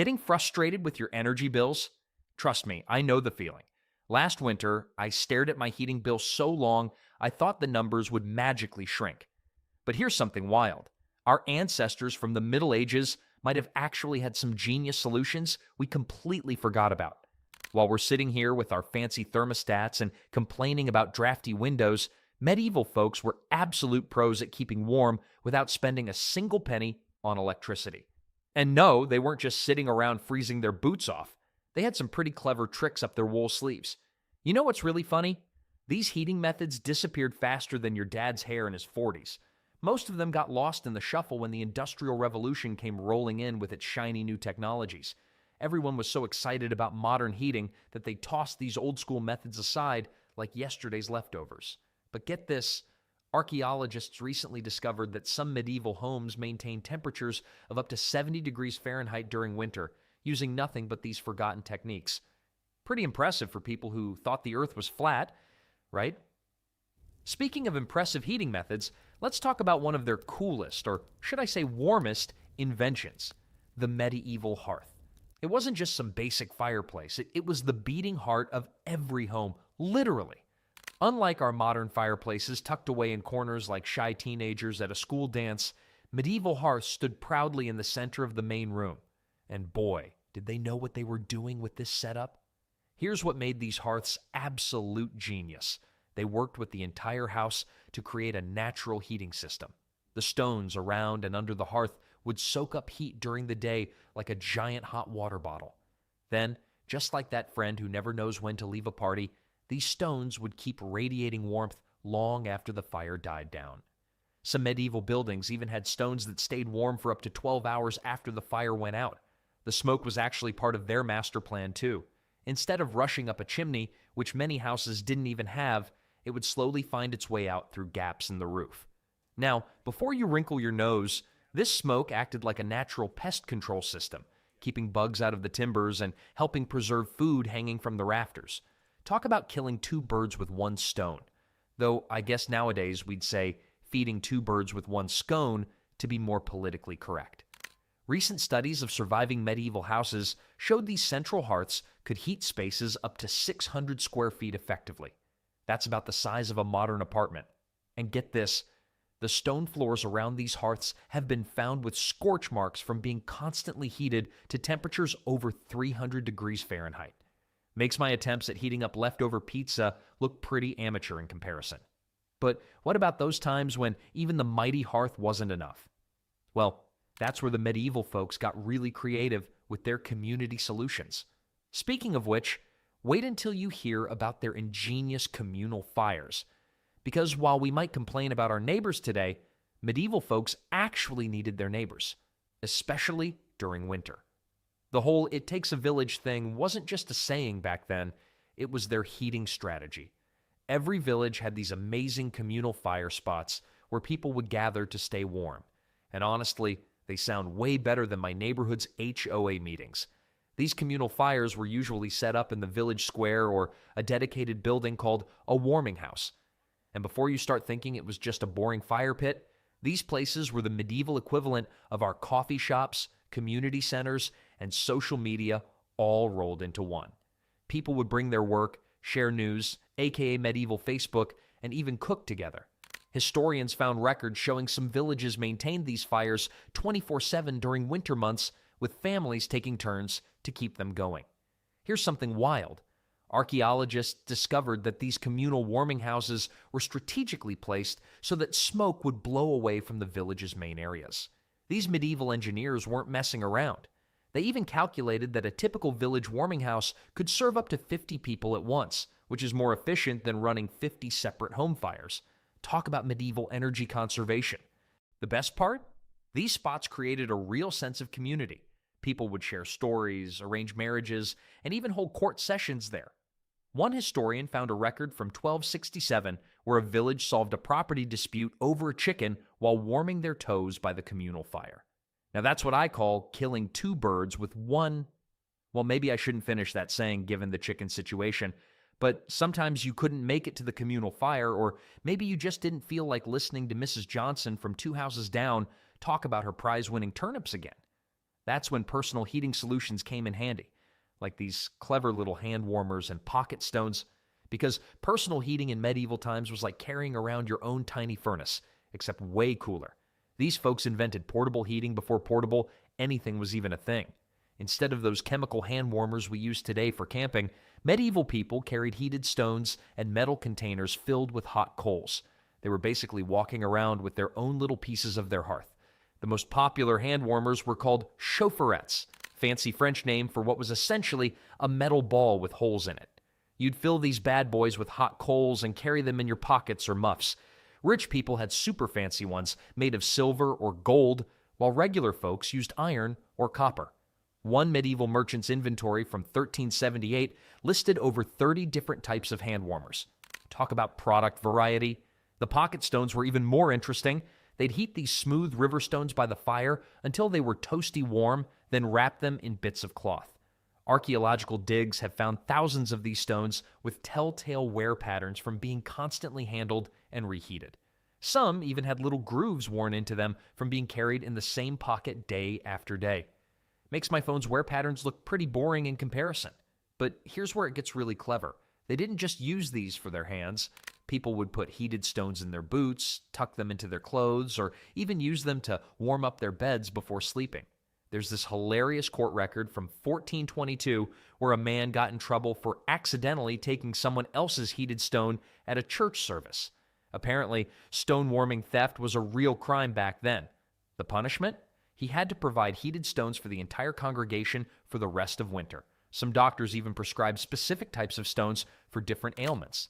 Getting frustrated with your energy bills? Trust me, I know the feeling. Last winter, I stared at my heating bill so long I thought the numbers would magically shrink. But here's something wild. Our ancestors from the Middle Ages might have actually had some genius solutions we completely forgot about. While we're sitting here with our fancy thermostats and complaining about drafty windows, medieval folks were absolute pros at keeping warm without spending a single penny on electricity. And no, they weren't just sitting around freezing their boots off. They had some pretty clever tricks up their wool sleeves. You know what's really funny? These heating methods disappeared faster than your dad's hair in his 40s. Most of them got lost in the shuffle when the Industrial Revolution came rolling in with its shiny new technologies. Everyone was so excited about modern heating that they tossed these old-school methods aside like yesterday's leftovers. But get this, archaeologists recently discovered that some medieval homes maintained temperatures of up to 70 degrees Fahrenheit during winter, using nothing but these forgotten techniques. Pretty impressive for people who thought the Earth was flat, right? Speaking of impressive heating methods, let's talk about one of their coolest, or should I say warmest, inventions, the medieval hearth. It wasn't just some basic fireplace, it was the beating heart of every home, literally. Unlike our modern fireplaces tucked away in corners like shy teenagers at a school dance, medieval hearths stood proudly in the center of the main room. And boy, did they know what they were doing with this setup. Here's what made these hearths absolute genius. They worked with the entire house to create a natural heating system. The stones around and under the hearth would soak up heat during the day like a giant hot water bottle. Then, just like that friend who never knows when to leave a party, these stones would keep radiating warmth long after the fire died down. Some medieval buildings even had stones that stayed warm for up to 12 hours after the fire went out. The smoke was actually part of their master plan too. Instead of rushing up a chimney, which many houses didn't even have, it would slowly find its way out through gaps in the roof. Now, before you wrinkle your nose, this smoke acted like a natural pest control system, keeping bugs out of the timbers and helping preserve food hanging from the rafters. Talk about killing two birds with one stone. Though I guess nowadays we'd say feeding two birds with one scone to be more politically correct. Recent studies of surviving medieval houses showed these central hearths could heat spaces up to 600 square feet effectively. That's about the size of a modern apartment. And get this, the stone floors around these hearths have been found with scorch marks from being constantly heated to temperatures over 300 degrees Fahrenheit. Makes my attempts at heating up leftover pizza look pretty amateur in comparison. But what about those times when even the mighty hearth wasn't enough? Well, that's where the medieval folks got really creative with their community solutions. Speaking of which, wait until you hear about their ingenious communal fires. Because while we might complain about our neighbors today, medieval folks actually needed their neighbors, especially during winter. The whole "it takes a village" thing wasn't just a saying back then, it was their heating strategy. Every village had these amazing communal fire spots where people would gather to stay warm. And honestly, they sound way better than my neighborhood's HOA meetings. These communal fires were usually set up in the village square or a dedicated building called a warming house. And before you start thinking it was just a boring fire pit, these places were the medieval equivalent of our coffee shops, community centers, and social media all rolled into one. People would bring their work, share news, aka medieval Facebook, and even cook together. Historians found records showing some villages maintained these fires 24/7 during winter months, with families taking turns to keep them going. Here's something wild. Archaeologists discovered that these communal warming houses were strategically placed so that smoke would blow away from the village's main areas. These medieval engineers weren't messing around. They even calculated that a typical village warming house could serve up to 50 people at once, which is more efficient than running 50 separate home fires. Talk about medieval energy conservation. The best part? These spots created a real sense of community. People would share stories, arrange marriages, and even hold court sessions there. One historian found a record from 1267 where a village solved a property dispute over a chicken while warming their toes by the communal fire. Now that's what I call killing two birds with one. Well, maybe I shouldn't finish that saying given the chicken situation, but sometimes you couldn't make it to the communal fire, or maybe you just didn't feel like listening to Mrs. Johnson from two houses down talk about her prize-winning turnips again. That's when personal heating solutions came in handy, like these clever little hand warmers and pocket stones, because personal heating in medieval times was like carrying around your own tiny furnace, except way cooler. These folks invented portable heating before portable anything was even a thing. Instead of those chemical hand warmers we use today for camping, medieval people carried heated stones and metal containers filled with hot coals. They were basically walking around with their own little pieces of their hearth. The most popular hand warmers were called chaufferettes, fancy French name for what was essentially a metal ball with holes in it. You'd fill these bad boys with hot coals and carry them in your pockets or muffs. Rich people had super fancy ones made of silver or gold, while regular folks used iron or copper. One medieval merchant's inventory from 1378 listed over 30 different types of hand warmers. Talk about product variety. The pocket stones were even more interesting. They'd heat these smooth river stones by the fire until they were toasty warm, then wrap them in bits of cloth. Archaeological digs have found thousands of these stones with telltale wear patterns from being constantly handled and reheated. Some even had little grooves worn into them from being carried in the same pocket day after day. Makes my phone's wear patterns look pretty boring in comparison. But here's where it gets really clever. They didn't just use these for their hands. People would put heated stones in their boots, tuck them into their clothes, or even use them to warm up their beds before sleeping. There's this hilarious court record from 1422 where a man got in trouble for accidentally taking someone else's heated stone at a church service. Apparently, stone warming theft was a real crime back then. The punishment? He had to provide heated stones for the entire congregation for the rest of winter. Some doctors even prescribed specific types of stones for different ailments.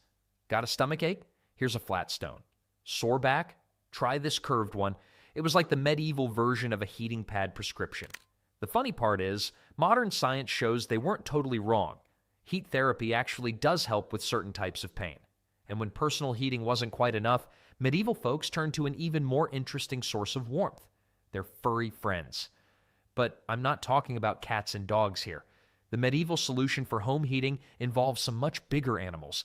Got a stomachache? Here's a flat stone. Sore back? Try this curved one. It was like the medieval version of a heating pad prescription. The funny part is, modern science shows they weren't totally wrong. Heat therapy actually does help with certain types of pain. And when personal heating wasn't quite enough, medieval folks turned to an even more interesting source of warmth: their furry friends. But I'm not talking about cats and dogs here. The medieval solution for home heating involves some much bigger animals.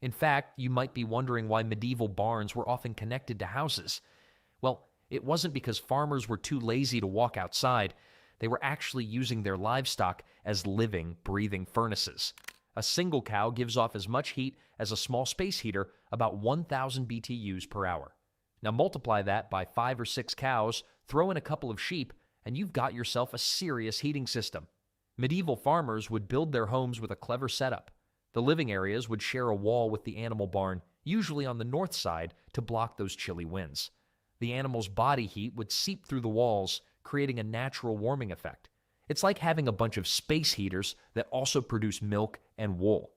In fact, you might be wondering why medieval barns were often connected to houses. Well, it wasn't because farmers were too lazy to walk outside. They were actually using their livestock as living, breathing furnaces. A single cow gives off as much heat as a small space heater, about 1,000 BTUs per hour. Now multiply that by 5 or 6 cows, throw in a couple of sheep, and you've got yourself a serious heating system. Medieval farmers would build their homes with a clever setup. The living areas would share a wall with the animal barn, usually on the north side, to block those chilly winds. The animal's body heat would seep through the walls, creating a natural warming effect. It's like having a bunch of space heaters that also produce milk and wool.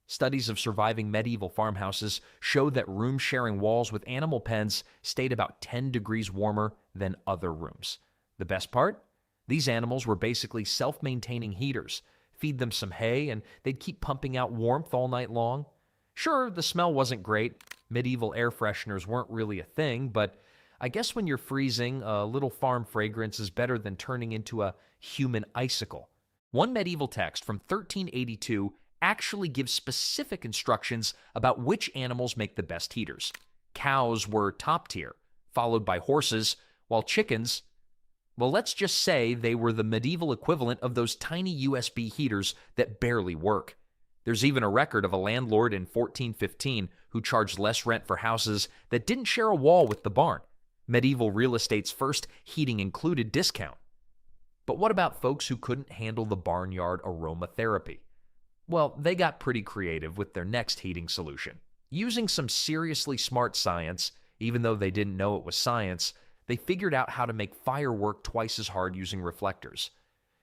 Studies of surviving medieval farmhouses show that rooms sharing walls with animal pens stayed about 10 degrees warmer than other rooms. The best part? These animals were basically self-maintaining heaters. Feed them some hay, and they'd keep pumping out warmth all night long. Sure, the smell wasn't great. Medieval air fresheners weren't really a thing, but I guess when you're freezing, a little farm fragrance is better than turning into a human icicle. One medieval text from 1382 actually gives specific instructions about which animals make the best heaters. Cows were top tier, followed by horses, while chickens, well, let's just say they were the medieval equivalent of those tiny USB heaters that barely work. There's even a record of a landlord in 1415 who charged less rent for houses that didn't share a wall with the barn. Medieval real estate's first heating included discount. But what about folks who couldn't handle the barnyard aromatherapy? Well, they got pretty creative with their next heating solution. Using some seriously smart science, even though they didn't know it was science, they figured out how to make fire work twice as hard using reflectors.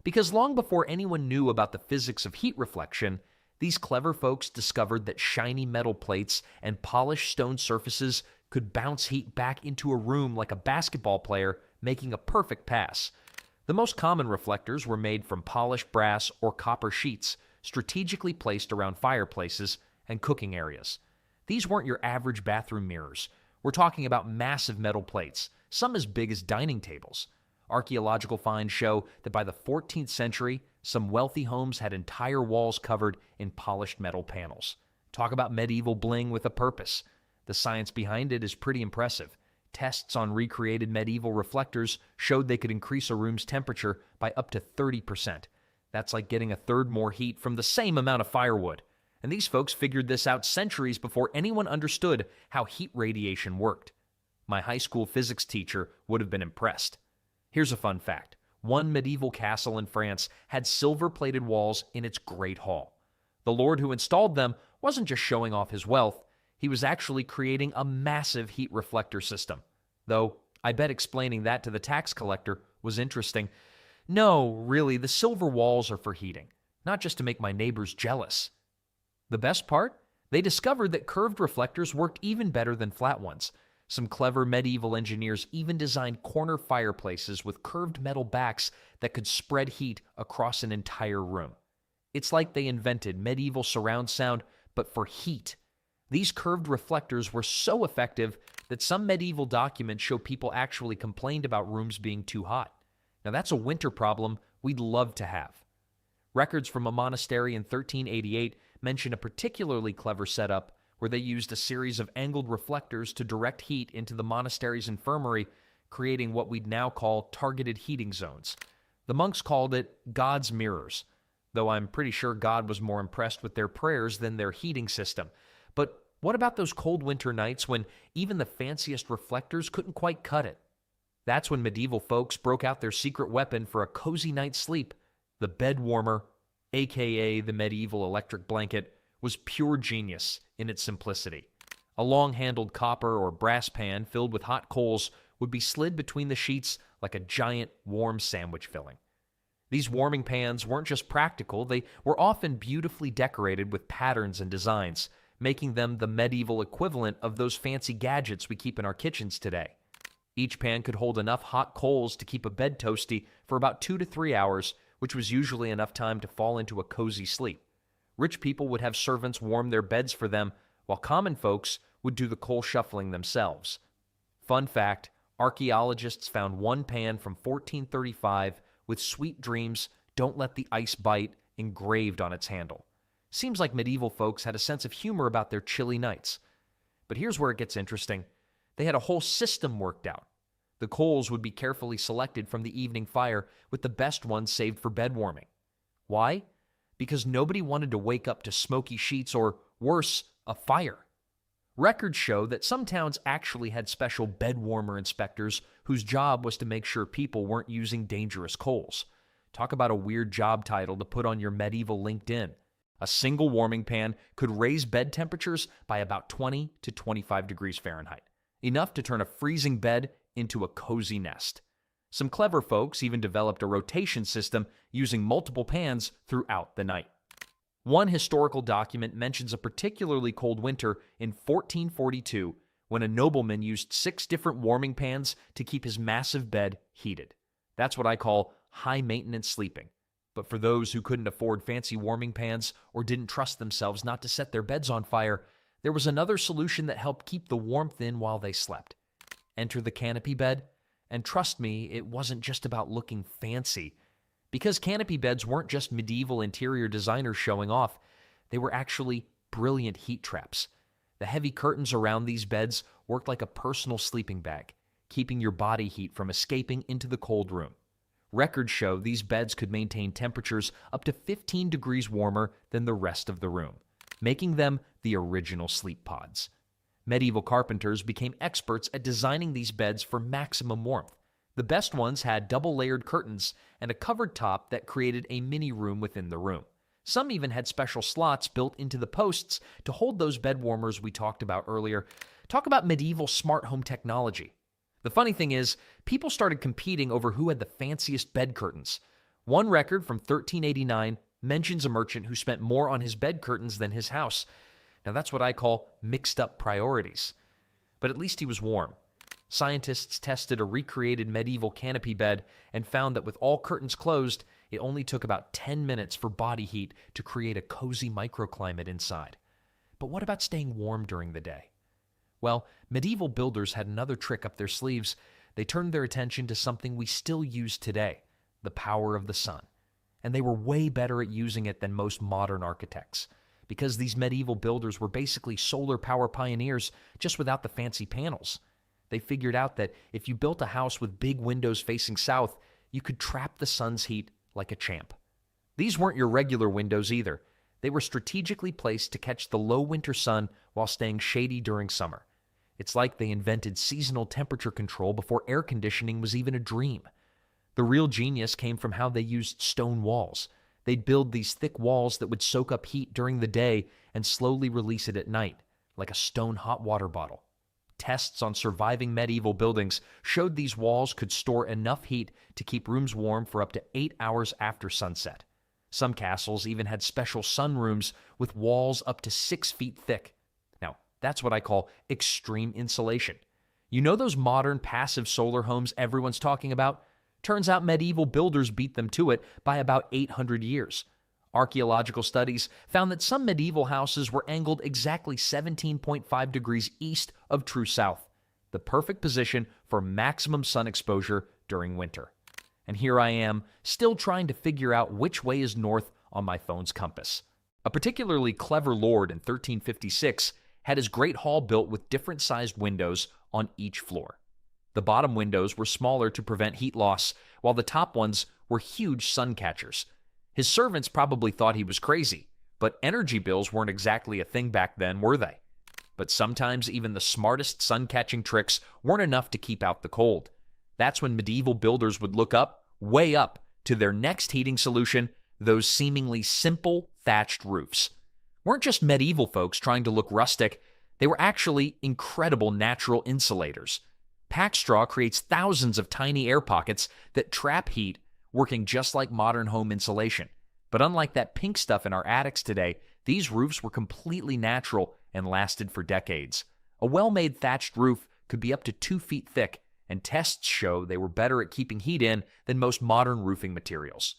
Because long before anyone knew about the physics of heat reflection, these clever folks discovered that shiny metal plates and polished stone surfaces could bounce heat back into a room like a basketball player making a perfect pass. The most common reflectors were made from polished brass or copper sheets, strategically placed around fireplaces and cooking areas. These weren't your average bathroom mirrors. We're talking about massive metal plates, some as big as dining tables. Archaeological finds show that by the 14th century, some wealthy homes had entire walls covered in polished metal panels. Talk about medieval bling with a purpose. The science behind it is pretty impressive. Tests on recreated medieval reflectors showed they could increase a room's temperature by up to 30%. That's like getting a third more heat from the same amount of firewood. And these folks figured this out centuries before anyone understood how heat radiation worked. My high school physics teacher would have been impressed. Here's a fun fact. One medieval castle in France had silver-plated walls in its great hall. The lord who installed them wasn't just showing off his wealth, he was actually creating a massive heat reflector system. Though, I bet explaining that to the tax collector was interesting. No, really, the silver walls are for heating, not just to make my neighbors jealous. The best part? They discovered that curved reflectors worked even better than flat ones. Some clever medieval engineers even designed corner fireplaces with curved metal backs that could spread heat across an entire room. It's like they invented medieval surround sound, but for heat. These curved reflectors were so effective that some medieval documents show people actually complained about rooms being too hot. Now that's a winter problem we'd love to have. Records from a monastery in 1388 mention a particularly clever setup where they used a series of angled reflectors to direct heat into the monastery's infirmary, creating what we'd now call targeted heating zones. The monks called it God's mirrors, though I'm pretty sure God was more impressed with their prayers than their heating system. But what about those cold winter nights when even the fanciest reflectors couldn't quite cut it? That's when medieval folks broke out their secret weapon for a cozy night's sleep. The bed warmer, aka the medieval electric blanket, was pure genius in its simplicity. A long-handled copper or brass pan filled with hot coals would be slid between the sheets like a giant warm sandwich filling. These warming pans weren't just practical, they were often beautifully decorated with patterns and designs, making them the medieval equivalent of those fancy gadgets we keep in our kitchens today. Each pan could hold enough hot coals to keep a bed toasty for about 2 to 3 hours, which was usually enough time to fall into a cozy sleep. Rich people would have servants warm their beds for them, while common folks would do the coal shuffling themselves. Fun fact, archaeologists found one pan from 1435 with "Sweet dreams, don't let the ice bite" engraved on its handle. Seems like medieval folks had a sense of humor about their chilly nights. But here's where it gets interesting. They had a whole system worked out. The coals would be carefully selected from the evening fire, with the best ones saved for bed warming. Why? Because nobody wanted to wake up to smoky sheets or, worse, a fire. Records show that some towns actually had special bed warmer inspectors whose job was to make sure people weren't using dangerous coals. Talk about a weird job title to put on your medieval LinkedIn. A single warming pan could raise bed temperatures by about 20 to 25 degrees Fahrenheit, enough to turn a freezing bed into a cozy nest. Some clever folks even developed a rotation system using multiple pans throughout the night. One historical document mentions a particularly cold winter in 1442 when a nobleman used 6 different warming pans to keep his massive bed heated. That's what I call high-maintenance sleeping. But for those who couldn't afford fancy warming pans or didn't trust themselves not to set their beds on fire, there was another solution that helped keep the warmth in while they slept. Enter the canopy bed, and trust me, it wasn't just about looking fancy. Because canopy beds weren't just medieval interior designers showing off, they were actually brilliant heat traps. The heavy curtains around these beds worked like a personal sleeping bag, keeping your body heat from escaping into the cold room. Records show these beds could maintain temperatures up to 15 degrees warmer than the rest of the room, making them the original sleep pods. Medieval carpenters became experts at designing these beds for maximum warmth. The best ones had double-layered curtains and a covered top that created a mini room within the room. Some even had special slots built into the posts to hold those bed warmers we talked about earlier. Talk about medieval smart home technology. The funny thing is, people started competing over who had the fanciest bed curtains. One record from 1389 mentions a merchant who spent more on his bed curtains than his house. Now that's what I call mixed-up priorities. But at least he was warm. Scientists tested a recreated medieval canopy bed and found that with all curtains closed, it only took about 10 minutes for body heat to create a cozy microclimate inside. But what about staying warm during the day? Well, medieval builders had another trick up their sleeves. They turned their attention to something we still use today, the power of the sun. And they were way better at using it than most modern architects, because these medieval builders were basically solar power pioneers, just without the fancy panels. They figured out that if you built a house with big windows facing south, you could trap the sun's heat like a champ. These weren't your regular windows either. They were strategically placed to catch the low winter sun while staying shady during summer. It's like they invented seasonal temperature control before air conditioning was even a dream. The real genius came from how they used stone walls. They'd build these thick walls that would soak up heat during the day and slowly release it at night, like a stone hot water bottle. Tests on surviving medieval buildings showed these walls could store enough heat to keep rooms warm for up to 8 hours after sunset. Some castles even had special sunrooms with walls up to 6 feet thick. Now, that's what I call extreme insulation. You know those modern passive solar homes everyone's talking about? Turns out medieval builders beat them to it by about 800 years. Archaeological studies found that some medieval houses were angled exactly 17.5 degrees east of true south, the perfect position for maximum sun exposure during winter. And here I am, still trying to figure out which way is north on my phone's compass. A particularly clever lord in 1356 had his great hall built with different sized windows on each floor. The bottom windows were smaller to prevent heat loss, while the top ones were huge sun catchers. His servants probably thought he was crazy, but energy bills weren't exactly a thing back then, were they? But sometimes even the smartest sun-catching tricks weren't enough to keep out the cold. That's when medieval builders would look up, way up, to their next heating solution, those seemingly simple thatched roofs. Weren't just medieval folks trying to look rustic, they were actually incredible natural insulators. Pack straw creates thousands of tiny air pockets that trap heat, working just like modern home insulation. But unlike that pink stuff in our attics today, these roofs were completely natural and lasted for decades. A well-made thatched roof could be up to 2 feet thick, and tests show they were better at keeping heat in than most modern roofing materials.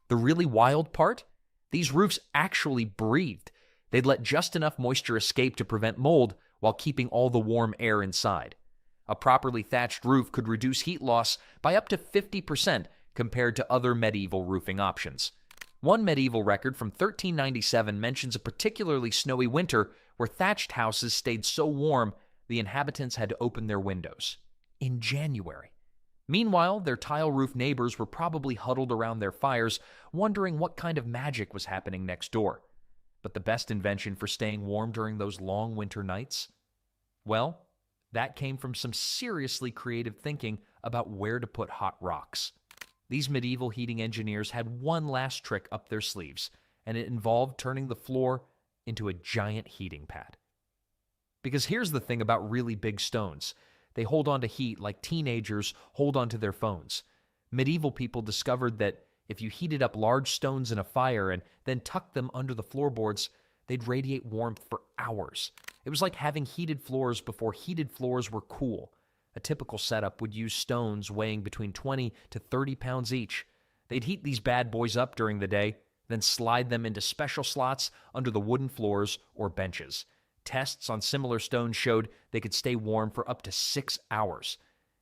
The really wild part? These roofs actually breathed. They'd let just enough moisture escape to prevent mold while keeping all the warm air inside. A properly thatched roof could reduce heat loss by up to 50% compared to other medieval roofing options. One medieval record from 1397 mentions a particularly snowy winter where thatched houses stayed so warm the inhabitants had to open their windows. In January. Meanwhile, their tile-roof neighbors were probably huddled around their fires, wondering what kind of magic was happening next door. But the best invention for staying warm during those long winter nights? Well, that came from some seriously creative thinking about where to put hot rocks. These medieval heating engineers had one last trick up their sleeves, and it involved turning the floor into a giant heating pad. Because here's the thing about really big stones. They hold on to heat like teenagers hold on to their phones. Medieval people discovered that if you heated up large stones in a fire and then tucked them under the floorboards, they'd radiate warmth for hours. It was like having heated floors before heated floors were cool. A typical setup would use stones weighing between 20 to 30 pounds each. They'd heat these bad boys up during the day, then slide them into special slots under the wooden floors or benches. Tests on similar stones showed they could stay warm for up to 6 hours.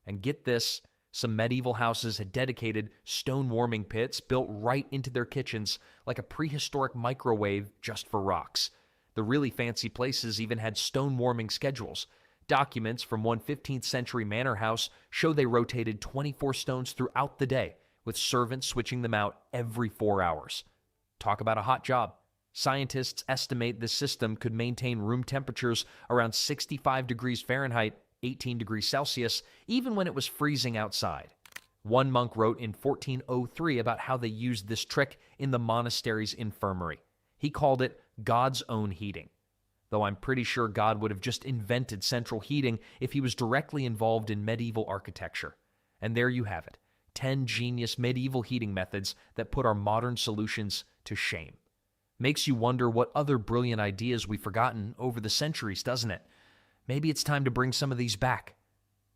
And get this, some medieval houses had dedicated stone warming pits built right into their kitchens, like a prehistoric microwave just for rocks. The really fancy places even had stone warming schedules. Documents from one 15th century manor house show they rotated 24 stones throughout the day, with servants switching them out every 4 hours. Talk about a hot job. Scientists estimate this system could maintain room temperatures around 65 degrees Fahrenheit, 18 degrees Celsius, even when it was freezing outside. One monk wrote in 1403 about how they used this trick in the monastery's infirmary. He called it God's own heating. Though I'm pretty sure God would have just invented central heating if he was directly involved in medieval architecture. And there you have it, 10 genius medieval heating methods that put our modern solutions to shame. Makes you wonder what other brilliant ideas we've forgotten over the centuries, doesn't it? Maybe it's time to bring some of these back.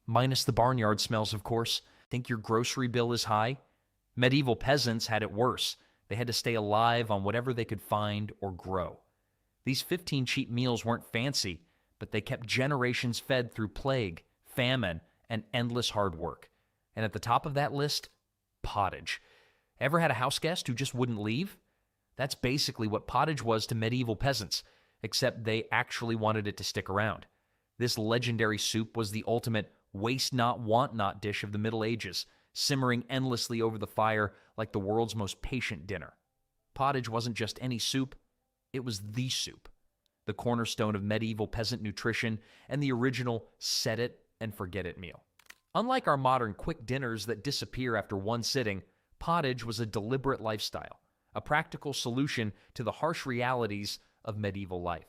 Minus the barnyard smells, of course. Think your grocery bill is high? Medieval peasants had it worse. They had to stay alive on whatever they could find or grow. These 15 cheap meals weren't fancy, but they kept generations fed through plague, famine, and endless hard work. And at the top of that list, pottage. Ever had a house guest who just wouldn't leave? That's basically what pottage was to medieval peasants, except they actually wanted it to stick around. This legendary soup was the ultimate waste not, want not dish of the Middle Ages, simmering endlessly over the fire like the world's most patient dinner. Pottage wasn't just any soup, it was the soup, the cornerstone of medieval peasant nutrition and the original set it and forget it meal. Unlike our modern quick dinners that disappear after one sitting, pottage was a deliberate lifestyle, a practical solution to the harsh realities of medieval life.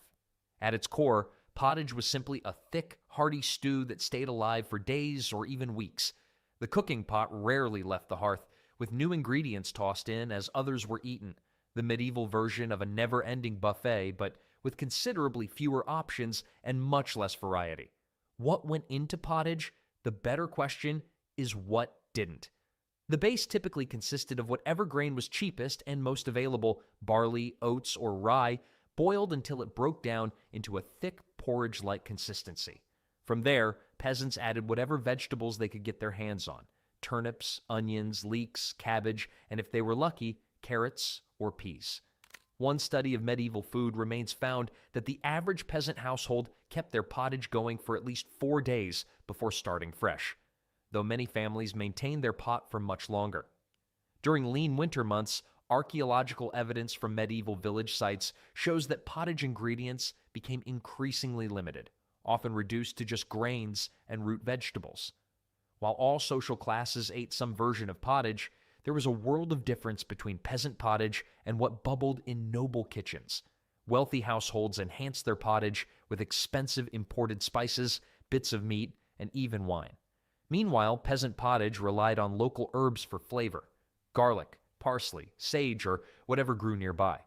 At its core, pottage was simply a thick, hearty stew that stayed alive for days or even weeks. The cooking pot rarely left the hearth, with new ingredients tossed in as others were eaten, the medieval version of a never-ending buffet, but with considerably fewer options and much less variety. What went into pottage? The better question is what didn't. The base typically consisted of whatever grain was cheapest and most available, barley, oats, or rye, boiled until it broke down into a thick porridge-like consistency. From there, peasants added whatever vegetables they could get their hands on: turnips, onions, leeks, cabbage, and if they were lucky, carrots or peas. One study of medieval food remains found that the average peasant household kept their pottage going for at least 4 days before starting fresh, though many families maintained their pot for much longer. During lean winter months, archaeological evidence from medieval village sites shows that pottage ingredients became increasingly limited, often reduced to just grains and root vegetables. While all social classes ate some version of pottage, there was a world of difference between peasant pottage and what bubbled in noble kitchens. Wealthy households enhanced their pottage with expensive imported spices, bits of meat, and even wine. Meanwhile, peasant pottage relied on local herbs for flavor: garlic, parsley, sage, or whatever grew nearby.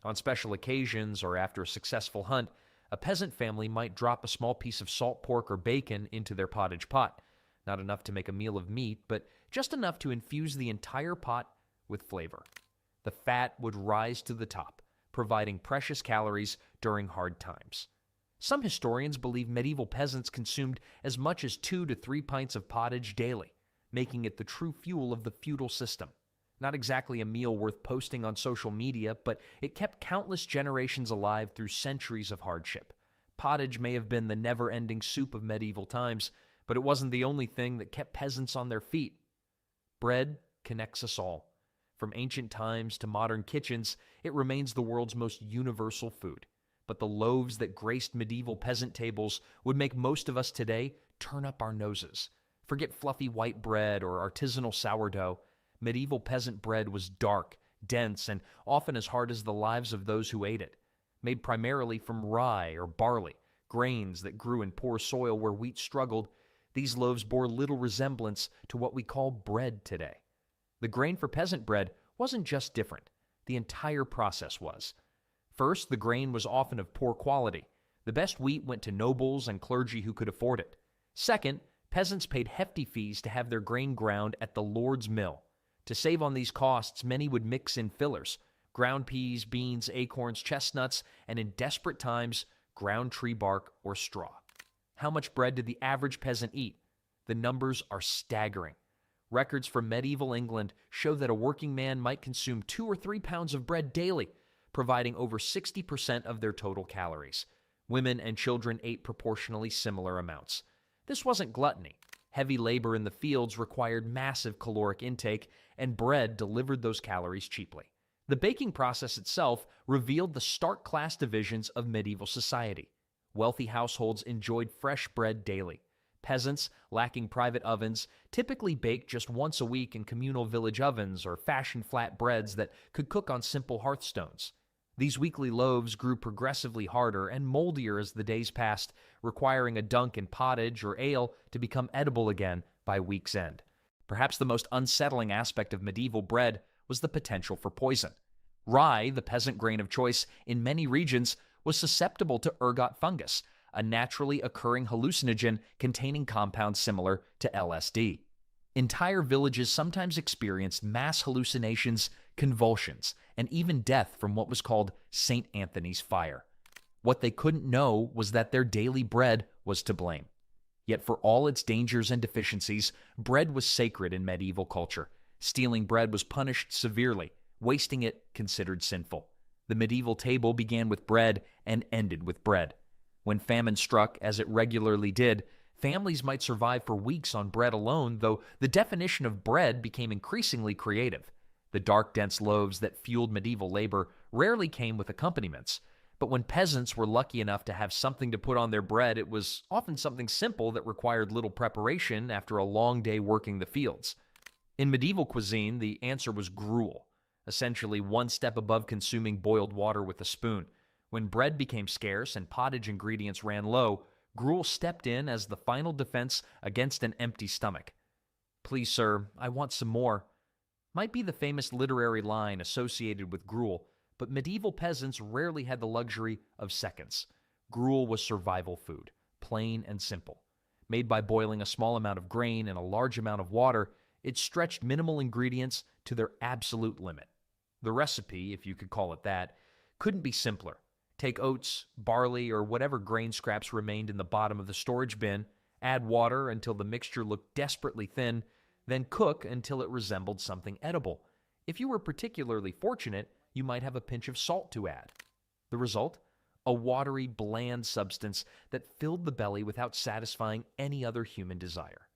On special occasions or after a successful hunt, a peasant family might drop a small piece of salt pork or bacon into their pottage pot. Not enough to make a meal of meat, but just enough to infuse the entire pot with flavor. The fat would rise to the top, providing precious calories during hard times. Some historians believe medieval peasants consumed as much as 2 to 3 pints of pottage daily, making it the true fuel of the feudal system. Not exactly a meal worth posting on social media, but it kept countless generations alive through centuries of hardship. Pottage may have been the never-ending soup of medieval times, but it wasn't the only thing that kept peasants on their feet. Bread connects us all. From ancient times to modern kitchens, it remains the world's most universal food. But the loaves that graced medieval peasant tables would make most of us today turn up our noses. Forget fluffy white bread or artisanal sourdough. Medieval peasant bread was dark, dense, and often as hard as the lives of those who ate it. Made primarily from rye or barley, grains that grew in poor soil where wheat struggled, these loaves bore little resemblance to what we call bread today. The grain for peasant bread wasn't just different. The entire process was. First, the grain was often of poor quality. The best wheat went to nobles and clergy who could afford it. Second, peasants paid hefty fees to have their grain ground at the Lord's mill. To save on these costs, many would mix in fillers: ground peas, beans, acorns, chestnuts, and in desperate times, ground tree bark or straw. How much bread did the average peasant eat? The numbers are staggering. Records from medieval England show that a working man might consume 2 or 3 pounds of bread daily, providing over 60% of their total calories. Women and children ate proportionally similar amounts. This wasn't gluttony. Heavy labor in the fields required massive caloric intake, and bread delivered those calories cheaply. The baking process itself revealed the stark class divisions of medieval society. Wealthy households enjoyed fresh bread daily. Peasants, lacking private ovens, typically baked just once a week in communal village ovens or fashioned flat breads that could cook on simple hearthstones. These weekly loaves grew progressively harder and moldier as the days passed, requiring a dunk in pottage or ale to become edible again by week's end. Perhaps the most unsettling aspect of medieval bread was the potential for poison. Rye, the peasant grain of choice in many regions, was susceptible to ergot fungus, a naturally occurring hallucinogen containing compounds similar to LSD. Entire villages sometimes experienced mass hallucinations, convulsions, and even death from what was called St. Anthony's fire. What they couldn't know was that their daily bread was to blame. Yet for all its dangers and deficiencies, bread was sacred in medieval culture. Stealing bread was punished severely, wasting it considered sinful. The medieval table began with bread and ended with bread. When famine struck, as it regularly did, Families might survive for weeks on bread alone, though the definition of bread became increasingly creative. The dark, dense loaves that fueled medieval labor rarely came with accompaniments. But when peasants were lucky enough to have something to put on their bread, it was often something simple that required little preparation after a long day working the fields. In medieval cuisine, the answer was gruel, essentially one step above consuming boiled water with a spoon. When bread became scarce and pottage ingredients ran low, gruel stepped in as the final defense against an empty stomach. "Please, sir, I want some more," might be the famous literary line associated with gruel, but medieval peasants rarely had the luxury of seconds. Gruel was survival food, plain and simple. Made by boiling a small amount of grain and a large amount of water, it stretched minimal ingredients to their absolute limit. The recipe, if you could call it that, couldn't be simpler. Take oats, barley, or whatever grain scraps remained in the bottom of the storage bin, add water until the mixture looked desperately thin, then cook until it resembled something edible. If you were particularly fortunate, you might have a pinch of salt to add. The result? A watery, bland substance that filled the belly without satisfying any other human desire.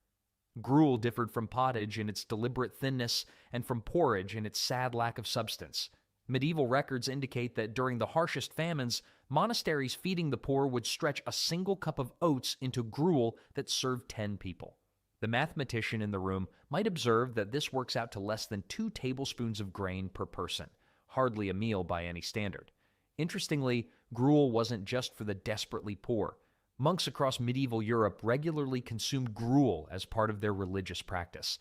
Gruel differed from pottage in its deliberate thinness and from porridge in its sad lack of substance. Medieval records indicate that during the harshest famines, monasteries feeding the poor would stretch a single cup of oats into gruel that served 10 people. The mathematician in the room might observe that this works out to less than 2 tablespoons of grain per person, hardly a meal by any standard. Interestingly, gruel wasn't just for the desperately poor. Monks across medieval Europe regularly consumed gruel as part of their religious practice.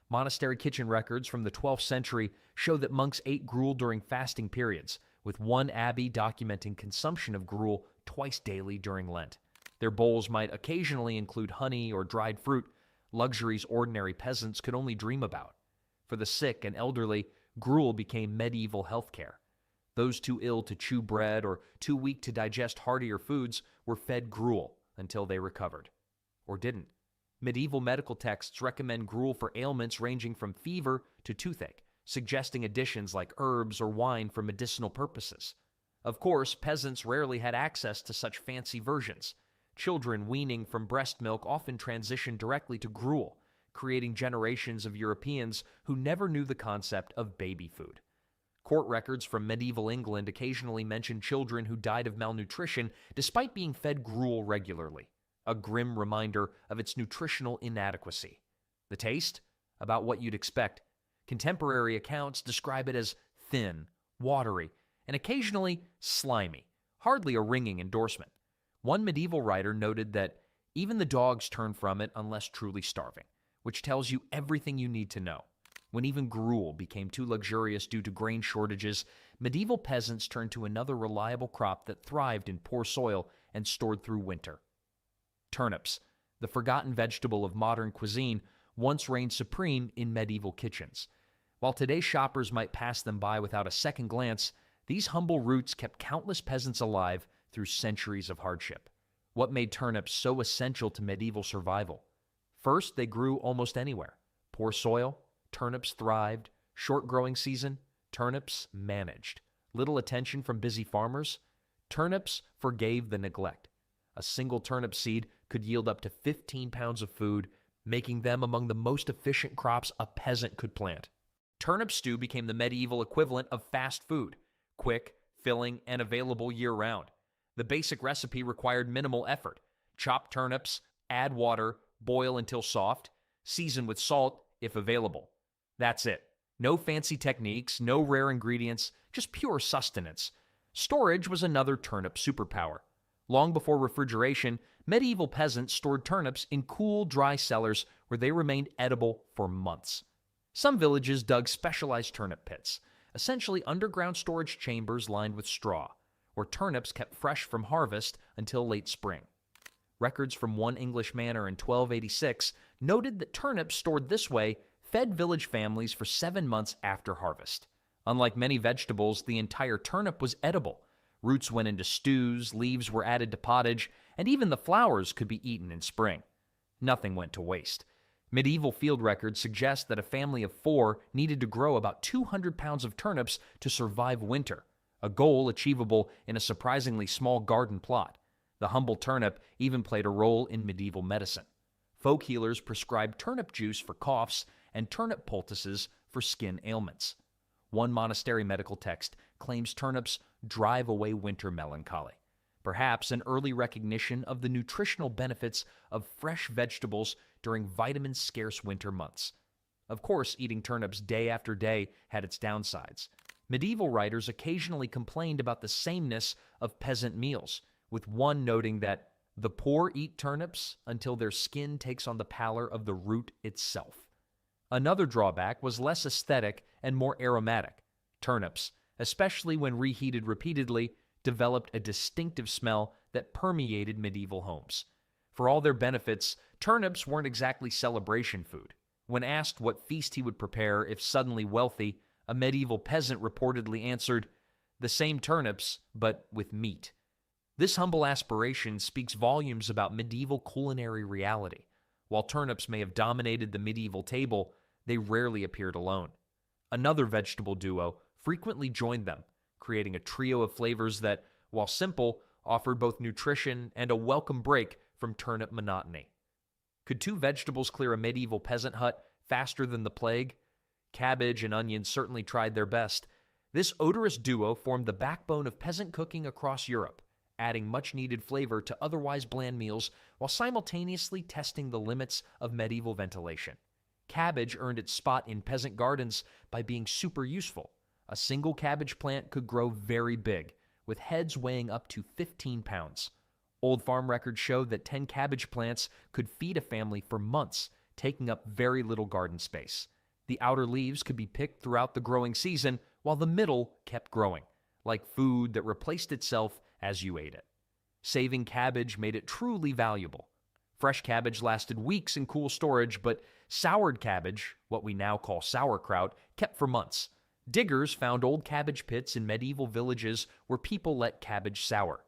Monastery kitchen records from the 12th century show that monks ate gruel during fasting periods, with one abbey documenting consumption of gruel twice daily during Lent. Their bowls might occasionally include honey or dried fruit, luxuries ordinary peasants could only dream about. For the sick and elderly, gruel became medieval health care. Those too ill to chew bread or too weak to digest heartier foods were fed gruel until they recovered. Or didn't. Medieval medical texts recommend gruel for ailments ranging from fever to toothache, suggesting additions like herbs or wine for medicinal purposes. Of course, peasants rarely had access to such fancy versions. Children weaning from breast milk often transitioned directly to gruel, creating generations of Europeans who never knew the concept of baby food. Court records from medieval England occasionally mention children who died of malnutrition despite being fed gruel regularly, a grim reminder of its nutritional inadequacy. The taste? About what you'd expect. Contemporary accounts describe it as thin, watery, and occasionally slimy, hardly a ringing endorsement. One medieval writer noted that even the dogs turn from it unless truly starving, which tells you everything you need to know. When even gruel became too luxurious due to grain shortages, medieval peasants turned to another reliable crop that thrived in poor soil and stored through winter. Turnips, the forgotten vegetable of modern cuisine, once reigned supreme in medieval kitchens. While today's shoppers might pass them by without a second glance, these humble roots kept countless peasants alive through centuries of hardship. What made turnips so essential to medieval survival? First, they grew almost anywhere. Poor soil, turnips thrived. Short growing season, turnips managed. Little attention from busy farmers, turnips forgave the neglect. A single turnip seed could yield up to 15 pounds of food, making them among the most efficient crops a peasant could plant. Turnip stew became the medieval equivalent of fast food, quick, filling, and available year-round. The basic recipe required minimal effort. Chop turnips, add water, boil until soft, season with salt if available. That's it. No fancy techniques, no rare ingredients, just pure sustenance. Storage was another turnip superpower. Long before refrigeration, medieval peasants stored turnips in cool, dry cellars where they remained edible for months. Some villages dug specialized turnip pits, essentially underground storage chambers lined with straw, where turnips kept fresh from harvest until late spring. Records from one English manor in 1286 noted that turnips stored this way fed village families for 7 months after harvest. Unlike many vegetables, the entire turnip was edible. Roots went into stews, leaves were added to pottage, and even the flowers could be eaten in spring. Nothing went to waste. Medieval field records suggest that a family of 4 needed to grow about 200 pounds of turnips to survive winter, a goal achievable in a surprisingly small garden plot. The humble turnip even played a role in medieval medicine. Folk healers prescribed turnip juice for coughs and turnip poultices for skin ailments. One monastery medical text claims turnips drive away winter melancholy, perhaps an early recognition of the nutritional benefits of fresh vegetables during vitamin-scarce winter months. Of course, eating turnips day after day had its downsides. Medieval writers occasionally complained about the sameness of peasant meals, with one noting that the poor eat turnips until their skin takes on the pallor of the root itself. Another drawback was less aesthetic and more aromatic. Turnips, especially when reheated repeatedly, developed a distinctive smell that permeated medieval homes. For all their benefits, turnips weren't exactly celebration food. When asked what feast he would prepare if suddenly wealthy, a medieval peasant reportedly answered, "The same turnips, but with meat." This humble aspiration speaks volumes about medieval culinary reality. While turnips may have dominated the medieval table, they rarely appeared alone. Another vegetable duo frequently joined them, creating a trio of flavors that, while simple, offered both nutrition and a welcome break from turnip monotony. Could two vegetables clear a medieval peasant hut faster than the plague? Cabbage and onions certainly tried their best. This odorous duo formed the backbone of peasant cooking across Europe, adding much-needed flavor to otherwise bland meals while simultaneously testing the limits of medieval ventilation. Cabbage earned its spot in peasant gardens by being super useful. A single cabbage plant could grow very big, with heads weighing up to 15 pounds. Old farm records show that 10 cabbage plants could feed a family for months, taking up very little garden space. The outer leaves could be picked throughout the growing season, while the middle kept growing, like food that replaced itself as you ate it. Saving cabbage made it truly valuable. Fresh cabbage lasted weeks in cool storage, but soured cabbage, what we now call sauerkraut, kept for months. Diggers found old cabbage pits in medieval villages where people let cabbage sour.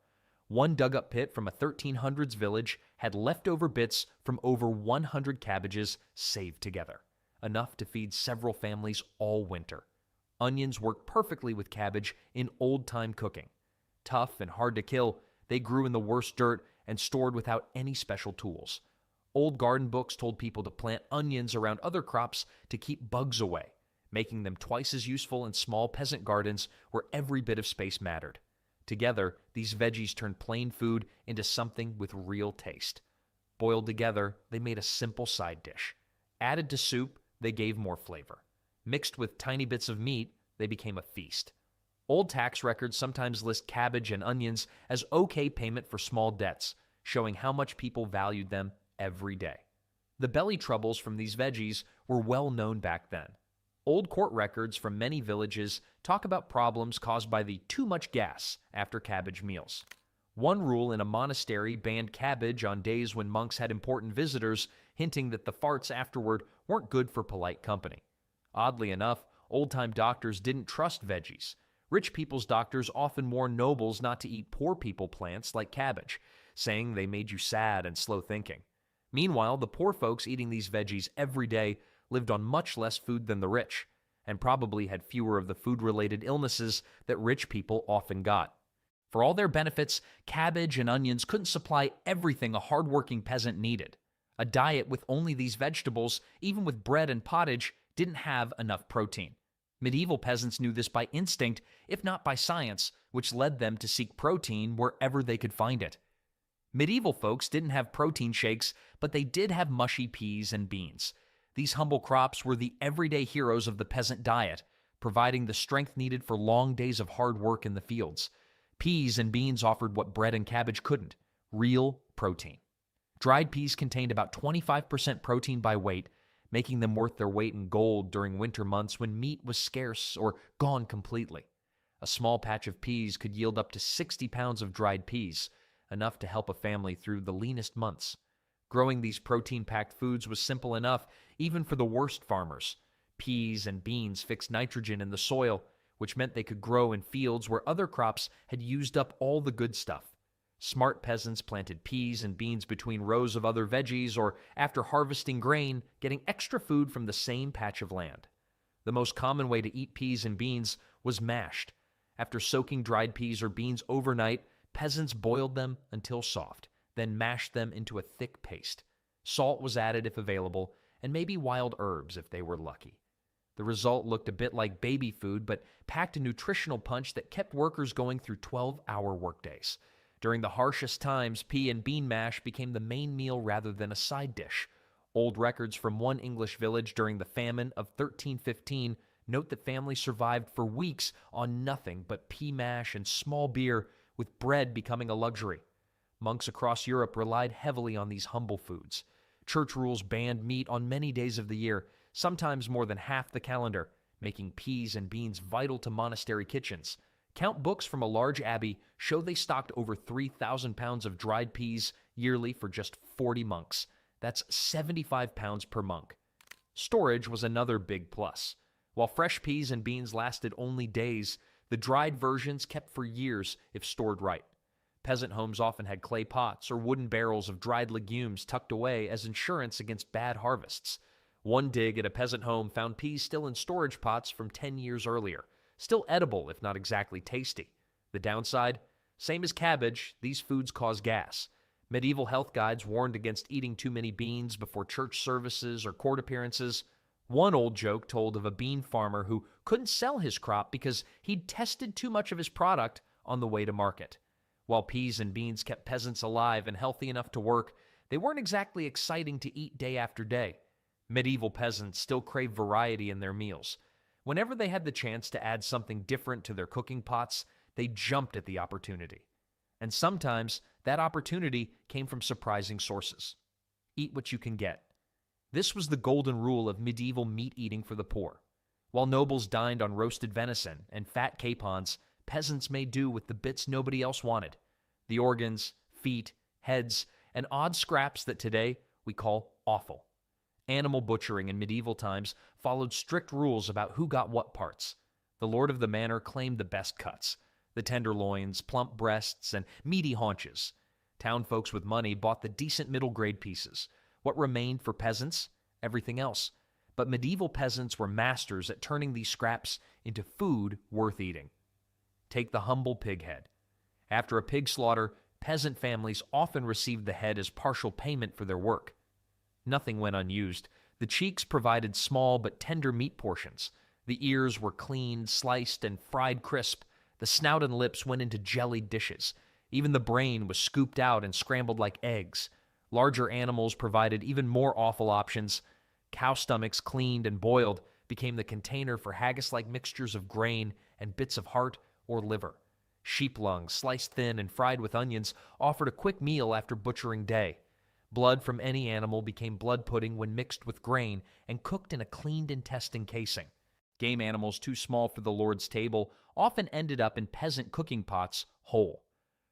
One dug-up pit from a 1300s village had leftover bits from over 100 cabbages saved together, enough to feed several families all winter. Onions worked perfectly with cabbage in old-time cooking. Tough and hard to kill, they grew in the worst dirt and stored without any special tools. Old garden books told people to plant onions around other crops to keep bugs away, making them twice as useful in small peasant gardens where every bit of space mattered. Together, these veggies turned plain food into something with real taste. Boiled together, they made a simple side dish. Added to soup, they gave more flavor. Mixed with tiny bits of meat, they became a feast. Old tax records sometimes list cabbage and onions as okay payment for small debts, showing how much people valued them every day. The belly troubles from these veggies were well known back then. Old court records from many villages talk about problems caused by the too much gas after cabbage meals. One rule in a monastery banned cabbage on days when monks had important visitors, hinting that the farts afterward weren't good for polite company. Oddly enough, old-time doctors didn't trust veggies. Rich people's doctors often warned nobles not to eat poor people plants like cabbage, saying they made you sad and slow thinking. Meanwhile, the poor folks eating these veggies every day lived on much less food than the rich, and probably had fewer of the food-related illnesses that rich people often got. For all their benefits, cabbage and onions couldn't supply everything a hard-working peasant needed. A diet with only these vegetables, even with bread and pottage, didn't have enough protein. Medieval peasants knew this by instinct, if not by science, which led them to seek protein wherever they could find it. Medieval folks didn't have protein shakes, but they did have mushy peas and beans. These humble crops were the everyday heroes of the peasant diet, providing the strength needed for long days of hard work in the fields. Peas and beans offered what bread and cabbage couldn't: real protein. Dried peas contained about 25% protein by weight, making them worth their weight in gold during winter months when meat was scarce or gone completely. A small patch of peas could yield up to 60 pounds of dried peas, enough to help a family through the leanest months. Growing these protein-packed foods was simple enough, even for the worst farmers. Peas and beans fixed nitrogen in the soil, which meant they could grow in fields where other crops had used up all the good stuff. Smart peasants planted peas and beans between rows of other veggies, or after harvesting grain, getting extra food from the same patch of land. The most common way to eat peas and beans was mashed. After soaking dried peas or beans overnight, peasants boiled them until soft, then mashed them into a thick paste. Salt was added if available, and maybe wild herbs if they were lucky. The result looked a bit like baby food, but packed a nutritional punch that kept workers going through 12-hour workdays. During the harshest times, pea and bean mash became the main meal rather than a side dish. Old records from one English village during the famine of 1315 note that families survived for weeks on nothing but pea mash and small beer, with bread becoming a luxury. Monks across Europe relied heavily on these humble foods. Church rules banned meat on many days of the year, sometimes more than half the calendar, making peas and beans vital to monastery kitchens. Count books from a large abbey show they stocked over 3,000 pounds of dried peas yearly for just 40 monks. That's 75 pounds per monk. Storage was another big plus. While fresh peas and beans lasted only days, the dried versions kept for years if stored right. Peasant homes often had clay pots or wooden barrels of dried legumes tucked away as insurance against bad harvests. One dig at a peasant home found peas still in storage pots from 10 years earlier, still edible if not exactly tasty. The downside? Same as cabbage, these foods cause gas. Medieval health guides warned against eating too many beans before church services or court appearances. One old joke told of a bean farmer who couldn't sell his crop because he'd tested too much of his product on the way to market. While peas and beans kept peasants alive and healthy enough to work, they weren't exactly exciting to eat day after day. Medieval peasants still craved variety in their meals. Whenever they had the chance to add something different to their cooking pots, they jumped at the opportunity. And sometimes that opportunity came from surprising sources. Eat what you can get. This was the golden rule of medieval meat eating for the poor. While nobles dined on roasted venison and fat capons, peasants made do with the bits nobody else wanted. The organs, feet, heads, and odd scraps that today we call offal. Animal butchering in medieval times followed strict rules about who got what parts. The lord of the manor claimed the best cuts, the tenderloins, plump breasts, and meaty haunches. Town folks with money bought the decent middle-grade pieces. What remained for peasants? Everything else. But medieval peasants were masters at turning these scraps into food worth eating. Take the humble pig head. After a pig slaughter, peasant families often received the head as partial payment for their work. Nothing went unused. The cheeks provided small but tender meat portions. The ears were cleaned, sliced, and fried crisp. The snout and lips went into jellied dishes. Even the brain was scooped out and scrambled like eggs. Larger animals provided even more offal options. Cow stomachs cleaned and boiled became the container for haggis-like mixtures of grain and bits of heart or liver. Sheep lungs, sliced thin and fried with onions, offered a quick meal after butchering day. Blood from any animal became blood pudding when mixed with grain and cooked in a cleaned intestine casing. Game animals too small for the Lord's table often ended up in peasant cooking pots whole.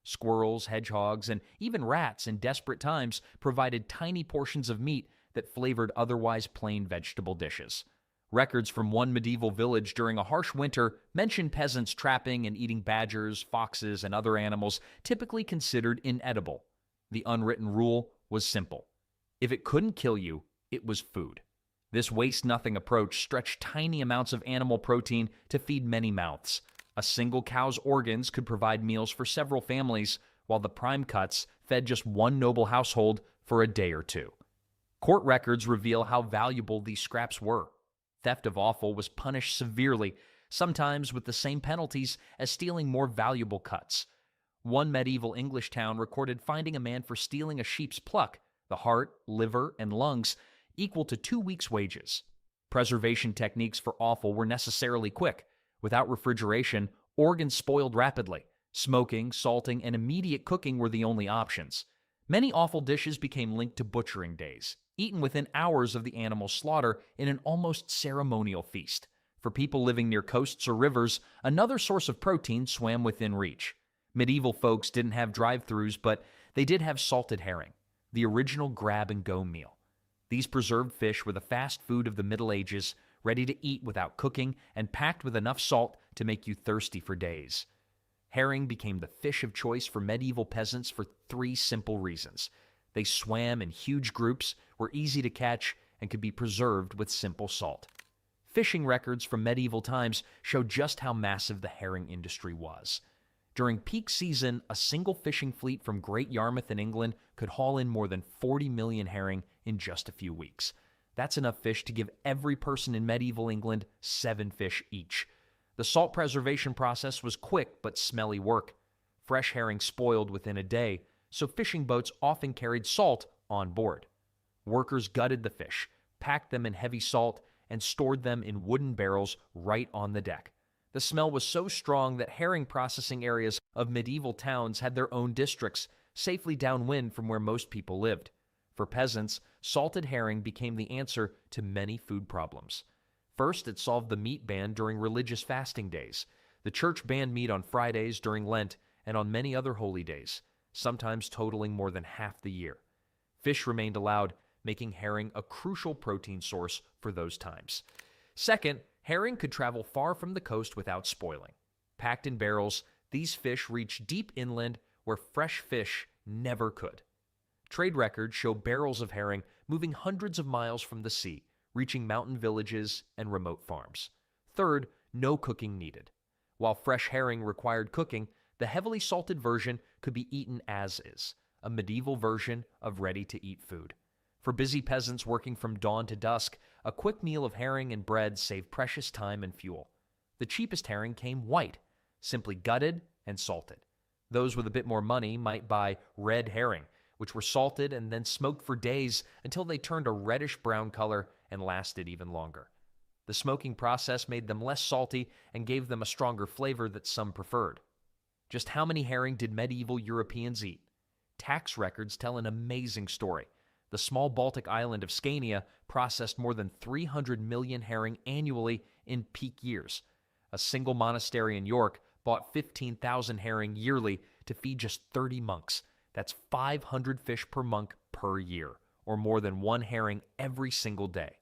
Squirrels, hedgehogs, and even rats in desperate times provided tiny portions of meat that flavored otherwise plain vegetable dishes. Records from one medieval village during a harsh winter mention peasants trapping and eating badgers, foxes, and other animals typically considered inedible. The unwritten rule was simple. If it couldn't kill you, it was food. This waste-nothing approach stretched tiny amounts of animal protein to feed many mouths. A single cow's organs could provide meals for several families, while the prime cuts fed just one noble household for a day or two. Court records reveal how valuable these scraps were. Theft of offal was punished severely, sometimes with the same penalties as stealing more valuable cuts. One medieval English town recorded finding a man for stealing a sheep's pluck, the heart, liver, and lungs, equal to 2 weeks' wages. Preservation techniques for offal were necessarily quick. Without refrigeration, organs spoiled rapidly. Smoking, salting, and immediate cooking were the only options. Many offal dishes became linked to butchering days, eaten within hours of the animal's slaughter in an almost ceremonial feast. For people living near coasts or rivers, another source of protein swam within reach. Medieval folks didn't have drive-thrus, but they did have salted herring, the original grab-and-go meal. These preserved fish were the fast food of the Middle Ages, ready to eat without cooking and packed with enough salt to make you thirsty for days. Herring became the fish of choice for medieval peasants for 3 simple reasons. They swam in huge groups, were easy to catch, and could be preserved with simple salt. Fishing records from medieval times show just how massive the herring industry was. During peak season, a single fishing fleet from Great Yarmouth in England could haul in more than 40 million herring in just a few weeks. That's enough fish to give every person in medieval England 7 fish each. The salt preservation process was quick but smelly work. Fresh herring spoiled within a day, so fishing boats often carried salt on board. Workers gutted the fish, packed them in heavy salt, and stored them in wooden barrels right on the deck. The smell was so strong that herring processing areas of medieval towns had their own districts, safely downwind from where most people lived. For peasants, salted herring became the answer to many food problems. First, it solved the meat ban during religious fasting days. The church banned meat on Fridays during Lent and on many other holy days, sometimes totaling more than half the year. Fish remained allowed, making herring a crucial protein source for those times. Second, herring could travel far from the coast without spoiling. Packed in barrels, these fish reached deep inland where fresh fish never could. Trade records show barrels of herring moving hundreds of miles from the sea, reaching mountain villages and remote farms. Third, no cooking needed. While fresh herring required cooking, the heavily salted version could be eaten as is, a medieval version of ready-to-eat food. For busy peasants working from dawn to dusk, a quick meal of herring and bread saved precious time and fuel. The cheapest herring came white, simply gutted and salted. Those with a bit more money might buy red herring, which were salted and then smoked for days until they turned a reddish-brown color and lasted even longer. The smoking process made them less salty and gave them a stronger flavor that some preferred. Just how many herring did medieval Europeans eat? Tax records tell an amazing story. The small Baltic island of Scania processed more than 300 million herring annually in peak years. A single monastery in York bought 15,000 herring yearly to feed just 30 monks. That's 500 fish per monk per year, or more than 1 herring every single day.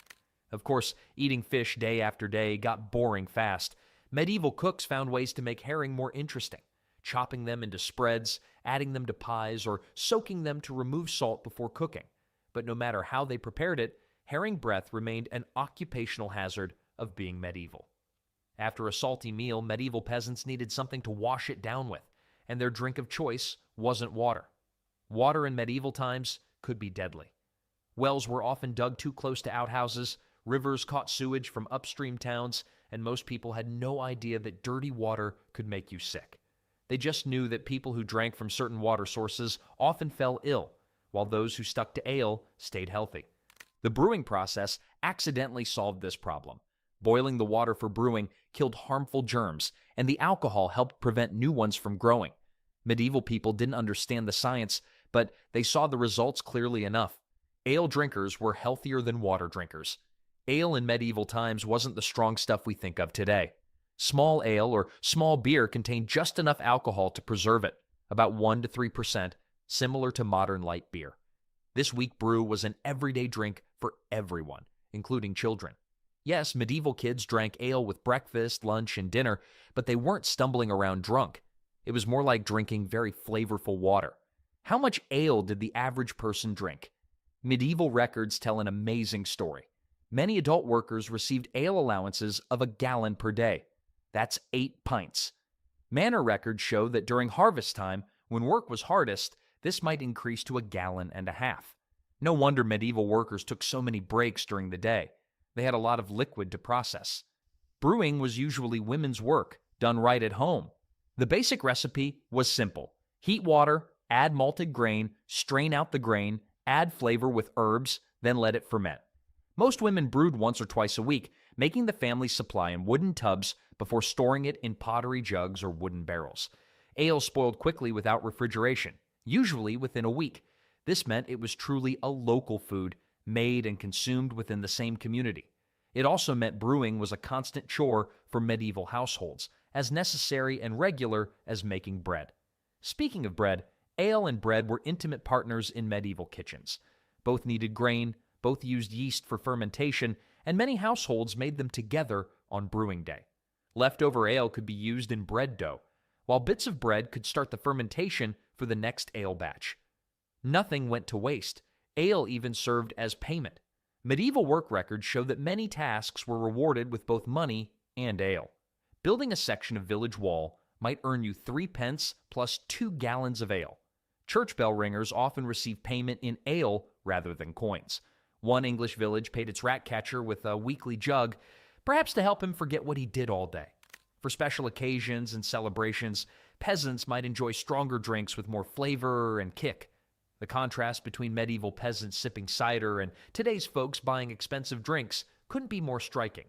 Of course, eating fish day after day got boring fast. Medieval cooks found ways to make herring more interesting, chopping them into spreads, adding them to pies, or soaking them to remove salt before cooking. But no matter how they prepared it, herring breath remained an occupational hazard of being medieval. After a salty meal, medieval peasants needed something to wash it down with, and their drink of choice wasn't water. Water in medieval times could be deadly. Wells were often dug too close to outhouses, rivers caught sewage from upstream towns, and most people had no idea that dirty water could make you sick. They just knew that people who drank from certain water sources often fell ill, while those who stuck to ale stayed healthy. The brewing process accidentally solved this problem. Boiling the water for brewing killed harmful germs, and the alcohol helped prevent new ones from growing. Medieval people didn't understand the science, but they saw the results clearly enough. Ale drinkers were healthier than water drinkers. Ale in medieval times wasn't the strong stuff we think of today. Small ale or small beer contained just enough alcohol to preserve it, about 1 to 3%, similar to modern light beer. This weak brew was an everyday drink for everyone, including children. Yes, medieval kids drank ale with breakfast, lunch, and dinner, but they weren't stumbling around drunk. It was more like drinking very flavorful water. How much ale did the average person drink? Medieval records tell an amazing story. Many adult workers received ale allowances of 1 gallon per day. That's 8 pints. Manor records show that during harvest time, when work was hardest, this might increase to 1.5 gallons. No wonder medieval workers took so many breaks during the day. They had a lot of liquid to process. Brewing was usually women's work, done right at home. The basic recipe was simple. Heat water, add malted grain, strain out the grain, add flavor with herbs, then let it ferment. Most women brewed once or twice a week, making the family supply in wooden tubs before storing it in pottery jugs or wooden barrels. Ale spoiled quickly without refrigeration, usually within a week. This meant it was truly a local food, made and consumed within the same community. It also meant brewing was a constant chore for medieval households, as necessary and regular as making bread. Speaking of bread, ale and bread were intimate partners in medieval kitchens. Both needed grain, both used yeast for fermentation, and many households made them together on brewing day. Leftover ale could be used in bread dough, while bits of bread could start the fermentation for the next ale batch. Nothing went to waste. Ale even served as payment. Medieval work records show that many tasks were rewarded with both money and ale. Building a section of village wall, might earn you 3 pence plus 2 gallons of ale. Church bell ringers often receive payment in ale rather than coins. One English village paid its rat catcher with a weekly jug, perhaps to help him forget what he did all day. For special occasions and celebrations, peasants might enjoy stronger drinks with more flavor and kick. The contrast between medieval peasants sipping cider and today's folks buying expensive drinks couldn't be more striking.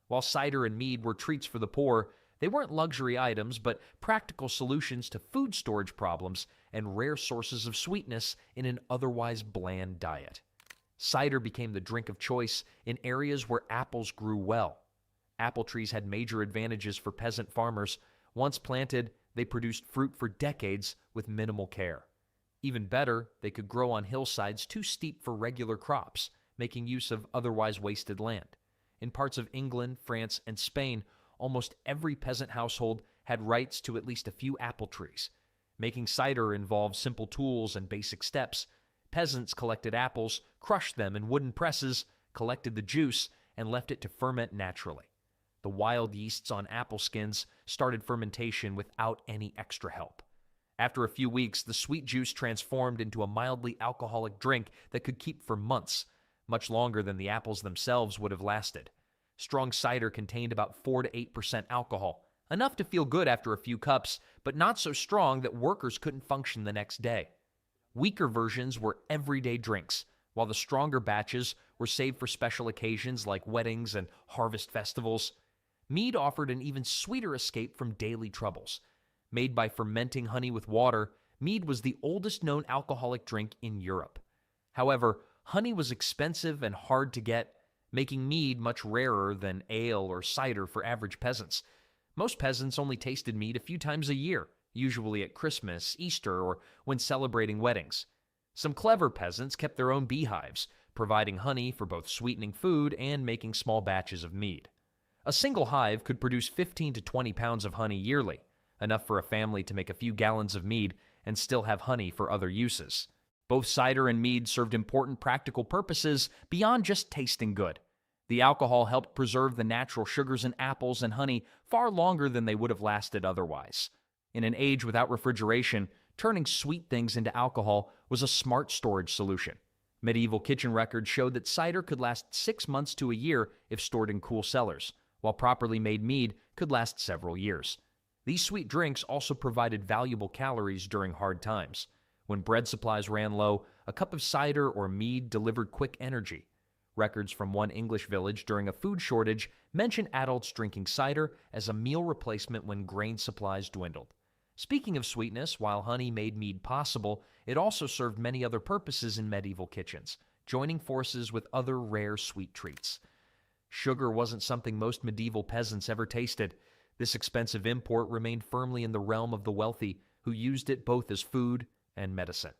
While cider and mead were treats for the poor, they weren't luxury items, but practical solutions to food storage problems and rare sources of sweetness in an otherwise bland diet. Cider became the drink of choice in areas where apples grew well. Apple trees had major advantages for peasant farmers. Once planted, they produced fruit for decades with minimal care. Even better, they could grow on hillsides too steep for regular crops, making use of otherwise wasted land. In parts of England, France, and Spain, almost every peasant household had rights to at least a few apple trees. Making cider involved simple tools and basic steps. Peasants collected apples, crushed them in wooden presses, collected the juice, and left it to ferment naturally. The wild yeasts on apple skins started fermentation without any extra help. After a few weeks, the sweet juice transformed into a mildly alcoholic drink that could keep for months, much longer than the apples themselves would have lasted. Strong cider contained about 4 to 8% alcohol, enough to feel good after a few cups, but not so strong that workers couldn't function the next day. Weaker versions were everyday drinks, while the stronger batches were saved for special occasions like weddings and harvest festivals. Mead offered an even sweeter escape from daily troubles. Made by fermenting honey with water, mead was the oldest known alcoholic drink in Europe. However, honey was expensive and hard to get, making mead much rarer than ale or cider for average peasants. Most peasants only tasted mead a few times a year, usually at Christmas, Easter, or when celebrating weddings. Some clever peasants kept their own beehives, providing honey for both sweetening food and making small batches of mead. A single hive could produce 15 to 20 pounds of honey yearly, enough for a family to make a few gallons of mead and still have honey for other uses. Both cider and mead served important practical purposes beyond just tasting good. The alcohol helped preserve the natural sugars in apples and honey far longer than they would have lasted otherwise. In an age without refrigeration, turning sweet things into alcohol was a smart storage solution. Medieval kitchen records showed that cider could last 6 months to a year if stored in cool cellars, while properly made mead could last several years. These sweet drinks also provided valuable calories during hard times. When bread supplies ran low, a cup of cider or mead delivered quick energy. Records from one English village during a food shortage mention adults drinking cider as a meal replacement when grain supplies dwindled. Speaking of sweetness, while honey made mead possible, it also served many other purposes in medieval kitchens, joining forces with other rare sweet treats. Sugar wasn't something most medieval peasants ever tasted. This expensive import remained firmly in the realm of the wealthy, who used it both as food and medicine.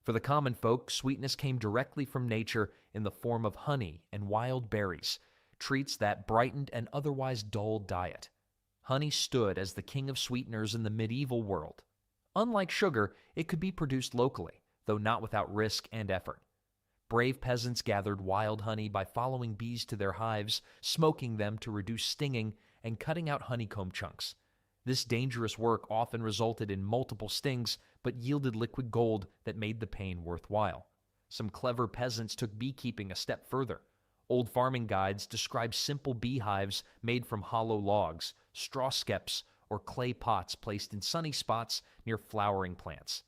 For the common folk, sweetness came directly from nature in the form of honey and wild berries, treats that brightened an otherwise dull diet. Honey stood as the king of sweeteners in the medieval world. Unlike sugar, it could be produced locally, though not without risk and effort. Brave peasants gathered wild honey by following bees to their hives, smoking them to reduce stinging, and cutting out honeycomb chunks. This dangerous work often resulted in multiple stings, but yielded liquid gold that made the pain worthwhile. Some clever peasants took beekeeping a step further. Old farming guides describe simple beehives made from hollow logs, straw skeps, or clay pots placed in sunny spots near flowering plants.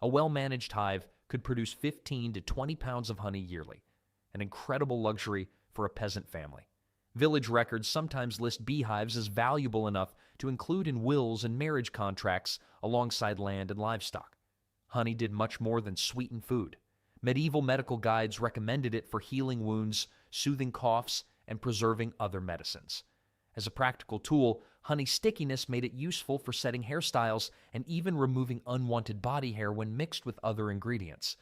A well-managed hive could produce 15 to 20 pounds of honey yearly, an incredible luxury for a peasant family. Village records sometimes list beehives as valuable enough to include in wills and marriage contracts alongside land and livestock. Honey did much more than sweeten food. Medieval medical guides recommended it for healing wounds, soothing coughs, and preserving other medicines. As a practical tool, honey's stickiness made it useful for setting hairstyles and even removing unwanted body hair when mixed with other ingredients.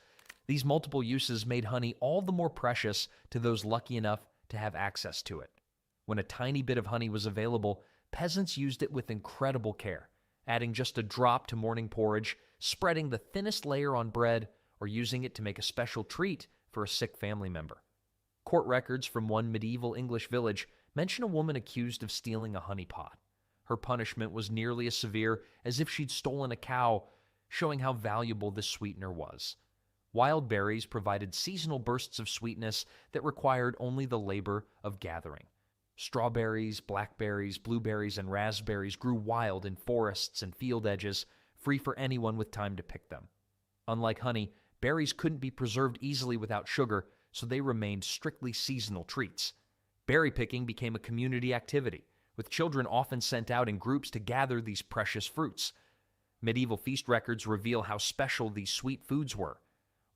These multiple uses made honey all the more precious to those lucky enough to have access to it. When a tiny bit of honey was available, peasants used it with incredible care, adding just a drop to morning porridge, spreading the thinnest layer on bread, or using it to make a special treat for a sick family member. Court records from one medieval English village mention a woman accused of stealing a honey pot. Her punishment was nearly as severe as if she'd stolen a cow, showing how valuable this sweetener was. Wild berries provided seasonal bursts of sweetness that required only the labor of gathering. Strawberries, blackberries, blueberries, and raspberries grew wild in forests and field edges, free for anyone with time to pick them. Unlike honey, berries couldn't be preserved easily without sugar, so they remained strictly seasonal treats. Berry picking became a community activity, with children often sent out in groups to gather these precious fruits. Medieval feast records reveal how special these sweet foods were.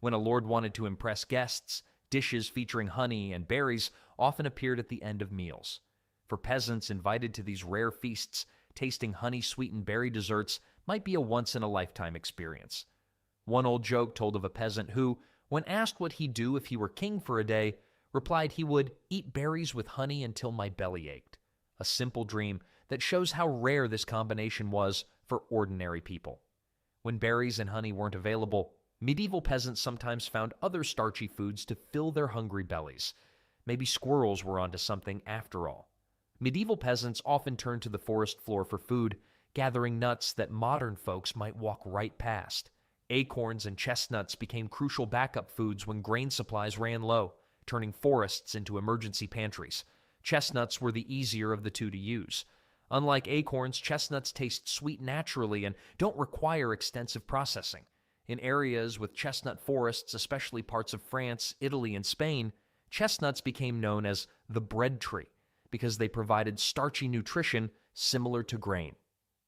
When a lord wanted to impress guests, dishes featuring honey and berries often appeared at the end of meals. For peasants invited to these rare feasts, tasting honey-sweetened berry desserts might be a once-in-a-lifetime experience. One old joke told of a peasant who, when asked what he'd do if he were king for a day, replied he would eat berries with honey until my belly ached. A simple dream that shows how rare this combination was for ordinary people. When berries and honey weren't available, medieval peasants sometimes found other starchy foods to fill their hungry bellies. Maybe squirrels were onto something after all. Medieval peasants often turned to the forest floor for food, gathering nuts that modern folks might walk right past. Acorns and chestnuts became crucial backup foods when grain supplies ran low, turning forests into emergency pantries. Chestnuts were the easier of the two to use. Unlike acorns, chestnuts taste sweet naturally and don't require extensive processing. In areas with chestnut forests, especially parts of France, Italy, and Spain, chestnuts became known as the bread tree because they provided starchy nutrition similar to grain.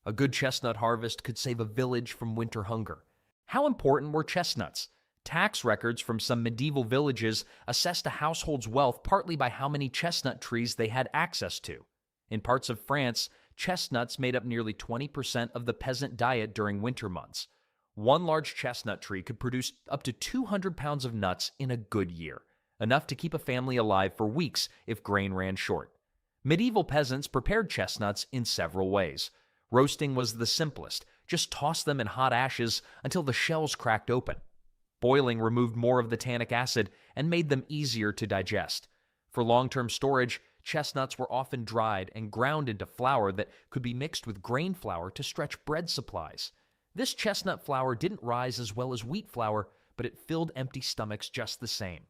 A good chestnut harvest could save a village from winter hunger. How important were chestnuts? Tax records from some medieval villages assessed a household's wealth partly by how many chestnut trees they had access to. In parts of France, chestnuts made up nearly 20% of the peasant diet during winter months. One large chestnut tree could produce up to 200 pounds of nuts in a good year, enough to keep a family alive for weeks if grain ran short. Medieval peasants prepared chestnuts in several ways. Roasting was the simplest. Just toss them in hot ashes until the shells cracked open. Boiling removed more of the tannic acid and made them easier to digest. For long-term storage, chestnuts were often dried and ground into flour that could be mixed with grain flour to stretch bread supplies. This chestnut flour didn't rise as well as wheat flour, but it filled empty stomachs just the same.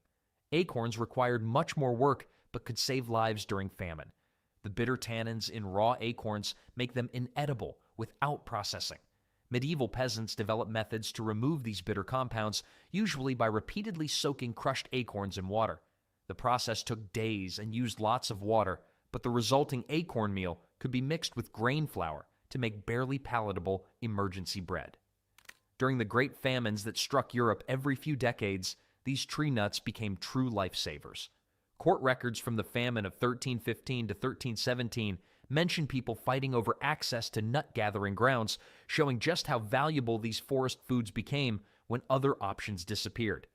Acorns required much more work but could save lives during famine. The bitter tannins in raw acorns make them inedible without processing. Medieval peasants developed methods to remove these bitter compounds, usually by repeatedly soaking crushed acorns in water. The process took days and used lots of water, but the resulting acorn meal could be mixed with grain flour to make barely palatable emergency bread. During the great famines that struck Europe every few decades, these tree nuts became true lifesavers. Court records from the famine of 1315 to 1317 mention people fighting over access to nut-gathering grounds, showing just how valuable these forest foods became when other options disappeared.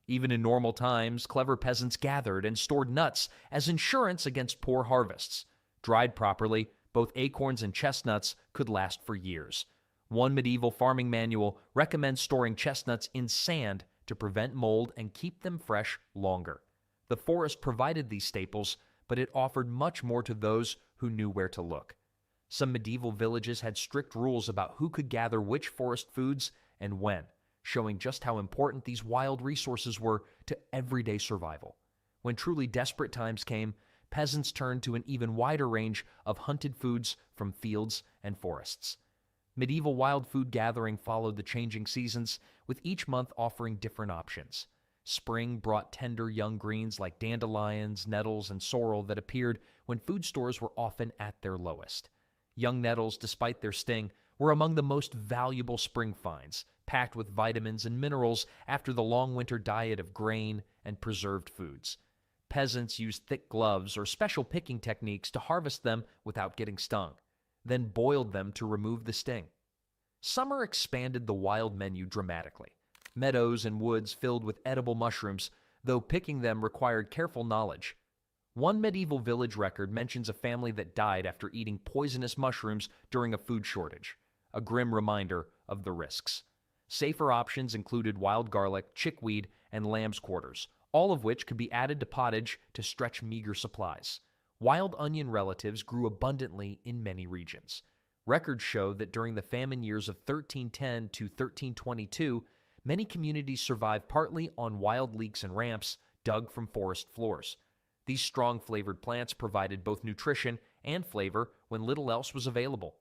Even in normal times, clever peasants gathered and stored nuts as insurance against poor harvests. Dried properly, both acorns and chestnuts could last for years. One medieval farming manual recommends storing chestnuts in sand to prevent mold and keep them fresh longer. The forest provided these staples, but it offered much more to those who knew where to look. Some medieval villages had strict rules about who could gather which forest foods and when, showing just how important these wild resources were to everyday survival. When truly desperate times came, peasants turned to an even wider range of hunted foods from fields and forests. Medieval wild food gathering followed the changing seasons, with each month offering different options. Spring brought tender young greens like dandelions, nettles, and sorrel that appeared when food stores were often at their lowest. Young nettles, despite their sting, were among the most valuable spring finds, packed with vitamins and minerals after the long winter diet of grain and preserved foods. Peasants used thick gloves or special picking techniques to harvest them without getting stung, then boiled them to remove the sting. Summer expanded the wild menu dramatically. Meadows and woods filled with edible mushrooms, though picking them required careful knowledge. One medieval village record mentions a family that died after eating poisonous mushrooms during a food shortage, a grim reminder of the risks. Safer options included wild garlic, chickweed, and lamb's quarters, all of which could be added to pottage to stretch meager supplies. Wild onion relatives grew abundantly in many regions. Records show that during the famine years of 1310 to 1322, many communities survived partly on wild leeks and ramps dug from forest floors. These strong flavored plants provided both nutrition and flavor when little else was available.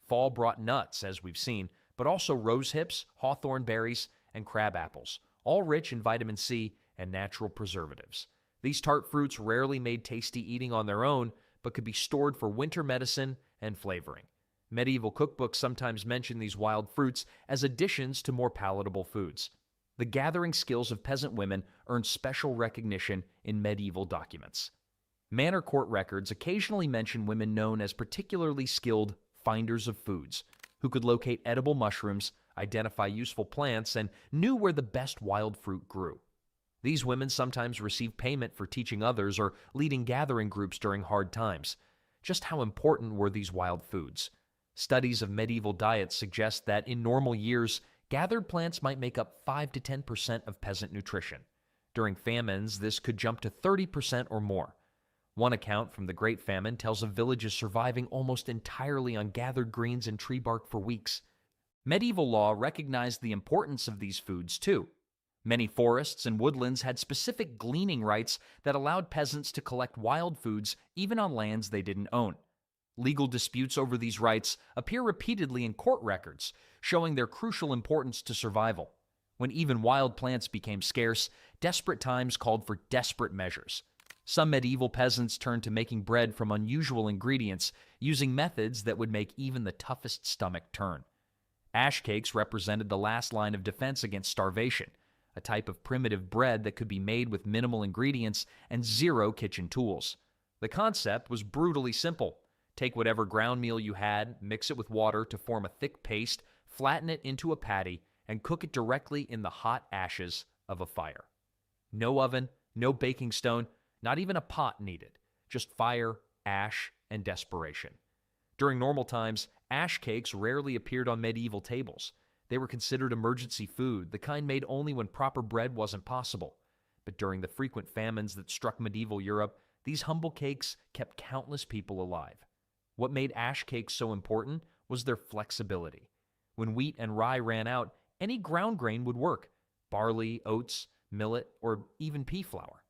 Fall brought nuts, as we've seen, but also rose hips, hawthorn berries, and crab apples, all rich in vitamin C and natural preservatives. These tart fruits rarely made tasty eating on their own, but could be stored for winter medicine and flavoring. Medieval cookbooks sometimes mention these wild fruits as additions to more palatable foods. The gathering skills of peasant women earned special recognition in medieval documents. Manor court records occasionally mention women known as particularly skilled finders of foods, who could locate edible mushrooms, identify useful plants, and knew where the best wild fruit grew. These women sometimes received payment for teaching others or leading gathering groups during hard times. Just how important were these wild foods? Studies of medieval diets suggest that in normal years, gathered plants might make up 5 to 10% of peasant nutrition. During famines, this could jump to 30% or more. One account from the Great Famine tells of villages surviving almost entirely on gathered greens and tree bark for weeks. Medieval law recognized the importance of these foods, too. Many forests and woodlands had specific gleaning rights that allowed peasants to collect wild foods even on lands they didn't own. Legal disputes over these rights appear repeatedly in court records, showing their crucial importance to survival. When even wild plants became scarce, desperate times called for desperate measures. Some medieval peasants turned to making bread from unusual ingredients, using methods that would make even the toughest stomach turn. Ash cakes represented the last line of defense against starvation, a type of primitive bread that could be made with minimal ingredients and zero kitchen tools. The concept was brutally simple. Take whatever ground meal you had, mix it with water to form a thick paste, flatten it into a patty, and cook it directly in the hot ashes of a fire. No oven, no baking stone, not even a pot needed. Just fire, ash, and desperation. During normal times, ash cakes rarely appeared on medieval tables. They were considered emergency food, the kind made only when proper bread wasn't possible. But during the frequent famines that struck medieval Europe, these humble cakes kept countless people alive. What made ash cakes so important was their flexibility. When wheat and rye ran out, any ground grain would work: barley, oats, millet, or even pea flour.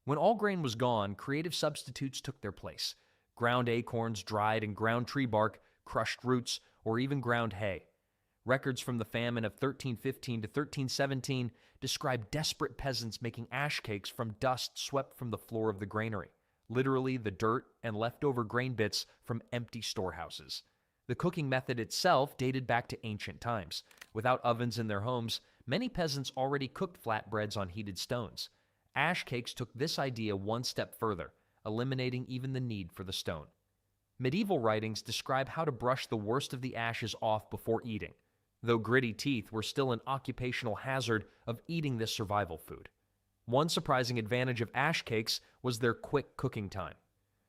When all grain was gone, creative substitutes took their place: ground acorns, dried and ground tree bark, crushed roots, or even ground hay. Records from the famine of 1315 to 1317 describe desperate peasants making ash cakes from dust swept from the floor of the granary, literally the dirt and leftover grain bits from empty storehouses. The cooking method itself dated back to ancient times. Without ovens in their homes, many peasants already cooked flatbreads on heated stones. Ash cakes took this idea one step further, eliminating even the need for the stone. Medieval writings describe how to brush the worst of the ashes off before eating, though gritty teeth were still an occupational hazard of eating this survival food. One surprising advantage of ash cakes was their quick cooking time.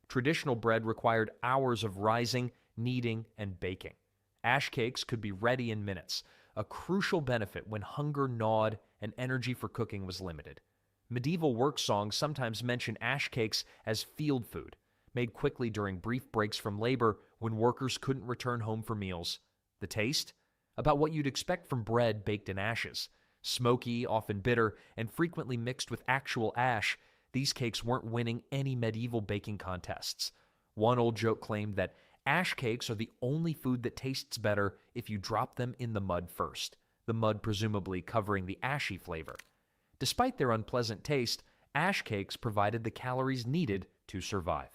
Traditional bread required hours of rising, kneading, and baking. Ash cakes could be ready in minutes, a crucial benefit when hunger gnawed and energy for cooking was limited. Medieval work songs sometimes mention ash cakes as field food, made quickly during brief breaks from labor when workers couldn't return home for meals. The taste? About what you'd expect from bread baked in ashes. Smoky, often bitter, and frequently mixed with actual ash, these cakes weren't winning any medieval baking contests. One old joke claimed that ash cakes are the only food that tastes better if you drop them in the mud first, the mud presumably covering the ashy flavor. Despite their unpleasant taste, ash cakes provided the calories needed to survive.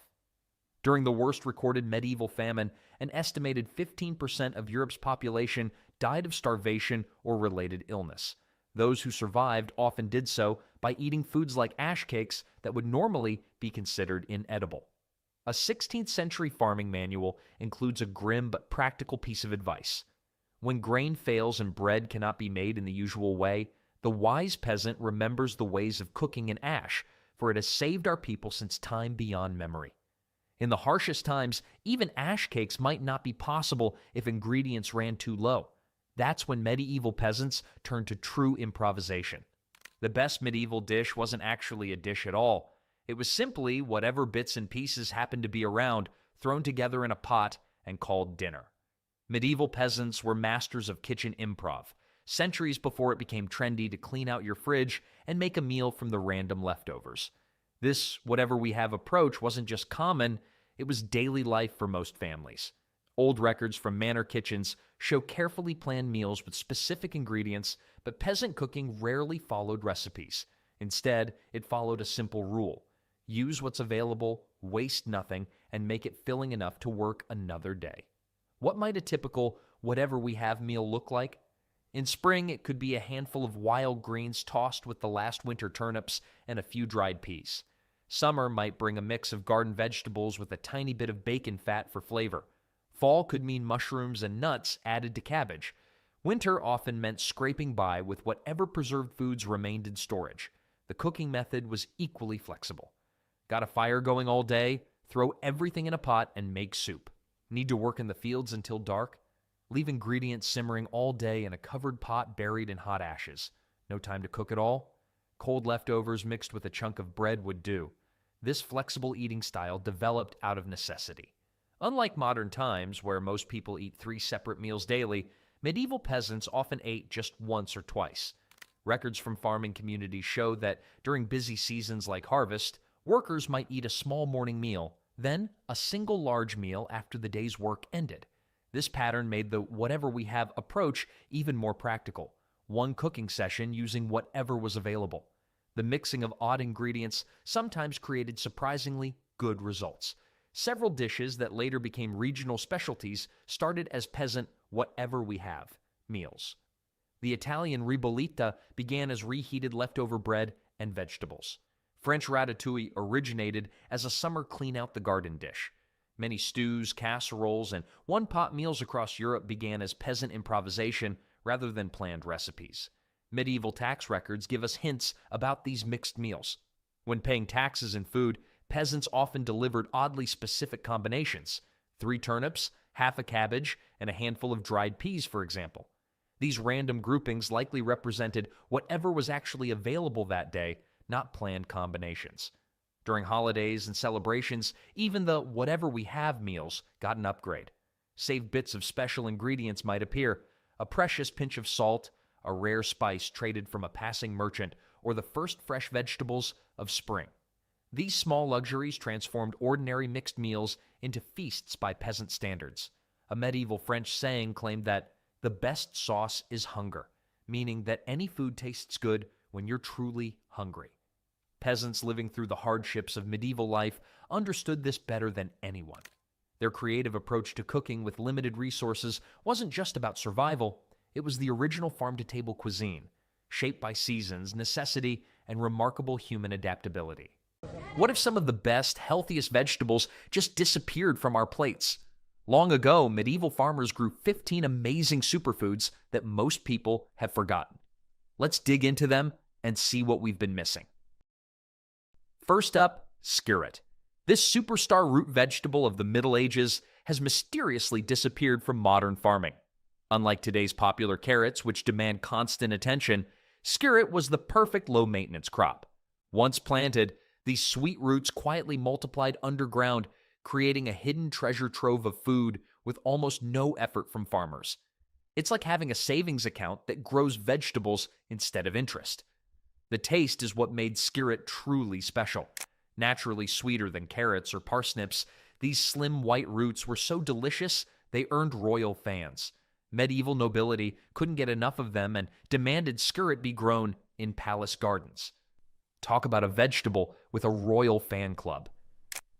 During the worst recorded medieval famine, an estimated 15% of Europe's population died of starvation or related illness. Those who survived often did so by eating foods like ash cakes that would normally be considered inedible. A 16th century farming manual includes a grim but practical piece of advice. When grain fails and bread cannot be made in the usual way, the wise peasant remembers the ways of cooking in ash, for it has saved our people since time beyond memory. In the harshest times, even ash cakes might not be possible if ingredients ran too low. That's when medieval peasants turned to true improvisation. The best medieval dish wasn't actually a dish at all. It was simply whatever bits and pieces happened to be around, thrown together in a pot and called dinner. Medieval peasants were masters of kitchen improv, centuries before it became trendy to clean out your fridge and make a meal from the random leftovers. This whatever we have approach wasn't just common, it was daily life for most families. Old records from manor kitchens show carefully planned meals with specific ingredients, but peasant cooking rarely followed recipes. Instead, it followed a simple rule: use what's available, waste nothing, and make it filling enough to work another day. What might a typical whatever we have meal look like? In spring, it could be a handful of wild greens tossed with the last winter turnips and a few dried peas. Summer might bring a mix of garden vegetables with a tiny bit of bacon fat for flavor. Fall could mean mushrooms and nuts added to cabbage. Winter often meant scraping by with whatever preserved foods remained in storage. The cooking method was equally flexible. Got a fire going all day? Throw everything in a pot and make soup. Need to work in the fields until dark? Leave ingredients simmering all day in a covered pot buried in hot ashes. No time to cook at all? Cold leftovers mixed with a chunk of bread would do. This flexible eating style developed out of necessity. Unlike modern times, where most people eat 3 separate meals daily, medieval peasants often ate just once or twice. Records from farming communities show that during busy seasons like harvest, workers might eat a small morning meal, then a single large meal after the day's work ended. This pattern made the whatever we have approach even more practical. One cooking session using whatever was available. The mixing of odd ingredients sometimes created surprisingly good results. Several dishes that later became regional specialties started as peasant whatever we have meals. The Italian ribollita began as reheated leftover bread and vegetables. French ratatouille originated as a summer clean-out-the-garden dish. Many stews, casseroles, and one-pot meals across Europe began as peasant improvisation rather than planned recipes. Medieval tax records give us hints about these mixed meals. When paying taxes in food, peasants often delivered oddly specific combinations: 3 turnips, half a cabbage, and a handful of dried peas, for example. These random groupings likely represented whatever was actually available that day, not planned combinations. During holidays and celebrations, even the whatever we have meals got an upgrade. Saved bits of special ingredients might appear: a precious pinch of salt, a rare spice traded from a passing merchant, or the first fresh vegetables of spring. These small luxuries transformed ordinary mixed meals into feasts by peasant standards. A medieval French saying claimed that the best sauce is hunger, meaning that any food tastes good when you're truly hungry. Peasants living through the hardships of medieval life understood this better than anyone. Their creative approach to cooking with limited resources wasn't just about survival, it was the original farm-to-table cuisine, shaped by seasons, necessity, and remarkable human adaptability. What if some of the best, healthiest vegetables just disappeared from our plates? Long ago, medieval farmers grew 15 amazing superfoods that most people have forgotten. Let's dig into them and see what we've been missing. First up, skirret. This superstar root vegetable of the Middle Ages has mysteriously disappeared from modern farming. Unlike today's popular carrots, which demand constant attention, skirret was the perfect low-maintenance crop. Once planted, these sweet roots quietly multiplied underground, creating a hidden treasure trove of food with almost no effort from farmers. It's like having a savings account that grows vegetables instead of interest. The taste is what made skirret truly special. Naturally sweeter than carrots or parsnips, these slim white roots were so delicious they earned royal fans. Medieval nobility couldn't get enough of them and demanded skirret be grown in palace gardens. Talk about a vegetable with a royal fan club.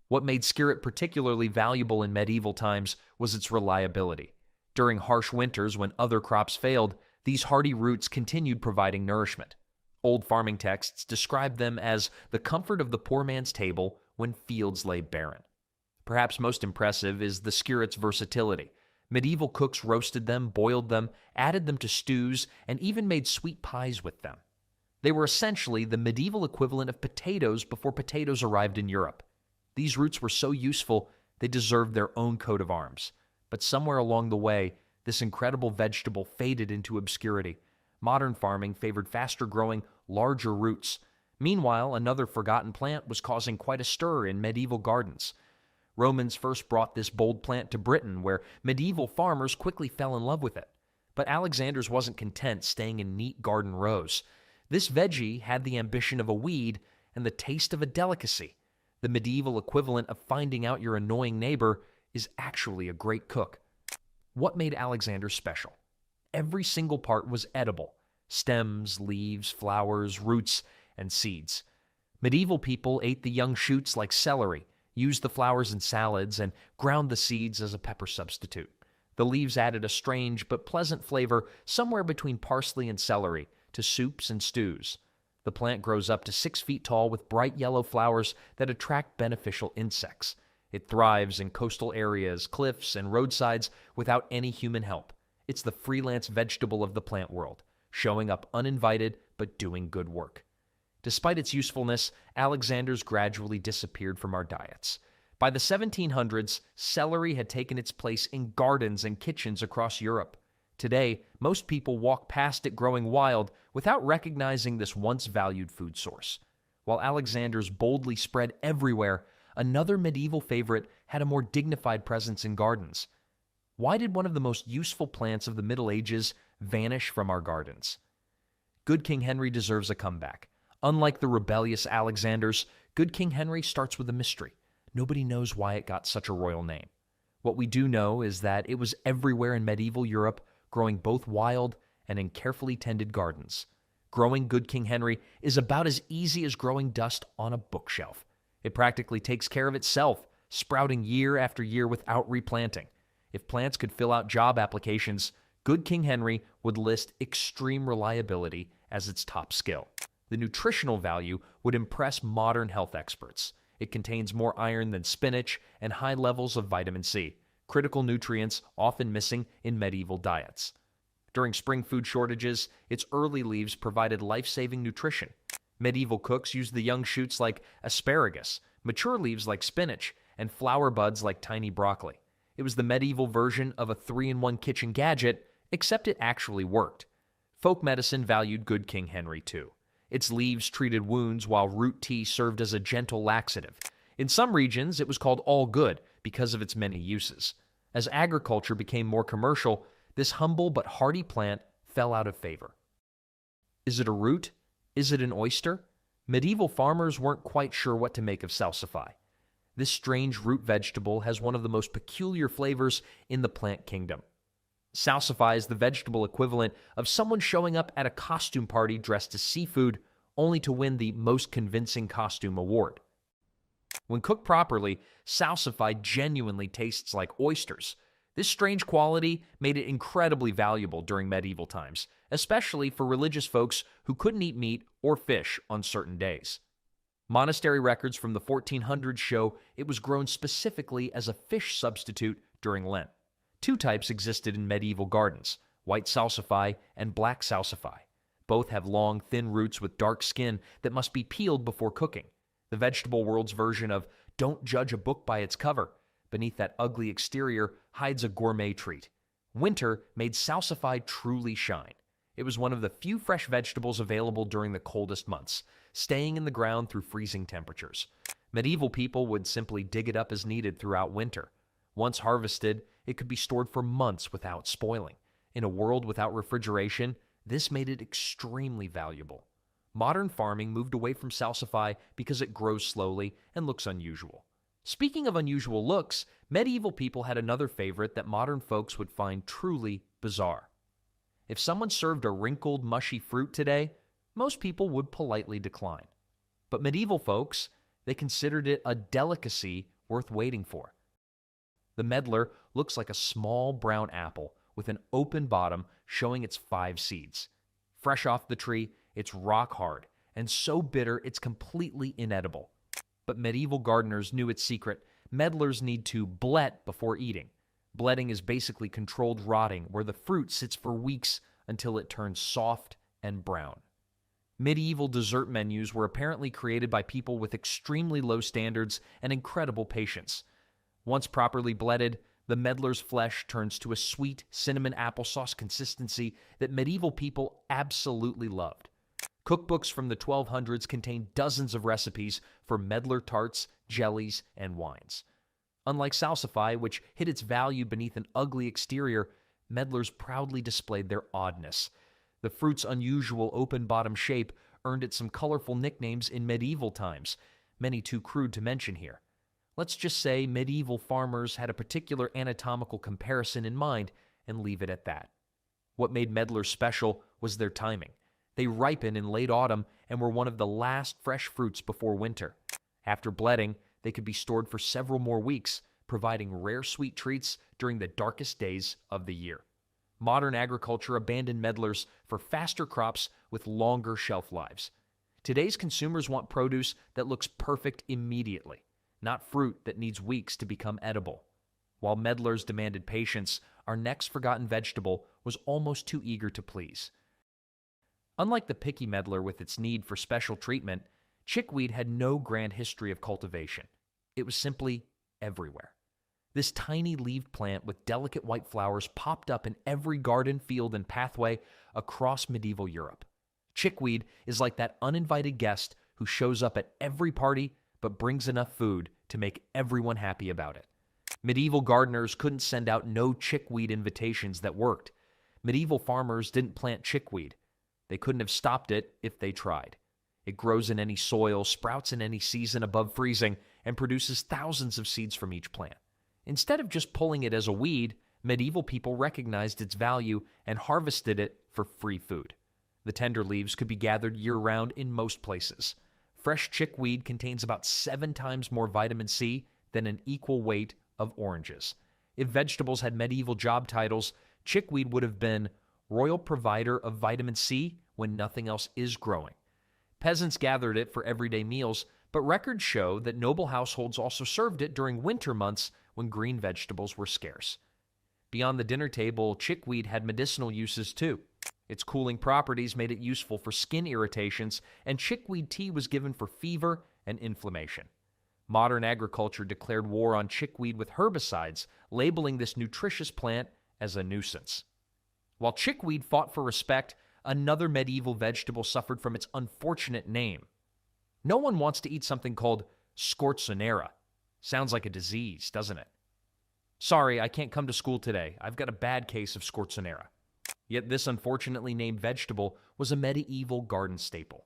What made skirret particularly valuable in medieval times was its reliability. During harsh winters when other crops failed, these hardy roots continued providing nourishment. Old farming texts describe them as the comfort of the poor man's table when fields lay barren. Perhaps most impressive is the skirret's versatility. Medieval cooks roasted them, boiled them, added them to stews, and even made sweet pies with them. They were essentially the medieval equivalent of potatoes before potatoes arrived in Europe. These roots were so useful, they deserved their own coat of arms. But somewhere along the way, this incredible vegetable faded into obscurity. Modern farming favored faster-growing, larger roots. Meanwhile, another forgotten plant was causing quite a stir in medieval gardens. Romans first brought this bold plant to Britain, where medieval farmers quickly fell in love with it. But Alexander's wasn't content staying in neat garden rows. This veggie had the ambition of a weed and the taste of a delicacy. The medieval equivalent of finding out your annoying neighbor is actually a great cook. What made Alexander special? Every single part was edible: stems, leaves, flowers, roots, and seeds. Medieval people ate the young shoots like celery, used the flowers in salads, and ground the seeds as a pepper substitute. The leaves added a strange but pleasant flavor somewhere between parsley and celery to soups and stews. The plant grows up to 6 feet tall with bright yellow flowers that attract beneficial insects. It thrives in coastal areas, cliffs, and roadsides without any human help. It's the freelance vegetable of the plant world, showing up uninvited but doing good work. Despite its usefulness, Alexander's gradually disappeared from our diets. By the 1700s, celery had taken its place in gardens and kitchens across Europe. Today, most people walk past it growing wild without recognizing this once valued food source. While Alexander's boldly spread everywhere, another medieval favorite had a more dignified presence in gardens. Why did one of the most useful plants of the Middle Ages vanish from our gardens? Good King Henry deserves a comeback. Unlike the rebellious Alexanders, Good King Henry starts with a mystery. Nobody knows why it got such a royal name. What we do know is that it was everywhere in medieval Europe, growing both wild and in carefully tended gardens. Growing Good King Henry is about as easy as growing dust on a bookshelf. It practically takes care of itself, sprouting year after year without replanting. If plants could fill out job applications, Good King Henry would list extreme reliability as its top skill. The nutritional value would impress modern health experts. It contains more iron than spinach and high levels of vitamin C, critical nutrients often missing in medieval diets. During spring food shortages, its early leaves provided life-saving nutrition. Medieval cooks used the young shoots like asparagus, mature leaves like spinach, and flower buds like tiny broccoli. It was the medieval version of a 3-in-1 kitchen gadget, except it actually worked. Folk medicine valued Good King Henry too. Its leaves treated wounds while root tea served as a gentle laxative. In some regions, it was called all good because of its many uses. As agriculture became more commercial, this humble but hardy plant fell out of favor. Is it a root? Is it an oyster? Medieval farmers weren't quite sure what to make of salsify. This strange root vegetable has one of the most peculiar flavors in the plant kingdom. Salsify is the vegetable equivalent of someone showing up at a costume party dressed as seafood, only to win the Most Convincing Costume award. When cooked properly, salsify genuinely tastes like oysters. This strange quality made it incredibly valuable during medieval times, especially for religious folks who couldn't eat meat or fish on certain days. Monastery records from the 1400s show it was grown specifically as a fish substitute during Lent. 2 types existed in medieval gardens: white salsify and black salsify. Both have long, thin roots with dark skin that must be peeled before cooking. The vegetable world's version of "don't judge a book by its cover." Beneath that ugly exterior hides a gourmet treat. Winter made salsify truly shine. It was one of the few fresh vegetables available during the coldest months, staying in the ground through freezing temperatures. Medieval people would simply dig it up as needed throughout winter. Once harvested, it could be stored for months without spoiling. In a world without refrigeration, this made it extremely valuable. Modern farming moved away from salsify because it grows slowly and looks unusual. Speaking of unusual looks, medieval people had another favorite that modern folks would find truly bizarre. If someone served a wrinkled, mushy fruit today, most people would politely decline. But medieval folks, they considered it a delicacy worth waiting for. The medlar looks like a small brown apple with an open bottom showing its 5 seeds. Fresh off the tree, it's rock hard and so bitter it's completely inedible. But medieval gardeners knew its secret. Medlars need to blet before eating. Bletting is basically controlled rotting, where the fruit sits for weeks until it turns soft and brown. Medieval dessert menus were apparently created by people with extremely low standards and incredible patience. Once properly bletted, the medlar's flesh turns to a sweet cinnamon applesauce consistency that medieval people absolutely loved. Cookbooks from the 1200s contain dozens of recipes for medlar tarts, jellies, and wines. Unlike salsify, which hid its value beneath an ugly exterior, meddlers proudly displayed their oddness. The fruit's unusual open-bottom shape earned it some colorful nicknames in medieval times, many too crude to mention here. Let's just say medieval farmers had a particular anatomical comparison in mind and leave it at that. What made meddlers special was their timing. They ripen in late autumn and were one of the last fresh fruits before winter. After bledding, they could be stored for several more weeks, providing rare sweet treats during the darkest days of the year. Modern agriculture abandoned meddlers for faster crops with longer shelf lives. Today's consumers want produce that looks perfect immediately, not fruit that needs weeks to become edible. While meddlers demanded patience, our next forgotten vegetable was almost too eager to please. Unlike the picky meddler with its need for special treatment, chickweed had no grand history of cultivation. It was simply everywhere. This tiny leaved plant with delicate white flowers popped up in every garden, field, and pathway across medieval Europe. Chickweed is like that uninvited guest who shows up at every party but brings enough food to make everyone happy about it. Medieval gardeners couldn't send out no chickweed invitations that worked. Medieval farmers didn't plant chickweed. They couldn't have stopped it if they tried. It grows in any soil, sprouts in any season above freezing, and produces thousands of seeds from each plant. Instead of just pulling it as a weed, medieval people recognized its value and harvested it for free food. The tender leaves could be gathered year-round in most places. Fresh chickweed contains about 7 times more vitamin C than an equal weight of oranges. If vegetables had medieval job titles, chickweed would have been royal provider of vitamin C when nothing else is growing. Peasants gathered it for everyday meals, but records show that noble households also served it during winter months when green vegetables were scarce. Beyond the dinner table, chickweed had medicinal uses too. Its cooling properties made it useful for skin irritations, and chickweed tea was given for fever and inflammation. Modern agriculture declared war on chickweed with herbicides, labeling this nutritious plant as a nuisance. While chickweed fought for respect, another medieval vegetable suffered from its unfortunate name. No one wants to eat something called scorzonera. Sounds like a disease, doesn't it? Sorry, I can't come to school today. I've got a bad case of scorzonera. Yet this unfortunately named vegetable was a medieval garden staple.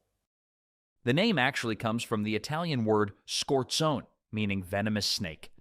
The name actually comes from the Italian word scorzone, meaning venomous snake.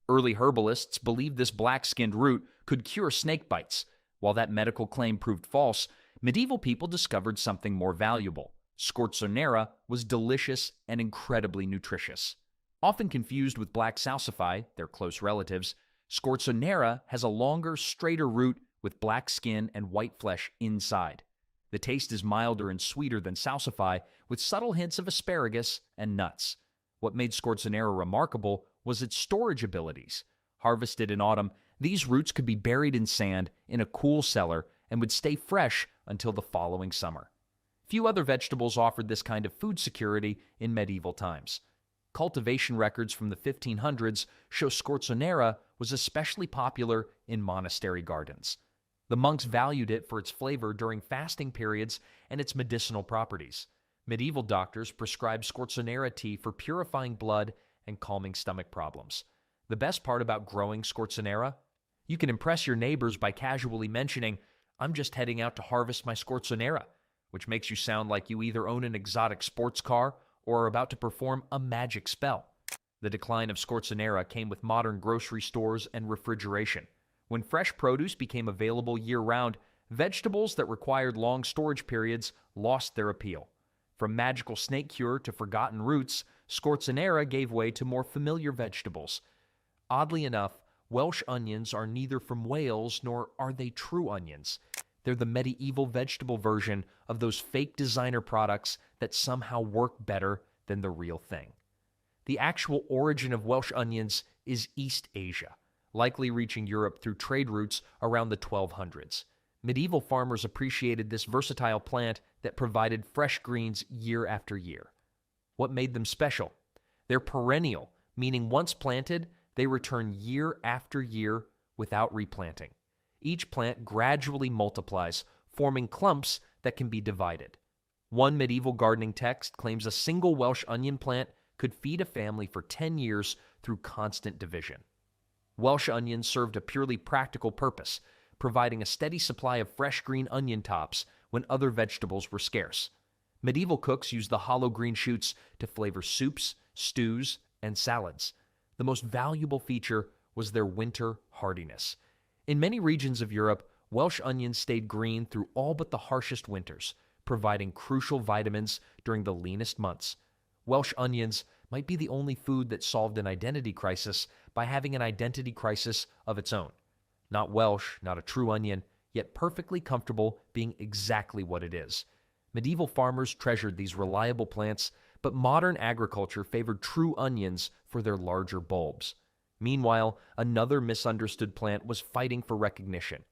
Early herbalists believed this black-skinned root could cure snake bites. While that medical claim proved false, medieval people discovered something more valuable. Scorzonera was delicious and incredibly nutritious. Often confused with black salsify, their close relatives, scorzonera has a longer, straighter root with black skin and white flesh inside. The taste is milder and sweeter than salsify, with subtle hints of asparagus and nuts. What made scorzonera remarkable was its storage abilities. Harvested in autumn, these roots could be buried in sand in a cool cellar and would stay fresh until the following summer. Few other vegetables offered this kind of food security in medieval times. Cultivation records from the 1500s show scorzonera was especially popular in monastery gardens. The monks valued it for its flavor during fasting periods and its medicinal properties. Medieval doctors prescribed scorzonera tea for purifying blood and calming stomach problems. The best part about growing scorzonera? You can impress your neighbors by casually mentioning, "I'm just heading out to harvest my scorzonera," which makes you sound like you either own an exotic sports car or are about to perform a magic spell. The decline of scorzonera came with modern grocery stores and refrigeration. When fresh produce became available year-round, vegetables that required long storage periods lost their appeal. From magical snake cure to forgotten roots, scorzonera gave way to more familiar vegetables. Oddly enough, Welsh onions are neither from Wales nor are they true onions. They're the medieval vegetable version of those fake designer products that somehow work better than the real thing. The actual origin of Welsh onions is East Asia, likely reaching Europe through trade routes around the 1200s. Medieval farmers appreciated this versatile plant that provided fresh greens year after year. What made them special? They're perennial, meaning once planted, they return year after year without replanting. Each plant gradually multiplies, forming clumps that can be divided. One medieval gardening text claims a single Welsh onion plant could feed a family for 10 years through constant division. Welsh onions served a purely practical purpose, providing a steady supply of fresh green onion tops when other vegetables were scarce. Medieval cooks used the hollow green shoots to flavor soups, stews, and salads. The most valuable feature was their winter hardiness. In many regions of Europe, Welsh onions stayed green through all but the harshest winters, providing crucial vitamins during the leanest months. Welsh onions might be the only food that solved an identity crisis by having an identity crisis of its own. Not Welsh, not a true onion, yet perfectly comfortable being exactly what it is. Medieval farmers treasured these reliable plants, but modern agriculture favored true onions for their larger bulbs. Meanwhile, another misunderstood plant was fighting for recognition.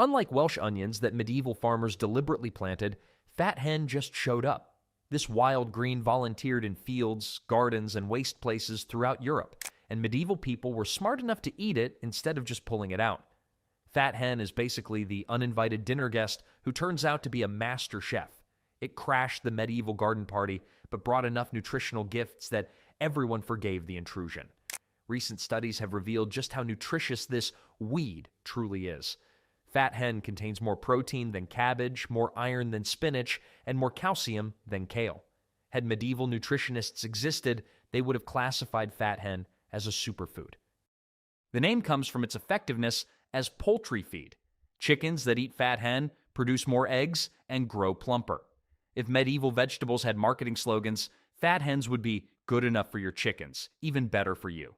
Unlike Welsh onions that medieval farmers deliberately planted, fat hen just showed up. This wild green volunteered in fields, gardens, and waste places throughout Europe, and medieval people were smart enough to eat it instead of just pulling it out. Fat hen is basically the uninvited dinner guest who turns out to be a master chef. It crashed the medieval garden party, but brought enough nutritional gifts that everyone forgave the intrusion. Recent studies have revealed just how nutritious this weed truly is. Fat hen contains more protein than cabbage, more iron than spinach, and more calcium than kale. Had medieval nutritionists existed, they would have classified fat hen as a superfood. The name comes from its effectiveness as poultry feed. Chickens that eat fat hen produce more eggs and grow plumper. If medieval vegetables had marketing slogans, fat hens would be good enough for your chickens, even better for you.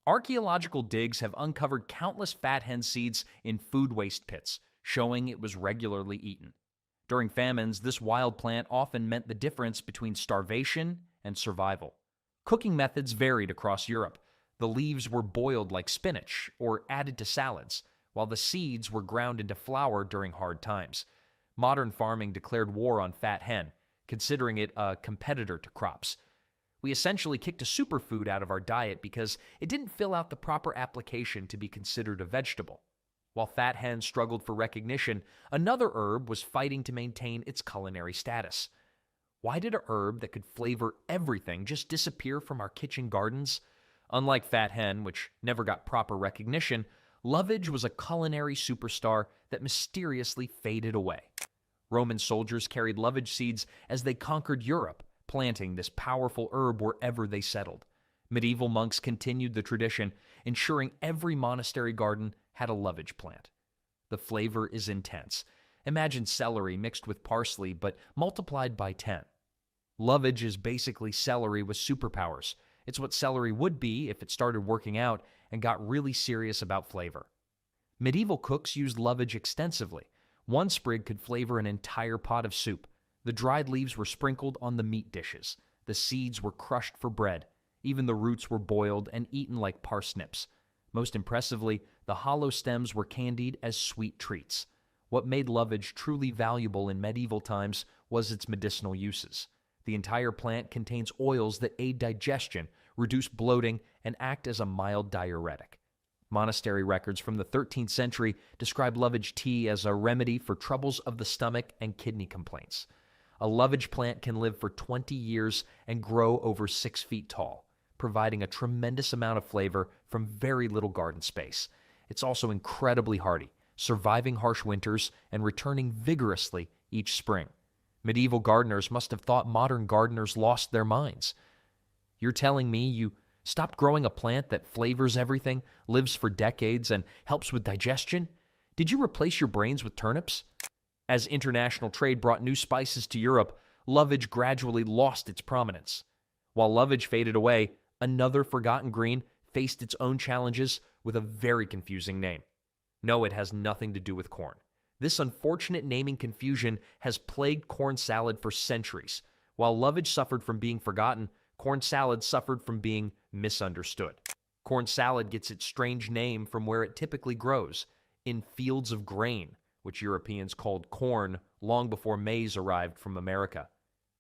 Archaeological digs have uncovered countless fat hen seeds in food waste pits, showing it was regularly eaten. During famines, this wild plant often meant the difference between starvation and survival. Cooking methods varied across Europe. The leaves were boiled like spinach or added to salads, while the seeds were ground into flour during hard times. Modern farming declared war on fat hen, considering it a competitor to crops. We essentially kicked a superfood out of our diet because it didn't fill out the proper application to be considered a vegetable. While fat hen struggled for recognition, another herb was fighting to maintain its culinary status. Why did a herb that could flavor everything just disappear from our kitchen gardens? Unlike fat hen, which never got proper recognition, lovage was a culinary superstar that mysteriously faded away. Roman soldiers carried lovage seeds as they conquered Europe, planting this powerful herb wherever they settled. Medieval monks continued the tradition, ensuring every monastery garden had a lovage plant. The flavor is intense. Imagine celery mixed with parsley, but multiplied by 10. Lovage is basically celery with superpowers. It's what celery would be if it started working out and got really serious about flavor. Medieval cooks used lovage extensively. One sprig could flavor an entire pot of soup. The dried leaves were sprinkled on the meat dishes. The seeds were crushed for bread. Even the roots were boiled and eaten like parsnips. Most impressively, the hollow stems were candied as sweet treats. What made lovage truly valuable in medieval times was its medicinal uses. The entire plant contains oils that aid digestion, reduce bloating, and act as a mild diuretic. Monastery records from the 13th century describe lovage tea as a remedy for troubles of the stomach and kidney complaints. A lovage plant can live for 20 years and grow over 6 feet tall, providing a tremendous amount of flavor from very little garden space. It's also incredibly hardy, surviving harsh winters and returning vigorously each spring. Medieval gardeners must have thought modern gardeners lost their minds. You're telling me you stopped growing a plant that flavors everything, lives for decades, and helps with digestion? Did you replace your brains with turnips? As international trade brought new spices to Europe, lovage gradually lost its prominence. While lovage faded away, another forgotten green faced its own challenges with a very confusing name. No, it has nothing to do with corn. This unfortunate naming confusion has plagued corn salad for centuries. While lovage suffered from being forgotten, corn salad suffered from being misunderstood. Corn salad gets its strange name from where it typically grows, in fields of grain, which Europeans called corn long before maize arrived from America.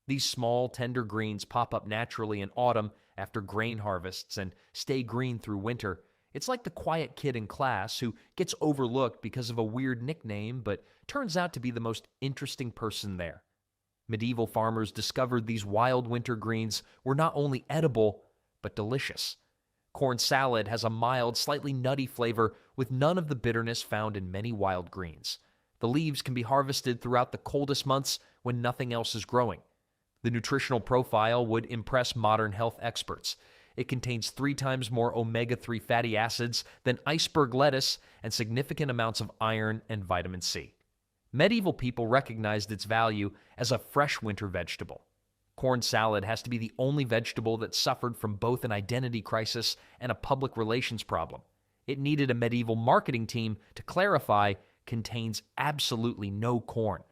These small, tender greens pop up naturally in autumn after grain harvests and stay green through winter. It's like the quiet kid in class who gets overlooked because of a weird nickname, but turns out to be the most interesting person there. Medieval farmers discovered these wild winter greens were not only edible, but delicious. Corn salad has a mild, slightly nutty flavor with none of the bitterness found in many wild greens. The leaves can be harvested throughout the coldest months when nothing else is growing. The nutritional profile would impress modern health experts. It contains 3 times more omega-3 fatty acids than iceberg lettuce and significant amounts of iron and vitamin C. Medieval people recognized its value as a fresh winter vegetable. Corn salad has to be the only vegetable that suffered from both an identity crisis and a public relations problem. It needed a medieval marketing team to clarify contains absolutely no corn.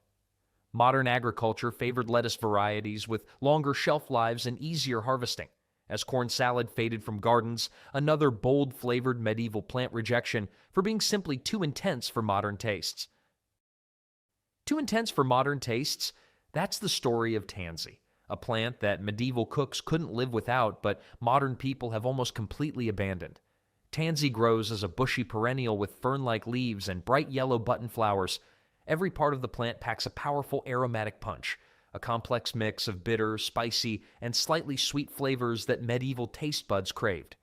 Modern agriculture favored lettuce varieties with longer shelf lives and easier harvesting. As corn salad faded from gardens, another bold-flavored medieval plant rejection for being simply too intense for modern tastes. Too intense for modern tastes? That's the story of tansy, a plant that medieval cooks couldn't live without, but modern people have almost completely abandoned. Tansy grows as a bushy perennial with fern-like leaves and bright yellow button flowers. Every part of the plant packs a powerful aromatic punch, a complex mix of bitter, spicy, and slightly sweet flavors that medieval taste buds craved.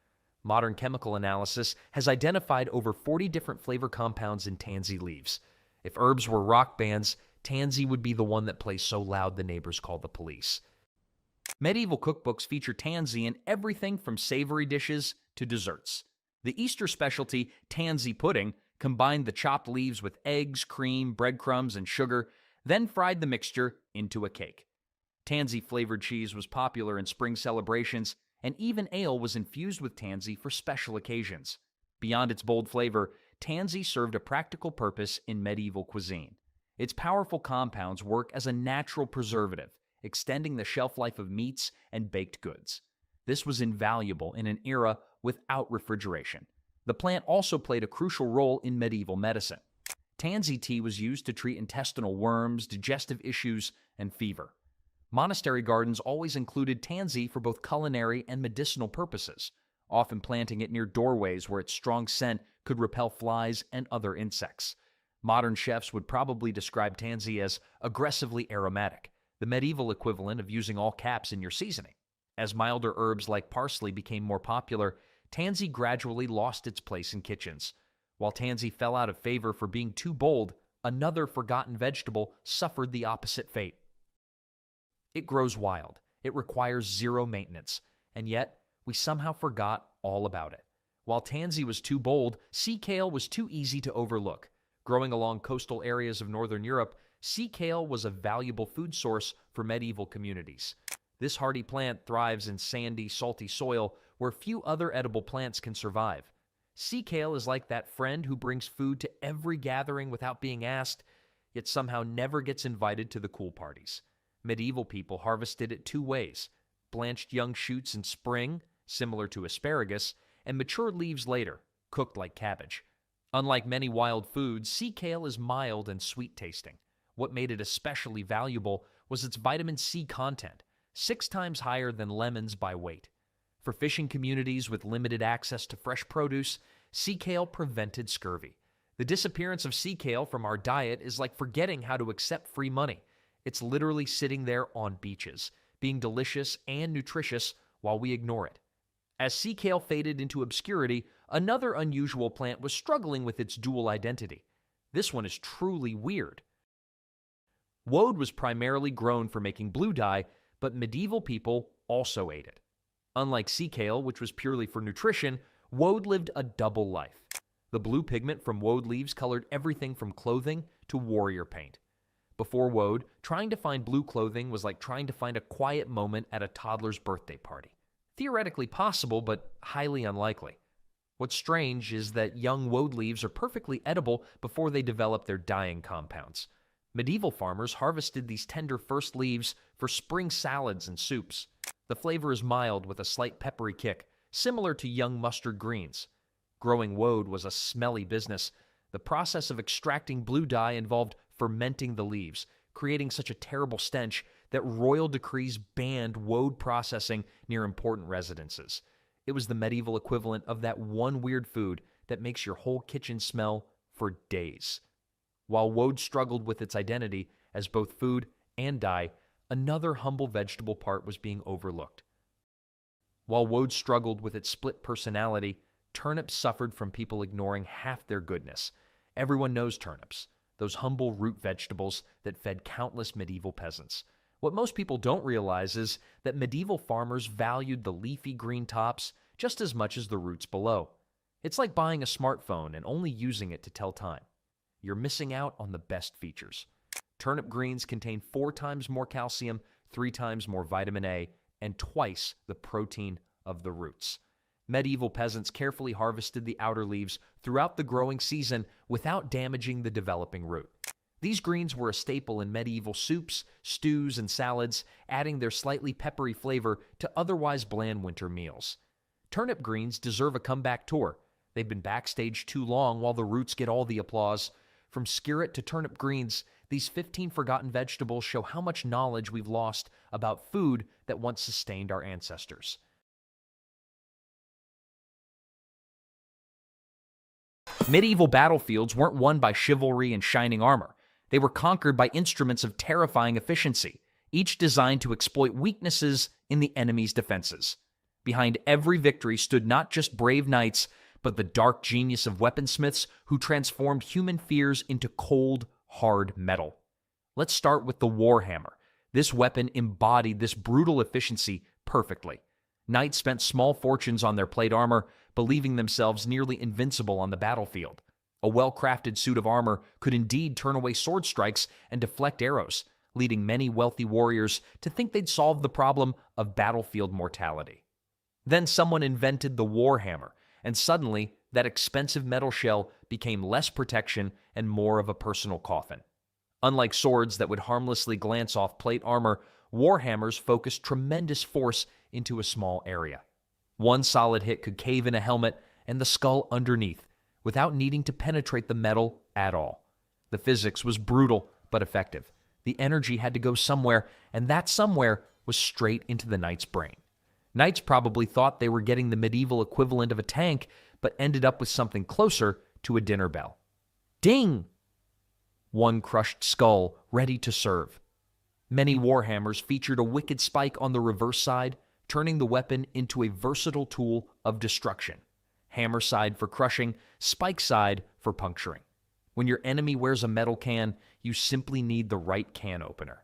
Modern chemical analysis has identified over 40 different flavor compounds in tansy leaves. If herbs were rock bands, tansy would be the one that plays so loud the neighbors call the police. Medieval cookbooks feature tansy in everything from savory dishes to desserts. The Easter specialty, tansy pudding, combined the chopped leaves with eggs, cream, breadcrumbs, and sugar, then fried the mixture into a cake. Tansy-flavored cheese was popular in spring celebrations, and even ale was infused with tansy for special occasions. Beyond its bold flavor, tansy served a practical purpose in medieval cuisine. Its powerful compounds work as a natural preservative, extending the shelf life of meats and baked goods. This was invaluable in an era without refrigeration. The plant also played a crucial role in medieval medicine. Tansy tea was used to treat intestinal worms, digestive issues, and fever. Monastery gardens always included tansy for both culinary and medicinal purposes, often planting it near doorways where its strong scent could repel flies and other insects. Modern chefs would probably describe tansy as aggressively aromatic, the medieval equivalent of using all caps in your seasoning. As milder herbs like parsley became more popular, tansy gradually lost its place in kitchens. While tansy fell out of favor for being too bold, another forgotten vegetable suffered the opposite fate. It grows wild. It requires zero maintenance, and yet we somehow forgot all about it. While tansy was too bold, sea kale was too easy to overlook. Growing along coastal areas of northern Europe, sea kale was a valuable food source for medieval communities. This hardy plant thrives in sandy, salty soil where few other edible plants can survive. Sea kale is like that friend who brings food to every gathering without being asked, yet somehow never gets invited to the cool parties. Medieval people harvested it 2 ways: blanched young shoots in spring, similar to asparagus, and matured leaves later, cooked like cabbage. Unlike many wild foods, sea kale is mild and sweet tasting. What made it especially valuable was its vitamin C content, 6 times higher than lemons by weight. For fishing communities with limited access to fresh produce, sea kale prevented scurvy. The disappearance of sea kale from our diet is like forgetting how to accept free money. It's literally sitting there on beaches, being delicious and nutritious while we ignore it. As sea kale faded into obscurity, another unusual plant was struggling with its dual identity. This one is truly weird. Woad was primarily grown for making blue dye, but medieval people also ate it. Unlike sea kale, which was purely for nutrition, woad lived a double life. The blue pigment from woad leaves colored everything from clothing to warrior paint. Before woad, trying to find blue clothing was like trying to find a quiet moment at a toddler's birthday party. Theoretically possible, but highly unlikely. What's strange is that young woad leaves are perfectly edible before they develop their dyeing compounds. Medieval farmers harvested these tender first leaves for spring salads and soups. The flavor is mild with a slight peppery kick, similar to young mustard greens. Growing woad was a smelly business. The process of extracting blue dye involved fermenting the leaves, creating such a terrible stench that royal decrees banned woad processing near important residences. It was the medieval equivalent of that one weird food that makes your whole kitchen smell for days. While woad struggled with its identity as both food and dye, another humble vegetable part was being overlooked. While woad struggled with its split personality, turnips suffered from people ignoring half their goodness. Everyone knows turnips, those humble root vegetables that fed countless medieval peasants. What most people don't realize is that medieval farmers valued the leafy green tops just as much as the roots below. It's like buying a smartphone and only using it to tell time. You're missing out on the best features. Turnip greens contain 4 times more calcium, 3 times more vitamin A, and twice the protein of the roots. Medieval peasants carefully harvested the outer leaves throughout the growing season without damaging the developing root. These greens were a staple in medieval soups, stews, and salads, adding their slightly peppery flavor to otherwise bland winter meals. Turnip greens deserve a comeback tour. They've been backstage too long while the roots get all the applause. From skirret to turnip greens, these 15 forgotten vegetables show how much knowledge we've lost about food that once sustained our ancestors. Medieval battlefields weren't won by chivalry and shining armor. They were conquered by instruments of terrifying efficiency, each designed to exploit weaknesses in the enemy's defenses. Behind every victory stood not just brave knights, but the dark genius of weaponsmiths who transformed human fears into cold, hard metal. Let's start with the warhammer. This weapon embodied this brutal efficiency perfectly. Knights spent small fortunes on their plate armor, believing themselves nearly invincible on the battlefield. A well-crafted suit of armor could indeed turn away sword strikes and deflect arrows, leading many wealthy warriors to think they'd solved the problem of battlefield mortality. Then someone invented the warhammer, and suddenly that expensive metal shell became less protection and more of a personal coffin. Unlike swords that would harmlessly glance off plate armor, warhammers focused tremendous force into a small area. One solid hit could cave in a helmet and the skull underneath, without needing to penetrate the metal at all. The physics was brutal but effective. The energy had to go somewhere, and that somewhere was straight into the knight's brain. Knights probably thought they were getting the medieval equivalent of a tank, but ended up with something closer to a dinner bell. Ding! One crushed skull ready to serve. Many warhammers featured a wicked spike on the reverse side, turning the weapon into a versatile tool of destruction. Hammer side for crushing, spike side for puncturing. When your enemy wears a metal can, you simply need the right can opener.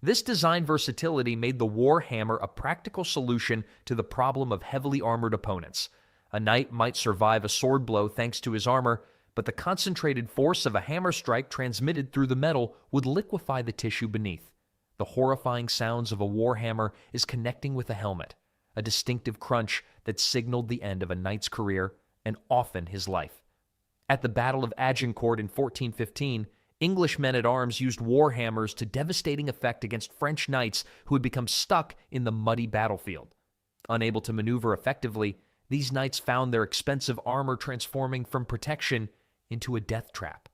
This design versatility made the warhammer a practical solution to the problem of heavily armored opponents. A knight might survive a sword blow thanks to his armor, but the concentrated force of a hammer strike transmitted through the metal would liquefy the tissue beneath. The horrifying sounds of a warhammer is connecting with a helmet, a distinctive crunch that signaled the end of a knight's career and often his life. At the Battle of Agincourt in 1415, English men-at-arms used warhammers to devastating effect against French knights who had become stuck in the muddy battlefield. Unable to maneuver effectively, these knights found their expensive armor transforming from protection into a death trap.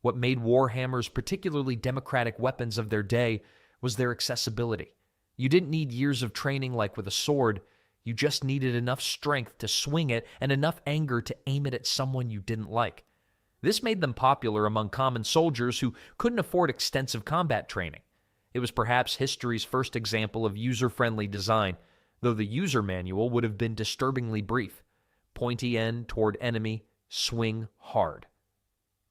What made warhammers particularly democratic weapons of their day was their accessibility. You didn't need years of training like with a sword. You just needed enough strength to swing it and enough anger to aim it at someone you didn't like. This made them popular among common soldiers who couldn't afford extensive combat training. It was perhaps history's first example of user-friendly design, though the user manual would have been disturbingly brief. Pointy end toward enemy, swing hard.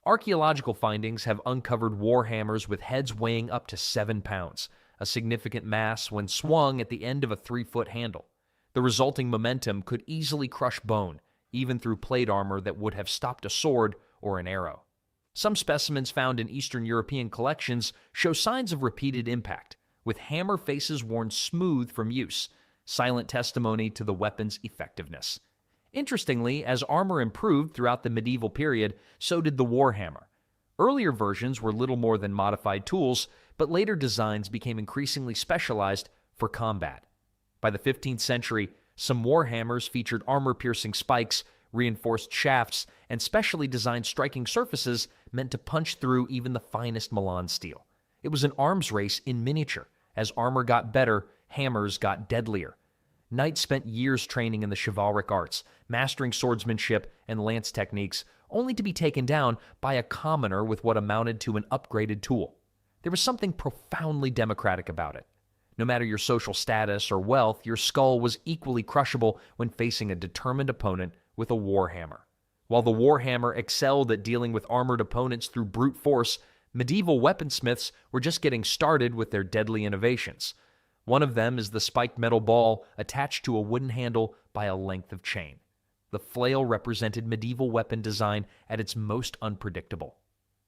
Archaeological findings have uncovered warhammers with heads weighing up to 7 pounds, a significant mass when swung at the end of a 3-foot handle. The resulting momentum could easily crush bone, even through plate armor that would have stopped a sword or an arrow. Some specimens found in Eastern European collections show signs of repeated impact, with hammer faces worn smooth from use, silent testimony to the weapon's effectiveness. Interestingly, as armor improved throughout the medieval period, so did the warhammer. Earlier versions were little more than modified tools, but later designs became increasingly specialized for combat. By the 15th century, some warhammers featured armor-piercing spikes, reinforced shafts, and specially designed striking surfaces meant to punch through even the finest Milan steel. It was an arms race in miniature. As armor got better, hammers got deadlier. Knights spent years training in the chivalric arts, mastering swordsmanship and lance techniques, only to be taken down by a commoner with what amounted to an upgraded tool. There was something profoundly democratic about it. No matter your social status or wealth, your skull was equally crushable when facing a determined opponent with a warhammer. While the warhammer excelled at dealing with armored opponents through brute force, medieval weaponsmiths were just getting started with their deadly innovations. One of them is the spiked metal ball attached to a wooden handle by a length of chain. The flail represented medieval weapon design at its most unpredictable.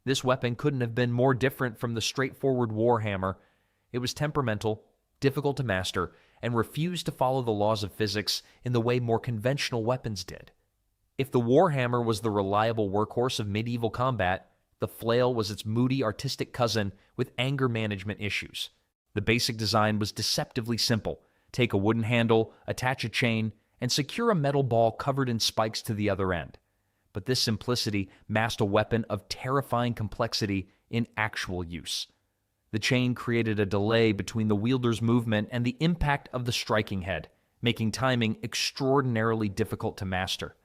This weapon couldn't have been more different from the straightforward warhammer. It was temperamental, difficult to master, and refused to follow the laws of physics in the way more conventional weapons did. If the warhammer was the reliable workhorse of medieval combat, the flail was its moody artistic cousin with anger management issues. The basic design was deceptively simple. Take a wooden handle, attach a chain, and secure a metal ball covered in spikes to the other end. But this simplicity masked a weapon of terrifying complexity in actual use. The chain created a delay between the wielder's movement and the impact of the striking head, making timing extraordinarily difficult to master.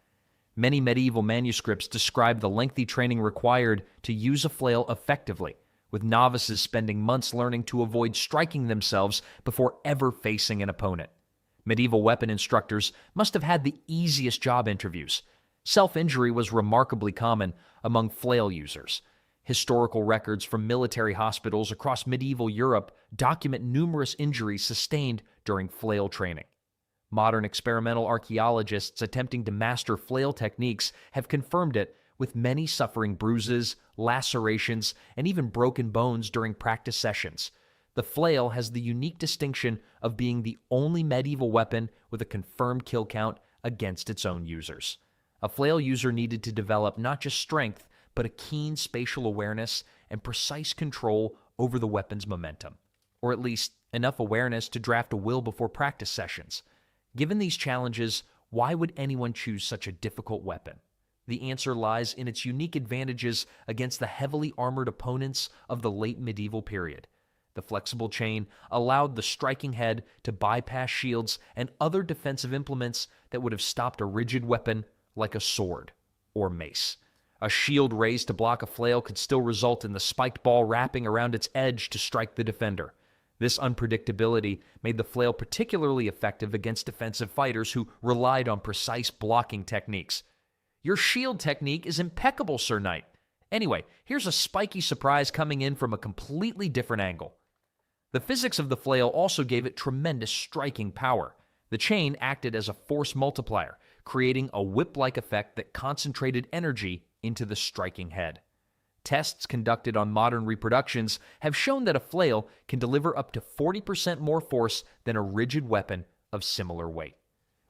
Many medieval manuscripts describe the lengthy training required to use a flail effectively, with novices spending months learning to avoid striking themselves before ever facing an opponent. Medieval weapon instructors must have had the easiest job interviews. Self-injury was remarkably common among flail users. Historical records from military hospitals across medieval Europe document numerous injuries sustained during flail training. Modern experimental archaeologists attempting to master flail techniques have confirmed it, with many suffering bruises, lacerations, and even broken bones during practice sessions. The flail has the unique distinction of being the only medieval weapon with a confirmed kill count against its own users. A flail user needed to develop not just strength, but a keen spatial awareness and precise control over the weapon's momentum, or at least enough awareness to draft a will before practice sessions. Given these challenges, why would anyone choose such a difficult weapon? The answer lies in its unique advantages against the heavily armored opponents of the late medieval period. The flexible chain allowed the striking head to bypass shields and other defensive implements that would have stopped a rigid weapon like a sword or mace. A shield raised to block a flail could still result in the spiked ball wrapping around its edge to strike the defender. This unpredictability made the flail particularly effective against defensive fighters who relied on precise blocking techniques. Your shield technique is impeccable, Sir Knight. Anyway, here's a spiky surprise coming in from a completely different angle. The physics of the flail also gave it tremendous striking power. The chain acted as a force multiplier, creating a whip-like effect that concentrated energy into the striking head. Tests conducted on modern reproductions have shown that a flail can deliver up to 40% more force than a rigid weapon of similar weight.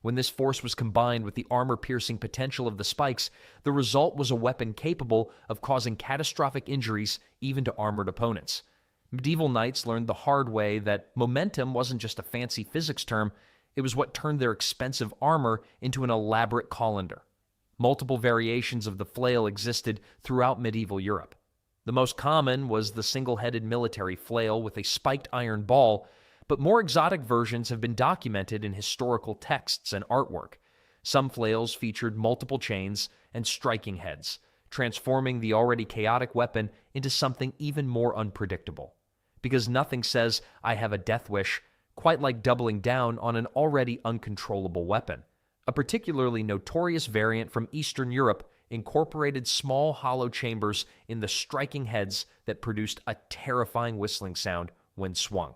When this force was combined with the armor-piercing potential of the spikes, the result was a weapon capable of causing catastrophic injuries even to armored opponents. Medieval knights learned the hard way that momentum wasn't just a fancy physics term, it was what turned their expensive armor into an elaborate colander. Multiple variations of the flail existed throughout medieval Europe. The most common was the single-headed military flail with a spiked iron ball, but more exotic versions have been documented in historical texts and artwork. Some flails featured multiple chains and striking heads, transforming the already chaotic weapon into something even more unpredictable. Because nothing says, "I have a death wish," quite like doubling down on an already uncontrollable weapon. A particularly notorious variant from Eastern Europe incorporated small hollow chambers in the striking heads that produced a terrifying whistling sound when swung.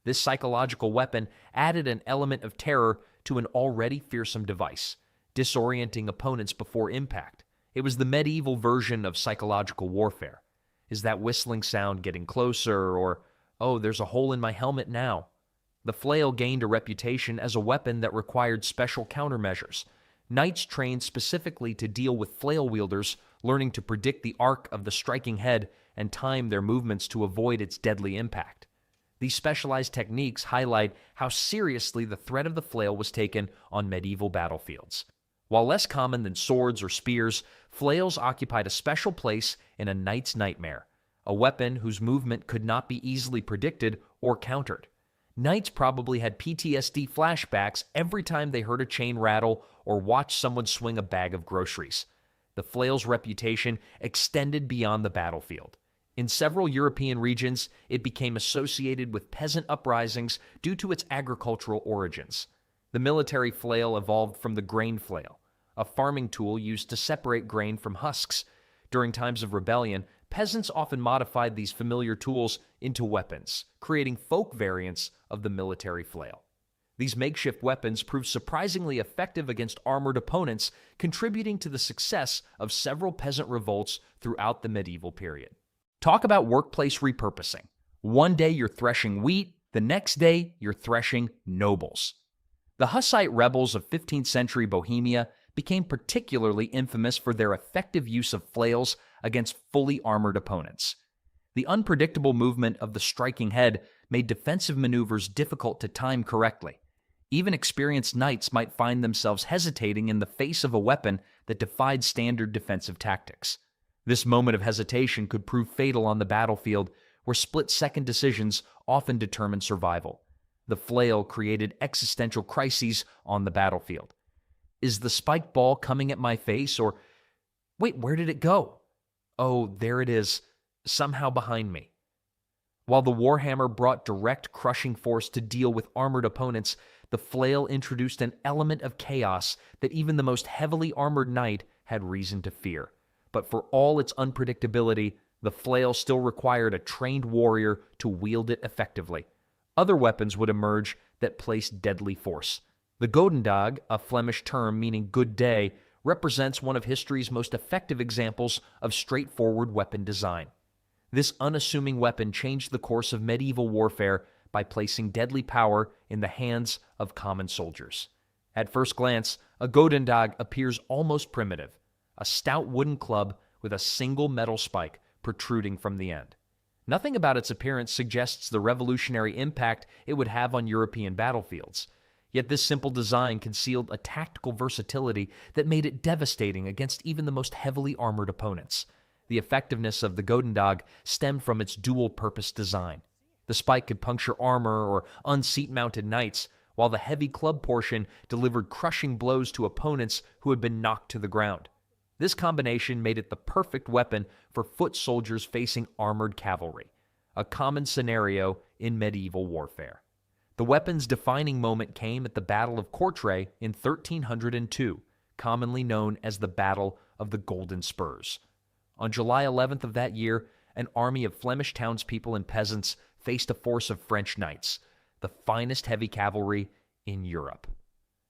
This psychological weapon added an element of terror to an already fearsome device, disorienting opponents before impact. It was the medieval version of psychological warfare. Is that whistling sound getting closer? Or, oh, there's a hole in my helmet now. The flail gained a reputation as a weapon that required special countermeasures. Knights trained specifically to deal with flail wielders, learning to predict the arc of the striking head and time their movements to avoid its deadly impact. These specialized techniques highlight how seriously the threat of the flail was taken on medieval battlefields. While less common than swords or spears, flails occupied a special place in a knight's nightmare, a weapon whose movement could not be easily predicted or countered. Knights probably had PTSD flashbacks every time they heard a chain rattle or watched someone swing a bag of groceries. The flail's reputation extended beyond the battlefield. In several European regions, it became associated with peasant uprisings due to its agricultural origins. The military flail evolved from the grain flail, a farming tool used to separate grain from husks. During times of rebellion, peasants often modified these familiar tools into weapons, creating folk variants of the military flail. These makeshift weapons proved surprisingly effective against armored opponents, contributing to the success of several peasant revolts throughout the medieval period. Talk about workplace repurposing. One day you're threshing wheat, the next day you're threshing nobles. The Hussite rebels of 15th century Bohemia became particularly infamous for their effective use of flails against fully armored opponents. The unpredictable movement of the striking head made defensive maneuvers difficult to time correctly. Even experienced knights might find themselves hesitating in the face of a weapon that defied standard defensive tactics. This moment of hesitation could prove fatal on the battlefield, where split-second decisions often determine survival. The flail created existential crises on the battlefield. Is the spiked ball coming at my face, or wait, where did it go? Oh, there it is, somehow behind me. While the warhammer brought direct crushing force to deal with armored opponents, the flail introduced an element of chaos that even the most heavily armored knight had reason to fear. But for all its unpredictability, the flail still required a trained warrior to wield it effectively. Other weapons would emerge that placed deadly force. The godendag, a Flemish term meaning good day, represents one of history's most effective examples of straightforward weapon design. This unassuming weapon changed the course of medieval warfare by placing deadly power in the hands of common soldiers. At first glance, a godendag appears almost primitive, a stout wooden club with a single metal spike protruding from the end. Nothing about its appearance suggests the revolutionary impact it would have on European battlefields. Yet this simple design concealed a tactical versatility that made it devastating against even the most heavily armored opponents. The effectiveness of the godendag stemmed from its dual-purpose design. The spike could puncture armor or unseat-mounted knights, while the heavy club portion delivered crushing blows to opponents who had been knocked to the ground. This combination made it the perfect weapon for foot soldiers facing armored cavalry, a common scenario in medieval warfare. The weapon's defining moment came at the Battle of Courtrai in 1302, commonly known as the Battle of the Golden Spurs. On July 11th of that year, an army of Flemish townspeople and peasants faced a force of French knights, the finest heavy cavalry in Europe.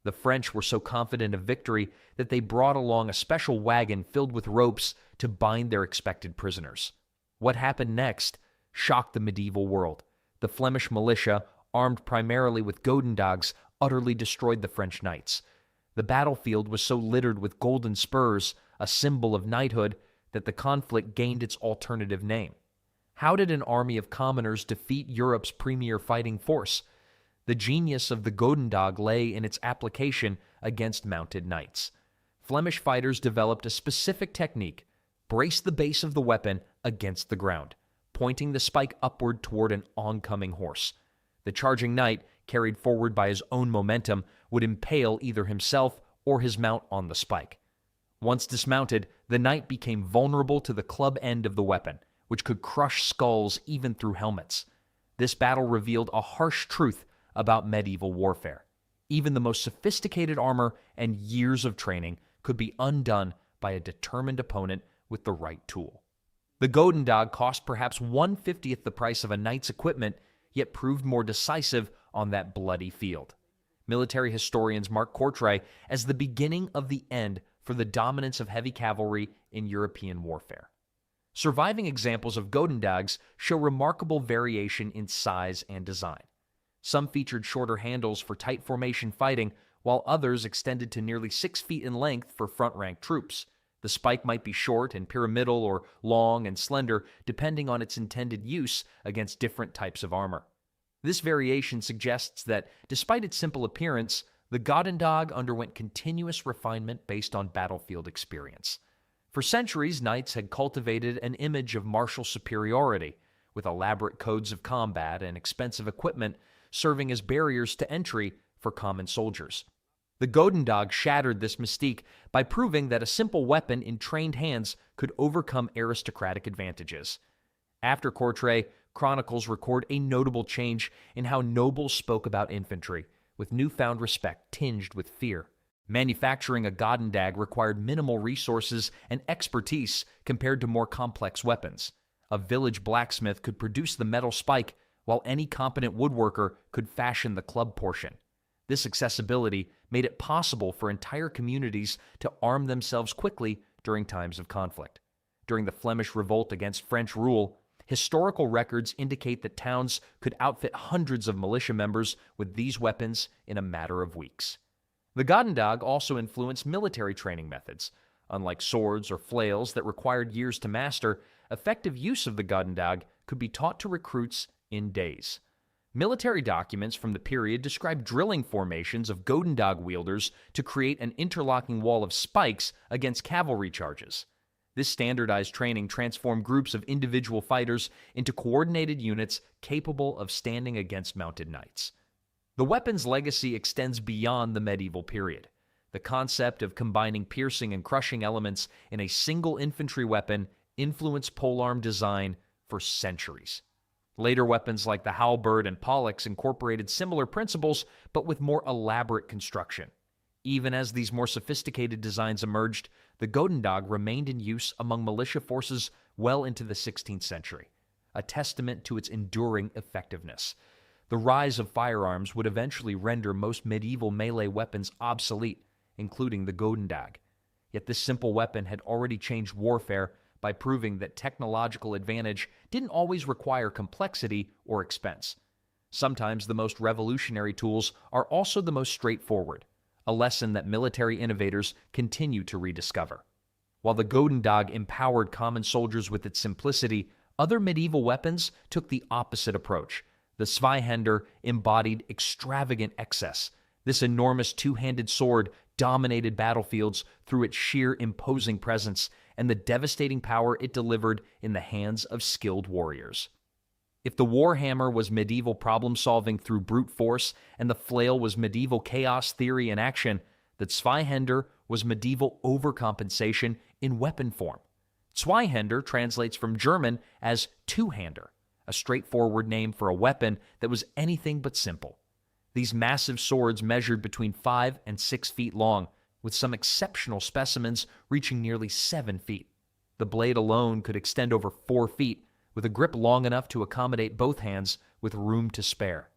The French were so confident of victory that they brought along a special wagon filled with ropes to bind their expected prisoners. What happened next shocked the medieval world. The Flemish militia, armed primarily with godendags, utterly destroyed the French knights. The battlefield was so littered with golden spurs, a symbol of knighthood, that the conflict gained its alternative name. How did an army of commoners defeat Europe's premier fighting force? The genius of the godendag lay in its application against mounted knights. Flemish fighters developed a specific technique: brace the base of the weapon against the ground, pointing the spike upward toward an oncoming horse. The charging knight, carried forward by his own momentum, would impale either himself or his mount on the spike. Once dismounted, the knight became vulnerable to the club end of the weapon, which could crush skulls even through helmets. This battle revealed a harsh truth about medieval warfare. Even the most sophisticated armor and years of training could be undone by a determined opponent with the right tool. The godendag cost perhaps 1/50th the price of a knight's equipment, yet proved more decisive on that bloody field. Military historians mark Courtrai as the beginning of the end for the dominance of heavy cavalry in European warfare. Surviving examples of godendags show remarkable variation in size and design. Some featured shorter handles for tight formation fighting, while others extended to nearly 6 feet in length for front-rank troops. The spike might be short and pyramidal or long and slender, depending on its intended use against different types of armor. This variation suggests that, despite its simple appearance, the godendag underwent continuous refinement based on battlefield experience. For centuries, knights had cultivated an image of martial superiority, with elaborate codes of combat and expensive equipment serving as barriers to entry for common soldiers. The godendag shattered this mystique by proving that a simple weapon in trained hands could overcome aristocratic advantages. After Courtrai, chronicles record a notable change in how nobles spoke about infantry, with newfound respect tinged with fear. Manufacturing a godendag required minimal resources and expertise compared to more complex weapons. A village blacksmith could produce the metal spike, while any competent woodworker could fashion the club portion. This accessibility made it possible for entire communities to arm themselves quickly during times of conflict. During the Flemish revolt against French rule, historical records indicate that towns could outfit hundreds of militia members with these weapons in a matter of weeks. The godendag also influenced military training methods. Unlike swords or flails that required years to master, effective use of the godendag could be taught to recruits in days. Military documents from the period describe drilling formations of godendag wielders to create an interlocking wall of spikes against cavalry charges. This standardized training transformed groups of individual fighters into coordinated units capable of standing against mounted knights. The weapon's legacy extends beyond the medieval period. The concept of combining piercing and crushing elements in a single infantry weapon influenced polearm design for centuries. Later weapons like the halberd and poleaxe incorporated similar principles, but with more elaborate construction. Even as these more sophisticated designs emerged, the godendag remained in use among militia forces well into the 16th century, a testament to its enduring effectiveness. The rise of firearms would eventually render most medieval melee weapons obsolete, including the godendag. Yet this simple weapon had already changed warfare by proving that technological advantage didn't always require complexity or expense. Sometimes the most revolutionary tools are also the most straightforward, a lesson that military innovators continue to rediscover. While the godendag empowered common soldiers with its simplicity, other medieval weapons took the opposite approach. The zweihander embodied extravagant excess. This enormous two-handed sword dominated battlefields through its sheer imposing presence and the devastating power it delivered in the hands of skilled warriors. If the warhammer was medieval problem-solving through brute force and the flail was medieval chaos theory in action, the zweihander was medieval overcompensation in weapon form. Zweihander translates from German as two-hander, a straightforward name for a weapon that was anything but simple. These massive swords measured between 5 and 6 feet long, with some exceptional specimens reaching nearly 7 feet. The blade alone could extend over 4 feet, with a grip long enough to accommodate both hands with room to spare.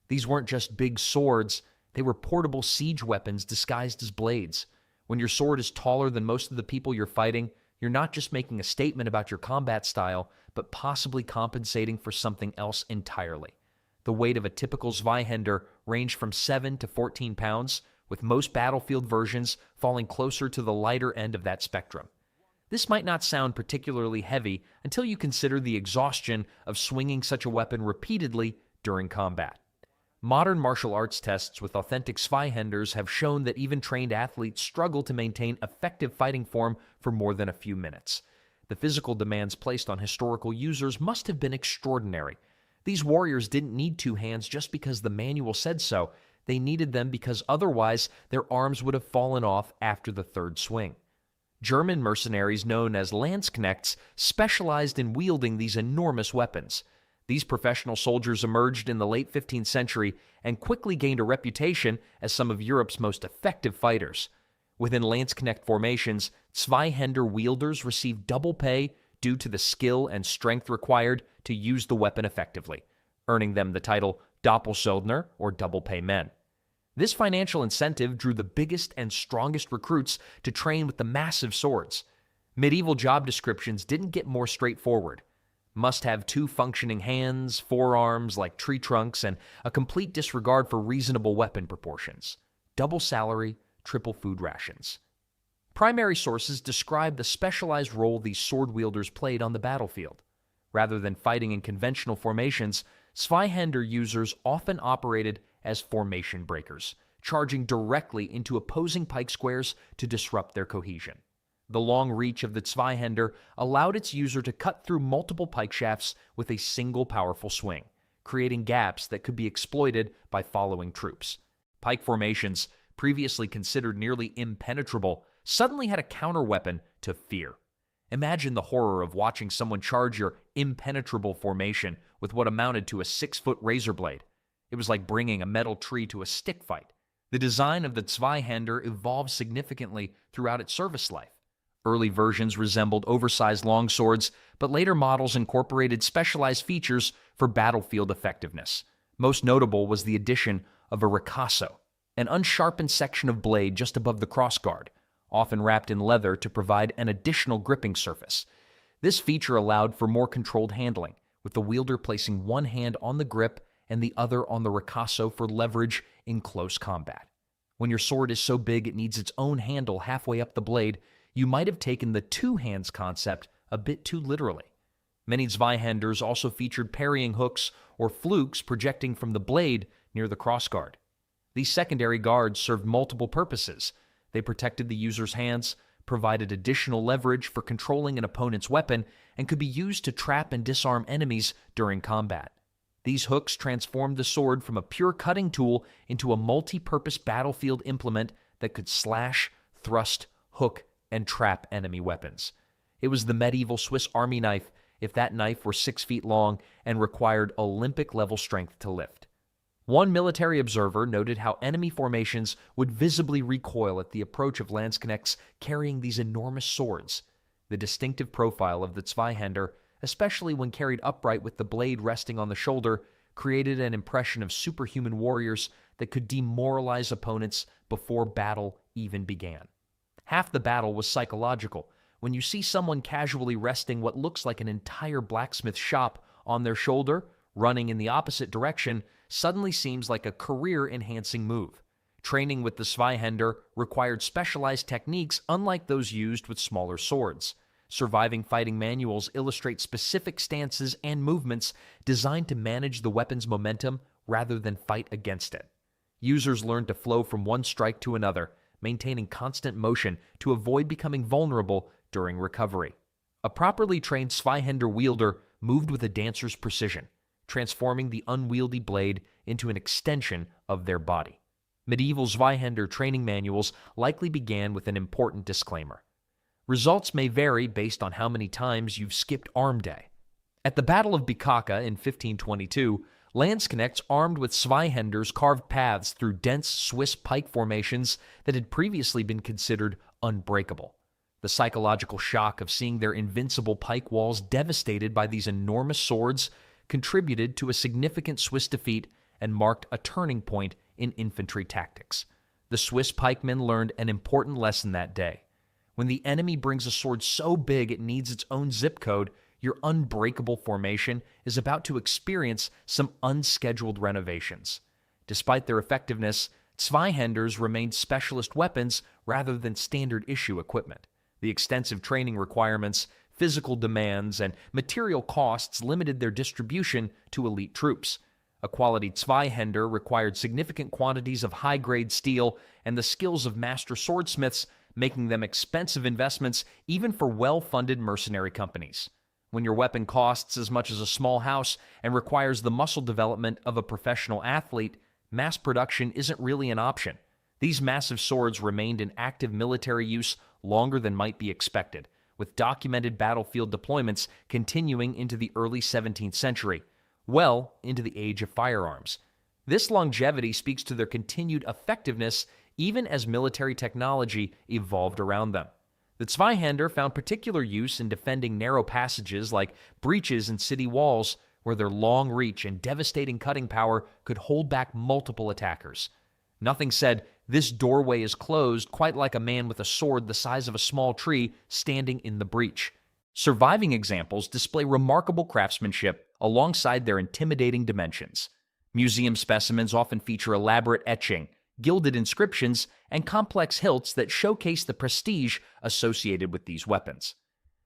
These weren't just big swords, they were portable siege weapons disguised as blades. When your sword is taller than most of the people you're fighting, you're not just making a statement about your combat style, but possibly compensating for something else entirely. The weight of a typical zweihander ranged from 7 to 14 pounds, with most battlefield versions falling closer to the lighter end of that spectrum. This might not sound particularly heavy until you consider the exhaustion of swinging such a weapon repeatedly during combat. Modern martial arts tests with authentic zweihanders have shown that even trained athletes struggle to maintain effective fighting form for more than a few minutes. The physical demands placed on historical users must have been extraordinary. These warriors didn't need two hands just because the manual said so. They needed them because otherwise their arms would have fallen off after the third swing. German mercenaries known as Landsknechts specialized in wielding these enormous weapons. These professional soldiers emerged in the late 15th century and quickly gained a reputation as some of Europe's most effective fighters. Within Landsknecht formations, zweihander wielders received double pay due to the skill and strength required to use the weapon effectively, earning them the title Doppelschuldner, or double pay men. This financial incentive drew the biggest and strongest recruits to train with the massive swords. Medieval job descriptions didn't get more straightforward. Must have 2 functioning hands, forearms like tree trunks, and a complete disregard for reasonable weapon proportions. Double salary, triple food rations. Primary sources describe the specialized role these sword wielders played on the battlefield. Rather than fighting in conventional formations, zweihander users often operated as formation breakers, charging directly into opposing pike squares to disrupt their cohesion. The long reach of the zweihander allowed its user to cut through multiple pike shafts with a single powerful swing, creating gaps that could be exploited by following troops. Pike formations, previously considered nearly impenetrable, suddenly had a counterweapon to fear. Imagine the horror of watching someone charge your impenetrable formation with what amounted to a 6-foot razor blade. It was like bringing a metal tree to a stick fight. The design of the zweihander evolved significantly throughout its service life. Early versions resembled oversized longswords, but later models incorporated specialized features for battlefield effectiveness. Most notable was the addition of a ricasso, an unsharpened section of blade just above the crossguard, often wrapped in leather to provide an additional gripping surface. This feature allowed for more controlled handling, with the wielder placing one hand on the grip and the other on the ricasso for leverage in close combat. When your sword is so big it needs its own handle halfway up the blade, you might have taken the two hands concept a bit too literally. Many zweihanders also featured parrying hooks or flukes projecting from the blade near the crossguard. These secondary guards served multiple purposes. They protected the user's hands, provided additional leverage for controlling an opponent's weapon, and could be used to trap and disarm enemies during combat. These hooks transformed the sword from a pure cutting tool into a multi-purpose battlefield implement that could slash, thrust, hook, and trap enemy weapons. It was the medieval Swiss Army knife, if that knife were 6 feet long and required Olympic-level strength to lift. One military observer noted how enemy formations would visibly recoil at the approach of landsknechts carrying these enormous swords. The distinctive profile of the zweihander, especially when carried upright with the blade resting on the shoulder, created an impression of superhuman warriors that could demoralize opponents before battle even began. Half the battle was psychological. When you see someone casually resting what looks like an entire blacksmith shop on their shoulder, running in the opposite direction, suddenly seems like a career-enhancing move. Training with the zweihander required specialized techniques unlike those used with smaller swords. Surviving fighting manuals illustrate specific stances and movements designed to manage the weapon's momentum rather than fight against it. Users learn to flow from one strike to another, maintaining constant motion to avoid becoming vulnerable during recovery. A properly trained zweihander wielder moved with a dancer's precision, transforming the unwieldy blade into an extension of their body. Medieval zweihander training manuals likely began with an important disclaimer. Results may vary based on how many times you've skipped arm day. At the Battle of Bicocca in 1522, landsknechts armed with zweihanders carved paths through dense Swiss pike formations that had previously been considered unbreakable. The psychological shock of seeing their invincible pike walls devastated by these enormous swords contributed to a significant Swiss defeat and marked a turning point in infantry tactics. The Swiss pikemen learned an important lesson that day. When the enemy brings a sword so big it needs its own zip code, your unbreakable formation is about to experience some unscheduled renovations. Despite their effectiveness, zweihanders remained specialist weapons rather than standard issue equipment. The extensive training requirements, physical demands, and material costs limited their distribution to elite troops. A quality zweihander required significant quantities of high-grade steel and the skills of master swordsmiths, making them expensive investments even for well-funded mercenary companies. When your weapon costs as much as a small house and requires the muscle development of a professional athlete, mass production isn't really an option. These massive swords remained in active military use longer than might be expected, with documented battlefield deployments continuing into the early 17th century, well into the age of firearms. This longevity speaks to their continued effectiveness even as military technology evolved around them. The zweihander found particular use in defending narrow passages like breaches in city walls, where their long reach and devastating cutting power could hold back multiple attackers. Nothing said, "This doorway is closed," quite like a man with a sword the size of a small tree standing in the breach. Surviving examples display remarkable craftsmanship alongside their intimidating dimensions. Museum specimens often feature elaborate etching, gilded inscriptions, and complex hilts that showcase the prestige associated with these weapons.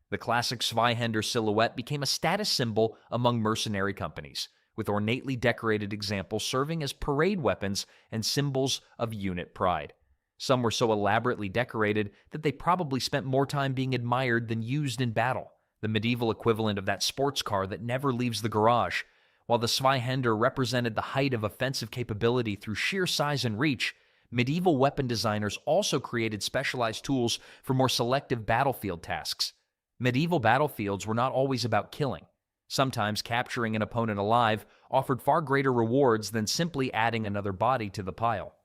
The classic zweihander silhouette became a status symbol among mercenary companies, with ornately decorated examples serving as parade weapons and symbols of unit pride. Some were so elaborately decorated that they probably spent more time being admired than used in battle, the medieval equivalent of that sports car that never leaves the garage. While the zweihander represented the height of offensive capability through sheer size and reach, medieval weapon designers also created specialized tools for more selective battlefield tasks. Medieval battlefields were not always about killing. Sometimes capturing an opponent alive offered far greater rewards than simply adding another body to the pile.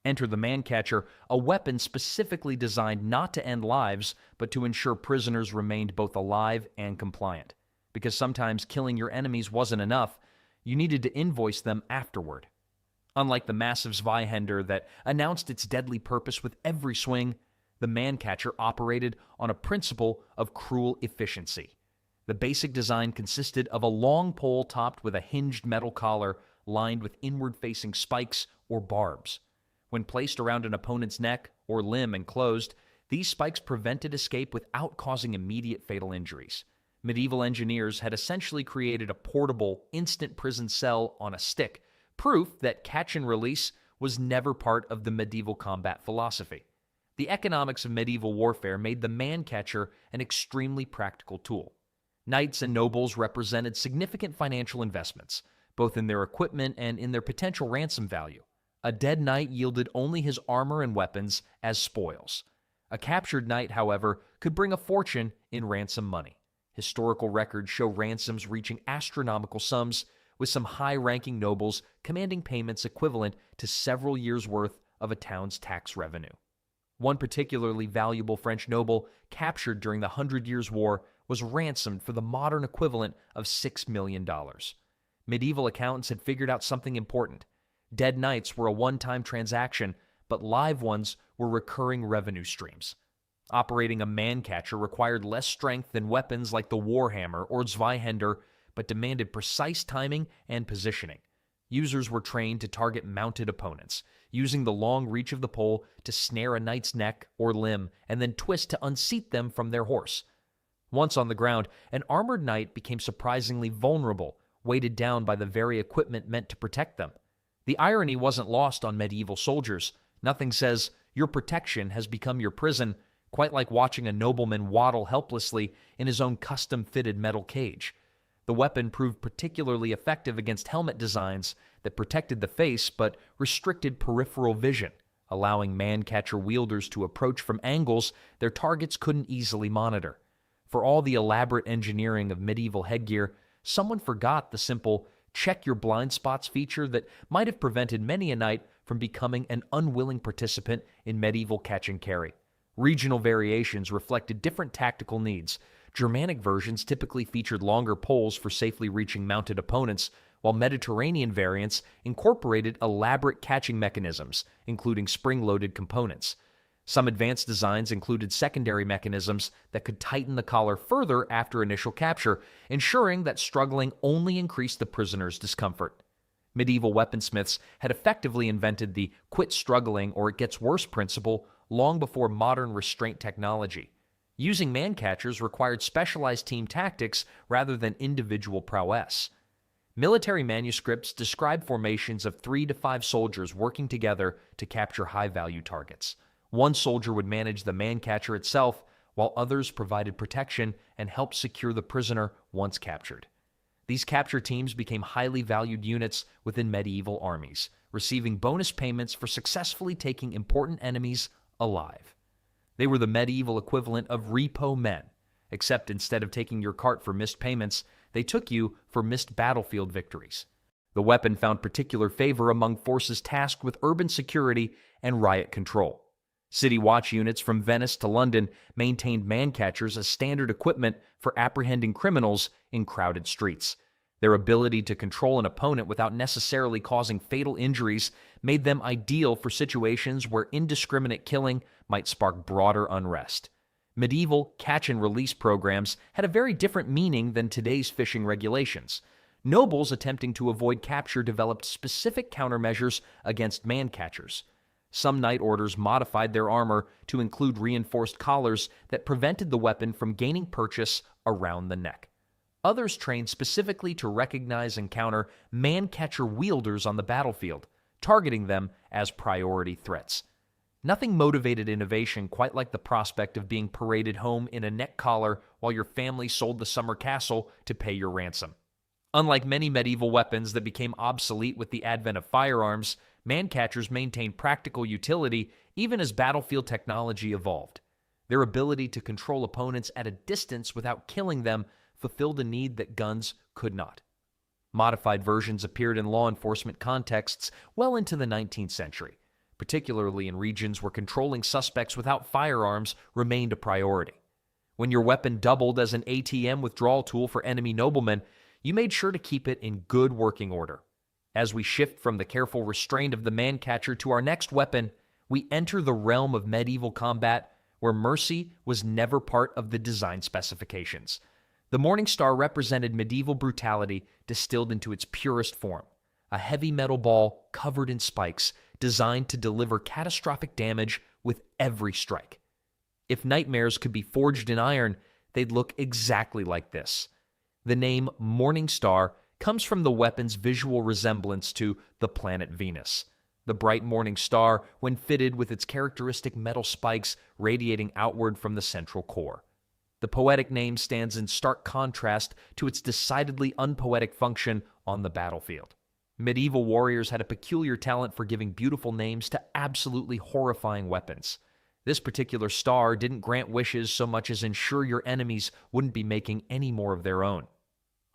Enter the mancatcher, a weapon specifically designed not to end lives, but to ensure prisoners remained both alive and compliant. Because sometimes killing your enemies wasn't enough, you needed to invoice them afterward. Unlike the massive zweihander that announced its deadly purpose with every swing, the mancatcher operated on a principle of cruel efficiency. The basic design consisted of a long pole topped with a hinged metal collar lined with inward-facing spikes or barbs. When placed around an opponent's neck or limb and closed, these spikes prevented escape without causing immediate fatal injuries. Medieval engineers had essentially created a portable, instant prison cell on a stick, proof that catch and release was never part of the medieval combat philosophy. The economics of medieval warfare made the mancatcher an extremely practical tool. Knights and nobles represented significant financial investments, both in their equipment and in their potential ransom value. A dead knight yielded only his armor and weapons as spoils. A captured knight, however, could bring a fortune in ransom money. Historical records show ransoms reaching astronomical sums, with some high-ranking nobles commanding payments equivalent to several years' worth of a town's tax revenue. One particularly valuable French noble captured during the 100 Years' War was ransomed for the modern equivalent of $6 million. Medieval accountants had figured out something important. Dead knights were a one-time transaction, but live ones were recurring revenue streams. Operating a mancatcher required less strength than weapons like the warhammer or zweihander, but demanded precise timing and positioning. Users were trained to target mounted opponents, using the long reach of the pole to snare a knight's neck or limb and then twist to unseat them from their horse. Once on the ground, an armored knight became surprisingly vulnerable, weighted down by the very equipment meant to protect them. The irony wasn't lost on medieval soldiers. Nothing says, "Your protection has become your prison," quite like watching a nobleman waddle helplessly in his own custom-fitted metal cage. The weapon proved particularly effective against helmet designs that protected the face but restricted peripheral vision, allowing mancatcher wielders to approach from angles their targets couldn't easily monitor. For all the elaborate engineering of medieval headgear, someone forgot the simple check your blind spots feature that might have prevented many a knight from becoming an unwilling participant in medieval catch and carry. Regional variations reflected different tactical needs. Germanic versions typically featured longer poles for safely reaching mounted opponents, while Mediterranean variants incorporated elaborate catching mechanisms, including spring-loaded components. Some advanced designs included secondary mechanisms that could tighten the collar further after initial capture, ensuring that struggling only increased the prisoner's discomfort. Medieval weaponsmiths had effectively invented the quit struggling or it gets worse principle long before modern restraint technology. Using mancatchers required specialized team tactics rather than individual prowess. Military manuscripts describe formations of 3 to 5 soldiers working together to capture high-value targets. One soldier would manage the mancatcher itself, while others provided protection and helped secure the prisoner once captured. These capture teams became highly valued units within medieval armies, receiving bonus payments for successfully taking important enemies alive. They were the medieval equivalent of repo men, except instead of taking your cart for missed payments, they took you for missed battlefield victories. The weapon found particular favor among forces tasked with urban security and riot control. City watch units from Venice to London maintained mancatchers as standard equipment for apprehending criminals in crowded streets. Their ability to control an opponent without necessarily causing fatal injuries made them ideal for situations where indiscriminate killing might spark broader unrest. Medieval catch-and-release programs had a very different meaning than today's fishing regulations. Nobles attempting to avoid capture developed specific countermeasures against mancatchers. Some knight orders modified their armor to include reinforced collars that prevented the weapon from gaining purchase around the neck. Others trained specifically to recognize and counter mancatcher wielders on the battlefield, targeting them as priority threats. Nothing motivated innovation quite like the prospect of being paraded home in a neck collar while your family sold the summer castle to pay your ransom. Unlike many medieval weapons that became obsolete with the advent of firearms, mancatchers maintained practical utility even as battlefield technology evolved. Their ability to control opponents at a distance without killing them fulfilled a need that guns could not. Modified versions appeared in law enforcement contexts well into the 19th century, particularly in regions where controlling suspects without firearms remained a priority. When your weapon doubled as an ATM withdrawal tool for enemy noblemen, you made sure to keep it in good working order. As we shift from the careful restraint of the mancatcher to our next weapon, we enter the realm of medieval combat where mercy was never part of the design specifications. The Morning Star represented medieval brutality distilled into its purest form, a heavy metal ball covered in spikes designed to deliver catastrophic damage with every strike. If nightmares could be forged in iron, they'd look exactly like this. The name Morning Star comes from the weapon's visual resemblance to the planet Venus. The bright morning star, when fitted with its characteristic metal spikes radiating outward from the central core. The poetic name stands in stark contrast to its decidedly unpoetic function on the battlefield. Medieval warriors had a peculiar talent for giving beautiful names to absolutely horrifying weapons. This particular star didn't grant wishes so much as ensure your enemies wouldn't be making any more of their own.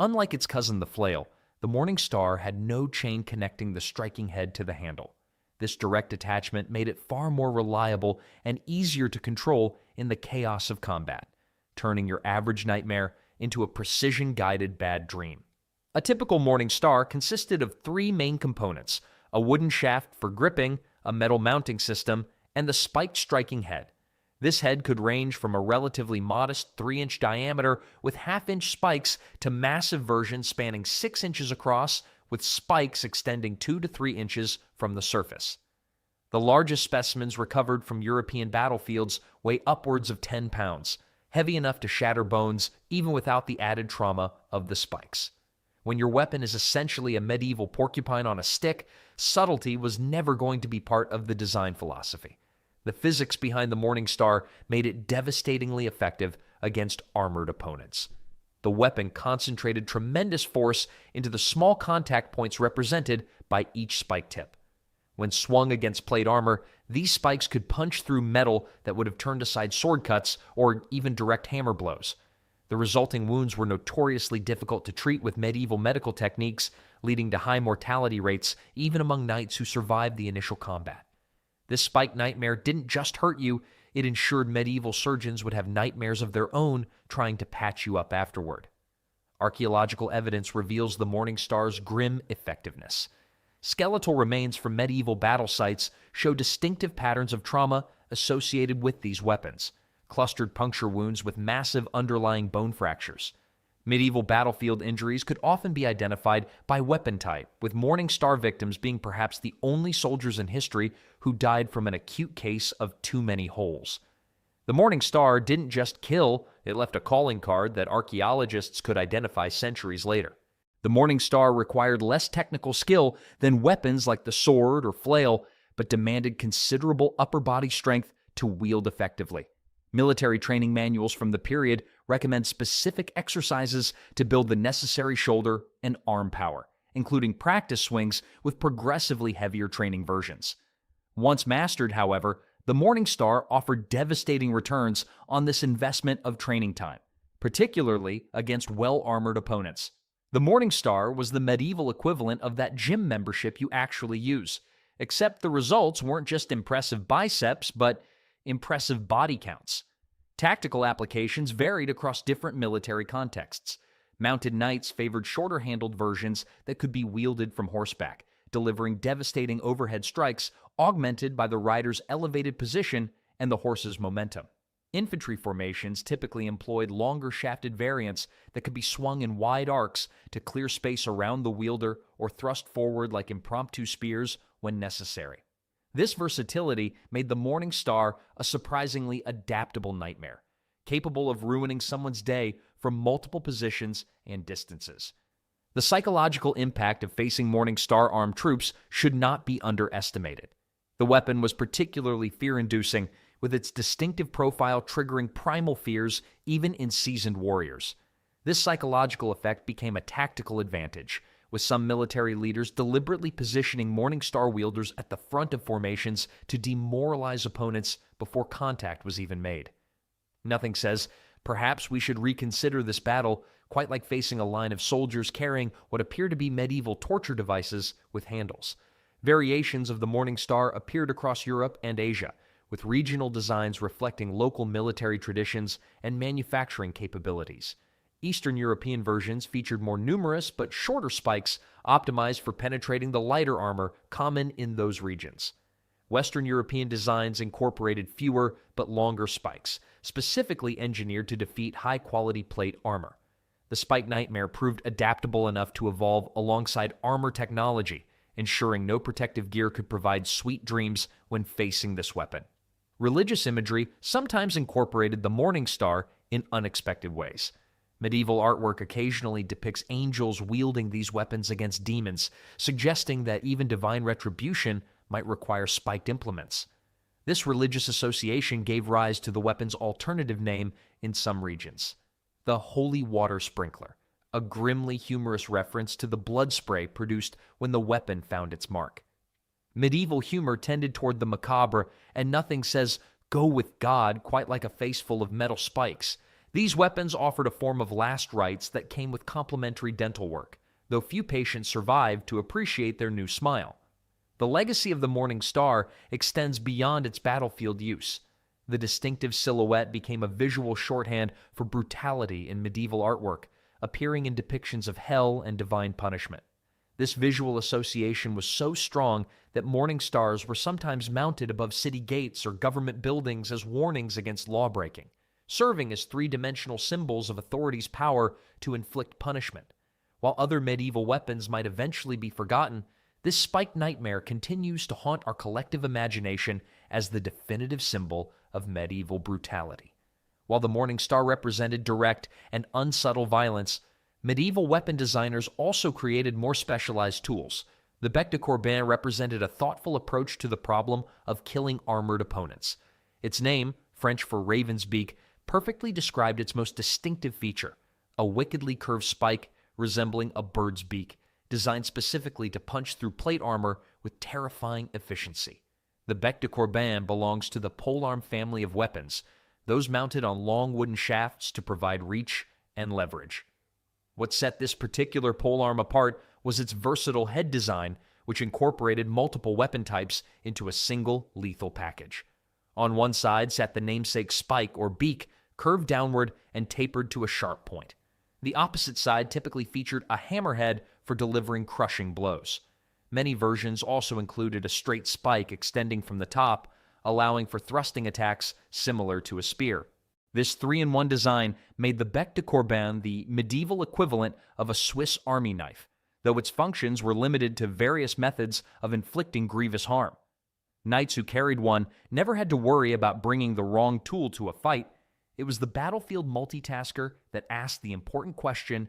Unlike its cousin the flail, the Morning Star had no chain connecting the striking head to the handle. This direct attachment made it far more reliable and easier to control in the chaos of combat, turning your average nightmare into a precision-guided bad dream. A typical Morning Star consisted of three main components: a wooden shaft for gripping, a metal mounting system, and the spiked striking head. This head could range from a relatively modest 3-inch diameter with half-inch spikes to massive versions spanning 6 inches across with spikes extending 2 to 3 inches from the surface. The largest specimens recovered from European battlefields weigh upwards of 10 pounds, heavy enough to shatter bones even without the added trauma of the spikes. When your weapon is essentially a medieval porcupine on a stick, subtlety was never going to be part of the design philosophy. The physics behind the Morning Star made it devastatingly effective against armored opponents. The weapon concentrated tremendous force into the small contact points represented by each spike tip. When swung against plate armor, these spikes could punch through metal that would have turned aside sword cuts or even direct hammer blows. The resulting wounds were notoriously difficult to treat with medieval medical techniques, leading to high mortality rates even among knights who survived the initial combat. This spike nightmare didn't just hurt you, it ensured medieval surgeons would have nightmares of their own trying to patch you up afterward. Archaeological evidence reveals the Morning Star's grim effectiveness. Skeletal remains from medieval battle sites show distinctive patterns of trauma associated with these weapons, clustered puncture wounds with massive underlying bone fractures. Medieval battlefield injuries could often be identified by weapon type, with Morning Star victims being perhaps the only soldiers in history who died from an acute case of too many holes. The Morning Star didn't just kill, it left a calling card that archaeologists could identify centuries later. The Morning Star required less technical skill than weapons like the sword or flail, but demanded considerable upper body strength to wield effectively. Military training manuals from the period recommend specific exercises to build the necessary shoulder and arm power, including practice swings with progressively heavier training versions. Once mastered, however, the Morning Star offered devastating returns on this investment of training time, particularly against well-armored opponents. The Morning Star was the medieval equivalent of that gym membership you actually use, except the results weren't just impressive biceps, but impressive body counts. Tactical applications varied across different military contexts. Mounted knights favored shorter-handled versions that could be wielded from horseback, delivering devastating overhead strikes augmented by the rider's elevated position and the horse's momentum. Infantry formations typically employed longer-shafted variants that could be swung in wide arcs to clear space around the wielder or thrust forward like impromptu spears when necessary. This versatility made the Morning Star a surprisingly adaptable nightmare, capable of ruining someone's day from multiple positions and distances. The psychological impact of facing Morning Star armed troops should not be underestimated. The weapon was particularly fear-inducing, with its distinctive profile triggering primal fears even in seasoned warriors. This psychological effect became a tactical advantage, with some military leaders deliberately positioning Morning Star wielders at the front of formations to demoralize opponents before contact was even made. Nothing says, perhaps we should reconsider this battle, quite like facing a line of soldiers carrying what appear to be medieval torture devices with handles. Variations of the Morning Star appeared across Europe and Asia, with regional designs reflecting local military traditions and manufacturing capabilities. Eastern European versions featured more numerous but shorter spikes optimized for penetrating the lighter armor common in those regions. Western European designs incorporated fewer but longer spikes, specifically engineered to defeat high-quality plate armor. The Spike Nightmare proved adaptable enough to evolve alongside armor technology, ensuring no protective gear could provide sweet dreams when facing this weapon. Religious imagery sometimes incorporated the Morning Star in unexpected ways. Medieval artwork occasionally depicts angels wielding these weapons against demons, suggesting that even divine retribution might require spiked implements. This religious association gave rise to the weapon's alternative name in some regions, the Holy Water Sprinkler, a grimly humorous reference to the blood spray produced when the weapon found its mark. Medieval humor tended toward the macabre, and nothing says, "Go with God," quite like a face full of metal spikes. These weapons offered a form of last rites that came with complementary dental work, though few patients survived to appreciate their new smile. The legacy of the Morning Star extends beyond its battlefield use. The distinctive silhouette became a visual shorthand for brutality in medieval artwork, appearing in depictions of hell and divine punishment. This visual association was so strong that morning stars were sometimes mounted above city gates or government buildings as warnings against lawbreaking, serving as three-dimensional symbols of authority's power to inflict punishment. While other medieval weapons might eventually be forgotten, this spiked nightmare continues to haunt our collective imagination as the definitive symbol of medieval brutality. While the Morning Star represented direct and unsubtle violence, medieval weapon designers also created more specialized tools. The bectacorban represented a thoughtful approach to the problem of killing armored opponents. Its name, French for raven's beak, perfectly described its most distinctive feature, a wickedly curved spike resembling a bird's beak, designed specifically to punch through plate armor with terrifying efficiency. The bectacorban belongs to the polearm family of weapons, those mounted on long wooden shafts to provide reach and leverage. What set this particular polearm apart was its versatile head design, which incorporated multiple weapon types into a single lethal package. On one side sat the namesake spike or beak, curved downward and tapered to a sharp point. The opposite side typically featured a hammerhead for delivering crushing blows. Many versions also included a straight spike extending from the top, allowing for thrusting attacks similar to a spear. This 3-in-1 design made the bectacorban the medieval equivalent of a Swiss army knife, though its functions were limited to various methods of inflicting grievous harm. Knights who carried one never had to worry about bringing the wrong tool to a fight. It was the battlefield multitasker that asked the important question,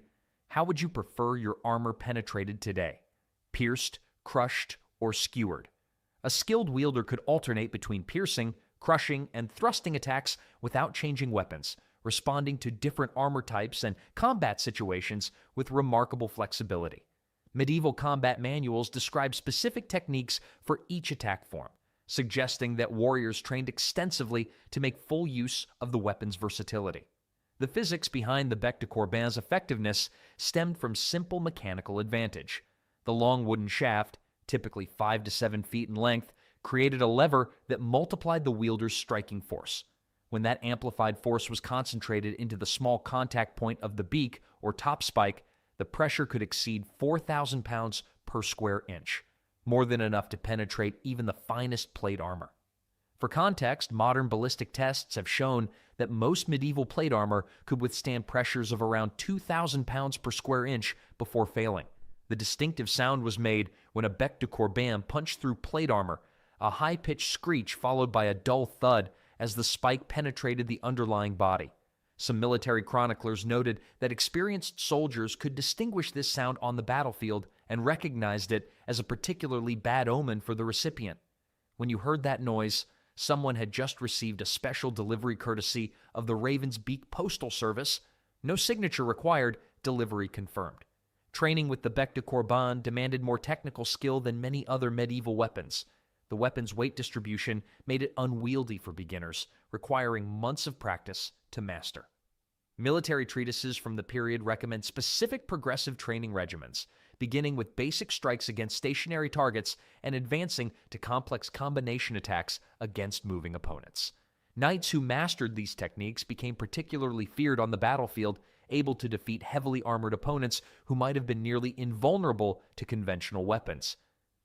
how would you prefer your armor penetrated today? Pierced, crushed, or skewered? A skilled wielder could alternate between piercing, crushing, and thrusting attacks without changing weapons, responding to different armor types and combat situations with remarkable flexibility. Medieval combat manuals describe specific techniques for each attack form, suggesting that warriors trained extensively to make full use of the weapon's versatility. The physics behind the bectacorban's effectiveness stemmed from simple mechanical advantage. The long wooden shaft, typically 5 to 7 feet in length, created a lever that multiplied the wielder's striking force. When that amplified force was concentrated into the small contact point of the beak or top spike, the pressure could exceed 4,000 pounds per square inch, more than enough to penetrate even the finest plate armor. For context, modern ballistic tests have shown that most medieval plate armor could withstand pressures of around 2,000 pounds per square inch before failing. The distinctive sound was made when a bectacorban punched through plate armor, a high-pitched screech followed by a dull thud as the spike penetrated the underlying body. Some military chroniclers noted that experienced soldiers could distinguish this sound on the battlefield and recognized it as a particularly bad omen for the recipient. When you heard that noise, someone had just received a special delivery courtesy of the Raven's Beak Postal Service. No signature required, delivery confirmed. Training with the bectacorban demanded more technical skill than many other medieval weapons. The weapon's weight distribution made it unwieldy for beginners, requiring months of practice to master. Military treatises from the period recommend specific progressive training regimens, beginning with basic strikes against stationary targets and advancing to complex combination attacks against moving opponents. Knights who mastered these techniques became particularly feared on the battlefield, able to defeat heavily armored opponents who might have been nearly invulnerable to conventional weapons.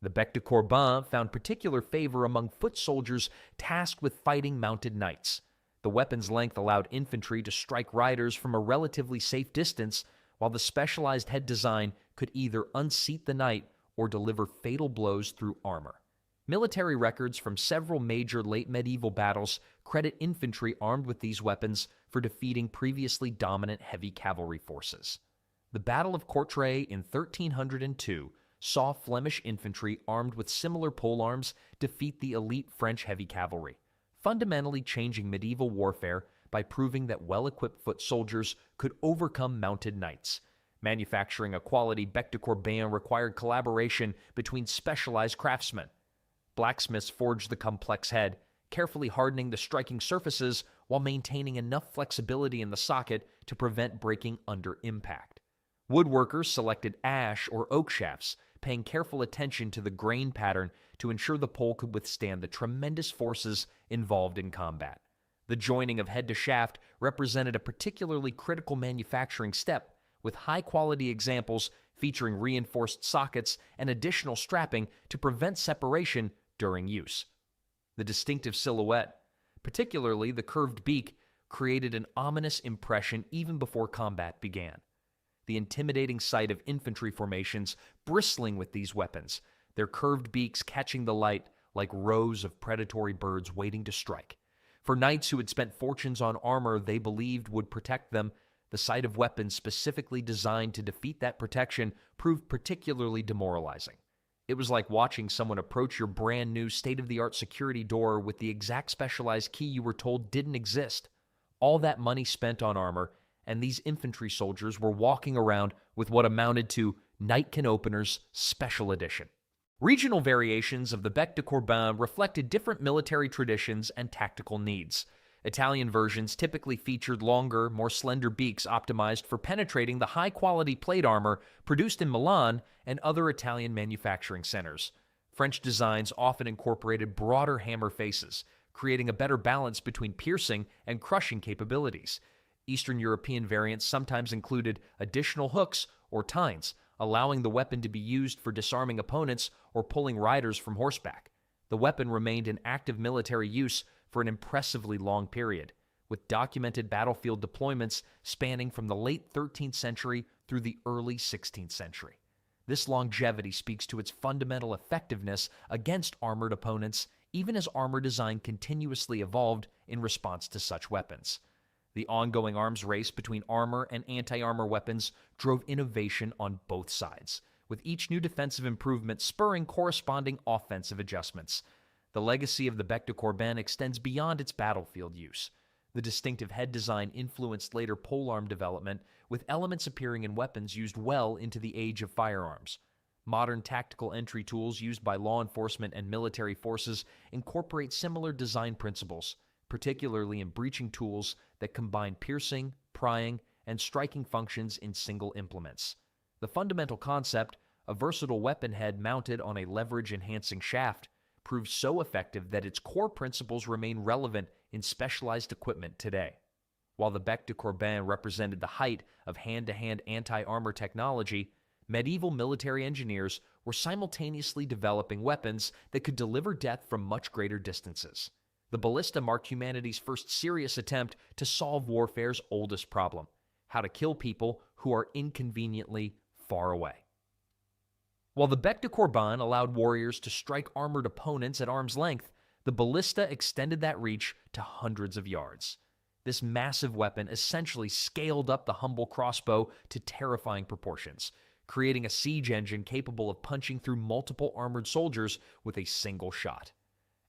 The bectacorban found particular favor among foot soldiers tasked with fighting mounted knights. The weapon's length allowed infantry to strike riders from a relatively safe distance, while the specialized head design could either unseat the knight or deliver fatal blows through armor. Military records from several major late medieval battles credit infantry armed with these weapons for defeating previously dominant heavy cavalry forces. The Battle of Courtrai in 1302 saw Flemish infantry armed with similar polearms defeat the elite French heavy cavalry, fundamentally changing medieval warfare by proving that well-equipped foot soldiers could overcome mounted knights. Manufacturing a quality bectacorban required collaboration between specialized craftsmen. Blacksmiths forged the complex head, carefully hardening the striking surfaces while maintaining enough flexibility in the socket to prevent breaking under impact. Woodworkers selected ash or oak shafts, paying careful attention to the grain pattern to ensure the pole could withstand the tremendous forces involved in combat. The joining of head to shaft represented a particularly critical manufacturing step, with high-quality examples featuring reinforced sockets and additional strapping to prevent separation during use. The distinctive silhouette, particularly the curved beak, created an ominous impression even before combat began. The intimidating sight of infantry formations bristling with these weapons, their curved beaks catching the light like rows of predatory birds waiting to strike. For knights who had spent fortunes on armor they believed would protect them, the sight of weapons specifically designed to defeat that protection proved particularly demoralizing. It was like watching someone approach your brand new state-of-the-art security door with the exact specialized key you were told didn't exist. All that money spent on armor, and these infantry soldiers were walking around with what amounted to Nightkin Opener's Special Edition. Regional variations of the bectacorban reflected different military traditions and tactical needs. Italian versions typically featured longer, more slender beaks optimized for penetrating the high-quality plate armor produced in Milan and other Italian manufacturing centers. French designs often incorporated broader hammer faces, creating a better balance between piercing and crushing capabilities. Eastern European variants sometimes included additional hooks or tines, allowing the weapon to be used for disarming opponents or pulling riders from horseback. The weapon remained in active military use for an impressively long period, with documented battlefield deployments spanning from the late 13th century through the early 16th century. This longevity speaks to its fundamental effectiveness against armored opponents, even as armor design continuously evolved in response to such weapons. The ongoing arms race between armor and anti-armor weapons drove innovation on both sides, with each new defensive improvement spurring corresponding offensive adjustments. The legacy of the bectacorban extends beyond its battlefield use. The distinctive head design influenced later polearm development, with elements appearing in weapons used well into the age of firearms. Modern tactical entry tools used by law enforcement and military forces incorporate similar design principles, particularly in breaching tools that combine piercing, prying, and striking functions in single implements. The fundamental concept, a versatile weapon head mounted on a leverage-enhancing shaft, proved so effective that its core principles remain relevant in specialized equipment today. While the bectacorban represented the height of hand-to-hand anti-armor technology, medieval military engineers were simultaneously developing weapons that could deliver death from much greater distances. The ballista marked humanity's first serious attempt to solve warfare's oldest problem: how to kill people who are inconveniently far away. While the bectacorban allowed warriors to strike armored opponents at arm's length, the ballista extended that reach to hundreds of yards. This massive weapon essentially scaled up the humble crossbow to terrifying proportions, creating a siege engine capable of punching through multiple armored soldiers with a single shot.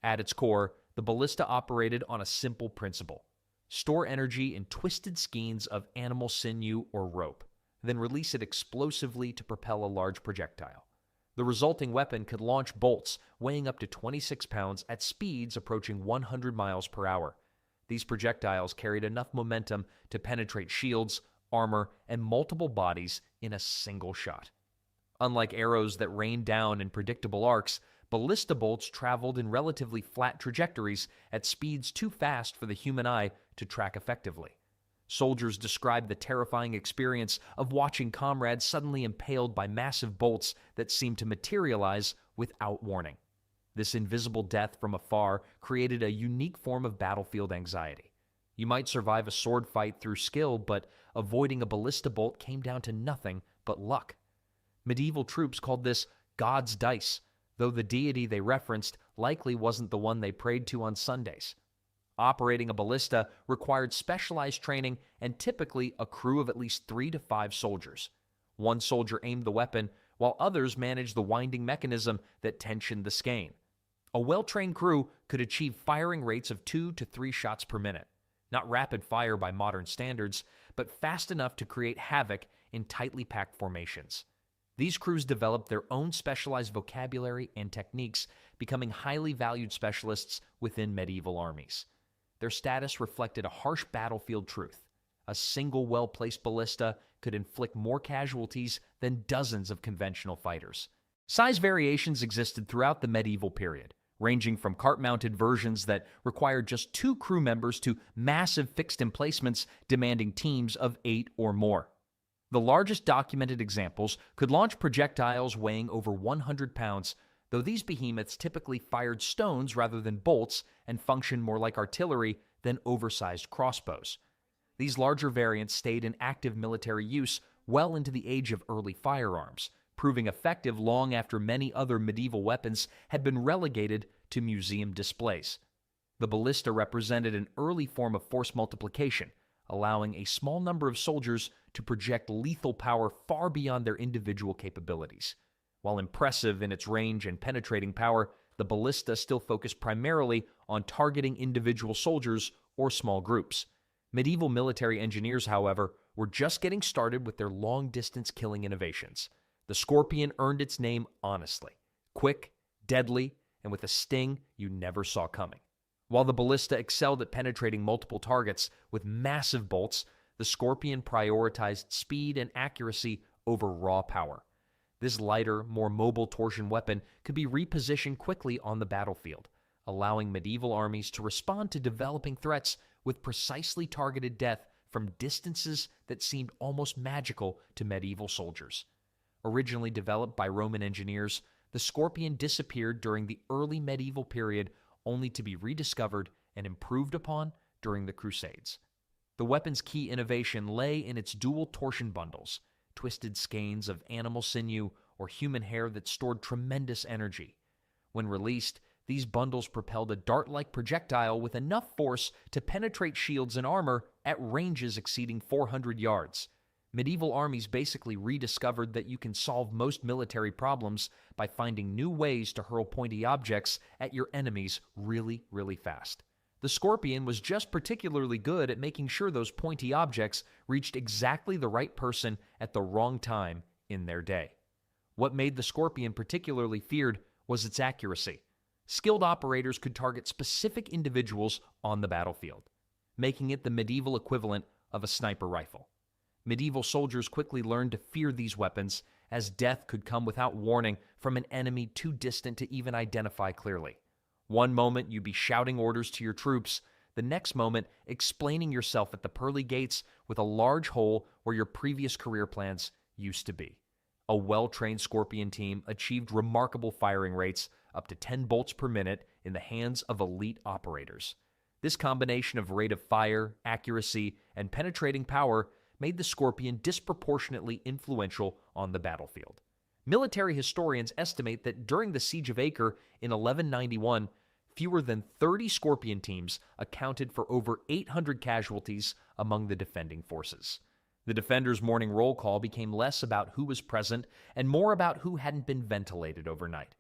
At its core, the ballista operated on a simple principle: store energy in twisted skeins of animal sinew or rope, then release it explosively to propel a large projectile. The resulting weapon could launch bolts weighing up to 26 pounds at speeds approaching 100 miles per hour. These projectiles carried enough momentum to penetrate shields, armor, and multiple bodies in a single shot. Unlike arrows that rained down in predictable arcs, ballista bolts traveled in relatively flat trajectories at speeds too fast for the human eye to track effectively. Soldiers described the terrifying experience of watching comrades suddenly impaled by massive bolts that seemed to materialize without warning. This invisible death from afar created a unique form of battlefield anxiety. You might survive a sword fight through skill, but avoiding a ballista bolt came down to nothing but luck. Medieval troops called this God's dice, though the deity they referenced likely wasn't the one they prayed to on Sundays. Operating a ballista required specialized training and typically a crew of at least 3 to 5 soldiers. One soldier aimed the weapon, while others managed the winding mechanism that tensioned the skein. A well-trained crew could achieve firing rates of 2 to 3 shots per minute. Not rapid fire by modern standards, but fast enough to create havoc in tightly packed formations. These crews developed their own specialized vocabulary and techniques, becoming highly valued specialists within medieval armies. Their status reflected a harsh battlefield truth. A single well-placed ballista could inflict more casualties than dozens of conventional fighters. Size variations existed throughout the medieval period, ranging from cart-mounted versions that required just 2 crew members to massive fixed emplacements demanding teams of 8 or more. The largest documented examples could launch projectiles weighing over 100 pounds, though these behemoths typically fired stones rather than bolts and functioned more like artillery than oversized crossbows. These larger variants stayed in active military use well into the age of early firearms, proving effective long after many other medieval weapons had been relegated to museum displays. The ballista represented an early form of force multiplication, allowing a small number of soldiers to project lethal power far beyond their individual capabilities. While impressive in its range and penetrating power, the ballista still focused primarily on targeting individual soldiers or small groups. Medieval military engineers, however, were just getting started with their long-distance killing innovations. The scorpion earned its name honestly, quick, deadly, and with a sting you never saw coming. While the ballista excelled at penetrating multiple targets with massive bolts, the scorpion prioritized speed and accuracy over raw power. This lighter, more mobile torsion weapon could be repositioned quickly on the battlefield, allowing medieval armies to respond to developing threats with precisely targeted death from distances that seemed almost magical to medieval soldiers. Originally developed by Roman engineers, the scorpion disappeared during the early medieval period, only to be rediscovered and improved upon during the Crusades. The weapon's key innovation lay in its dual torsion bundles, twisted skeins of animal sinew or human hair that stored tremendous energy. When released, these bundles propelled a dart-like projectile with enough force to penetrate shields and armor at ranges exceeding 400 yards. Medieval armies basically rediscovered that you can solve most military problems by finding new ways to hurl pointy objects at your enemies really, really fast. The scorpion was just particularly good at making sure those pointy objects reached exactly the right person at the wrong time in their day. What made the scorpion particularly feared was its accuracy. Skilled operators could target specific individuals on the battlefield, making it the medieval equivalent of a sniper rifle. Medieval soldiers quickly learned to fear these weapons, as death could come without warning from an enemy too distant to even identify clearly. One moment you'd be shouting orders to your troops, the next moment explaining yourself at the pearly gates with a large hole where your previous career plans used to be. A well-trained scorpion team achieved remarkable firing rates, up to 10 bolts per minute, in the hands of elite operators. This combination of rate of fire, accuracy, and penetrating power made the scorpion disproportionately influential on the battlefield. Military historians estimate that during the Siege of Acre in 1191, fewer than 30 scorpion teams accounted for over 800 casualties among the defending forces. The defenders' morning roll call became less about who was present and more about who hadn't been ventilated overnight.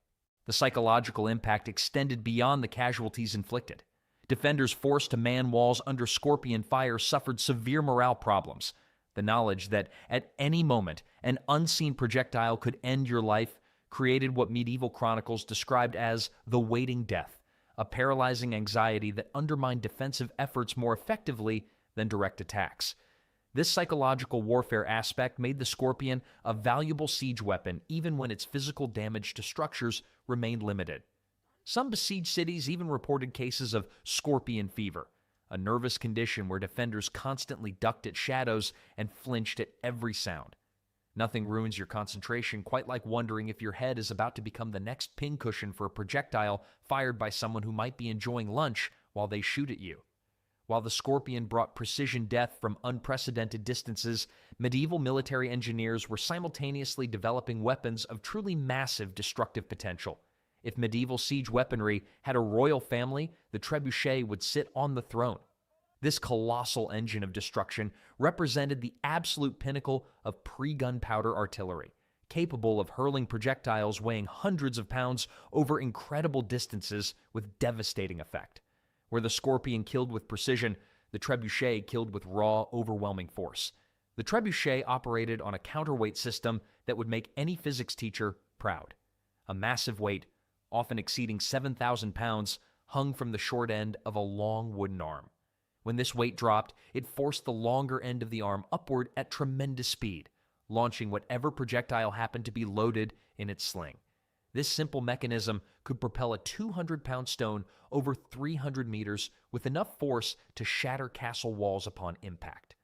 The psychological impact extended beyond the casualties inflicted. Defenders forced to man walls under scorpion fire suffered severe morale problems. The knowledge that at any moment an unseen projectile could end your life created what medieval chronicles described as the waiting death, a paralyzing anxiety that undermined defensive efforts more effectively than direct attacks. This psychological warfare aspect made the Scorpion a valuable siege weapon even when its physical damage to structures remained limited. Some besieged cities even reported cases of scorpion fever, a nervous condition where defenders constantly ducked at shadows and flinched at every sound. Nothing ruins your concentration quite like wondering if your head is about to become the next pincushion for a projectile fired by someone who might be enjoying lunch while they shoot at you. While the Scorpion brought precision death from unprecedented distances, medieval military engineers were simultaneously developing weapons of truly massive destructive potential. If medieval siege weaponry had a royal family, the trebuchet would sit on the throne. This colossal engine of destruction represented the absolute pinnacle of pre-gunpowder artillery, capable of hurling projectiles weighing hundreds of pounds over incredible distances with devastating effect. Where the Scorpion killed with precision, the trebuchet killed with raw, overwhelming force. The trebuchet operated on a counterweight system that would make any physics teacher proud. A massive weight, often exceeding 7,000 pounds, hung from the short end of a long wooden arm. When this weight dropped, it forced the longer end of the arm upward at tremendous speed, launching whatever projectile happened to be loaded in its sling. This simple mechanism could propel a 200-pound stone over 300 meters with enough force to shatter castle walls upon impact.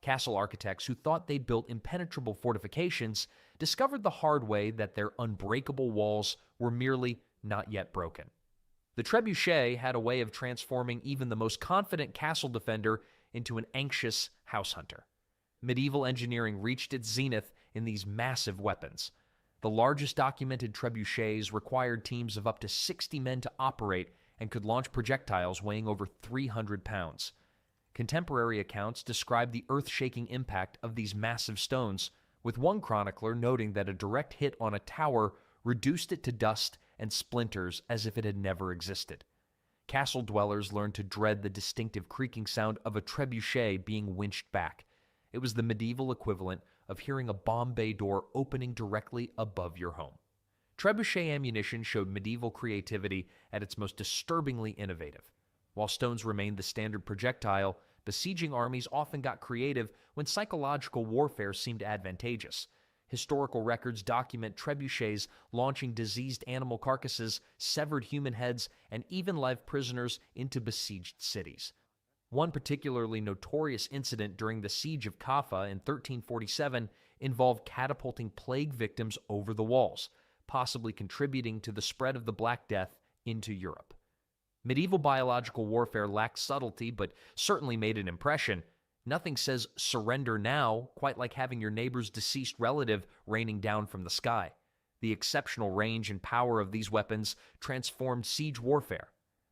Castle architects who thought they'd built impenetrable fortifications discovered the hard way that their unbreakable walls were merely not yet broken. The trebuchet had a way of transforming even the most confident castle defender into an anxious house hunter. Medieval engineering reached its zenith in these massive weapons. The largest documented trebuchets required teams of up to 60 men to operate and could launch projectiles weighing over 300 pounds. Contemporary accounts describe the earth-shaking impact of these massive stones, with one chronicler noting that a direct hit on a tower reduced it to dust and splinters as if it had never existed. Castle dwellers learned to dread the distinctive creaking sound of a trebuchet being winched back. It was the medieval equivalent of hearing a bomb bay door opening directly above your home. Trebuchet ammunition showed medieval creativity at its most disturbingly innovative. While stones remained the standard projectile, besieging armies often got creative when psychological warfare seemed advantageous. Historical records document trebuchets launching diseased animal carcasses, severed human heads, and even live prisoners into besieged cities. One particularly notorious incident during the siege of Kaffa in 1347 involved catapulting plague victims over the walls, possibly contributing to the spread of the Black Death into Europe. Medieval biological warfare lacked subtlety, but certainly made an impression. Nothing says surrender now quite like having your neighbor's deceased relative raining down from the sky. The exceptional range and power of these weapons transformed siege warfare.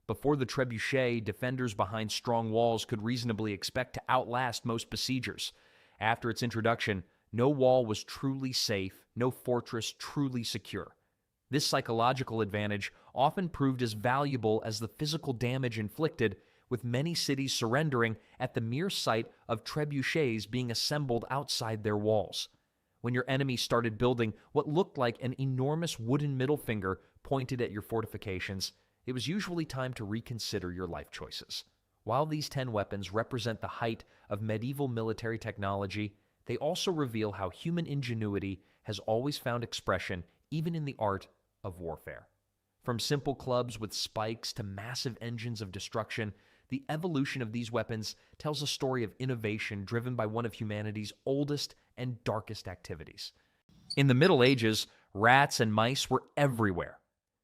Before the trebuchet, defenders behind strong walls could reasonably expect to outlast most besiegers. After its introduction, no wall was truly safe, no fortress truly secure. This psychological advantage often proved as valuable as the physical damage inflicted, with many cities surrendering at the mere sight of trebuchets being assembled outside their walls. When your enemy started building what looked like an enormous wooden middle finger pointed at your fortifications, it was usually time to reconsider your life choices. While these 10 weapons represent the height of medieval military technology, they also reveal how human ingenuity has always found expression even in the art of warfare. From simple clubs with spikes to massive engines of destruction, the evolution of these weapons tells a story of innovation driven by one of humanity's oldest and darkest activities. In the Middle Ages, rats and mice were everywhere.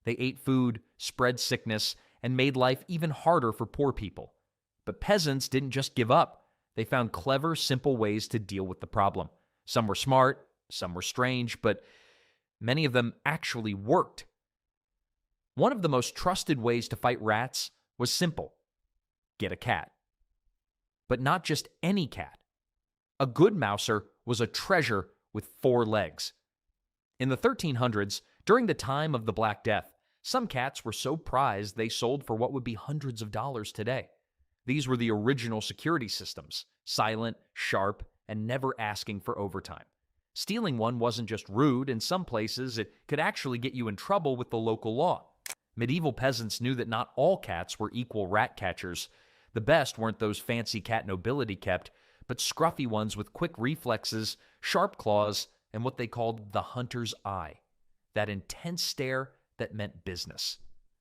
They ate food, spread sickness, and made life even harder for poor people. But peasants didn't just give up. They found clever, simple ways to deal with the problem. Some were smart, some were strange, but many of them actually worked. One of the most trusted ways to fight rats was simple: get a cat. But not just any cat. A good mouser was a treasure with 4 legs. In the 1300s, during the time of the Black Death, some cats were so prized they sold for what would be hundreds of dollars today. These were the original security systems, silent, sharp, and never asking for overtime. Stealing one wasn't just rude. In some places, it could actually get you in trouble with the local law. Medieval peasants knew that not all cats were equal rat catchers. The best weren't those fancy cat nobility kept, but scruffy ones with quick reflexes, sharp claws, and what they called the hunter's eye. That intense stare that meant business.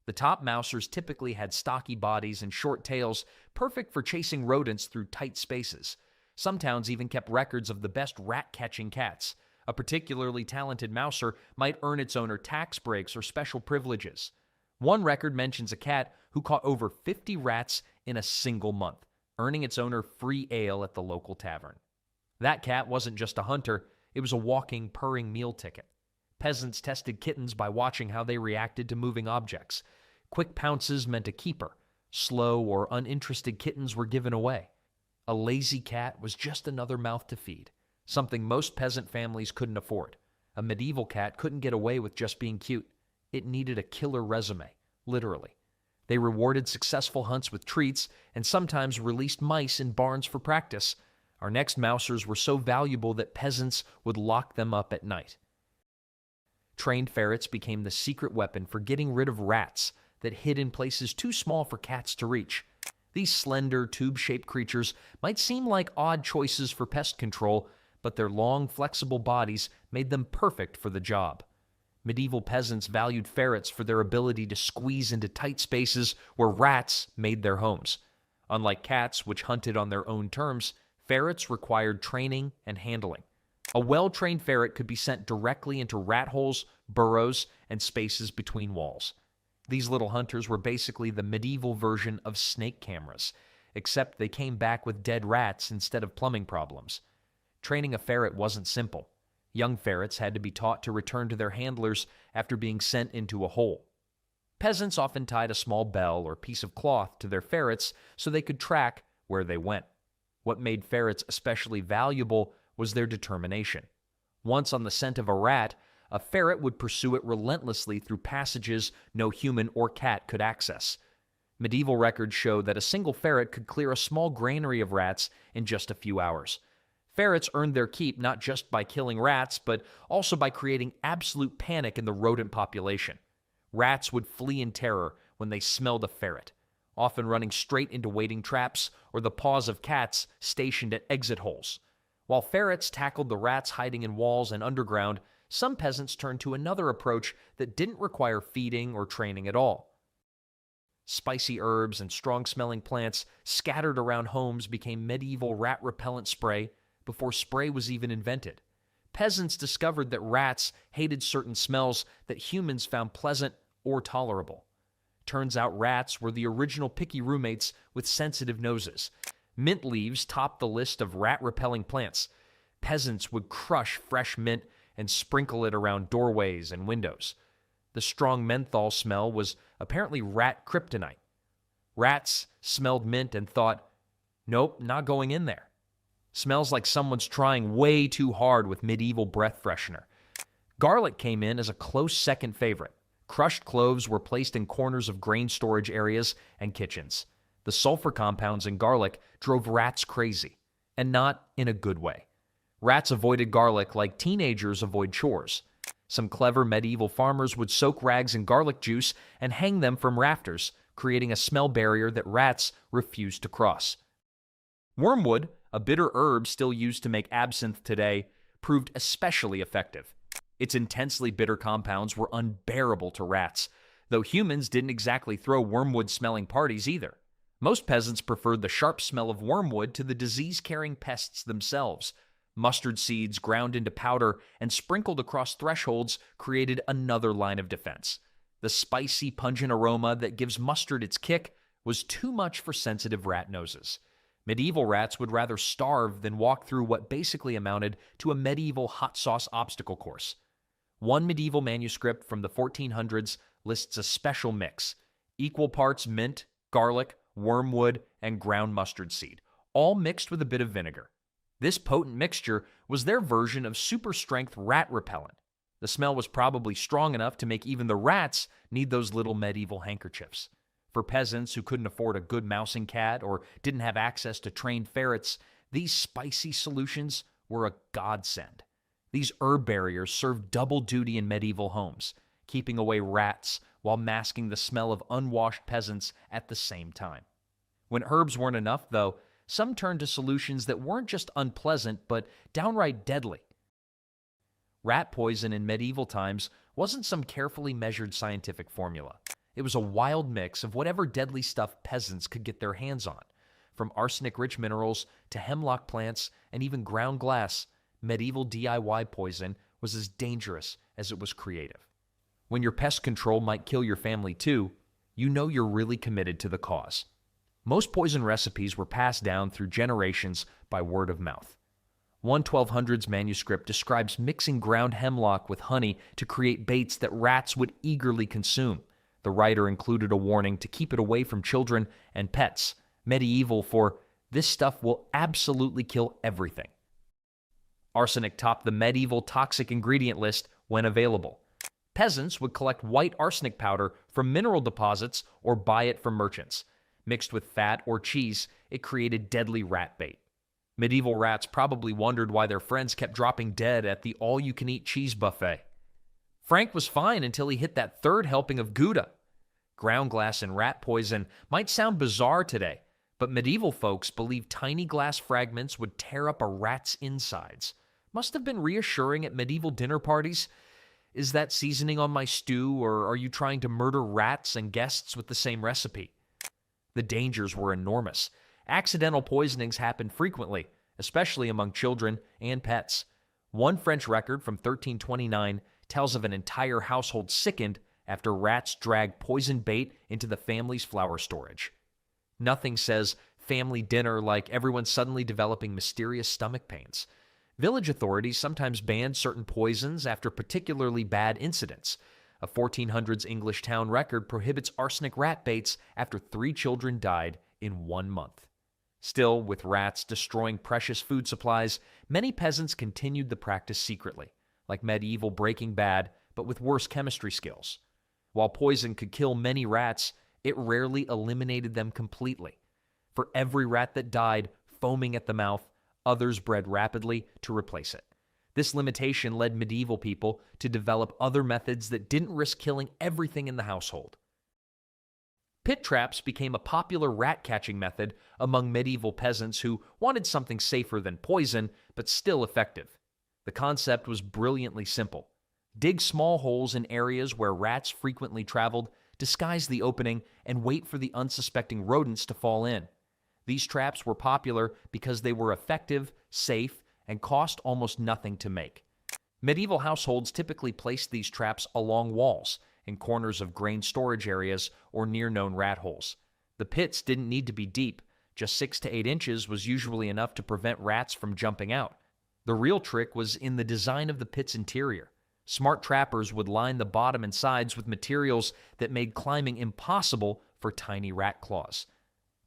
The top mousers typically had stocky bodies and short tails, perfect for chasing rodents through tight spaces. Some towns even kept records of the best rat-catching cats. A particularly talented mouser might earn its owner tax breaks or special privileges. One record mentions a cat who caught over 50 rats in a single month, earning its owner free ale at the local tavern. That cat wasn't just a hunter, it was a walking, purring meal ticket. Peasants tested kittens by watching how they reacted to moving objects. Quick pounces meant a keeper. Slow or uninterested kittens were given away. A lazy cat was just another mouth to feed, something most peasant families couldn't afford. A medieval cat couldn't get away with just being cute. It needed a killer resume, literally. They rewarded successful hunts with treats and sometimes released mice in barns for practice. Our next mousers were so valuable that peasants would lock them up at night. Trained ferrets became the secret weapon for getting rid of rats that hid in places too small for cats to reach. These slender, tube-shaped creatures might seem like odd choices for pest control, but their long, flexible bodies made them perfect for the job. Medieval peasants valued ferrets for their ability to squeeze into tight spaces where rats made their homes. Unlike cats, which hunted on their own terms, ferrets required training and handling. A well-trained ferret could be sent directly into rat holes, burrows, and spaces between walls. These little hunters were basically the medieval version of snake cameras, except they came back with dead rats instead of plumbing problems. Training a ferret wasn't simple. Young ferrets had to be taught to return to their handlers after being sent into a hole. Peasants often tied a small bell or piece of cloth to their ferrets so they could track where they went. What made ferrets especially valuable was their determination. Once on the scent of a rat, a ferret would pursue it relentlessly through passages no human or cat could access. Medieval records show that a single ferret could clear a small granary of rats in just a few hours. Ferrets earned their keep not just by killing rats, but also by creating absolute panic in the rodent population. Rats would flee in terror when they smelled a ferret, often running straight into waiting traps or the paws of cats stationed at exit holes. While ferrets tackled the rats hiding in walls and underground, some peasants turned to another approach that didn't require feeding or training at all. Spicy herbs and strong-smelling plants scattered around homes became medieval rat repellent spray before spray was even invented. Peasants discovered that rats hated certain smells that humans found pleasant or tolerable. Turns out rats were the original picky roommates with sensitive noses. Mint leaves topped the list of rat-repelling plants. Peasants would crush fresh mint and sprinkle it around doorways and windows. The strong menthol smell was apparently rat kryptonite. Rats smelled mint and thought, nope, not going in there. Smells like someone's trying way too hard with medieval breath freshener. Garlic came in as a close second favorite. Crushed cloves were placed in corners of grain storage areas and kitchens. The sulfur compounds in garlic drove rats crazy, and not in a good way. Rats avoided garlic like teenagers avoid chores. Some clever medieval farmers would soak rags in garlic juice and hang them from rafters, creating a smell barrier that rats refused to cross. Wormwood, a bitter herb still used to make absinthe today, proved especially effective. Its intensely bitter compounds were unbearable to rats, though humans didn't exactly throw wormwood-smelling parties either. Most peasants preferred the sharp smell of wormwood to the disease-carrying pests themselves. Mustard seeds ground into powder and sprinkled across thresholds created another line of defense. The spicy, pungent aroma that gives mustard its kick was too much for sensitive rat noses. Medieval rats would rather starve than walk through what basically amounted to a medieval hot sauce obstacle course. One medieval manuscript from the 1400s lists a special mix: equal parts mint, garlic, wormwood, and ground mustard seed, all mixed with a bit of vinegar. This potent mixture was their version of super-strength rat repellent. The smell was probably strong enough to make even the rats need those little medieval handkerchiefs. For peasants who couldn't afford a good mousing cat or didn't have access to trained ferrets, these spicy solutions were a godsend. These herb barriers served double duty in medieval homes, keeping away rats while masking the smell of unwashed peasants at the same time. When herbs weren't enough, though, some turned to solutions that weren't just unpleasant, but downright deadly. Rat poison in medieval times wasn't some carefully measured scientific formula. It was a wild mix of whatever deadly stuff peasants could get their hands on. From arsenic-rich minerals to hemlock plants and even ground glass, medieval DIY poison was as dangerous as it was creative. When your pest control might kill your family too, you know you're really committed to the cause. Most poison recipes were passed down through generations by word of mouth. One 1200s manuscript describes mixing ground hemlock with honey to create baits that rats would eagerly consume. The writer included a warning to keep it away from children and pets, medieval for, "This stuff will absolutely kill everything." Arsenic topped the medieval toxic ingredient list when available. Peasants would collect white arsenic powder from mineral deposits or buy it from merchants. Mixed with fat or cheese, it created deadly rat bait. Medieval rats probably wondered why their friends kept dropping dead at the all-you-can-eat cheese buffet. Frank was fine until he hit that third helping of Gouda. Ground glass and rat poison might sound bizarre today, but medieval folks believed tiny glass fragments would tear up a rat's insides. Must have been reassuring at medieval dinner parties. Is that seasoning on my stew, or are you trying to murder rats and guests with the same recipe? The dangers were enormous. Accidental poisonings happened frequently, especially among children and pets. One French record from 1329 tells of an entire household sickened after rats dragged poisoned bait into the family's flour storage. Nothing says family dinner like everyone suddenly developing mysterious stomach pains. Village authorities sometimes banned certain poisons after particularly bad incidents. A 1400s English town record prohibits arsenic rat baits after 3 children died in 1 month. Still, with rats destroying precious food supplies, many peasants continued the practice secretly, like medieval Breaking Bad, but with worse chemistry skills. While poison could kill many rats, it rarely eliminated them completely. For every rat that died, foaming at the mouth, others bred rapidly to replace it. This limitation led medieval people to develop other methods that didn't risk killing everything in the household. Pit traps became a popular rat-catching method among medieval peasants who wanted something safer than poison, but still effective. The concept was brilliantly simple. Dig small holes in areas where rats frequently traveled, disguise the opening, and wait for the unsuspecting rodents to fall in. These traps were popular because they were effective, safe, and cost almost nothing to make. Medieval households typically placed these traps along walls, in corners of grain storage areas, or near known rat holes. The pits didn't need to be deep. Just 6 to 8 inches was usually enough to prevent rats from jumping out. The real trick was in the design of the pit's interior. Smart trappers would line the bottom and sides with materials that made climbing impossible for tiny rat claws.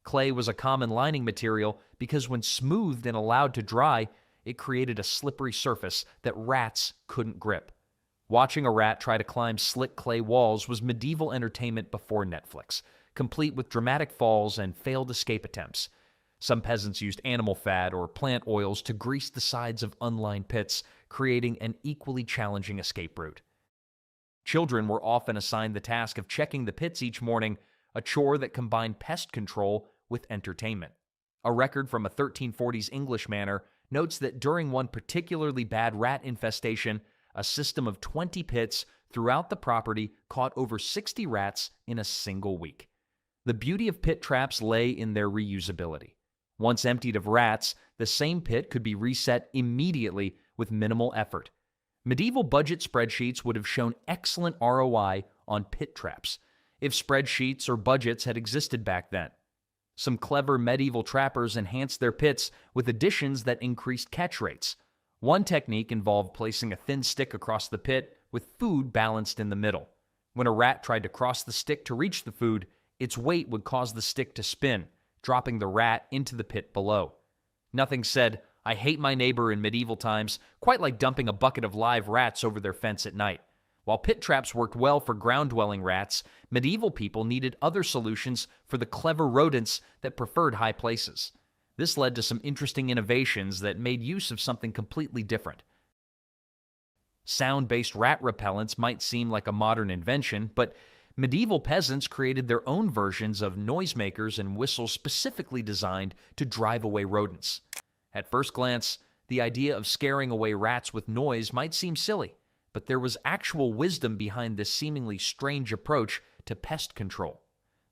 Clay was a common lining material because when smoothed and allowed to dry, it created a slippery surface that rats couldn't grip. Watching a rat try to climb slick clay walls was medieval entertainment before Netflix, complete with dramatic falls and failed escape attempts. Some peasants used animal fat or plant oils to grease the sides of unlined pits, creating an equally challenging escape route. Children were often assigned the task of checking the pits each morning, a chore that combined pest control with entertainment. A record from a 1340s English manor notes that during one particularly bad rat infestation, a system of 20 pits throughout the property caught over 60 rats in a single week. The beauty of pit traps lay in their reusability. Once emptied of rats, the same pit could be reset immediately with minimal effort. Medieval budget spreadsheets would have shown excellent ROI on pit traps, if spreadsheets or budgets had existed back then. Some clever medieval trappers enhanced their pits with additions that increased catch rates. One technique involved placing a thin stick across the pit with food balanced in the middle. When a rat tried to cross the stick to reach the food, its weight would cause the stick to spin, dropping the rat into the pit below. Nothing said, "I hate my neighbor" in medieval times, quite like dumping a bucket of live rats over their fence at night. While pit traps worked well for ground-dwelling rats, medieval people needed other solutions for the clever rodents that preferred high places. This led to some interesting innovations that made use of something completely different. Sound-based rat repellents might seem like a modern invention, but Medieval peasants created their own versions of noisemakers and whistles specifically designed to drive away rodents. At first glance, the idea of scaring away rats with noise might seem silly, but there was actual wisdom behind this seemingly strange approach to pest control.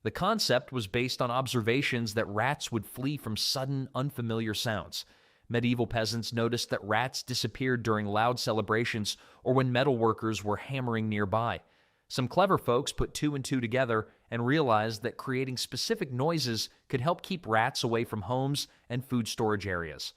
The concept was based on observations that rats would flee from sudden, unfamiliar sounds. Medieval peasants noticed that rats disappeared during loud celebrations or when metalworkers were hammering nearby. Some clever folks put two and two together and realized that creating specific noises could help keep rats away from homes and food storage areas.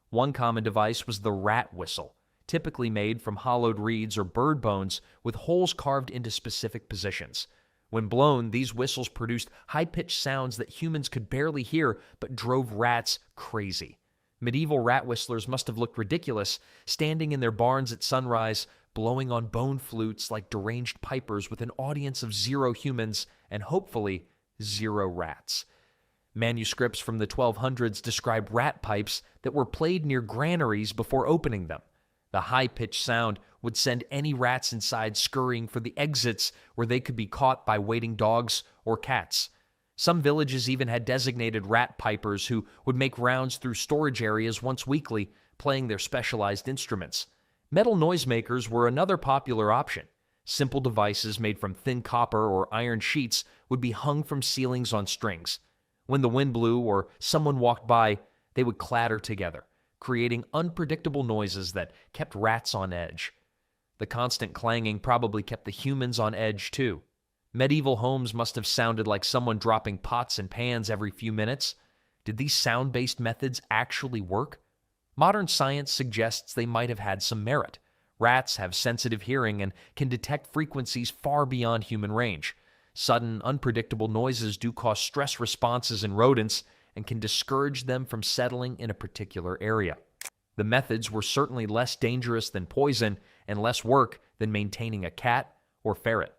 One common device was the rat whistle, typically made from hollowed reeds or bird bones with holes carved into specific positions. When blown, these whistles produced high-pitched sounds that humans could barely hear but drove rats crazy. Medieval rat whistlers must have looked ridiculous, standing in their barns at sunrise, blowing on bone flutes like deranged pipers with an audience of 0 humans and hopefully 0 rats. Manuscripts from the 1200s describe rat pipes that were played near granaries before opening them. The high-pitched sound would send any rats inside scurrying for the exits where they could be caught by waiting dogs or cats. Some villages even had designated rat pipers who would make rounds through storage areas once weekly, playing their specialized instruments. Metal noisemakers were another popular option. Simple devices made from thin copper or iron sheets would be hung from ceilings on strings. When the wind blew or someone walked by, they would clatter together, creating unpredictable noises that kept rats on edge. The constant clanging probably kept the humans on edge too. Medieval homes must have sounded like someone dropping pots and pans every few minutes. Did these sound-based methods actually work? Modern science suggests they might have had some merit. Rats have sensitive hearing and can detect frequencies far beyond human range. Sudden, unpredictable noises do cause stress responses in rodents and can discourage them from settling in a particular area. The methods were certainly less dangerous than poison and less work than maintaining a cat or ferret.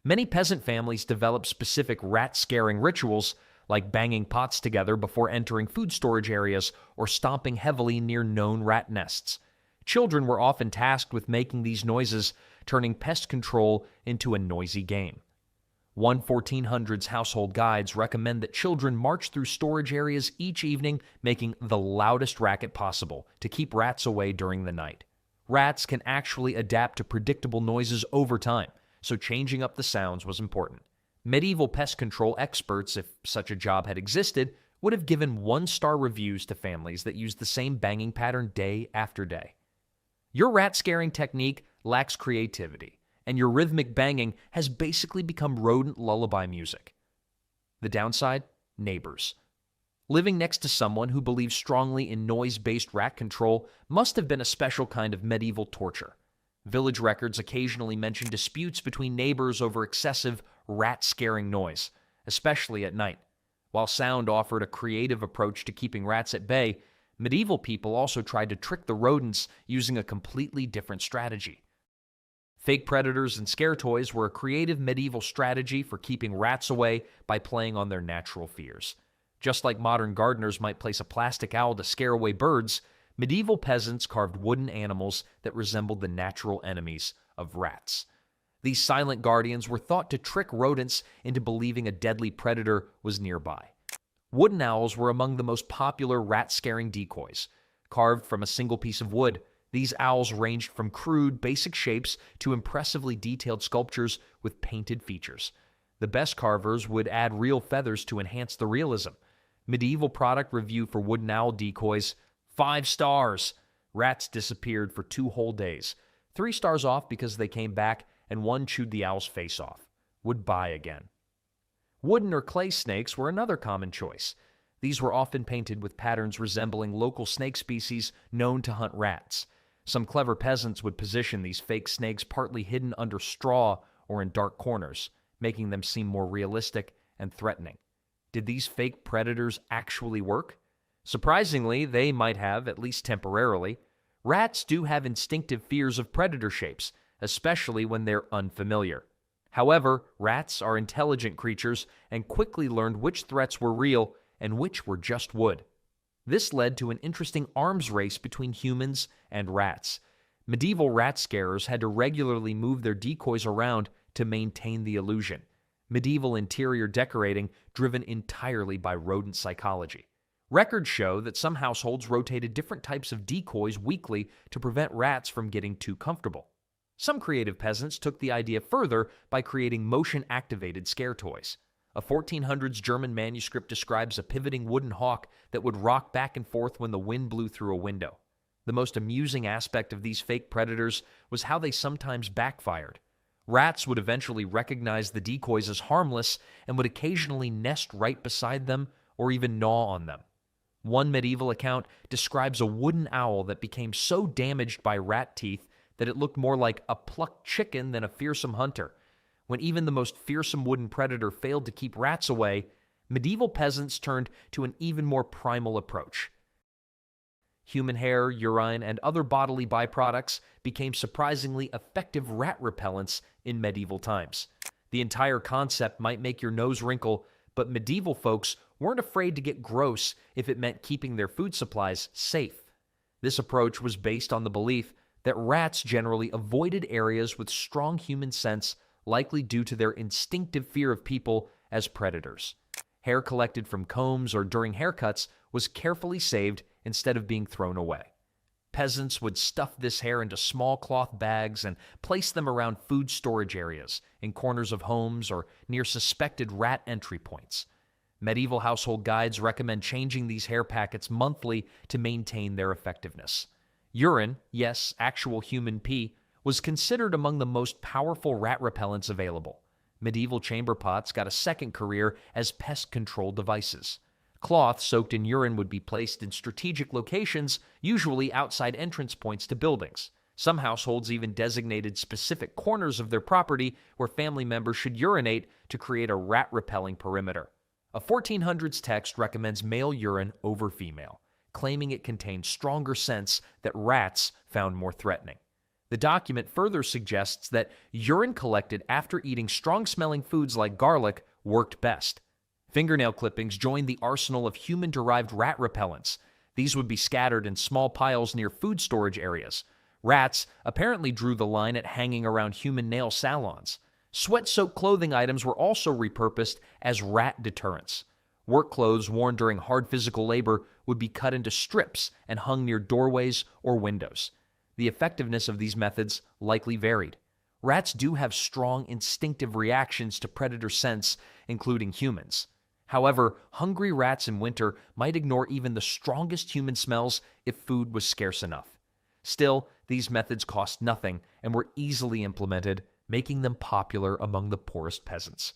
Many peasant families developed specific rat-scaring rituals, like banging pots together before entering food storage areas or stomping heavily near known rat nests. Children were often tasked with making these noises, turning pest control into a noisy game. One 1400s household guides recommend that children march through storage areas each evening, making the loudest racket possible to keep rats away during the night. Rats can actually adapt to predictable noises over time, so changing up the sounds was important. Medieval pest control experts, if such a job had existed, would have given 1-star reviews to families that used the same banging pattern day after day. Your rat-scaring technique lacks creativity, and your rhythmic banging has basically become rodent lullaby music. The downside? Neighbors. Living next to someone who believes strongly in noise-based rat control must have been a special kind of medieval torture. Village records occasionally mention disputes between neighbors over excessive rat-scaring noise, especially at night. While sound offered a creative approach to keeping rats at bay, medieval people also tried to trick the rodents using a completely different strategy. Fake predators and scare toys were a creative medieval strategy for keeping rats away by playing on their natural fears. Just like modern gardeners might place a plastic owl to scare away birds, medieval peasants carved wooden animals that resembled the natural enemies of rats. These silent guardians were thought to trick rodents into believing a deadly predator was nearby. Wooden owls were among the most popular rat-scaring decoys. Carved from a single piece of wood, these owls ranged from crude, basic shapes to impressively detailed sculptures with painted features. The best carvers would add real feathers to enhance the realism. Medieval product review for wooden owl decoys: 5 stars. Rats disappeared for 2 whole days. 3 stars off because they came back, and 1 chewed the owl's face off. Would buy again. Wooden or clay snakes were another common choice. These were often painted with patterns resembling local snake species known to hunt rats. Some clever peasants would position these fake snakes partly hidden under straw or in dark corners, making them seem more realistic and threatening. Did these fake predators actually work? Surprisingly, they might have, at least temporarily. Rats do have instinctive fears of predator shapes, especially when they're unfamiliar. However, rats are intelligent creatures and quickly learned which threats were real and which were just wood. This led to an interesting arms race between humans and rats. Medieval rat scarers had to regularly move their decoys around to maintain the illusion. medieval interior decorating driven entirely by rodent psychology. Records show that some households rotated different types of decoys weekly to prevent rats from getting too comfortable. Some creative peasants took the idea further by creating motion-activated scare toys. A 1400s German manuscript describes a pivoting wooden hawk that would rock back and forth when the wind blew through a window. The most amusing aspect of these fake predators was how they sometimes backfired. Rats would eventually recognize the decoys as harmless and would occasionally nest right beside them or even gnaw on them. One medieval account describes a wooden owl that became so damaged by rat teeth that it looked more like a plucked chicken than a fearsome hunter. When even the most fearsome wooden predator failed to keep rats away, medieval peasants turned to an even more primal approach. Human hair, urine, and other bodily byproducts became surprisingly effective rat repellents in medieval times. The entire concept might make your nose wrinkle, but medieval folks weren't afraid to get gross if it meant keeping their food supplies safe. This approach was based on the belief that rats generally avoided areas with strong human scents, likely due to their instinctive fear of people as predators. Hair collected from combs or during haircuts was carefully saved instead of being thrown away. Peasants would stuff this hair into small cloth bags and place them around food storage areas, in corners of homes, or near suspected rat entry points. Medieval household guides recommend changing these hair packets monthly to maintain their effectiveness. Urine, yes, actual human pee, was considered among the most powerful rat repellents available. Medieval chamber pots got a second career as pest control devices. Cloth soaked in urine would be placed in strategic locations, usually outside entrance points to buildings. Some households even designated specific corners of their property where family members should urinate to create a rat-repelling perimeter. A 1400s text recommends male urine over female, claiming it contained stronger scents that rats found more threatening. The document further suggests that urine collected after eating strong-smelling foods like garlic worked best. Fingernail clippings joined the arsenal of human-derived rat repellents. These would be scattered in small piles near food storage areas. Rats apparently drew the line at hanging around human nail salons. Sweat-soaked clothing items were also repurposed as rat deterrents. Work clothes worn during hard physical labor would be cut into strips and hung near doorways or windows. The effectiveness of these methods likely varied. Rats do have strong instinctive reactions to predator scents, including humans. However, hungry rats in winter might ignore even the strongest human smells if food was scarce enough. Still, these methods cost nothing and were easily implemented, making them popular among the poorest peasants.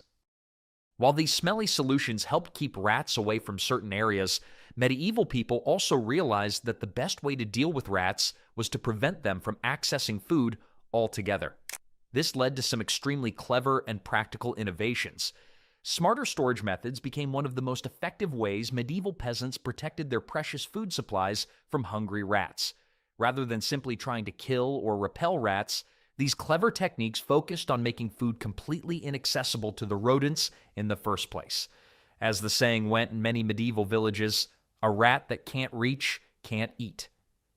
While these smelly solutions helped keep rats away from certain areas, medieval people also realized that the best way to deal with rats was to prevent them from accessing food altogether. This led to some extremely clever and practical innovations. Smarter storage methods became one of the most effective ways medieval peasants protected their precious food supplies from hungry rats. Rather than simply trying to kill or repel rats, these clever techniques focused on making food completely inaccessible to the rodents in the first place. As the saying went in many medieval villages, a rat that can't reach can't eat.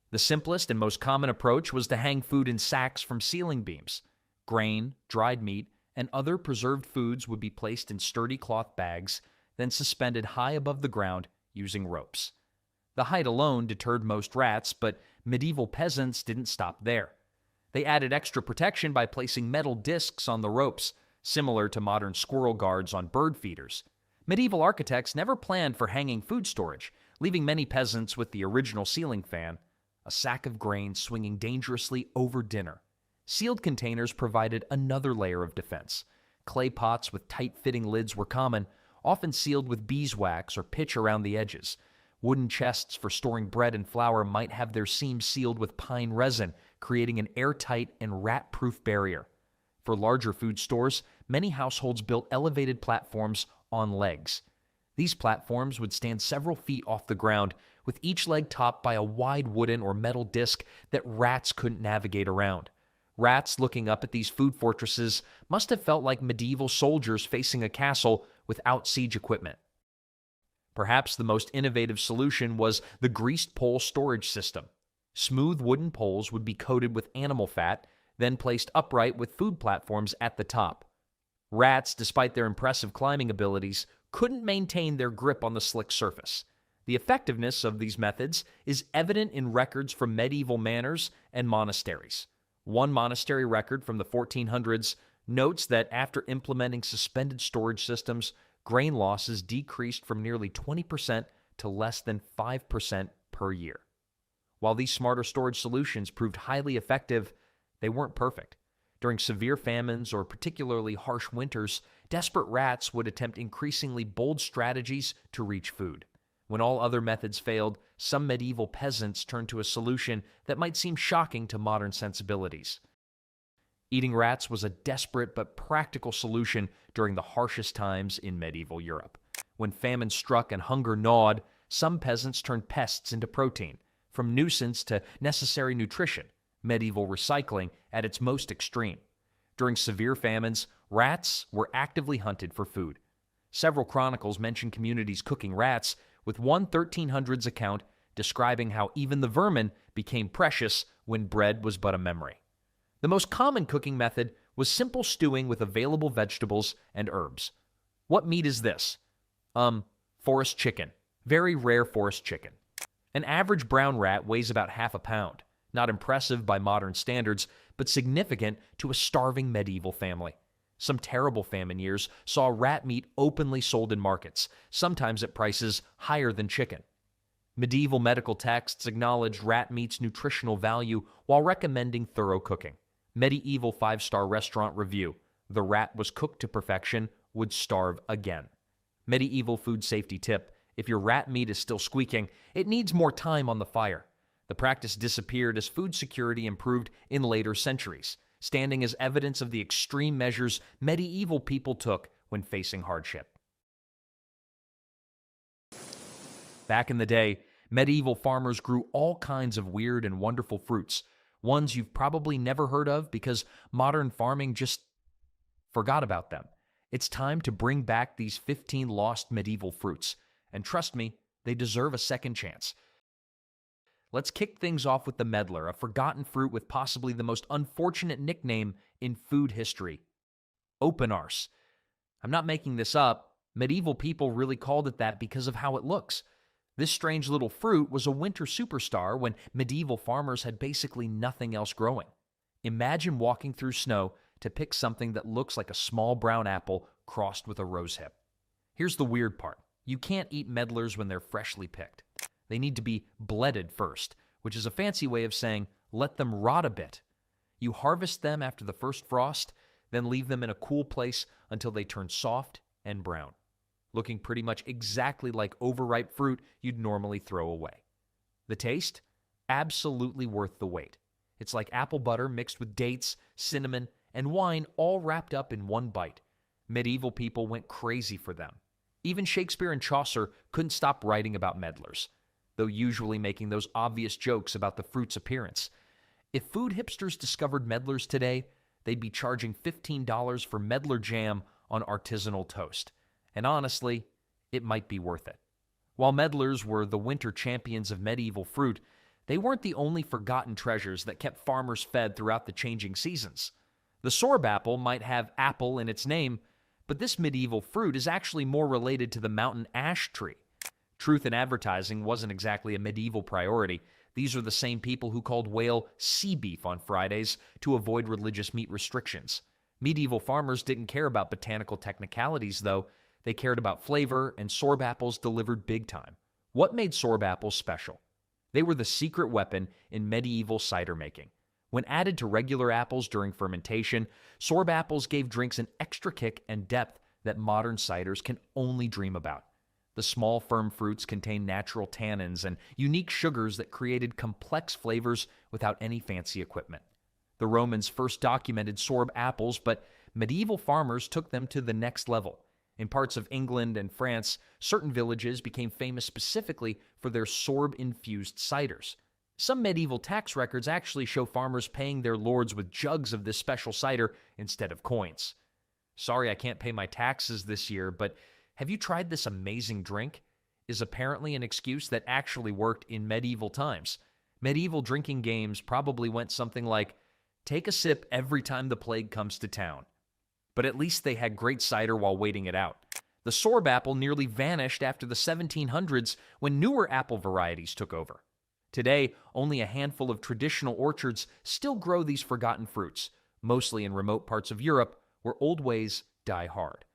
The simplest and most common approach was to hang food in sacks from ceiling beams. Grain, dried meat, and other preserved foods would be placed in sturdy cloth bags, then suspended high above the ground using ropes. The height alone deterred most rats, but medieval peasants didn't stop there. They added extra protection by placing metal discs on the ropes, similar to modern squirrel guards on bird feeders. Medieval architects never planned for hanging food storage, leaving many peasants with the original ceiling fan, a sack of grain swinging dangerously over dinner. Sealed containers provided another layer of defense. Clay pots with tight-fitting lids were common, often sealed with beeswax or pitch around the edges. Wooden chests for storing bread and flour might have their seams sealed with pine resin, creating an airtight and rat-proof barrier. For larger food stores, many households built elevated platforms on legs. These platforms would stand several feet off the ground, with each leg topped by a wide wooden or metal disc that rats couldn't navigate around. Rats looking up at these food fortresses must have felt like medieval soldiers facing a castle without siege equipment. Perhaps the most innovative solution was the greased pole storage system. Smooth wooden poles would be coated with animal fat, then placed upright with food platforms at the top. Rats, despite their impressive climbing abilities, couldn't maintain their grip on the slick surface. The effectiveness of these methods is evident in records from medieval manors and monasteries. One monastery record from the 1400s notes that after implementing suspended storage systems, grain losses decreased from nearly 20% to less than 5% per year. While these smarter storage solutions proved highly effective, they weren't perfect. During severe famines or particularly harsh winters, desperate rats would attempt increasingly bold strategies to reach food. When all other methods failed, some medieval peasants turned to a solution that might seem shocking to modern sensibilities. Eating rats was a desperate but practical solution during the harshest times in medieval Europe. When famine struck and hunger gnawed, some peasants turned pests into protein, from nuisance to necessary nutrition, medieval recycling at its most extreme. During severe famines, rats were actively hunted for food. Several chronicles mention communities cooking rats, with one 1300s account describing how even the vermin became precious when bread was but a memory. The most common cooking method was simple stewing with available vegetables and herbs. What meat is this? Forest chicken. Very rare forest chicken. An average brown rat weighs about half a pound. Not impressive by modern standards, but significant to a starving medieval family. Some terrible famine years saw rat meat openly sold in markets, sometimes at prices higher than chicken. Medieval medical texts acknowledged rat meat's nutritional value while recommending thorough cooking. Medieval 5-star restaurant review: the rat was cooked to perfection, would starve again. Medieval food safety tip: if your rat meat is still squeaking, it needs more time on the fire. The practice disappeared as food security improved in later centuries, standing as evidence of the extreme measures medieval people took when facing hardship. Back in the day, medieval farmers grew all kinds of weird and wonderful fruits, ones you've probably never heard of because modern farming just forgot about them. It's time to bring back these 15 lost medieval fruits, and trust me, they deserve a second chance. Let's kick things off with the medlar, a forgotten fruit with possibly the most unfortunate nickname in food history: open arse. I'm not making this up. Medieval people really called it that because of how it looks. This strange little fruit was a winter superstar when medieval farmers had basically nothing else growing. Imagine walking through snow to pick something that looks like a small brown apple crossed with a rosehip. Here's the weird part. You can't eat medlars when they're freshly picked. They need to be bledded first, which is a fancy way of saying let them rot a bit. You harvest them after the first frost, then leave them in a cool place until they turn soft and brown, looking pretty much exactly like overripe fruit you'd normally throw away. The taste? Absolutely worth the wait. It's like apple butter mixed with dates, cinnamon, and wine all wrapped up in one bite. Medieval people went crazy for them. Even Shakespeare and Chaucer couldn't stop writing about medlars, though usually making those obvious jokes about the fruit's appearance. If food hipsters discovered medlars today, they'd be charging $15 for medlar jam on artisanal toast. And honestly, it might be worth it. While medlars were the winter champions of medieval fruit, they weren't the only forgotten treasures that kept farmers fed throughout the changing seasons. The sorb apple might have apple in its name, but this medieval fruit is actually more related to the mountain ash tree. Truth in advertising wasn't exactly a medieval priority. These are the same people who called whale sea beef on Fridays to avoid religious meat restrictions. Medieval farmers didn't care about botanical technicalities, though. They cared about flavor, and sorb apples delivered big time. What made sorb apples special? They were the secret weapon in medieval cider making. When added to regular apples during fermentation, sorb apples gave drinks an extra kick and depth that modern ciders can only dream about. The small, firm fruits contain natural tannins and unique sugars that created complex flavors without any fancy equipment. The Romans first documented sorb apples, but medieval farmers took them to the next level. In parts of England and France, certain villages became famous specifically for their sorb-infused ciders. Some medieval tax records actually show farmers paying their lords with jugs of this special cider instead of coins. Sorry I can't pay my taxes this year, but have you tried this amazing drink? Is apparently an excuse that actually worked in medieval times. Medieval drinking games probably went something like, take a sip every time the plague comes to town. But at least they had great cider while waiting it out. The sorb apple nearly vanished after the 1700s when newer apple varieties took over. Today, only a handful of traditional orchards still grow these forgotten fruits, mostly in remote parts of Europe where old ways die hard.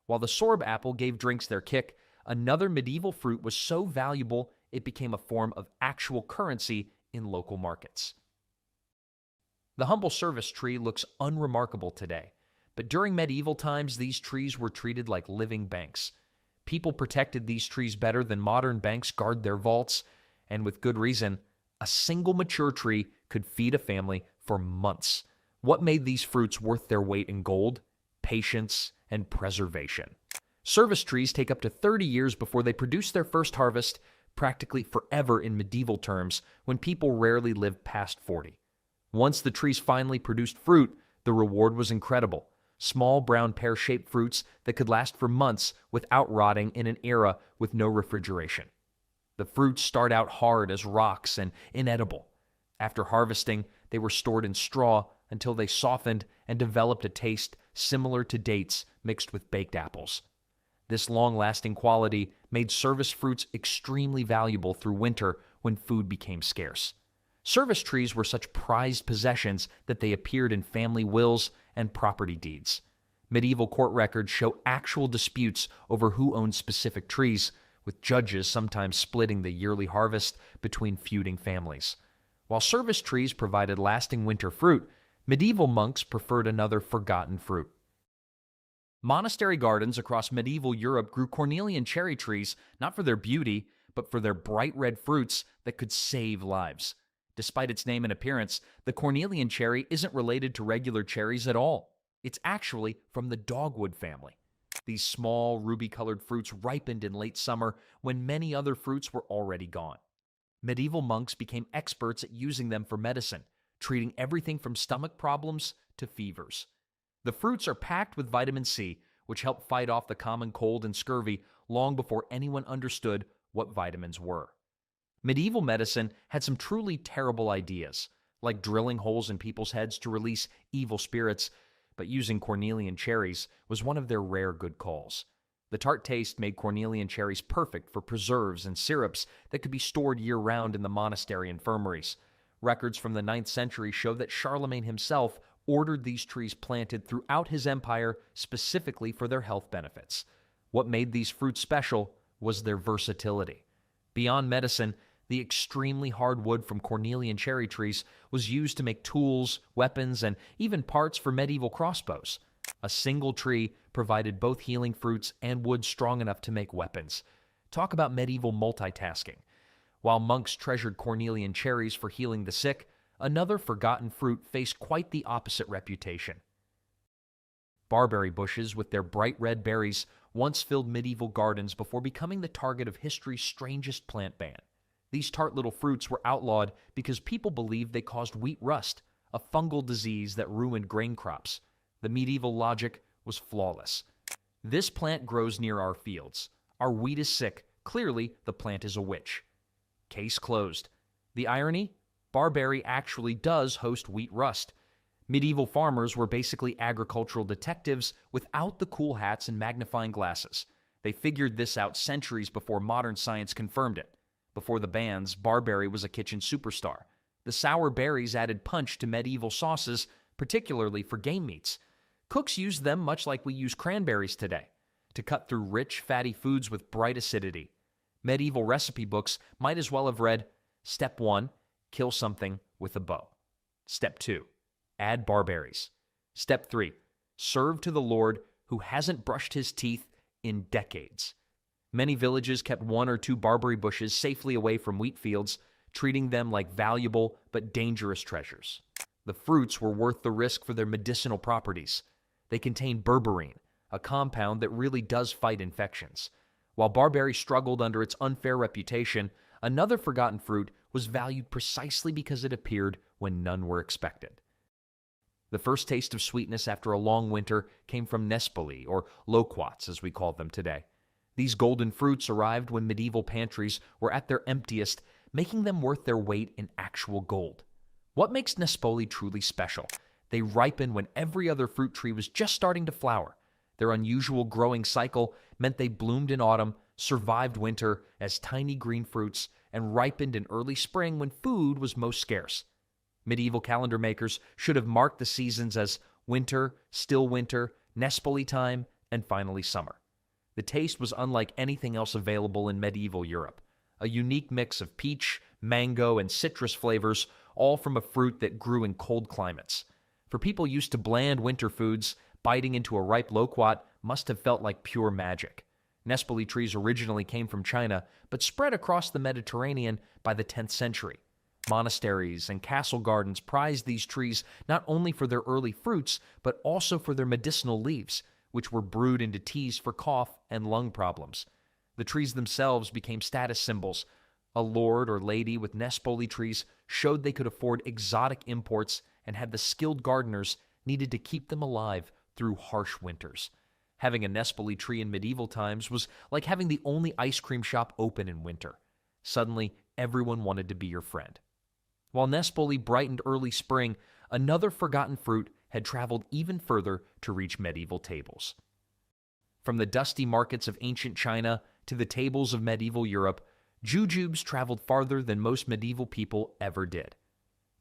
While the sorb apple gave drinks their kick, another medieval fruit was so valuable it became a form of actual currency in local markets. The humble service tree looks unremarkable today, but during medieval times these trees were treated like living banks. People protected these trees better than modern banks guard their vaults, and with good reason. A single mature tree could feed a family for months. What made these fruits worth their weight in gold? Patience and preservation. Service trees take up to 30 years before they produce their first harvest, practically forever in medieval terms, when people rarely lived past 40. Once the trees finally produced fruit, the reward was incredible. Small brown pear-shaped fruits that could last for months without rotting in an era with no refrigeration. The fruits start out hard as rocks and inedible. After harvesting, they were stored in straw until they softened and developed a taste similar to dates mixed with baked apples. This long-lasting quality made service fruits extremely valuable through winter when food became scarce. Service trees were such prized possessions that they appeared in family wills and property deeds. Medieval court records show actual disputes over who owned specific trees, with judges sometimes splitting the yearly harvest between feuding families. While service trees provided lasting winter fruit, medieval monks preferred another forgotten fruit. Monastery gardens across medieval Europe grew cornelian cherry trees not for their beauty, but for their bright red fruits that could save lives. Despite its name and appearance, the cornelian cherry isn't related to regular cherries at all. It's actually from the dogwood family. These small, ruby-colored fruits ripened in late summer when many other fruits were already gone. Medieval monks became experts at using them for medicine, treating everything from stomach problems to fevers. The fruits are packed with vitamin C, which help fight off the common cold and scurvy long before anyone understood what vitamins were. Medieval medicine had some truly terrible ideas, like drilling holes in people's heads to release evil spirits, but using cornelian cherries was one of their rare good calls. The tart taste made cornelian cherries perfect for preserves and syrups that could be stored year-round in the monastery infirmaries. Records from the 9th century show that Charlemagne himself ordered these trees planted throughout his empire specifically for their health benefits. What made these fruits special was their versatility. Beyond medicine, the extremely hard wood from cornelian cherry trees was used to make tools, weapons, and even parts for medieval crossbows. A single tree provided both healing fruits and wood strong enough to make weapons. Talk about medieval multitasking. While monks treasured cornelian cherries for healing the sick, another forgotten fruit faced quite the opposite reputation. Barberry bushes with their bright red berries once filled medieval gardens before becoming the target of history's strangest plant ban. These tart little fruits were outlawed because people believed they caused wheat rust, a fungal disease that ruined grain crops. The medieval logic was flawless. This plant grows near our fields. Our wheat is sick. Clearly, the plant is a witch. Case closed. The irony? Barberry actually does host wheat rust. Medieval farmers were basically agricultural detectives without the cool hats and magnifying glasses. They figured this out centuries before modern science confirmed it. Before the bans, barberry was a kitchen superstar. The sour berries added punch to medieval sauces, particularly for game meats. Cooks used them much like we use cranberries today, to cut through rich, fatty foods with bright acidity. Medieval recipe books might as well have read, Step 1, kill something with a bow. Step 2, add barberries. Step 3, serve to the Lord who hasn't brushed his teeth in decades. Many villages kept 1 or 2 barberry bushes safely away from wheat fields, treating them like valuable but dangerous treasures. The fruits were worth the risk for their medicinal properties. They contain berberine, a compound that really does fight infections. While barberry struggled under its unfair reputation, another forgotten fruit was valued precisely because it appeared when none were expected. The first taste of sweetness after a long winter came from nespoli, or loquats as we call them today. These golden fruits arrived when medieval pantries were at their emptiest, making them worth their weight in actual gold. What makes nespoli truly special? They ripened when every other fruit tree was just starting to flower. Their unusual growing cycle meant they bloomed in autumn, survived winter as tiny green fruits, and ripened in early spring when food was most scarce. Medieval calendar makers should have marked the seasons as winter, still winter, Nespoli time, and finally summer. The taste was unlike anything else available in medieval Europe, a unique mix of peach, mango, and citrus flavors, all from a fruit that grew in cold climates. For people used to bland winter foods, biting into a ripe loquat must have felt like pure magic. Nespoli trees originally came from China, but spread across the Mediterranean by the 10th century. Monasteries and castle gardens prized these trees not only for their early fruits, but also for their medicinal leaves, which were brewed into teas for cough and lung problems. The trees themselves became status symbols. A lord or lady with Nespoli trees showed they could afford exotic imports and had the skilled gardeners needed to keep them alive through harsh winters. Having a Nespoli tree in medieval times was like having the only ice cream shop open in winter. Suddenly, everyone wanted to be your friend. While Nespoli brightened early spring, another forgotten fruit had traveled even further to reach medieval tables. From the dusty markets of ancient China to the tables of medieval Europe, jujubes traveled farther than most medieval people ever did.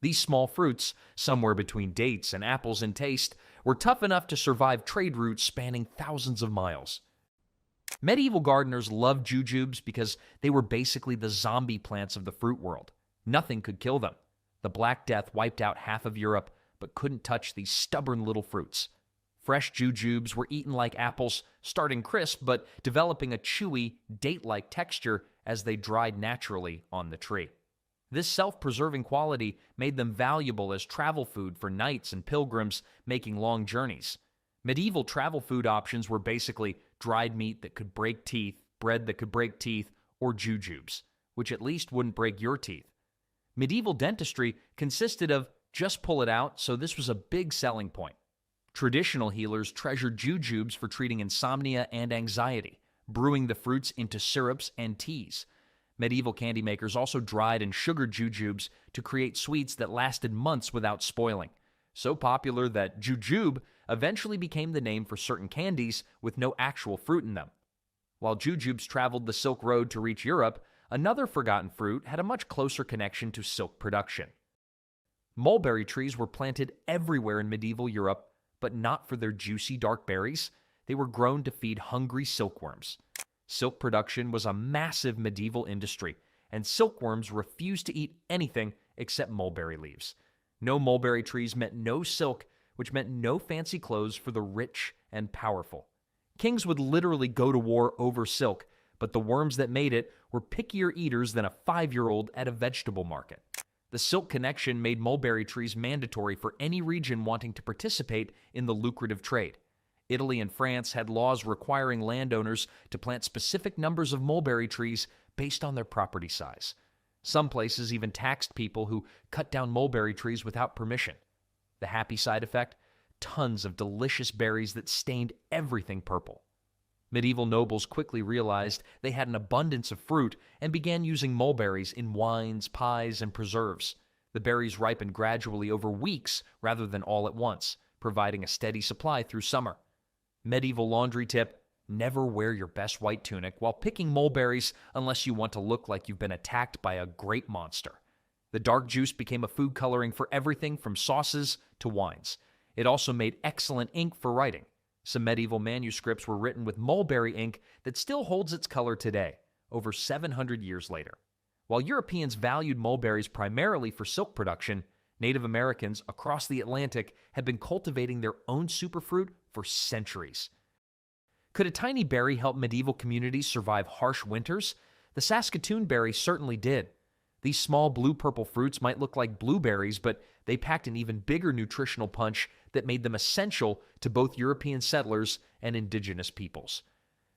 These small fruits, somewhere between dates and apples in taste, were tough enough to survive trade routes spanning thousands of miles. Medieval gardeners loved jujubes because they were basically the zombie plants of the fruit world. Nothing could kill them. The Black Death wiped out half of Europe, but couldn't touch these stubborn little fruits. Fresh jujubes were eaten like apples, starting crisp but developing a chewy, date-like texture as they dried naturally on the tree. This self-preserving quality made them valuable as travel food for knights and pilgrims making long journeys. Medieval travel food options were basically dried meat that could break teeth, bread that could break teeth, or jujubes, which at least wouldn't break your teeth. Medieval dentistry consisted of just pull it out, so this was a big selling point. Traditional healers treasured jujubes for treating insomnia and anxiety, brewing the fruits into syrups and teas. Medieval candy makers also dried and sugared jujubes to create sweets that lasted months without spoiling. So popular that jujube eventually became the name for certain candies with no actual fruit in them. While jujubes traveled the Silk Road to reach Europe, another forgotten fruit had a much closer connection to silk production. Mulberry trees were planted everywhere in medieval Europe, but not for their juicy dark berries. They were grown to feed hungry silkworms. Silk production was a massive medieval industry, and silkworms refused to eat anything except mulberry leaves. No mulberry trees meant no silk, which meant no fancy clothes for the rich and powerful. Kings would literally go to war over silk, but the worms that made it were pickier eaters than a 5-year-old at a vegetable market. The silk connection made mulberry trees mandatory for any region wanting to participate in the lucrative trade. Italy and France had laws requiring landowners to plant specific numbers of mulberry trees based on their property size. Some places even taxed people who cut down mulberry trees without permission. The happy side effect? Tons of delicious berries that stained everything purple. Medieval nobles quickly realized they had an abundance of fruit and began using mulberries in wines, pies, and preserves. The berries ripened gradually over weeks rather than all at once, providing a steady supply through summer. Medieval laundry tip: never wear your best white tunic while picking mulberries unless you want to look like you've been attacked by a grape monster. The dark juice became a food coloring for everything from sauces to wines. It also made excellent ink for writing. Some medieval manuscripts were written with mulberry ink that still holds its color today, over 700 years later. While Europeans valued mulberries primarily for silk production, Native Americans across the Atlantic had been cultivating their own superfruit for centuries. Could a tiny berry help medieval communities survive harsh winters? The Saskatoon berry certainly did. These small blue-purple fruits might look like blueberries, but they packed an even bigger nutritional punch that made them essential to both European settlers and indigenous peoples.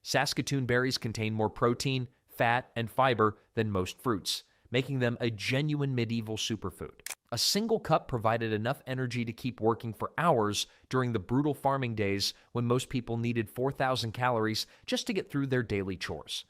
Saskatoon berries contain more protein, fat, and fiber than most fruits, making them a genuine medieval superfood. A single cup provided enough energy to keep working for hours during the brutal farming days when most people needed 4,000 calories just to get through their daily chores.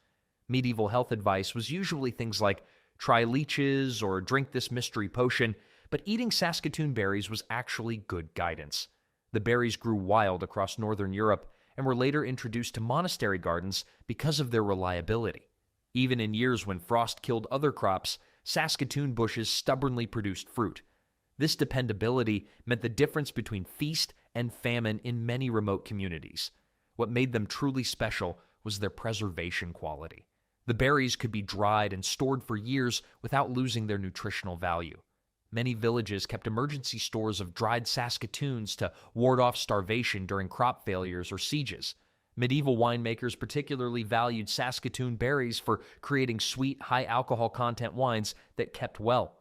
Medieval health advice was usually things like try leeches or drink this mystery potion, But eating Saskatoon berries was actually good guidance. The berries grew wild across northern Europe and were later introduced to monastery gardens because of their reliability. Even in years when frost killed other crops, Saskatoon bushes stubbornly produced fruit. This dependability meant the difference between feast and famine in many remote communities. What made them truly special was their preservation quality. The berries could be dried and stored for years without losing their nutritional value. Many villages kept emergency stores of dried Saskatoons to ward off starvation during crop failures or sieges. Medieval winemakers particularly valued Saskatoon berries for creating sweet, high-alcohol content wines that kept well.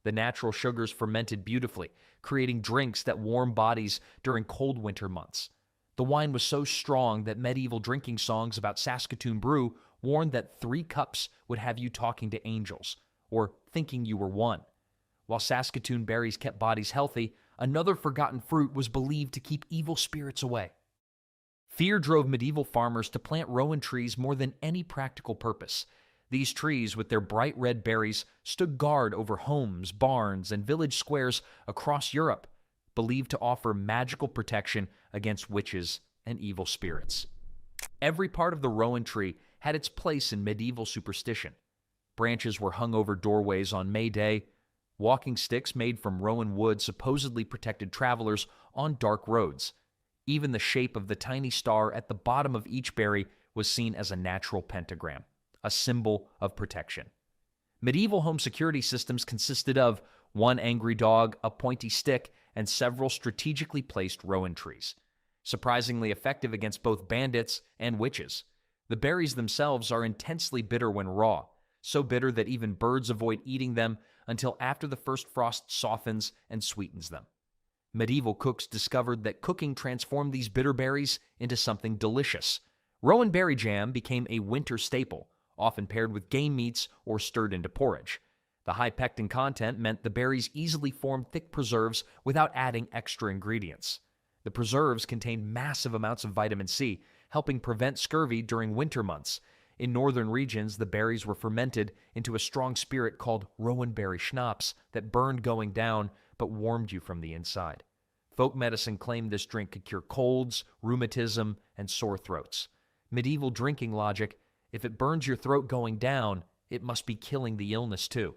The natural sugars fermented beautifully, creating drinks that warm bodies during cold winter months. The wine was so strong that medieval drinking songs about Saskatoon brew warned that 3 cups would have you talking to angels, or thinking you were one. While Saskatoon berries kept bodies healthy, another forgotten fruit was believed to keep evil spirits away. Fear drove medieval farmers to plant rowan trees more than any practical purpose. These trees, with their bright red berries, stood guard over homes, barns, and village squares across Europe, believed to offer magical protection against witches and evil spirits. Every part of the rowan tree had its place in medieval superstition. Branches were hung over doorways on May Day. Walking sticks made from rowan wood supposedly protected travelers on dark roads. Even the shape of the tiny star at the bottom of each berry was seen as a natural pentagram, a symbol of protection. Medieval home security systems consisted of 1 angry dog, a pointy stick, and several strategically placed rowan trees. Surprisingly effective against both bandits and witches. The berries themselves are intensely bitter when raw, so bitter that even birds avoid eating them until after the first frost softens and sweetens them. Medieval cooks discovered that cooking transformed these bitter berries into something delicious. Rowan berry jam became a winter staple, often paired with game meats or stirred into porridge. The high pectin content meant the berries easily formed thick preserves without adding extra ingredients. The preserves contained massive amounts of vitamin C, helping prevent scurvy during winter months. In northern regions, the berries were fermented into a strong spirit called rowan berry schnapps that burned going down but warmed you from the inside. Folk medicine claimed this drink could cure colds, rheumatism, and sore throats. Medieval drinking logic: if it burns your throat going down, it must be killing the illness too.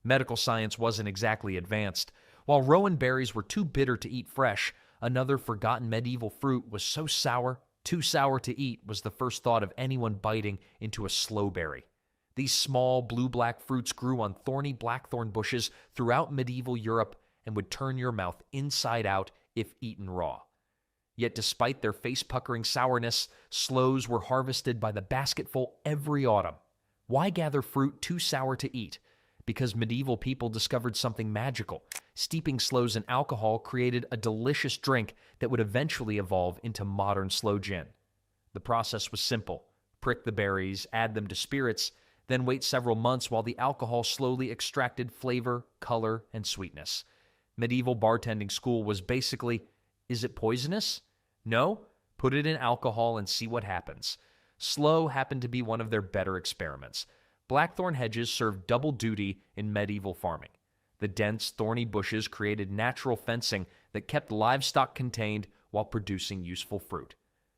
Medical science wasn't exactly advanced. While rowan berries were too bitter to eat fresh, another forgotten medieval fruit was so sour, too sour to eat was the first thought of anyone biting into a sloe berry. These small blue-black fruits grew on thorny blackthorn bushes throughout medieval Europe and would turn your mouth inside out if eaten raw. Yet despite their face-puckering sourness, sloes were harvested by the basketful every autumn. Why gather fruit too sour to eat? Because medieval people discovered something magical. Steeping sloes in alcohol created a delicious drink that would eventually evolve into modern sloe gin. The process was simple. Prick the berries, add them to spirits, then wait several months while the alcohol slowly extracted flavor, color, and sweetness. Medieval bartending school was basically, is it poisonous? No? Put it in alcohol and see what happens. Sloe happened to be one of their better experiments. Blackthorn hedges served double duty in medieval farming. The dense, thorny bushes created natural fencing that kept livestock contained while producing useful fruit.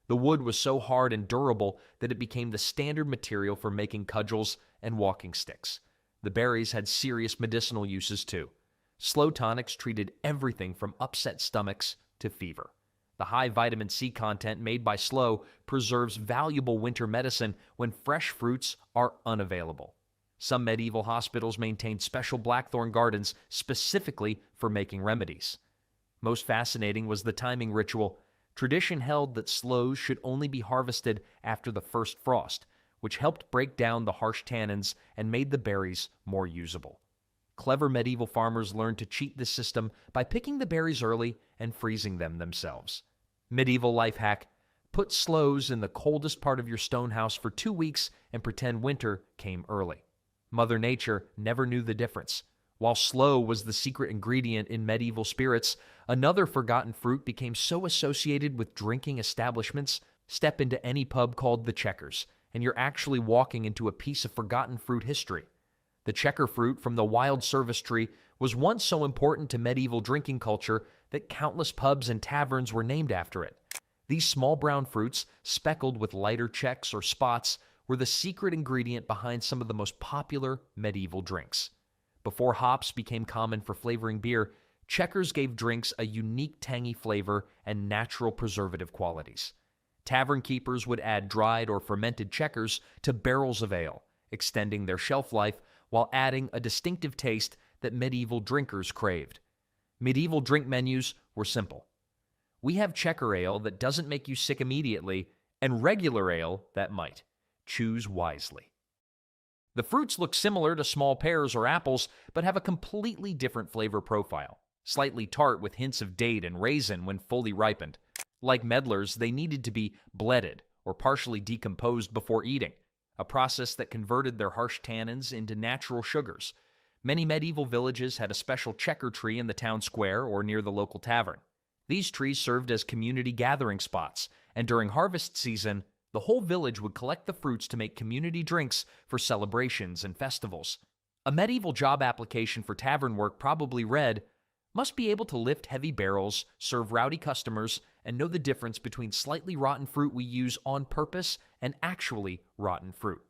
The wood was so hard and durable that it became the standard material for making cudgels and walking sticks. The berries had serious medicinal uses too. Sloe tonics treated everything from upset stomachs to fever. The high vitamin C content made by sloe preserves valuable winter medicine when fresh fruits are unavailable. Some medieval hospitals maintained special blackthorn gardens specifically for making remedies. Most fascinating was the timing ritual. Tradition held that sloes should only be harvested after the first frost, which helped break down the harsh tannins and made the berries more usable. Clever medieval farmers learned to cheat this system by picking the berries early and freezing them themselves. Medieval life hack: put sloes in the coldest part of your stone house for 2 weeks and pretend winter came early. Mother Nature never knew the difference. While sloe was the secret ingredient in medieval spirits, another forgotten fruit became so associated with drinking establishments. Step into any pub called the Checkers, and you're actually walking into a piece of forgotten fruit history. The checker fruit from the wild service tree was once so important to medieval drinking culture that countless pubs and taverns were named after it. These small brown fruits, speckled with lighter checks or spots, were the secret ingredient behind some of the most popular medieval drinks. Before hops became common for flavoring beer, checkers gave drinks a unique tangy flavor and natural preservative qualities. Tavern keepers would add dried or fermented checkers to barrels of ale, extending their shelf life while adding a distinctive taste that medieval drinkers craved. Medieval drink menus were simple. We have checker ale that doesn't make you sick immediately, and regular ale that might. Choose wisely. The fruits look similar to small pears or apples, but have a completely different flavor profile. Slightly tart with hints of date and raisin when fully ripened. Like medlars, they needed to be bledded or partially decomposed before eating, a process that converted their harsh tannins into natural sugars. Many medieval villages had a special checker tree in the town square or near the local tavern. These trees served as community gathering spots, and during harvest season, the whole village would collect the fruits to make community drinks for celebrations and festivals. A medieval job application for tavern work probably read, "Must be able to lift heavy barrels, serve rowdy customers, and know the difference between slightly rotten fruit we use on purpose and actually rotten fruit."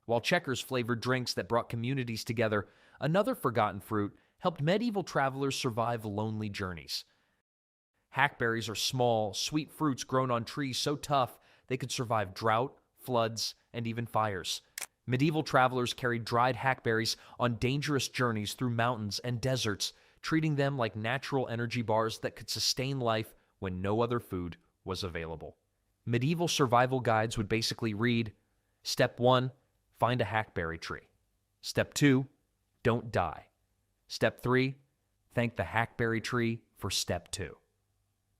While checkers flavored drinks that brought communities together, another forgotten fruit helped medieval travelers survive lonely journeys. Hackberries are small, sweet fruits grown on trees so tough they could survive drought, floods, and even fires. Medieval travelers carried dried hackberries on dangerous journeys through mountains and deserts, treating them like natural energy bars that could sustain life when no other food was available. Medieval survival guides would basically read, Step 1, find a hackberry tree. Step 2, don't die. Step 3, thank the hackberry tree for Step 2.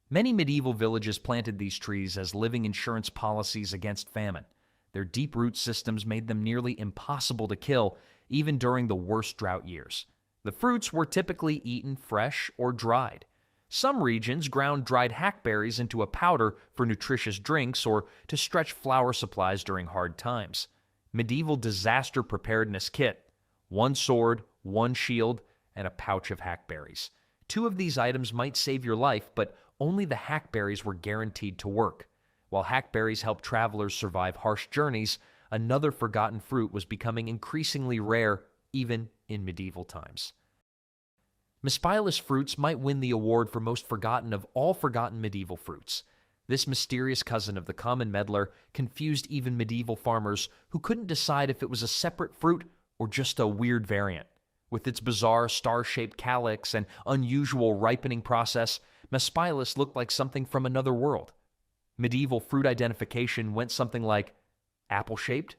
Many medieval villages planted these trees as living insurance policies against famine. Their deep root systems made them nearly impossible to kill, even during the worst drought years. The fruits were typically eaten fresh or dried. Some regions ground dried hackberries into a powder for nutritious drinks or to stretch flour supplies during hard times. Medieval disaster preparedness kit: 1 sword, 1 shield, and a pouch of hackberries. 2 of these items might save your life, but only the hackberries were guaranteed to work. While hackberries helped travelers survive harsh journeys, another forgotten fruit was becoming increasingly rare even in medieval times. Mispilus fruits might win the award for most forgotten of all forgotten medieval fruits. This mysterious cousin of the common medlar confused even medieval farmers who couldn't decide if it was a separate fruit or just a weird variant. With its bizarre star-shaped calyx and unusual ripening process, Mispilus looked like something from another world. Medieval fruit identification went something like apple-shaped,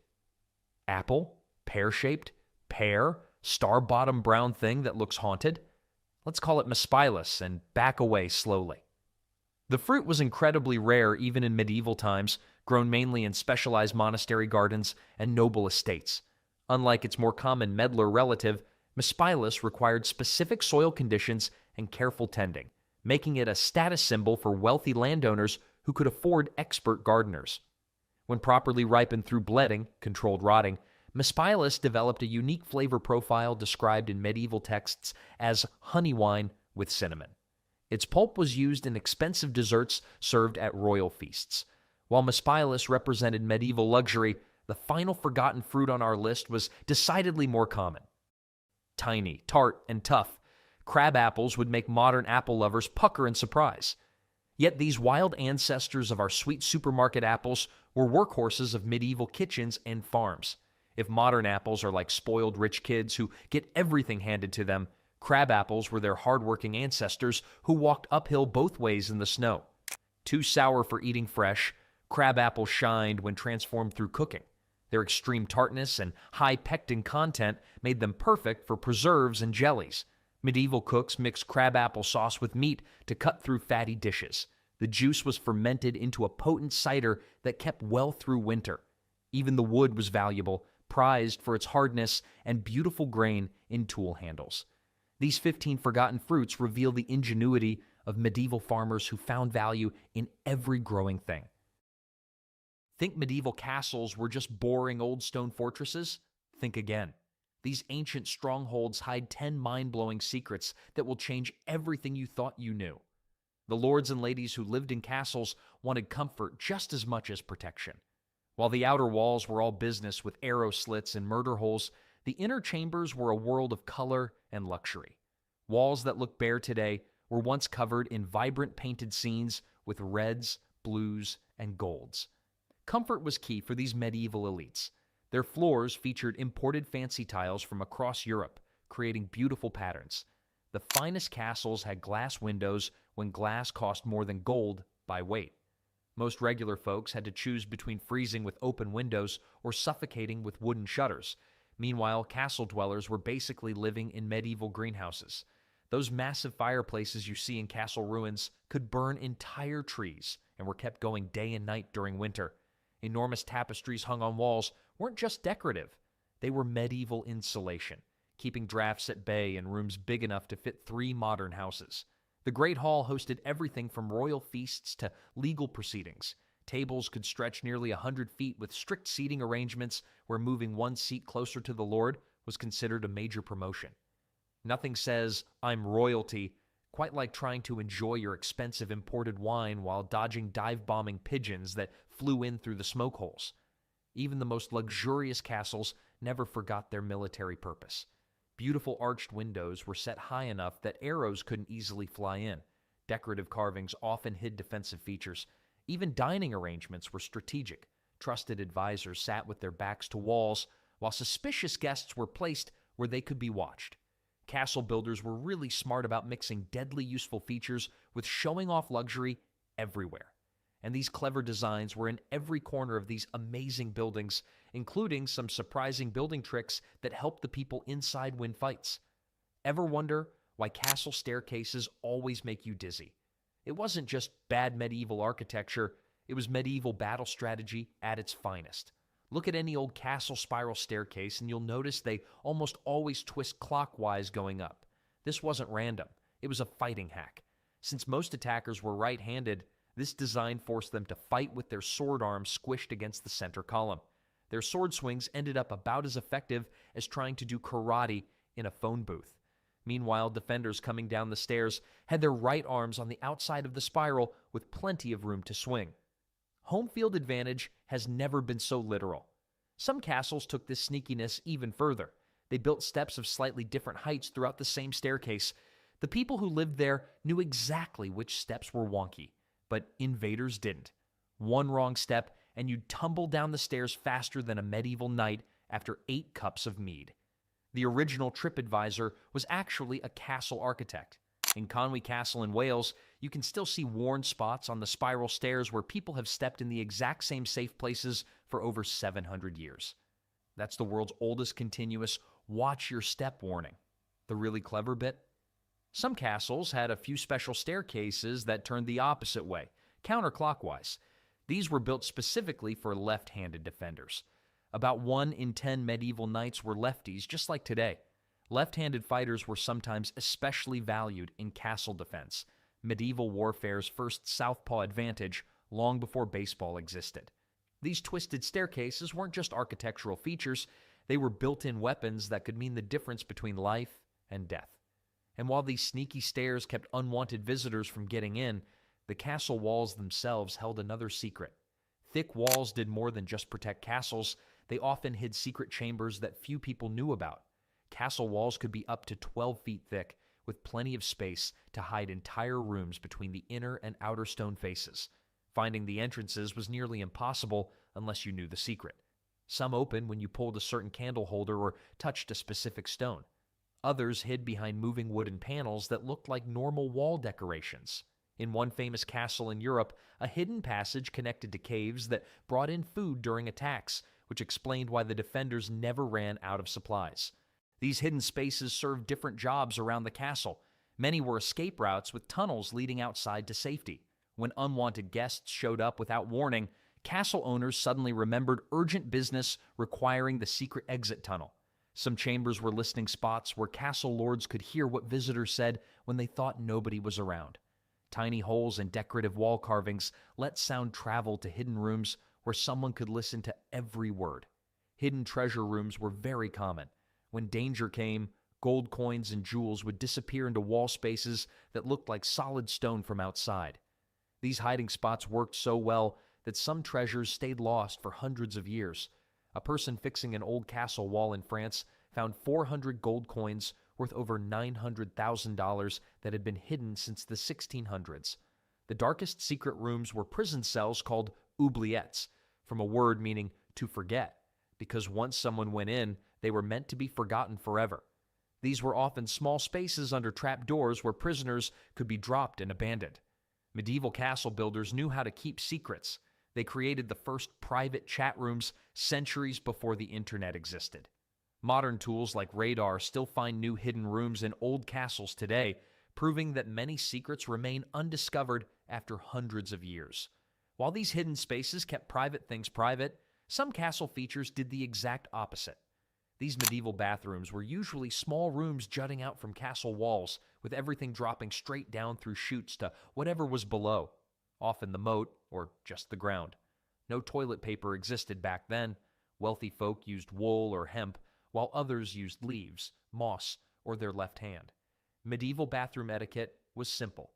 apple, pear-shaped, pear, star-bottom brown thing that looks haunted. Let's call it Mispilus and back away slowly. The fruit was incredibly rare even in medieval times, grown mainly in specialized monastery gardens and noble estates. Unlike its more common medlar relative, Mispilus required specific soil conditions and careful tending, making it a status symbol for wealthy landowners who could afford expert gardeners. When properly ripened through bledding, controlled rotting, Mispilus developed a unique flavor profile described in medieval texts as honey wine with cinnamon. Its pulp was used in expensive desserts served at royal feasts. While Mispilus represented medieval luxury, the final forgotten fruit on our list was decidedly more common. Tiny, tart, and tough, crab apples would make modern apple lovers pucker in surprise. Yet these wild ancestors of our sweet supermarket apples were workhorses of medieval kitchens and farms. If modern apples are like spoiled rich kids who get everything handed to them, crab apples were their hardworking ancestors who walked uphill both ways in the snow. Too sour for eating fresh, crab apples shined when transformed through cooking. Their extreme tartness and high pectin content made them perfect for preserves and jellies. Medieval cooks mixed crabapple sauce with meat to cut through fatty dishes. The juice was fermented into a potent cider that kept well through winter. Even the wood was valuable, prized for its hardness and beautiful grain in tool handles. These 15 forgotten fruits reveal the ingenuity of medieval farmers who found value in every growing thing. Think medieval castles were just boring old stone fortresses? Think again. These ancient strongholds hide 10 mind-blowing secrets that will change everything you thought you knew. The lords and ladies who lived in castles wanted comfort just as much as protection. While the outer walls were all business with arrow slits and murder holes, the inner chambers were a world of color and luxury. Walls that look bare today were once covered in vibrant painted scenes with reds, blues, and golds. Comfort was key for these medieval elites. Their floors featured imported fancy tiles from across Europe, creating beautiful patterns. The finest castles had glass windows when glass cost more than gold by weight. Most regular folks had to choose between freezing with open windows or suffocating with wooden shutters. Meanwhile, castle dwellers were basically living in medieval greenhouses. Those massive fireplaces you see in castle ruins could burn entire trees and were kept going day and night during winter. Enormous tapestries hung on walls weren't just decorative. They were medieval insulation, keeping drafts at bay in rooms big enough to fit 3 modern houses. The Great Hall hosted everything from royal feasts to legal proceedings. Tables could stretch nearly 100 feet with strict seating arrangements where moving one seat closer to the Lord was considered a major promotion. Nothing says, "I'm royalty," quite like trying to enjoy your expensive imported wine while dodging dive-bombing pigeons that flew in through the smoke holes. Even the most luxurious castles never forgot their military purpose. Beautiful arched windows were set high enough that arrows couldn't easily fly in. Decorative carvings often hid defensive features. Even dining arrangements were strategic. Trusted advisors sat with their backs to walls, while suspicious guests were placed where they could be watched. Castle builders were really smart about mixing deadly useful features with showing off luxury everywhere. And these clever designs were in every corner of these amazing buildings, including some surprising building tricks that helped the people inside win fights. Ever wonder why castle staircases always make you dizzy? It wasn't just bad medieval architecture, it was medieval battle strategy at its finest. Look at any old castle spiral staircase and you'll notice they almost always twist clockwise going up. This wasn't random, it was a fighting hack. Since most attackers were right-handed, this design forced them to fight with their sword arms squished against the center column. Their sword swings ended up about as effective as trying to do karate in a phone booth. Meanwhile, defenders coming down the stairs had their right arms on the outside of the spiral with plenty of room to swing. Home field advantage has never been so literal. Some castles took this sneakiness even further. They built steps of slightly different heights throughout the same staircase. The people who lived there knew exactly which steps were wonky, but invaders didn't. One wrong step, and you'd tumble down the stairs faster than a medieval knight after 8 cups of mead. The original TripAdvisor was actually a castle architect. In Conwy Castle in Wales, you can still see worn spots on the spiral stairs where people have stepped in the exact same safe places for over 700 years. That's the world's oldest continuous watch your step warning. The really clever bit? Some castles had a few special staircases that turned the opposite way, counterclockwise. These were built specifically for left-handed defenders. About 1 in 10 medieval knights were lefties, just like today. Left-handed fighters were sometimes especially valued in castle defense, medieval warfare's first southpaw advantage long before baseball existed. These twisted staircases weren't just architectural features, they were built-in weapons that could mean the difference between life and death. And while these sneaky stairs kept unwanted visitors from getting in, the castle walls themselves held another secret. Thick walls did more than just protect castles, they often hid secret chambers that few people knew about. Castle walls could be up to 12 feet thick, with plenty of space to hide entire rooms between the inner and outer stone faces. Finding the entrances was nearly impossible unless you knew the secret. Some opened when you pulled a certain candle holder or touched a specific stone. Others hid behind moving wooden panels that looked like normal wall decorations. In one famous castle in Europe, a hidden passage connected to caves that brought in food during attacks, which explained why the defenders never ran out of supplies. These hidden spaces served different jobs around the castle. Many were escape routes with tunnels leading outside to safety. When unwanted guests showed up without warning, castle owners suddenly remembered urgent business requiring the secret exit tunnel. Some chambers were listening spots where castle lords could hear what visitors said when they thought nobody was around. Tiny holes and decorative wall carvings let sound travel to hidden rooms where someone could listen to every word. Hidden treasure rooms were very common. When danger came, gold coins and jewels would disappear into wall spaces that looked like solid stone from outside. These hiding spots worked so well that some treasures stayed lost for hundreds of years. A person fixing an old castle wall in France found 400 gold coins worth over $900,000 that had been hidden since the 1600s. The darkest secret rooms were prison cells called oubliettes, from a word meaning to forget, because once someone went in, they were meant to be forgotten forever. These were often small spaces under trap doors where prisoners could be dropped and abandoned. Medieval castle builders knew how to keep secrets. They created the first private chat rooms centuries before the internet existed. Modern tools like radar still find new hidden rooms in old castles today, proving that many secrets remain undiscovered after hundreds of years. While these hidden spaces kept private things private, some castle features did the exact opposite. These medieval bathrooms were usually small rooms jutting out from castle walls, with everything dropping straight down through chutes to whatever was below, often the moat or just the ground. No toilet paper existed back then. Wealthy folk used wool or hemp, while others used leaves, moss, or their left hand. Medieval bathroom etiquette was simple.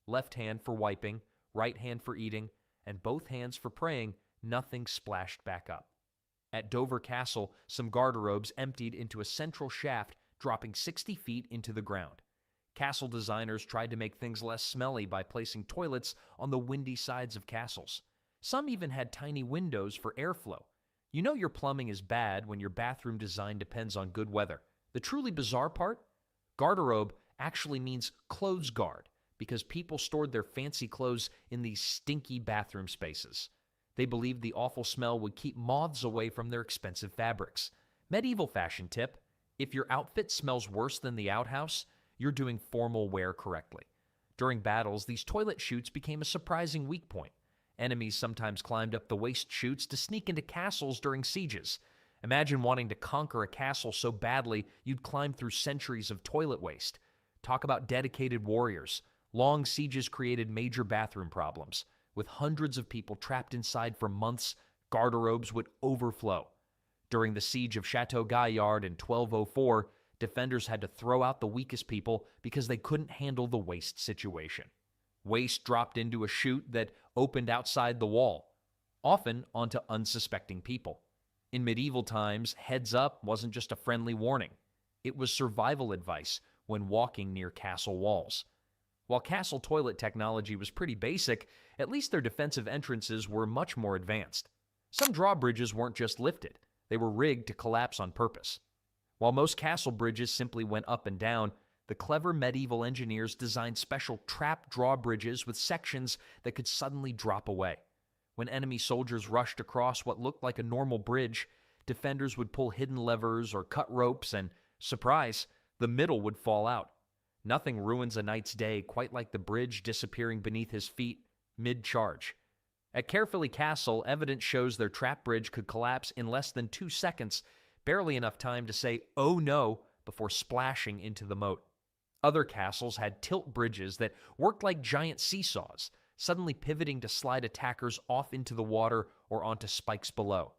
Left hand for wiping, right hand for eating, and both hands for praying. Nothing splashed back up. At Dover Castle, some garderobes emptied into a central shaft, dropping 60 feet into the ground. Castle designers tried to make things less smelly by placing toilets on the windy sides of castles. Some even had tiny windows for airflow. You know your plumbing is bad when your bathroom design depends on good weather. The truly bizarre part? Garderobe actually means clothes guard, because people stored their fancy clothes in these stinky bathroom spaces. They believed the awful smell would keep moths away from their expensive fabrics. Medieval fashion tip: if your outfit smells worse than the outhouse, you're doing formal wear correctly. During battles, these toilet chutes became a surprising weak point. Enemies sometimes climbed up the waste chutes to sneak into castles during sieges. Imagine wanting to conquer a castle so badly you'd climb through centuries of toilet waste. Talk about dedicated warriors. Long sieges created major bathroom problems. With hundreds of people trapped inside for months, garderobes would overflow. During the siege of Chateau Gaillard in 1204, defenders had to throw out the weakest people because they couldn't handle the waste situation. Waste dropped into a chute that opened outside the wall, often onto unsuspecting people. In medieval times, heads up wasn't just a friendly warning. It was survival advice when walking near castle walls. While castle toilet technology was pretty basic, at least their defensive entrances were much more advanced. Some drawbridges weren't just lifted, they were rigged to collapse on purpose. While most castle bridges simply went up and down, the clever medieval engineers designed special trap drawbridges with sections that could suddenly drop away. When enemy soldiers rushed across what looked like a normal bridge, defenders would pull hidden levers or cut ropes and, surprise, the middle would fall out. Nothing ruins a knight's day quite like the bridge disappearing beneath his feet mid-charge. At Caerphilly Castle, evidence shows their trap bridge could collapse in less than 2 seconds, barely enough time to say, "Oh no," before splashing into the moat. Other castles had tilt bridges that worked like giant seesaws, suddenly pivoting to slide attackers off into the water or onto spikes below.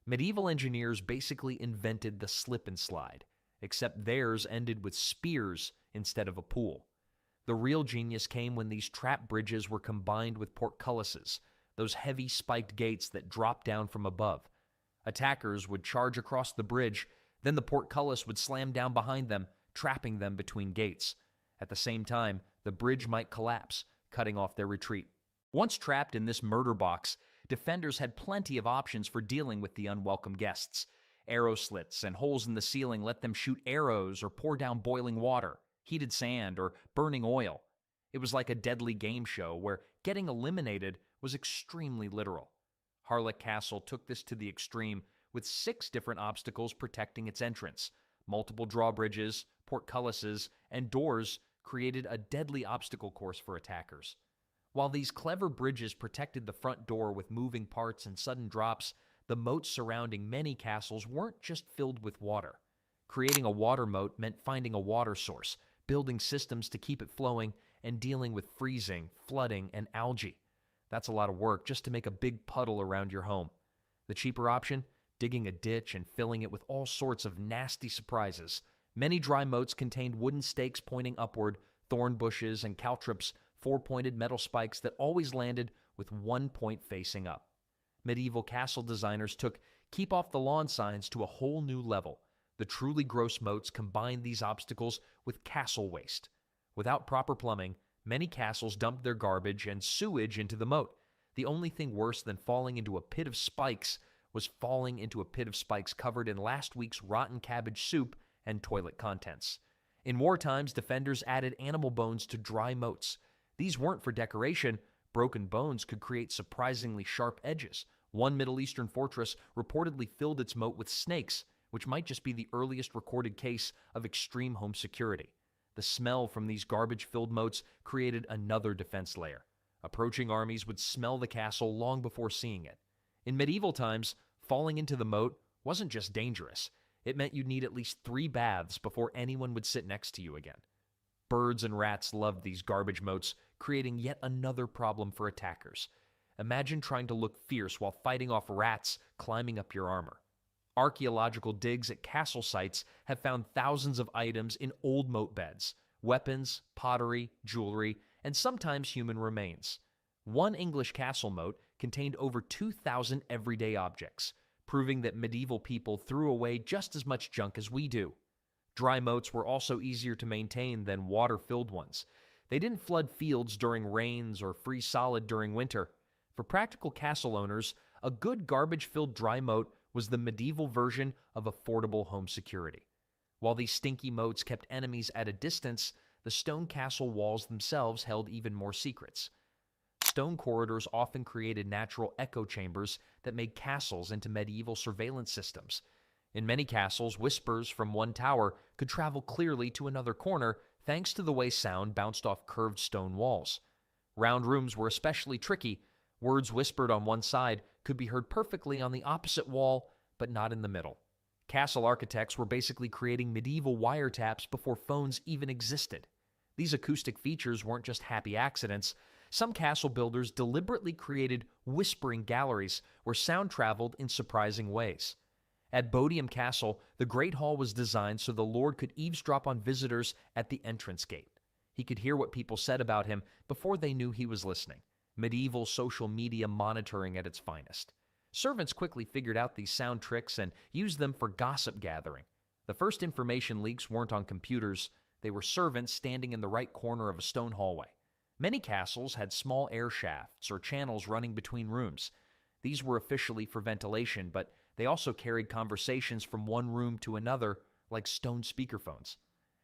Medieval engineers basically invented the slip and slide, except theirs ended with spears instead of a pool. The real genius came when these trap bridges were combined with portcullises, those heavy spiked gates that dropped down from above. Attackers would charge across the bridge, then the portcullis would slam down behind them, trapping them between gates. At the same time, the bridge might collapse, cutting off their retreat. Once trapped in this murder box, defenders had plenty of options for dealing with the unwelcome guests. Arrow slits and holes in the ceiling let them shoot arrows or pour down boiling water, heated sand, or burning oil. It was like a deadly game show where getting eliminated was extremely literal. Harlech Castle took this to the extreme, with 6 different obstacles protecting its entrance. Multiple drawbridges, portcullises, and doors created a deadly obstacle course for attackers. While these clever bridges protected the front door with moving parts and sudden drops, the moats surrounding many castles weren't just filled with water. Creating a water moat meant finding a water source, building systems to keep it flowing, and dealing with freezing, flooding, and algae. That's a lot of work just to make a big puddle around your home. The cheaper option? digging a ditch and filling it with all sorts of nasty surprises. Many dry moats contained wooden stakes pointing upward, thorn bushes, and caltrops, four-pointed metal spikes that always landed with one point facing up. Medieval castle designers took "keep off the lawn" signs to a whole new level. The truly gross moats combined these obstacles with castle waste. Without proper plumbing, many castles dumped their garbage and sewage into the moat. The only thing worse than falling into a pit of spikes was falling into a pit of spikes covered in last week's rotten cabbage soup and toilet contents. In war times, defenders added animal bones to dry moats. These weren't for decoration. Broken bones could create surprisingly sharp edges. One Middle Eastern fortress reportedly filled its moat with snakes, which might just be the earliest recorded case of extreme home security. The smell from these garbage-filled moats created another defense layer. Approaching armies would smell the castle long before seeing it. In medieval times, falling into the moat wasn't just dangerous. It meant you'd need at least 3 baths before anyone would sit next to you again. Birds and rats loved these garbage moats, creating yet another problem for attackers. Imagine trying to look fierce while fighting off rats climbing up your armor. Archaeological digs at castle sites have found thousands of items in old moat beds: weapons, pottery, jewelry, and sometimes human remains. One English castle moat contained over 2,000 everyday objects, proving that medieval people threw away just as much junk as we do. Dry moats were also easier to maintain than water-filled ones. They didn't flood fields during rains or freeze solid during winter. For practical castle owners, a good garbage-filled dry moat was the medieval version of affordable home security. While these stinky moats kept enemies at a distance, the stone castle walls themselves held even more secrets. Stone corridors often created natural echo chambers that made castles into medieval surveillance systems. In many castles, whispers from one tower could travel clearly to another corner thanks to the way sound bounced off curved stone walls. Round rooms were especially tricky. Words whispered on one side could be heard perfectly on the opposite wall, but not in the middle. Castle architects were basically creating medieval wiretaps before phones even existed. These acoustic features weren't just happy accidents. Some castle builders deliberately created whispering galleries where sound traveled in surprising ways. At Bodiam Castle, the Great Hall was designed so the Lord could eavesdrop on visitors at the entrance gate. He could hear what people said about him before they knew he was listening. Medieval social media monitoring at its finest. Servants quickly figured out these sound tricks and used them for gossip gathering. The first information leaks weren't on computers. They were servants standing in the right corner of a stone hallway. Many castles had small air shafts or channels running between rooms. These were officially for ventilation, but they also carried conversations from one room to another like stone speakerphones.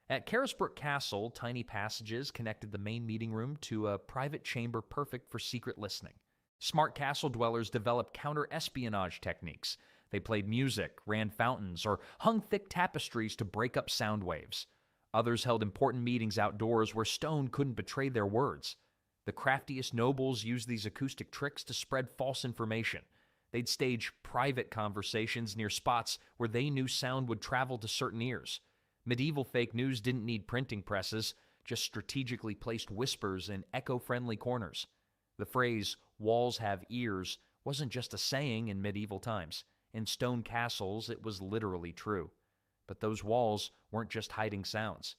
At Carisbrooke Castle, tiny passages connected the main meeting room to a private chamber perfect for secret listening. Smart castle dwellers developed counter-espionage techniques. They played music, ran fountains, or hung thick tapestries to break up sound waves. Others held important meetings outdoors where stone couldn't betray their words. The craftiest nobles used these acoustic tricks to spread false information. They'd stage private conversations near spots where they knew sound would travel to certain ears. Medieval fake news didn't need printing presses, just strategically placed whispers in echo-friendly corners. The phrase, "walls have ears," wasn't just a saying in medieval times. In stone castles, it was literally true. But those walls weren't just hiding sounds.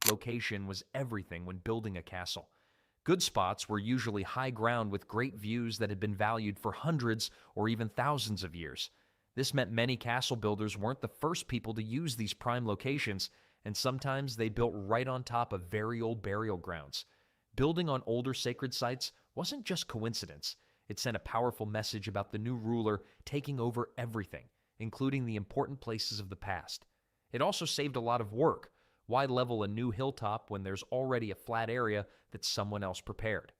Location was everything when building a castle. Good spots were usually high ground with great views that had been valued for hundreds or even thousands of years. This meant many castle builders weren't the first people to use these prime locations, and sometimes they built right on top of very old burial grounds. Building on older sacred sites wasn't just coincidence. It sent a powerful message about the new ruler taking over everything, including the important places of the past. It also saved a lot of work. Why level a new hilltop when there's already a flat area that someone else prepared?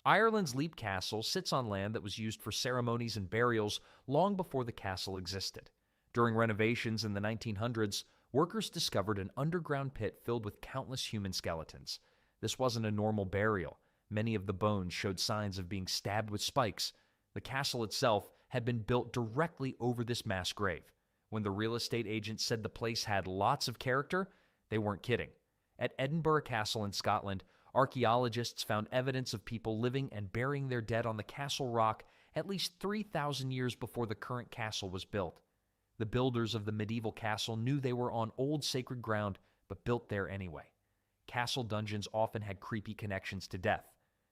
Ireland's Leap Castle sits on land that was used for ceremonies and burials long before the castle existed. During renovations in the 1900s, workers discovered an underground pit filled with countless human skeletons. This wasn't a normal burial. Many of the bones showed signs of being stabbed with spikes. The castle itself had been built directly over this mass grave. When the real estate agent said the place had lots of character, they weren't kidding. At Edinburgh Castle in Scotland, archaeologists found evidence of people living and burying their dead on the castle rock at least 3,000 years before the current castle was built. The builders of the medieval castle knew they were on old sacred ground, but built there anyway. Castle dungeons often had creepy connections to death.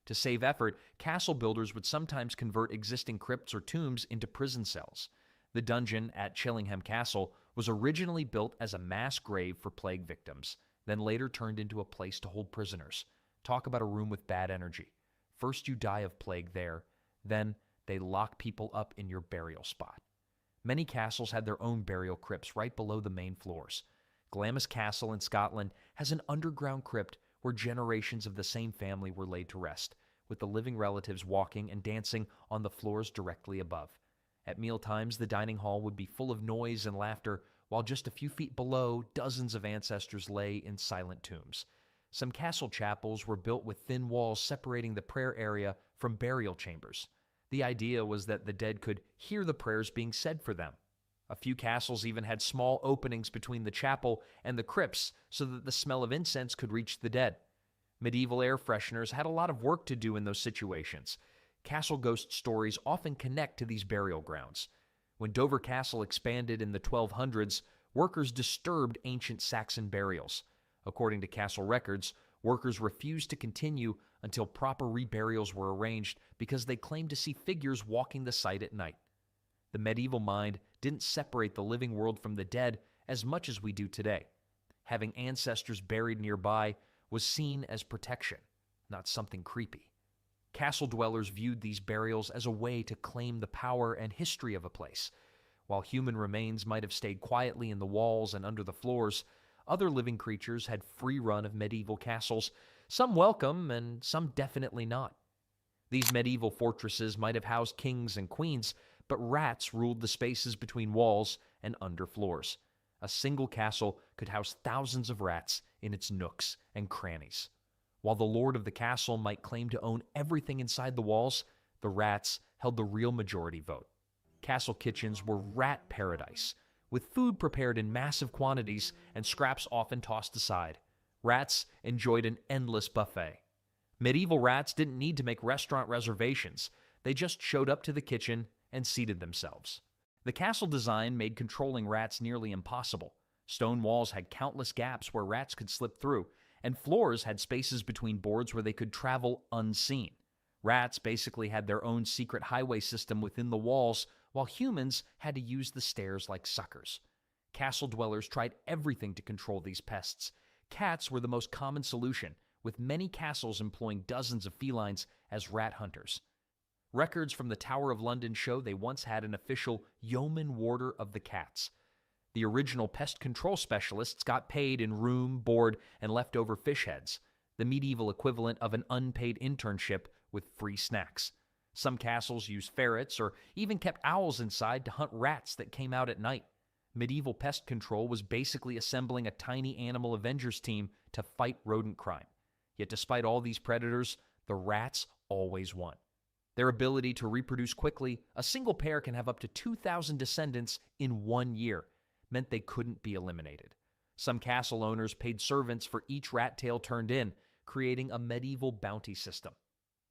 To save effort, castle builders would sometimes convert existing crypts or tombs into prison cells. The dungeon at Chillingham Castle was originally built as a mass grave for plague victims, then later turned into a place to hold prisoners. Talk about a room with bad energy. First you die of plague there, then they lock people up in your burial spot. Many castles had their own burial crypts right below the main floors. Glamis Castle in Scotland has an underground crypt where generations of the same family were laid to rest, with the living relatives walking and dancing on the floors directly above. At mealtimes, the dining hall would be full of noise and laughter, while just a few feet below, dozens of ancestors lay in silent tombs. Some castle chapels were built with thin walls separating the prayer area from burial chambers. The idea was that the dead could hear the prayers being said for them. A few castles even had small openings between the chapel and the crypts so that the smell of incense could reach the dead. Medieval air fresheners had a lot of work to do in those situations. Castle ghost stories often connect to these burial grounds. When Dover Castle expanded in the 1200s, workers disturbed ancient Saxon burials. According to castle records, workers refused to continue until proper reburials were arranged because they claimed to see figures walking the site at night. The medieval mind didn't separate the living world from the dead as much as we do today. Having ancestors buried nearby was seen as protection, not something creepy. Castle dwellers viewed these burials as a way to claim the power and history of a place. While human remains might have stayed quietly in the walls and under the floors, other living creatures had free run of medieval castles, some welcome and some definitely not. These medieval fortresses might have housed kings and queens, but rats ruled the spaces between walls and under floors. A single castle could house thousands of rats in its nooks and crannies. While the lord of the castle might claim to own everything inside the walls, the rats held the real majority vote. Castle kitchens were rat paradise, with food prepared in massive quantities and scraps often tossed aside. Rats enjoyed an endless buffet. Medieval rats didn't need to make restaurant reservations. They just showed up to the kitchen and seated themselves. The castle design made controlling rats nearly impossible. Stone walls had countless gaps where rats could slip through, and floors had spaces between boards where they could travel unseen. Rats basically had their own secret highway system within the walls, while humans had to use the stairs like suckers. Castle dwellers tried everything to control these pests. Cats were the most common solution, with many castles employing dozens of felines as rat hunters. Records from the Tower of London show they once had an official yeoman warder of the cats. The original pest control specialists got paid in room, board, and leftover fish heads, the medieval equivalent of an unpaid internship with free snacks. Some castles used ferrets or even kept owls inside to hunt rats that came out at night. Medieval pest control was basically assembling a tiny animal avengers team to fight rodent crime. Yet despite all these predators, the rats always won. Their ability to reproduce quickly, a single pair can have up to 2,000 descendants in 1 year, meant they couldn't be eliminated. Some castle owners paid servants for each rat tail turned in, creating a medieval bounty system.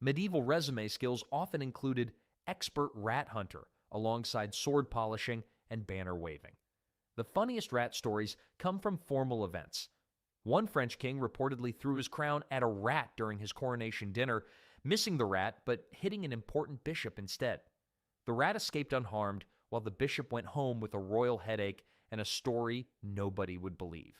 Medieval resume skills often included expert rat hunter, alongside sword polishing and banner waving. The funniest rat stories come from formal events. One French king reportedly threw his crown at a rat during his coronation dinner, missing the rat but hitting an important bishop instead. The rat escaped unharmed, while the bishop went home with a royal headache and a story nobody would believe.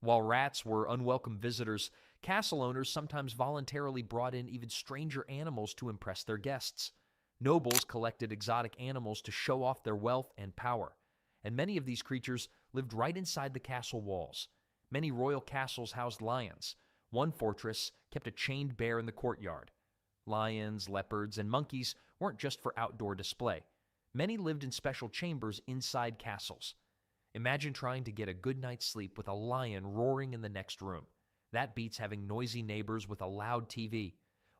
While rats were unwelcome visitors, castle owners sometimes voluntarily brought in even stranger animals to impress their guests. Nobles collected exotic animals to show off their wealth and power, and many of these creatures lived right inside the castle walls. Many royal castles housed lions. One fortress kept a chained bear in the courtyard. Lions, leopards, and monkeys weren't just for outdoor display. Many lived in special chambers inside castles. Imagine trying to get a good night's sleep with a lion roaring in the next room. That beats having noisy neighbors with a loud TV.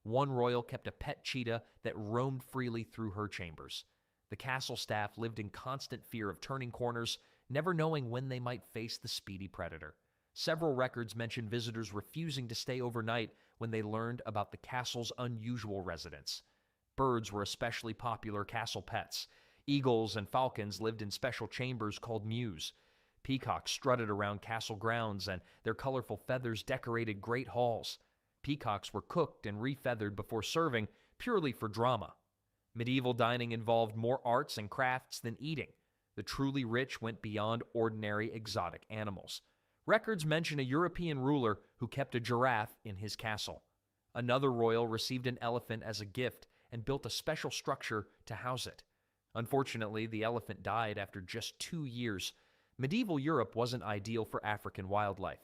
One royal kept a pet cheetah that roamed freely through her chambers. The castle staff lived in constant fear of turning corners, never knowing when they might face the speedy predator. Several records mention visitors refusing to stay overnight when they learned about the castle's unusual residents. Birds were especially popular castle pets. Eagles and falcons lived in special chambers called mews. Peacocks strutted around castle grounds, and their colorful feathers decorated great halls. Peacocks were cooked and refeathered before serving, purely for drama. Medieval dining involved more arts and crafts than eating. The truly rich went beyond ordinary exotic animals. Records mention a European ruler who kept a giraffe in his castle. Another royal received an elephant as a gift and built a special structure to house it. Unfortunately, the elephant died after just 2 years. Medieval Europe wasn't ideal for African wildlife.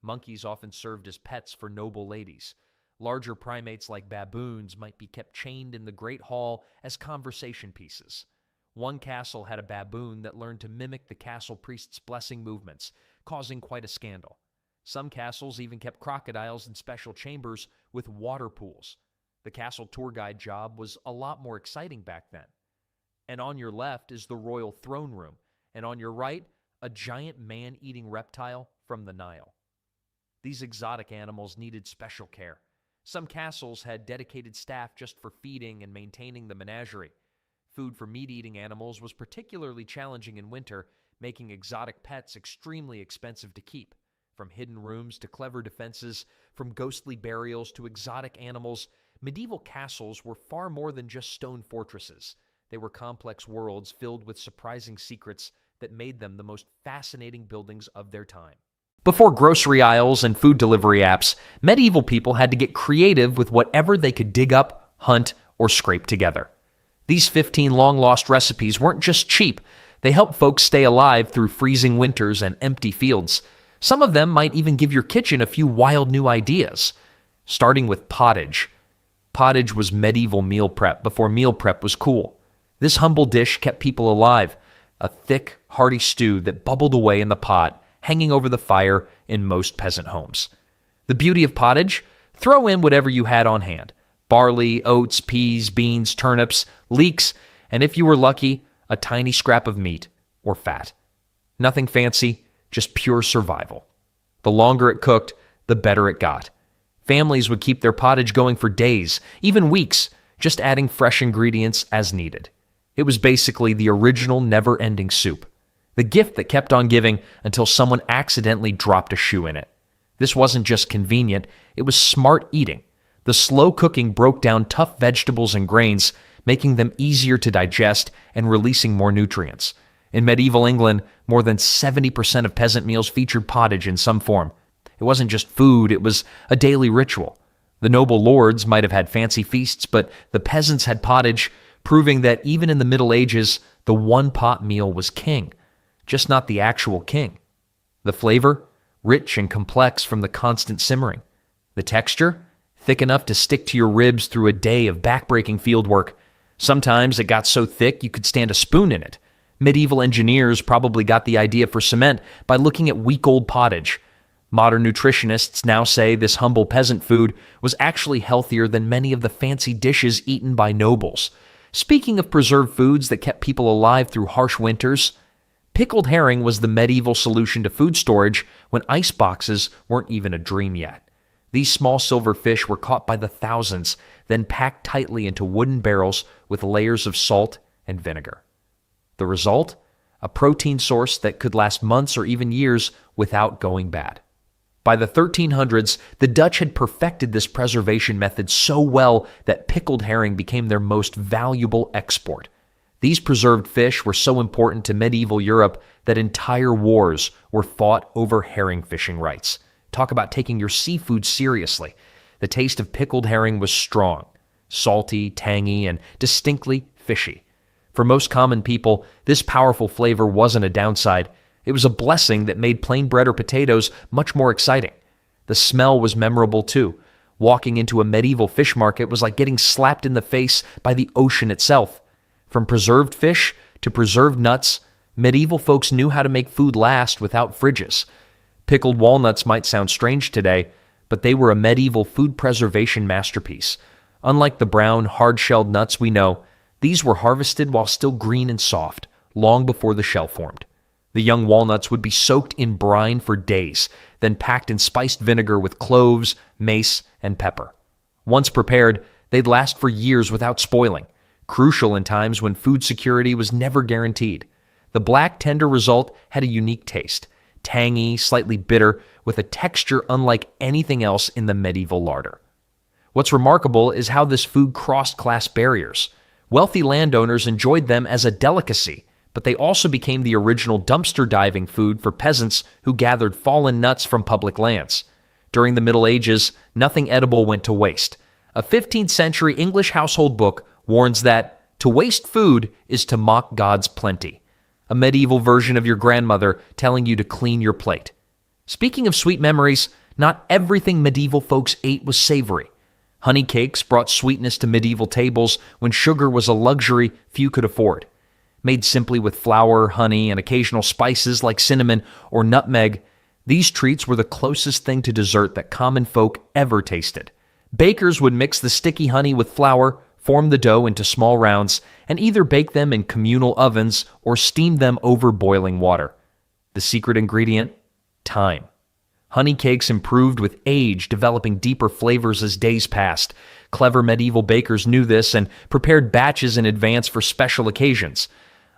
Monkeys often served as pets for noble ladies. Larger primates like baboons might be kept chained in the Great Hall as conversation pieces. One castle had a baboon that learned to mimic the castle priest's blessing movements, causing quite a scandal. Some castles even kept crocodiles in special chambers with water pools. The castle tour guide job was a lot more exciting back then. And on your left is the royal throne room, and on your right, a giant man-eating reptile from the Nile. These exotic animals needed special care. Some castles had dedicated staff just for feeding and maintaining the menagerie. Food for meat-eating animals was particularly challenging in winter, making exotic pets extremely expensive to keep. From hidden rooms to clever defenses, from ghostly burials to exotic animals, medieval castles were far more than just stone fortresses. They were complex worlds filled with surprising secrets that made them the most fascinating buildings of their time. Before grocery aisles and food delivery apps, medieval people had to get creative with whatever they could dig up, hunt, or scrape together. These 15 long-lost recipes weren't just cheap. They helped folks stay alive through freezing winters and empty fields. Some of them might even give your kitchen a few wild new ideas. Starting with pottage. Pottage was medieval meal prep before meal prep was cool. This humble dish kept people alive, a thick, hearty stew that bubbled away in the pot, hanging over the fire in most peasant homes. The beauty of pottage? Throw in whatever you had on hand. Barley, oats, peas, beans, turnips, leeks, and if you were lucky, a tiny scrap of meat or fat. Nothing fancy, just pure survival. The longer it cooked, the better it got. Families would keep their pottage going for days, even weeks, just adding fresh ingredients as needed. It was basically the original never-ending soup. The gift that kept on giving until someone accidentally dropped a shoe in it. This wasn't just convenient, it was smart eating. The slow cooking broke down tough vegetables and grains, making them easier to digest and releasing more nutrients. In medieval England, more than 70% of peasant meals featured pottage in some form. It wasn't just food, it was a daily ritual. The noble lords might have had fancy feasts, but the peasants had pottage, proving that even in the Middle Ages, the one-pot meal was king. Just not the actual king. The flavor? Rich and complex from the constant simmering. The texture? Thick enough to stick to your ribs through a day of backbreaking fieldwork. Sometimes it got so thick you could stand a spoon in it. Medieval engineers probably got the idea for cement by looking at week-old pottage. Modern nutritionists now say this humble peasant food was actually healthier than many of the fancy dishes eaten by nobles. Speaking of preserved foods that kept people alive through harsh winters, pickled herring was the medieval solution to food storage when ice boxes weren't even a dream yet. These small silver fish were caught by the thousands, then packed tightly into wooden barrels with layers of salt and vinegar. The result? A protein source that could last months or even years without going bad. By the 1300s, the Dutch had perfected this preservation method so well that pickled herring became their most valuable export. These preserved fish were so important to medieval Europe that entire wars were fought over herring fishing rights. Talk about taking your seafood seriously. The taste of pickled herring was strong, salty, tangy, and distinctly fishy. For most common people, this powerful flavor wasn't a downside. It was a blessing that made plain bread or potatoes much more exciting. The smell was memorable too. Walking into a medieval fish market was like getting slapped in the face by the ocean itself. From preserved fish to preserved nuts, medieval folks knew how to make food last without fridges. Pickled walnuts might sound strange today, but they were a medieval food preservation masterpiece. Unlike the brown, hard-shelled nuts we know, these were harvested while still green and soft, long before the shell formed. The young walnuts would be soaked in brine for days, then packed in spiced vinegar with cloves, mace, and pepper. Once prepared, They'd last for years without spoiling, crucial in times when food security was never guaranteed. The black tender result had a unique taste, tangy, slightly bitter, with a texture unlike anything else in the medieval larder. What's remarkable is how this food crossed class barriers. Wealthy landowners enjoyed them as a delicacy, but they also became the original dumpster diving food for peasants who gathered fallen nuts from public lands. During the Middle Ages, nothing edible went to waste. A 15th century English household book warns that to waste food is to mock God's plenty. A medieval version of your grandmother telling you to clean your plate. Speaking of sweet memories, not everything medieval folks ate was savory. Honey cakes brought sweetness to medieval tables when sugar was a luxury few could afford. Made simply with flour, honey, and occasional spices like cinnamon or nutmeg, these treats were the closest thing to dessert that common folk ever tasted. Bakers would mix the sticky honey with flour, form the dough into small rounds, and either bake them in communal ovens or steam them over boiling water. The secret ingredient? Time. Honey cakes improved with age, developing deeper flavors as days passed. Clever medieval bakers knew this and prepared batches in advance for special occasions.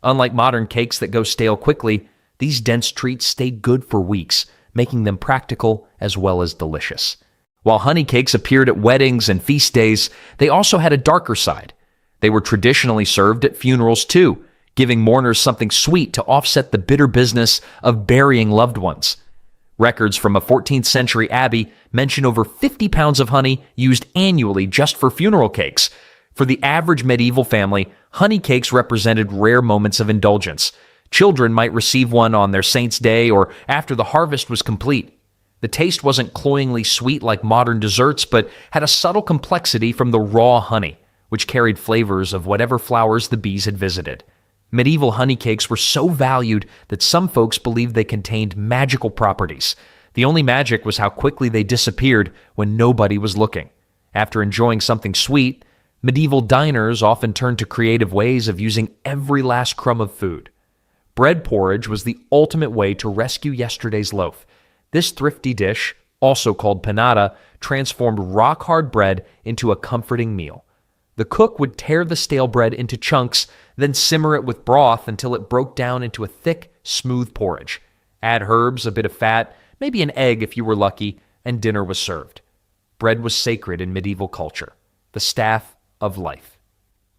Unlike modern cakes that go stale quickly, these dense treats stayed good for weeks, making them practical as well as delicious. While honey cakes appeared at weddings and feast days, they also had a darker side. They were traditionally served at funerals too, giving mourners something sweet to offset the bitter business of burying loved ones. Records from a 14th century abbey mention over 50 pounds of honey used annually just for funeral cakes. For the average medieval family, honey cakes represented rare moments of indulgence. Children might receive one on their saint's day or after the harvest was complete. The taste wasn't cloyingly sweet like modern desserts, but had a subtle complexity from the raw honey, which carried flavors of whatever flowers the bees had visited. Medieval honey cakes were so valued that some folks believed they contained magical properties. The only magic was how quickly they disappeared when nobody was looking. After enjoying something sweet, medieval diners often turned to creative ways of using every last crumb of food. Bread porridge was the ultimate way to rescue yesterday's loaf. This thrifty dish, also called panada, transformed rock-hard bread into a comforting meal. The cook would tear the stale bread into chunks, then simmer it with broth until it broke down into a thick, smooth porridge. Add herbs, a bit of fat, maybe an egg if you were lucky, and dinner was served. Bread was sacred in medieval culture, the staff of life.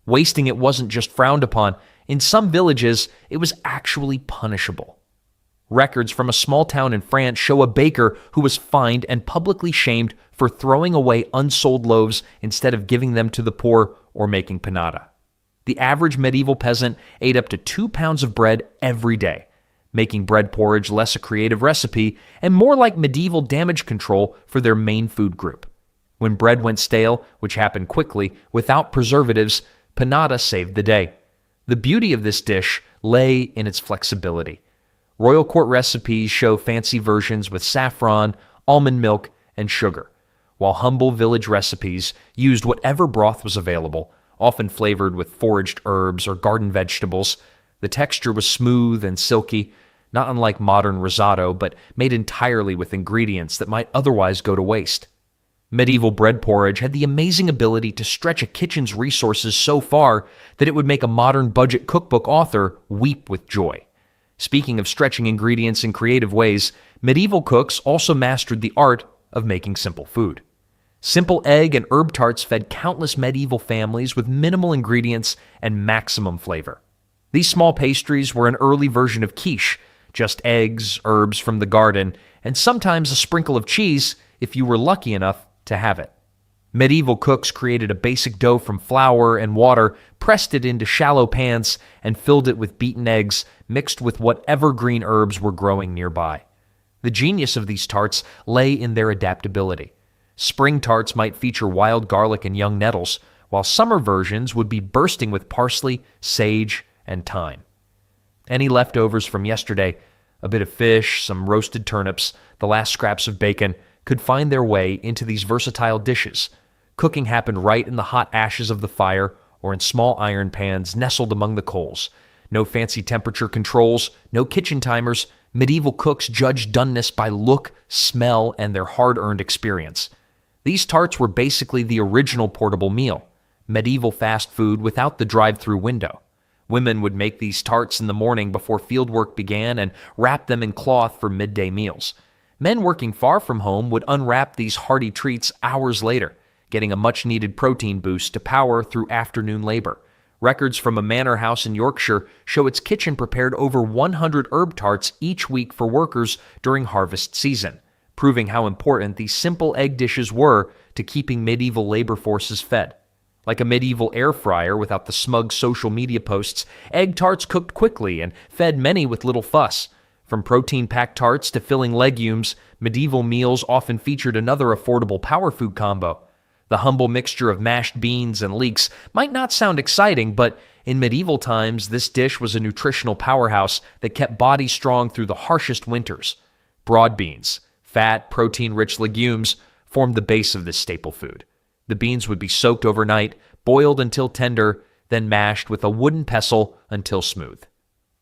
Wasting it wasn't just frowned upon. In some villages, it was actually punishable. Records from a small town in France show a baker who was fined and publicly shamed for throwing away unsold loaves instead of giving them to the poor or making panada. The average medieval peasant ate up to 2 pounds of bread every day, making bread porridge less a creative recipe and more like medieval damage control for their main food group. When bread went stale, which happened quickly, without preservatives, panada saved the day. The beauty of this dish lay in its flexibility. Royal court recipes show fancy versions with saffron, almond milk, and sugar, while humble village recipes used whatever broth was available, often flavored with foraged herbs or garden vegetables. The texture was smooth and silky, not unlike modern risotto, but made entirely with ingredients that might otherwise go to waste. Medieval bread porridge had the amazing ability to stretch a kitchen's resources so far that it would make a modern budget cookbook author weep with joy. Speaking of stretching ingredients in creative ways, medieval cooks also mastered the art of making simple food. Simple egg and herb tarts fed countless medieval families with minimal ingredients and maximum flavor. These small pastries were an early version of quiche, just eggs, herbs from the garden, and sometimes a sprinkle of cheese if you were lucky enough to have it. Medieval cooks created a basic dough from flour and water, pressed it into shallow pans, and filled it with beaten eggs mixed with whatever green herbs were growing nearby. The genius of these tarts lay in their adaptability. Spring tarts might feature wild garlic and young nettles, while summer versions would be bursting with parsley, sage, and thyme. Any leftovers from yesterday, a bit of fish, some roasted turnips, the last scraps of bacon, could find their way into these versatile dishes. Cooking happened right in the hot ashes of the fire or in small iron pans nestled among the coals. No fancy temperature controls, no kitchen timers. Medieval cooks judged doneness by look, smell, and their hard-earned experience. These tarts were basically the original portable meal, medieval fast food without the drive-through window. Women would make these tarts in the morning before fieldwork began and wrap them in cloth for midday meals. Men working far from home would unwrap these hearty treats hours later, getting a much-needed protein boost to power through afternoon labor. Records from a manor house in Yorkshire show its kitchen prepared over 100 herb tarts each week for workers during harvest season, proving how important these simple egg dishes were to keeping medieval labor forces fed. Like a medieval air fryer without the smug social media posts, egg tarts cooked quickly and fed many with little fuss. From protein-packed tarts to filling legumes, medieval meals often featured another affordable power food combo. The humble mixture of mashed beans and leeks might not sound exciting, but in medieval times, this dish was a nutritional powerhouse that kept bodies strong through the harshest winters. Broad beans, fat, protein-rich legumes, formed the base of this staple food. The beans would be soaked overnight, boiled until tender, then mashed with a wooden pestle until smooth.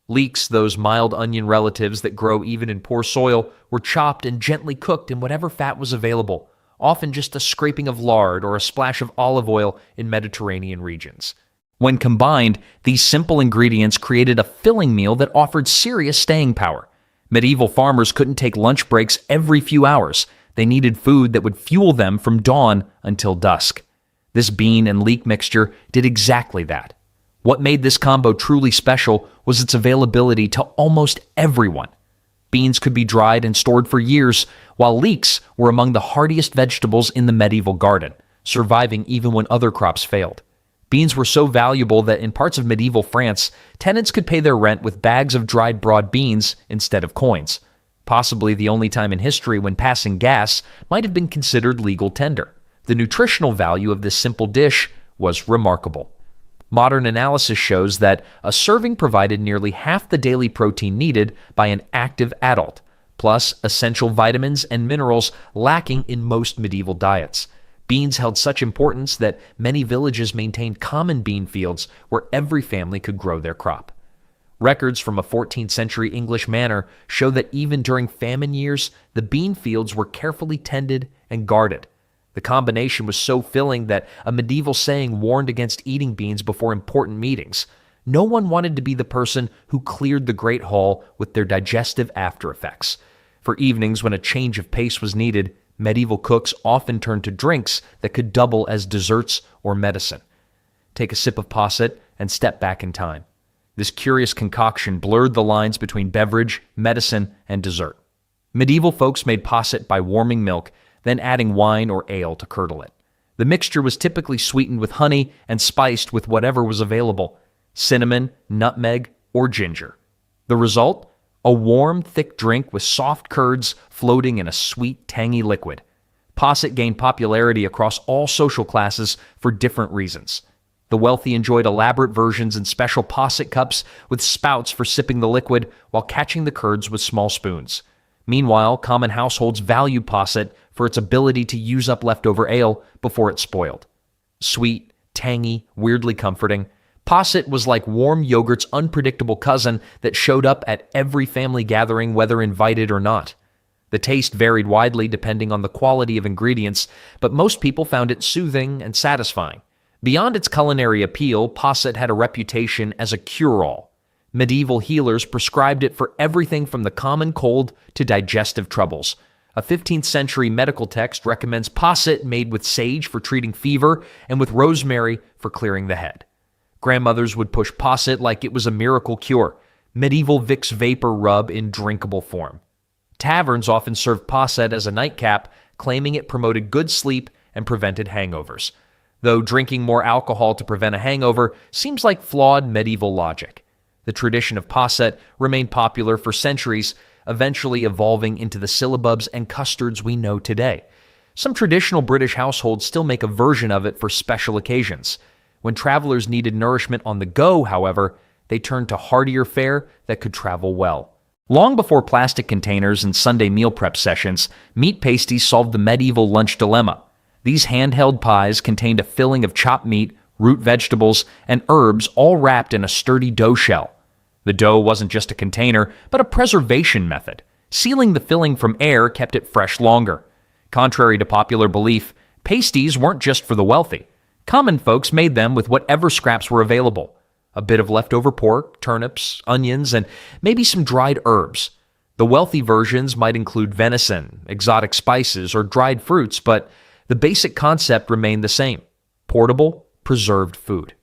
Leeks, those mild onion relatives that grow even in poor soil, were chopped and gently cooked in whatever fat was available, often just a scraping of lard or a splash of olive oil in Mediterranean regions. When combined, these simple ingredients created a filling meal that offered serious staying power. Medieval farmers couldn't take lunch breaks every few hours. They needed food that would fuel them from dawn until dusk. This bean and leek mixture did exactly that. What made this combo truly special was its availability to almost everyone. Beans could be dried and stored for years, while leeks were among the hardiest vegetables in the medieval garden, surviving even when other crops failed. Beans were so valuable that in parts of medieval France, tenants could pay their rent with bags of dried broad beans instead of coins. Possibly the only time in history when passing gas might have been considered legal tender. The nutritional value of this simple dish was remarkable. Modern analysis shows that a serving provided nearly half the daily protein needed by an active adult, plus essential vitamins and minerals lacking in most medieval diets. Beans held such importance that many villages maintained common bean fields where every family could grow their crop. Records from a 14th century English manor show that even during famine years, the bean fields were carefully tended and guarded. The combination was so filling that a medieval saying warned against eating beans before important meetings. No one wanted to be the person who cleared the great hall with their digestive after effects. For evenings when a change of pace was needed, medieval cooks often turned to drinks that could double as desserts or medicine. Take a sip of posset and step back in time. This curious concoction blurred the lines between beverage, medicine, and dessert. Medieval folks made posset by warming milk, then adding wine or ale to curdle it. The mixture was typically sweetened with honey and spiced with whatever was available: cinnamon, nutmeg, or ginger. The result? A warm, thick drink with soft curds floating in a sweet, tangy liquid. Posset gained popularity across all social classes for different reasons. The wealthy enjoyed elaborate versions in special posset cups with spouts for sipping the liquid while catching the curds with small spoons. Meanwhile, common households valued posset for its ability to use up leftover ale before it spoiled. Sweet, tangy, weirdly comforting, posset was like warm yogurt's unpredictable cousin that showed up at every family gathering, whether invited or not. The taste varied widely depending on the quality of ingredients, but most people found it soothing and satisfying. Beyond its culinary appeal, posset had a reputation as a cure-all. Medieval healers prescribed it for everything from the common cold to digestive troubles. A 15th century medical text recommends posset made with sage for treating fever and with rosemary for clearing the head. Grandmothers would push posset like it was a miracle cure, medieval Vicks vapor rub in drinkable form. Taverns often served posset as a nightcap, claiming it promoted good sleep and prevented hangovers. Though drinking more alcohol to prevent a hangover seems like flawed medieval logic. The tradition of posset remained popular for centuries, eventually evolving into the syllabubs and custards we know today. Some traditional British households still make a version of it for special occasions. When travelers needed nourishment on the go, however, they turned to heartier fare that could travel well. Long before plastic containers and Sunday meal prep sessions, meat pasties solved the medieval lunch dilemma. These handheld pies contained a filling of chopped meat, root vegetables, and herbs all wrapped in a sturdy dough shell. The dough wasn't just a container, but a preservation method. Sealing the filling from air kept it fresh longer. Contrary to popular belief, Pasties weren't just for the wealthy. Common folks made them with whatever scraps were available. A bit of leftover pork, turnips, onions, and maybe some dried herbs. The wealthy versions might include venison, exotic spices, or dried fruits, but the basic concept remained the same: portable, preserved food.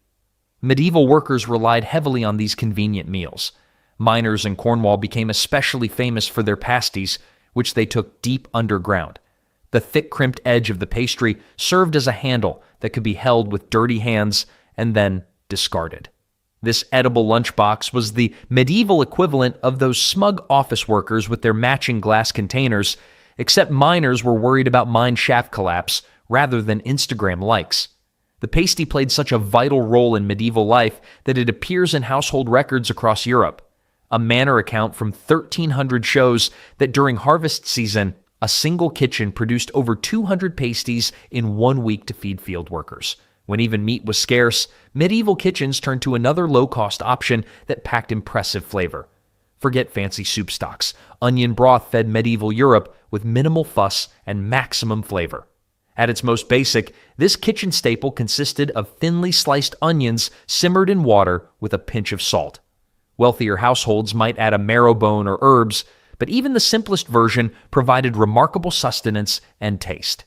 Medieval workers relied heavily on these convenient meals. Miners in Cornwall became especially famous for their pasties, which they took deep underground. The thick crimped edge of the pastry served as a handle that could be held with dirty hands and then discarded. This edible lunchbox was the medieval equivalent of those smug office workers with their matching glass containers, except miners were worried about mine shaft collapse rather than Instagram likes. The pasty played such a vital role in medieval life that it appears in household records across Europe. A manor account from 1300 shows that during harvest season, a single kitchen produced over 200 pasties in 1 week to feed field workers. When even meat was scarce, medieval kitchens turned to another low-cost option that packed impressive flavor. Forget fancy soup stocks. Onion broth fed medieval Europe with minimal fuss and maximum flavor. At its most basic, this kitchen staple consisted of thinly sliced onions simmered in water with a pinch of salt. Wealthier households might add a marrow bone or herbs, but even the simplest version provided remarkable sustenance and taste.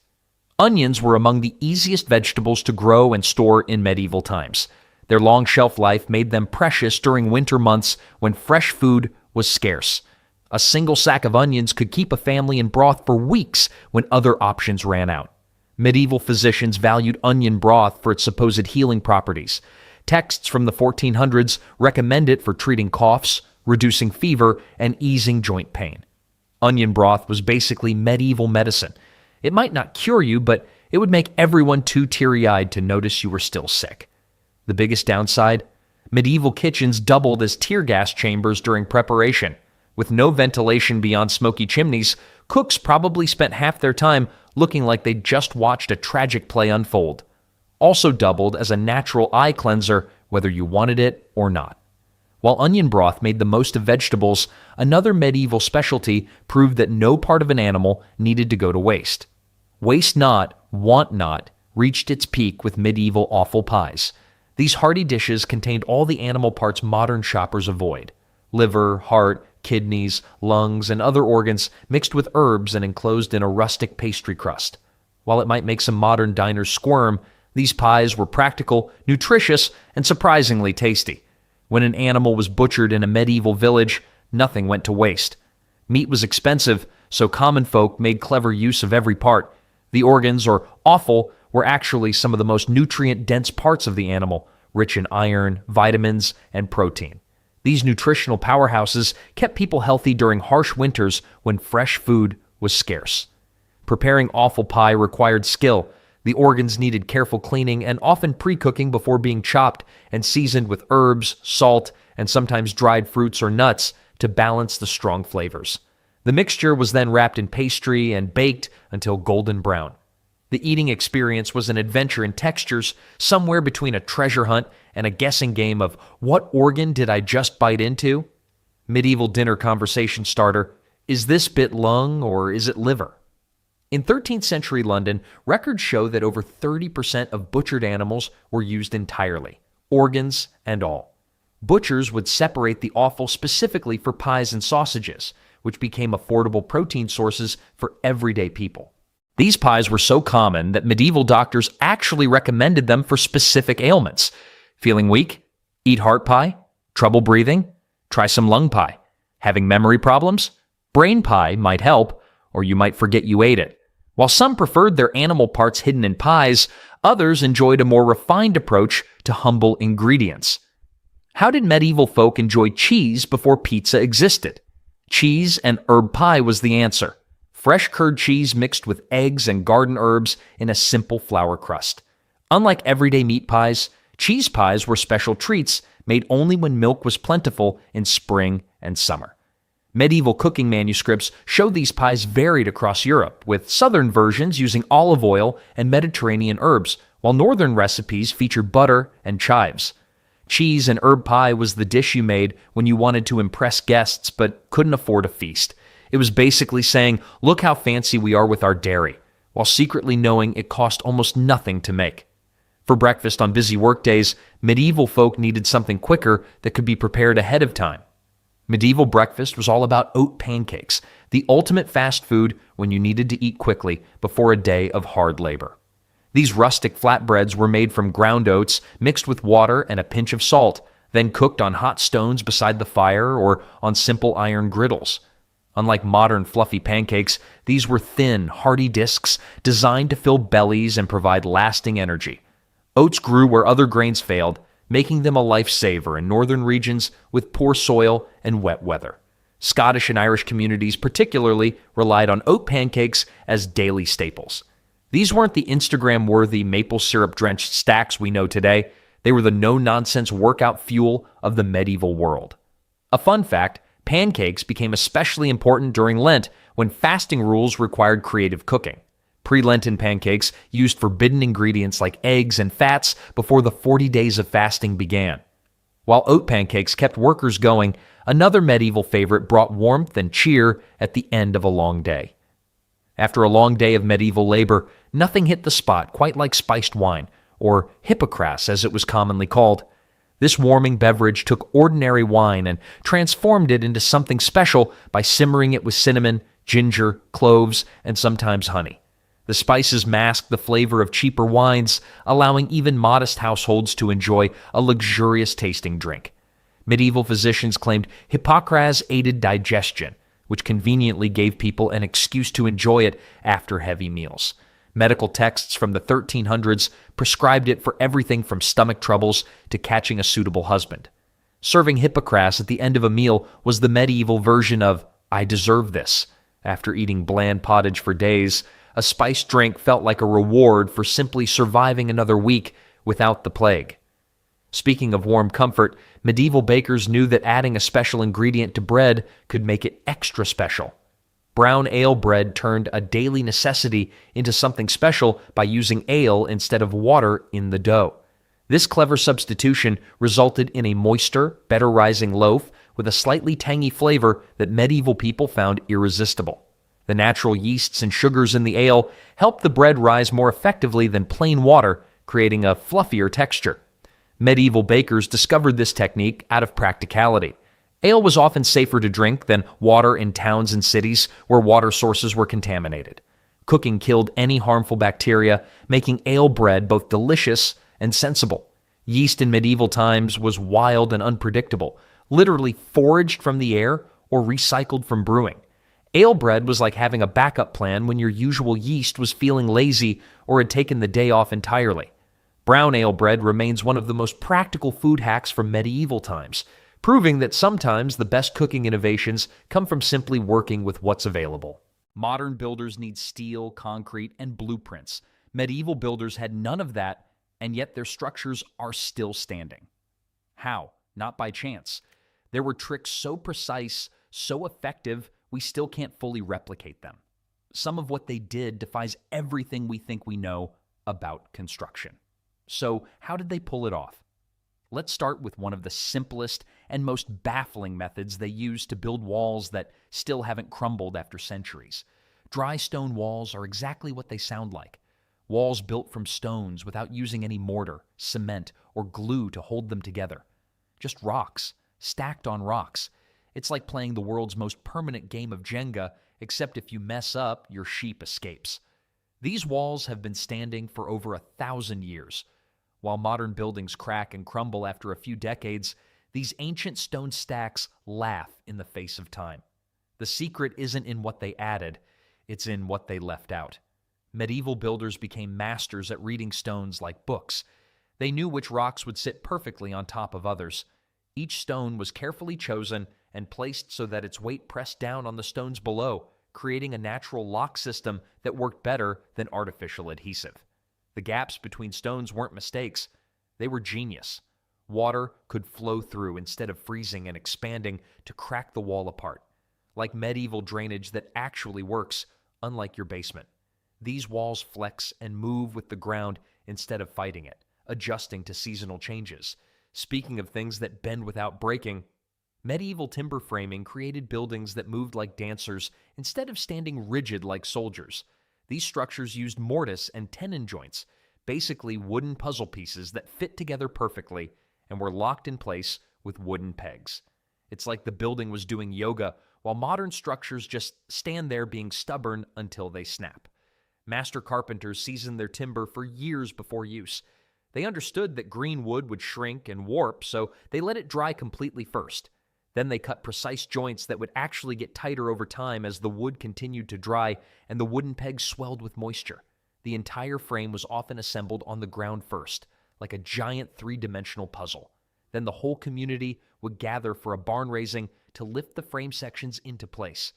Onions were among the easiest vegetables to grow and store in medieval times. Their long shelf life made them precious during winter months when fresh food was scarce. A single sack of onions could keep a family in broth for weeks when other options ran out. Medieval physicians valued onion broth for its supposed healing properties. Texts from the 1400s recommend it for treating coughs, reducing fever, and easing joint pain. Onion broth was basically medieval medicine. It might not cure you, but it would make everyone too teary-eyed to notice you were still sick. The biggest downside? Medieval kitchens doubled as tear gas chambers during preparation. With no ventilation beyond smoky chimneys, cooks probably spent half their time looking like they'd just watched a tragic play unfold. Also doubled as a natural eye cleanser, whether you wanted it or not. While onion broth made the most of vegetables, another medieval specialty proved that no part of an animal needed to go to waste. Waste not, want not, reached its peak with medieval offal pies. These hearty dishes contained all the animal parts modern shoppers avoid: liver, heart, kidneys, lungs, and other organs mixed with herbs and enclosed in a rustic pastry crust. While it might make some modern diners squirm, these pies were practical, nutritious, and surprisingly tasty. When an animal was butchered in a medieval village, nothing went to waste. Meat was expensive, so common folk made clever use of every part. The organs, or offal, were actually some of the most nutrient-dense parts of the animal, rich in iron, vitamins, and protein. These nutritional powerhouses kept people healthy during harsh winters when fresh food was scarce. Preparing offal pie required skill. The organs needed careful cleaning and often pre-cooking before being chopped and seasoned with herbs, salt, and sometimes dried fruits or nuts to balance the strong flavors. The mixture was then wrapped in pastry and baked until golden brown. The eating experience was an adventure in textures, somewhere between a treasure hunt and a guessing game of what organ did I just bite into? Medieval dinner conversation starter: is this bit lung or is it liver? In 13th century London, records show that over 30% of butchered animals were used entirely, organs and all. Butchers would separate the offal specifically for pies and sausages, which became affordable protein sources for everyday people. These pies were so common that medieval doctors actually recommended them for specific ailments. Feeling weak? Eat heart pie. Trouble breathing? Try some lung pie. Having memory problems? Brain pie might help, or you might forget you ate it. While some preferred their animal parts hidden in pies, others enjoyed a more refined approach to humble ingredients. How did medieval folk enjoy cheese before pizza existed? Cheese and herb pie was the answer. Fresh curd cheese mixed with eggs and garden herbs in a simple flour crust. Unlike everyday meat pies, cheese pies were special treats made only when milk was plentiful in spring and summer. Medieval cooking manuscripts show these pies varied across Europe, with southern versions using olive oil and Mediterranean herbs, while northern recipes featured butter and chives. Cheese and herb pie was the dish you made when you wanted to impress guests but couldn't afford a feast. It was basically saying, look how fancy we are with our dairy. while secretly knowing it cost almost nothing to make. For breakfast on busy workdays, medieval folk needed something quicker that could be prepared ahead of time. Medieval breakfast was all about oat pancakes, the ultimate fast food when you needed to eat quickly before a day of hard labor. These rustic flatbreads were made from ground oats mixed with water and a pinch of salt, then cooked on hot stones beside the fire or on simple iron griddles. Unlike modern fluffy pancakes, these were thin, hearty discs designed to fill bellies and provide lasting energy. Oats grew where other grains failed, making them a lifesaver in northern regions with poor soil and wet weather. Scottish and Irish communities particularly relied on oat pancakes as daily staples. These weren't the Instagram-worthy maple syrup-drenched stacks we know today. They were the no-nonsense workout fuel of the medieval world. A fun fact, pancakes became especially important during Lent when fasting rules required creative cooking. Pre-Lenten pancakes used forbidden ingredients like eggs and fats before the 40 days of fasting began. While oat pancakes kept workers going, another medieval favorite brought warmth and cheer at the end of a long day. After a long day of medieval labor, nothing hit the spot quite like spiced wine, or hippocras as it was commonly called. This warming beverage took ordinary wine and transformed it into something special by simmering it with cinnamon, ginger, cloves, and sometimes honey. The spices masked the flavor of cheaper wines, allowing even modest households to enjoy a luxurious tasting drink. Medieval physicians claimed hippocras aided digestion, which conveniently gave people an excuse to enjoy it after heavy meals. Medical texts from the 1300s prescribed it for everything from stomach troubles to catching a suitable husband. Serving hippocras at the end of a meal was the medieval version of, "I deserve this." After eating bland pottage for days, a spiced drink felt like a reward for simply surviving another week without the plague. Speaking of warm comfort, medieval bakers knew that adding a special ingredient to bread could make it extra special. Brown ale bread turned a daily necessity into something special by using ale instead of water in the dough. This clever substitution resulted in a moister, better rising loaf with a slightly tangy flavor that medieval people found irresistible. The natural yeasts and sugars in the ale helped the bread rise more effectively than plain water, creating a fluffier texture. Medieval bakers discovered this technique out of practicality. Ale was often safer to drink than water in towns and cities where water sources were contaminated. Cooking killed any harmful bacteria, making ale bread both delicious and sensible. Yeast in medieval times was wild and unpredictable, literally foraged from the air or recycled from brewing. Ale bread was like having a backup plan when your usual yeast was feeling lazy or had taken the day off entirely. Brown ale bread remains one of the most practical food hacks from medieval times, proving that sometimes the best cooking innovations come from simply working with what's available. Modern builders need steel, concrete, and blueprints. Medieval builders had none of that, and yet their structures are still standing. How? Not by chance. There were tricks so precise, so effective, we still can't fully replicate them. Some of what they did defies everything we think we know about construction. So, how did they pull it off? Let's start with one of the simplest and most baffling methods they used to build walls that still haven't crumbled after centuries. Dry stone walls are exactly what they sound like. Walls built from stones without using any mortar, cement, or glue to hold them together. Just rocks, stacked on rocks. It's like playing the world's most permanent game of Jenga, except if you mess up, your sheep escapes. These walls have been standing for over 1,000 years. While modern buildings crack and crumble after a few decades, these ancient stone stacks laugh in the face of time. The secret isn't in what they added, it's in what they left out. Medieval builders became masters at reading stones like books. They knew which rocks would sit perfectly on top of others. Each stone was carefully chosen and placed so that its weight pressed down on the stones below, creating a natural lock system that worked better than artificial adhesive. The gaps between stones weren't mistakes. They were genius. Water could flow through instead of freezing and expanding to crack the wall apart. Like medieval drainage that actually works, unlike your basement. These walls flex and move with the ground instead of fighting it, adjusting to seasonal changes. Speaking of things that bend without breaking, medieval timber framing created buildings that moved like dancers instead of standing rigid like soldiers. These structures used mortise and tenon joints, basically wooden puzzle pieces that fit together perfectly and were locked in place with wooden pegs. It's like the building was doing yoga, while modern structures just stand there being stubborn until they snap. Master carpenters seasoned their timber for years before use. They understood that green wood would shrink and warp, so they let it dry completely first. Then they cut precise joints that would actually get tighter over time as the wood continued to dry and the wooden pegs swelled with moisture. The entire frame was often assembled on the ground first, like a giant three-dimensional puzzle. Then the whole community would gather for a barn raising to lift the frame sections into place.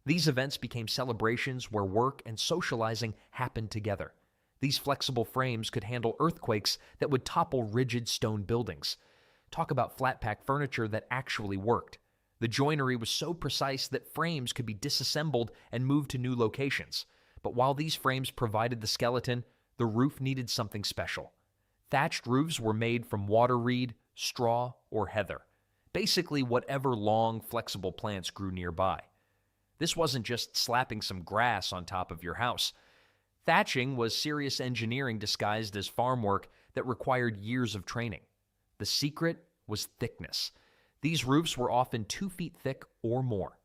These events became celebrations where work and socializing happened together. These flexible frames could handle earthquakes that would topple rigid stone buildings. Talk about flat-pack furniture that actually worked. The joinery was so precise that frames could be disassembled and moved to new locations. But while these frames provided the skeleton, the roof needed something special. Thatched roofs were made from water reed, straw, or heather. Basically whatever long, flexible plants grew nearby. This wasn't just slapping some grass on top of your house. Thatching was serious engineering disguised as farm work that required years of training. The secret was thickness. These roofs were often 2 feet thick or more.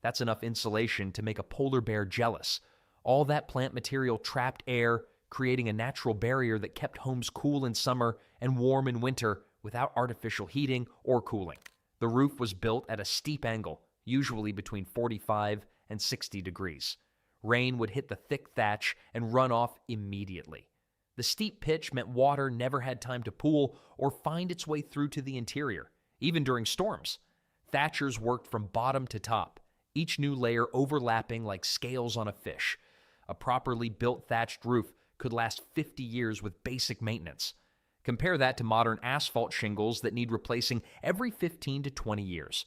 That's enough insulation to make a polar bear jealous. All that plant material trapped air, creating a natural barrier that kept homes cool in summer and warm in winter without artificial heating or cooling. The roof was built at a steep angle, usually between 45 and 60 degrees. Rain would hit the thick thatch and run off immediately. The steep pitch meant water never had time to pool or find its way through to the interior, even during storms. Thatchers worked from bottom to top, each new layer overlapping like scales on a fish. A properly built thatched roof could last 50 years with basic maintenance. Compare that to modern asphalt shingles that need replacing every 15 to 20 years.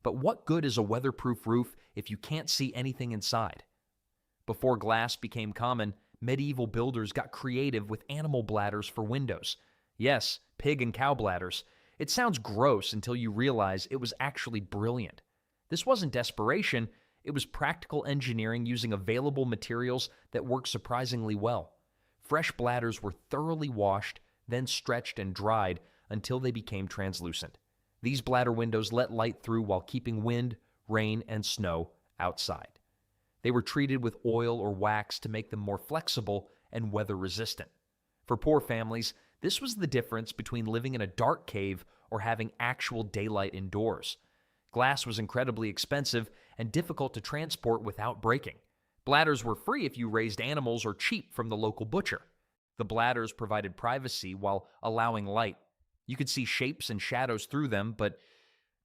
But what good is a weatherproof roof if you can't see anything inside? Before glass became common, medieval builders got creative with animal bladders for windows. Yes, pig and cow bladders. It sounds gross until you realize it was actually brilliant. This wasn't desperation, it was practical engineering using available materials that worked surprisingly well. Fresh bladders were thoroughly washed, then stretched and dried until they became translucent. These bladder windows let light through while keeping wind, rain, and snow outside. They were treated with oil or wax to make them more flexible and weather-resistant. For poor families, this was the difference between living in a dark cave or having actual daylight indoors. Glass was incredibly expensive and difficult to transport without breaking. Bladders were free if you raised animals or cheap from the local butcher. The bladders provided privacy while allowing light. You could see shapes and shadows through them, but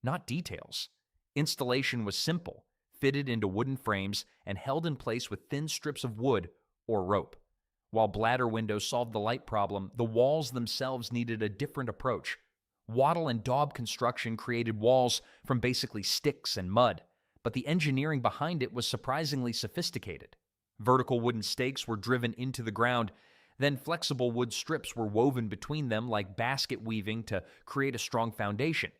not details. Installation was simple, fitted into wooden frames and held in place with thin strips of wood or rope. While bladder windows solved the light problem, the walls themselves needed a different approach. Wattle and daub construction created walls from basically sticks and mud, but the engineering behind it was surprisingly sophisticated. Vertical wooden stakes were driven into the ground, then flexible wood strips were woven between them like basket weaving to create a strong foundation.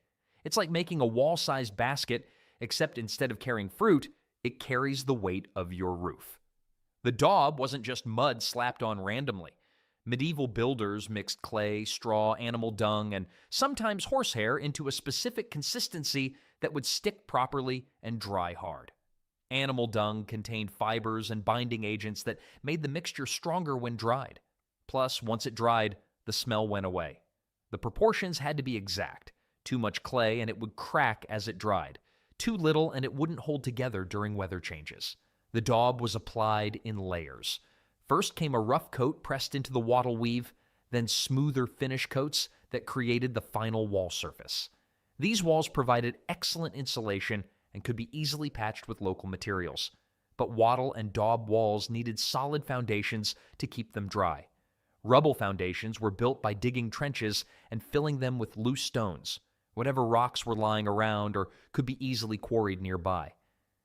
It's like making a wall-sized basket, except instead of carrying fruit, it carries the weight of your roof. The daub wasn't just mud slapped on randomly. Medieval builders mixed clay, straw, animal dung, and sometimes horsehair into a specific consistency that would stick properly and dry hard. Animal dung contained fibers and binding agents that made the mixture stronger when dried. Plus, once it dried, the smell went away. The proportions had to be exact. Too much clay and it would crack as it dried. Too little and it wouldn't hold together during weather changes. The daub was applied in layers. First came a rough coat pressed into the wattle weave, then smoother finish coats that created the final wall surface. These walls provided excellent insulation and could be easily patched with local materials. But wattle and daub walls needed solid foundations to keep them dry. Rubble foundations were built by digging trenches and filling them with loose stones, whatever rocks were lying around or could be easily quarried nearby.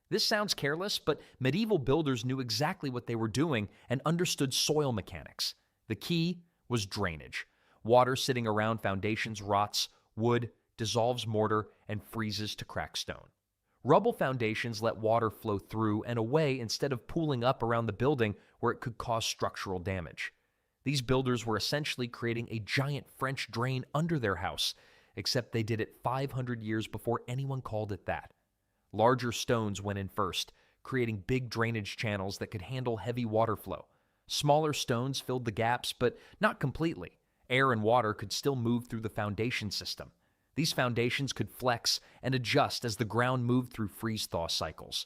This sounds careless, but medieval builders knew exactly what they were doing and understood soil mechanics. The key was drainage. Water sitting around foundations rots wood, dissolves mortar, and freezes to crack stone. Rubble foundations let water flow through and away instead of pooling up around the building where it could cause structural damage. These builders were essentially creating a giant French drain under their house, except they did it 500 years before anyone called it that. Larger stones went in first, creating big drainage channels that could handle heavy water flow. Smaller stones filled the gaps, but not completely. Air and water could still move through the foundation system. These foundations could flex and adjust as the ground moved through freeze-thaw cycles.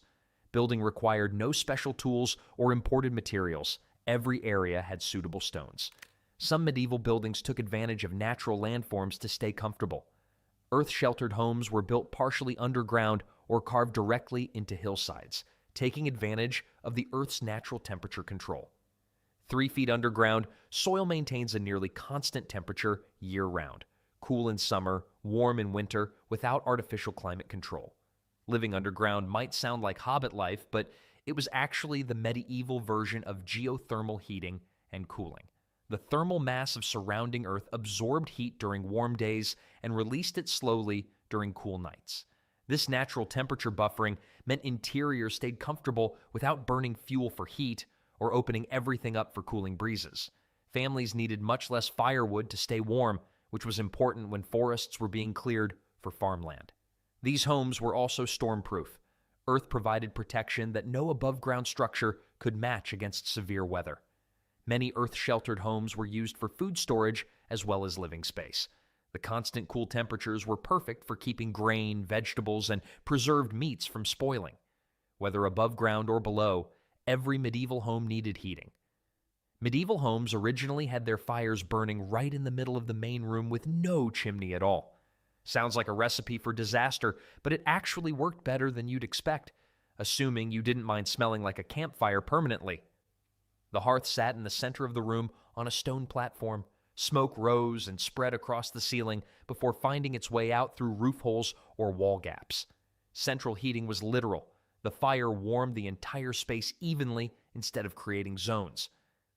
Building required no special tools or imported materials. Every area had suitable stones. Some medieval buildings took advantage of natural landforms to stay comfortable. Earth-sheltered homes were built partially underground or carved directly into hillsides, taking advantage of the Earth's natural temperature control. 3 feet underground, soil maintains a nearly constant temperature year-round, cool in summer, warm in winter, without artificial climate control. Living underground might sound like hobbit life, but it was actually the medieval version of geothermal heating and cooling. The thermal mass of surrounding Earth absorbed heat during warm days and released it slowly during cool nights. This natural temperature buffering meant interiors stayed comfortable without burning fuel for heat or opening everything up for cooling breezes. Families needed much less firewood to stay warm, which was important when forests were being cleared for farmland. These homes were also storm-proof. Earth provided protection that no above-ground structure could match against severe weather. Many earth-sheltered homes were used for food storage as well as living space. The constant cool temperatures were perfect for keeping grain, vegetables, and preserved meats from spoiling. Whether above ground or below, every medieval home needed heating. Medieval homes originally had their fires burning right in the middle of the main room with no chimney at all. Sounds like a recipe for disaster, but it actually worked better than you'd expect, assuming you didn't mind smelling like a campfire permanently. The hearth sat in the center of the room on a stone platform. Smoke rose and spread across the ceiling before finding its way out through roof holes or wall gaps. Central heating was literal. The fire warmed the entire space evenly instead of creating zones.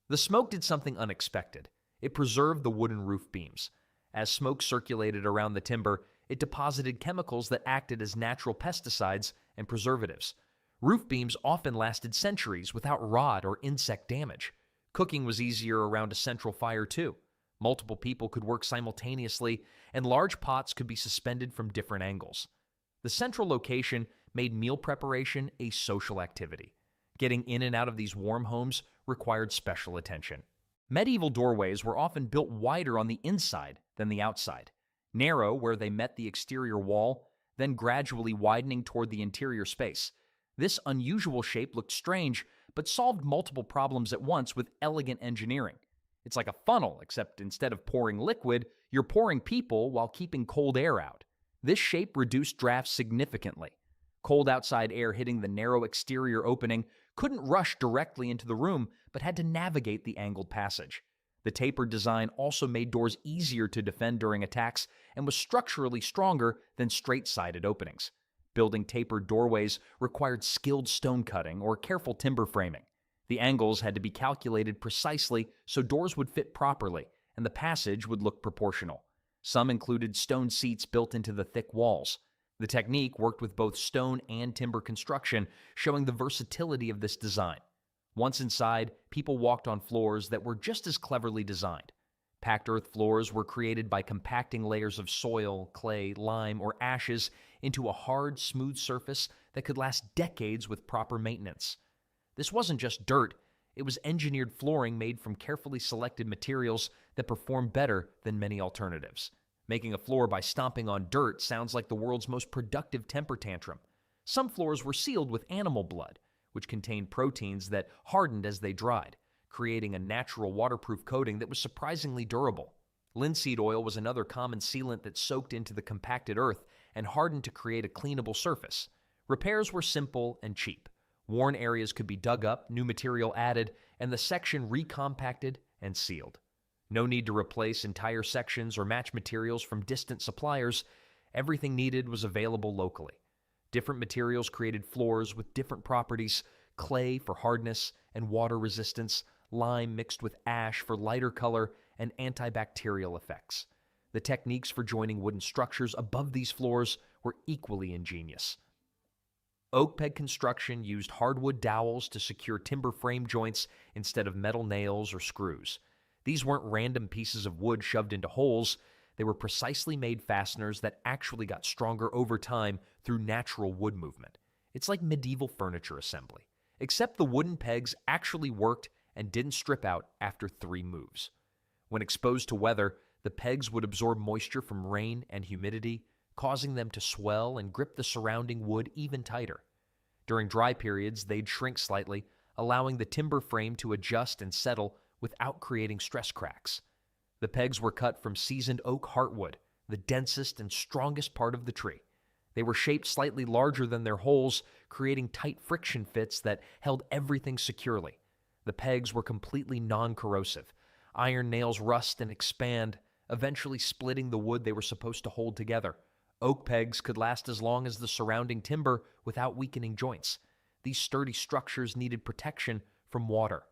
The smoke did something unexpected. It preserved the wooden roof beams. As smoke circulated around the timber, it deposited chemicals that acted as natural pesticides and preservatives. Roof beams often lasted centuries without rot or insect damage. Cooking was easier around a central fire too. Multiple people could work simultaneously, and large pots could be suspended from different angles. The central location made meal preparation a social activity. Getting in and out of these warm homes required special attention. Medieval doorways were often built wider on the inside than the outside, narrow where they met the exterior wall, then gradually widening toward the interior space. This unusual shape looked strange, but solved multiple problems at once with elegant engineering. It's like a funnel, except instead of pouring liquid, you're pouring people while keeping cold air out. This shape reduced drafts significantly. Cold outside air hitting the narrow exterior opening couldn't rush directly into the room, but had to navigate the angled passage. The tapered design also made doors easier to defend during attacks and was structurally stronger than straight-sided openings. Building tapered doorways required skilled stone cutting or careful timber framing. The angles had to be calculated precisely so doors would fit properly and the passage would look proportional. Some included stone seats built into the thick walls. The technique worked with both stone and timber construction, showing the versatility of this design. Once inside, people walked on floors that were just as cleverly designed. Packed earth floors were created by compacting layers of soil, clay, lime, or ashes into a hard, smooth surface that could last decades with proper maintenance. This wasn't just dirt, it was engineered flooring made from carefully selected materials that performed better than many alternatives. Making a floor by stomping on dirt sounds like the world's most productive temper tantrum. Some floors were sealed with animal blood, which contained proteins that hardened as they dried, creating a natural waterproof coating that was surprisingly durable. Linseed oil was another common sealant that soaked into the compacted earth and hardened to create a cleanable surface. Repairs were simple and cheap. Worn areas could be dug up, new material added, and the section recompacted and sealed. No need to replace entire sections or match materials from distant suppliers. Everything needed was available locally. Different materials created floors with different properties: clay for hardness and water resistance, lime mixed with ash for lighter color and antibacterial effects. The techniques for joining wooden structures above these floors were equally ingenious. Oak peg construction used hardwood dowels to secure timber frame joints instead of metal nails or screws. These weren't random pieces of wood shoved into holes. They were precisely made fasteners that actually got stronger over time through natural wood movement. It's like medieval furniture assembly, except the wooden pegs actually worked and didn't strip out after 3 moves. When exposed to weather, the pegs would absorb moisture from rain and humidity, causing them to swell and grip the surrounding wood even tighter. During dry periods, they'd shrink slightly, allowing the timber frame to adjust and settle without creating stress cracks. The pegs were cut from seasoned oak heartwood, the densest and strongest part of the tree. They were shaped slightly larger than their holes, creating tight friction fits that held everything securely. The pegs were completely non-corrosive. Iron nails rust and expand, eventually splitting the wood they were supposed to hold together. Oak pegs could last as long as the surrounding timber without weakening joints. These sturdy structures needed protection from water.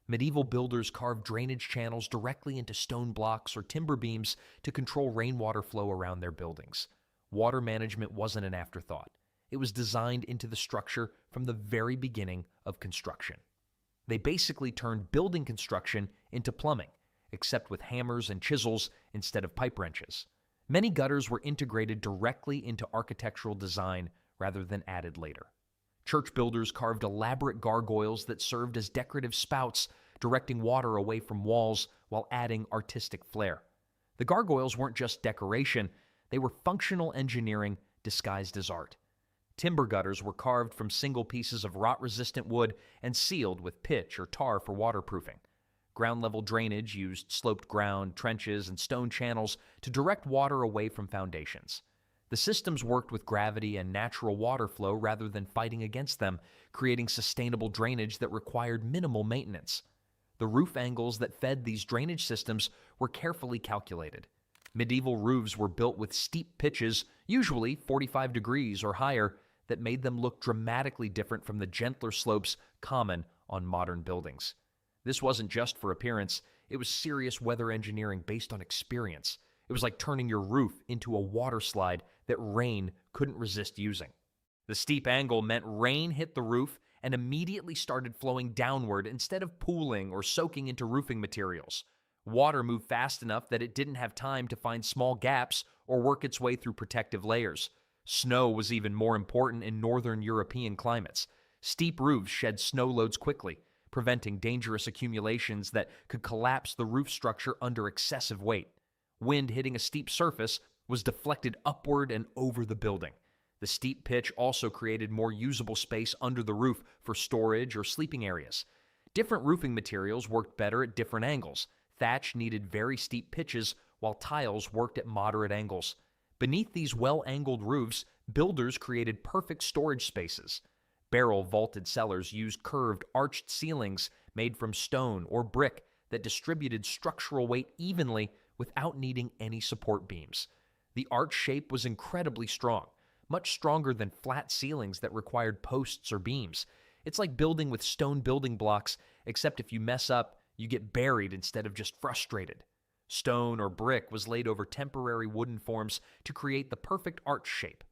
Medieval builders carved drainage channels directly into stone blocks or timber beams to control rainwater flow around their buildings. Water management wasn't an afterthought. It was designed into the structure from the very beginning of construction. They basically turned building construction into plumbing, except with hammers and chisels instead of pipe wrenches. Many gutters were integrated directly into architectural design rather than added later. Church builders carved elaborate gargoyles that served as decorative spouts, directing water away from walls while adding artistic flair. The gargoyles weren't just decoration, they were functional engineering disguised as art. Timber gutters were carved from single pieces of rot-resistant wood and sealed with pitch or tar for waterproofing. Ground-level drainage used sloped ground, trenches, and stone channels to direct water away from foundations. The systems worked with gravity and natural water flow rather than fighting against them, creating sustainable drainage that required minimal maintenance. The roof angles that fed these drainage systems were carefully calculated. Medieval roofs were built with steep pitches, usually 45 degrees or higher, that made them look dramatically different from the gentler slopes common on modern buildings. This wasn't just for appearance, it was serious weather engineering based on experience. It was like turning your roof into a water slide that rain couldn't resist using. The steep angle meant rain hit the roof and immediately started flowing downward instead of pooling or soaking into roofing materials. Water moved fast enough that it didn't have time to find small gaps or work its way through protective layers. Snow was even more important in northern European climates. Steep roofs shed snow loads quickly, preventing dangerous accumulations that could collapse the roof structure under excessive weight. Wind hitting a steep surface was deflected upward and over the building. The steep pitch also created more usable space under the roof for storage or sleeping areas. Different roofing materials worked better at different angles. Thatch needed very steep pitches, while tiles worked at moderate angles. Beneath these well-angled roofs, builders created perfect storage spaces. Barrel-vaulted cellars used curved, arched ceilings made from stone or brick that distributed structural weight evenly without needing any support beams. The arch shape was incredibly strong, much stronger than flat ceilings that required posts or beams. It's like building with stone building blocks, except if you mess up, you get buried instead of just frustrated. Stone or brick was laid over temporary wooden forms to create the perfect arch shape.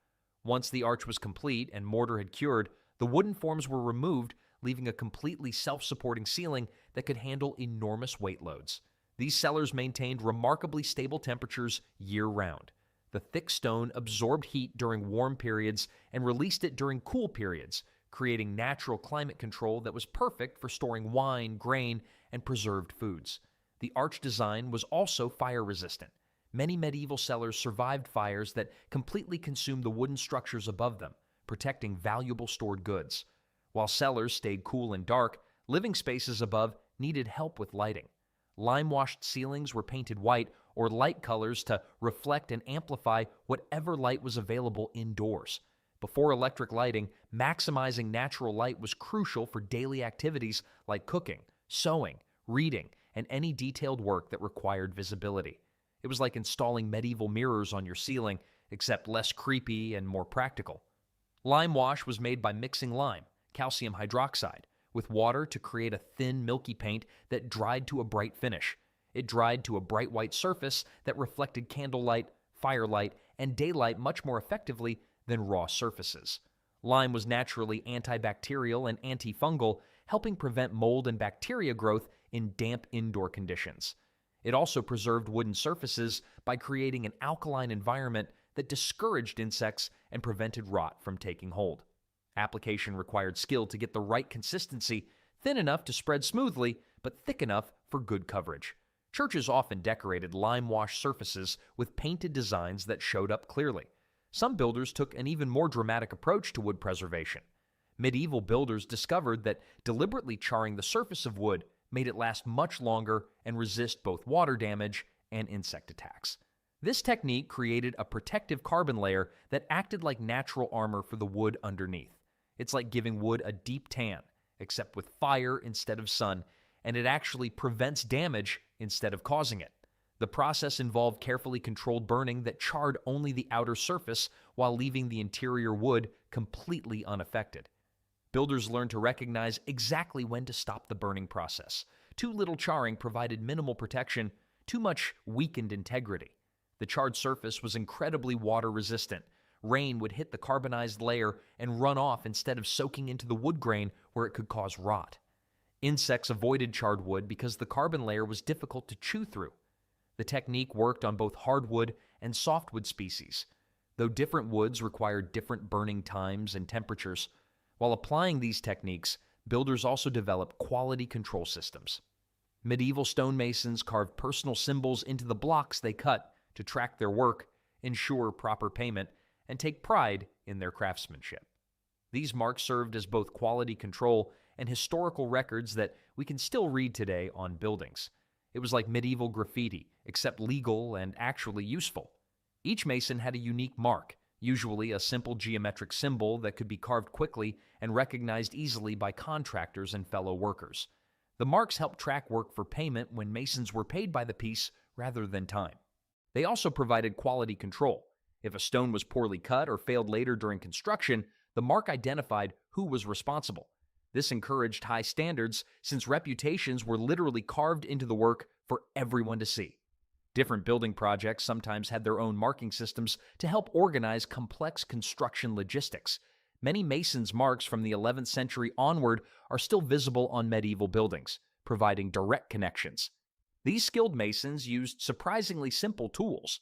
Once the arch was complete and mortar had cured, the wooden forms were removed, leaving a completely self-supporting ceiling that could handle enormous weight loads. These cellars maintained remarkably stable temperatures year-round. The thick stone absorbed heat during warm periods and released it during cool periods, creating natural climate control that was perfect for storing wine, grain, and preserved foods. The arch design was also fire-resistant. Many medieval cellars survived fires that completely consumed the wooden structures above them, protecting valuable stored goods. While cellars stayed cool and dark, living spaces above needed help with lighting. Lime-washed ceilings were painted white or light colors to reflect and amplify whatever light was available indoors. Before electric lighting, maximizing natural light was crucial for daily activities like cooking, sewing, reading, and any detailed work that required visibility. It was like installing medieval mirrors on your ceiling, except less creepy and more practical. Lime wash was made by mixing lime, calcium hydroxide, with water to create a thin, milky paint that dried to a bright finish. It dried to a bright white surface that reflected candlelight, firelight, and daylight much more effectively than raw surfaces. Lime was naturally antibacterial and antifungal, helping prevent mold and bacteria growth in damp indoor conditions. It also preserved wooden surfaces by creating an alkaline environment that discouraged insects and prevented rot from taking hold. Application required skill to get the right consistency, thin enough to spread smoothly, but thick enough for good coverage. Churches often decorated lime-washed surfaces with painted designs that showed up clearly. Some builders took an even more dramatic approach to wood preservation. Medieval builders discovered that deliberately charring the surface of wood made it last much longer and resist both water damage and insect attacks. This technique created a protective carbon layer that acted like natural armor for the wood underneath. It's like giving wood a deep tan, except with fire instead of sun, and it actually prevents damage instead of causing it. The process involved carefully controlled burning that charred only the outer surface while leaving the interior wood completely unaffected. Builders learned to recognize exactly when to stop the burning process. Too little charring provided minimal protection, too much weakened integrity. The charred surface was incredibly water resistant. Rain would hit the carbonized layer and run off instead of soaking into the wood grain where it could cause rot. Insects avoided charred wood because the carbon layer was difficult to chew through. The technique worked on both hardwood and softwood species, though different woods required different burning times and temperatures. While applying these techniques, builders also developed quality control systems. Medieval stonemasons carved personal symbols into the blocks they cut to track their work, ensure proper payment, and take pride in their craftsmanship. These marks served as both quality control and historical records that we can still read today on buildings. It was like medieval graffiti, except legal and actually useful. Each mason had a unique mark, usually a simple geometric symbol that could be carved quickly and recognized easily by contractors and fellow workers. The marks helped track work for payment when masons were paid by the piece rather than time. They also provided quality control. If a stone was poorly cut or failed later during construction, the mark identified who was responsible. This encouraged high standards since reputations were literally carved into the work for everyone to see. Different building projects sometimes had their own marking systems to help organize complex construction logistics. Many masons' marks from the 11th century onward are still visible on medieval buildings, providing direct connections. These skilled masons used surprisingly simple tools.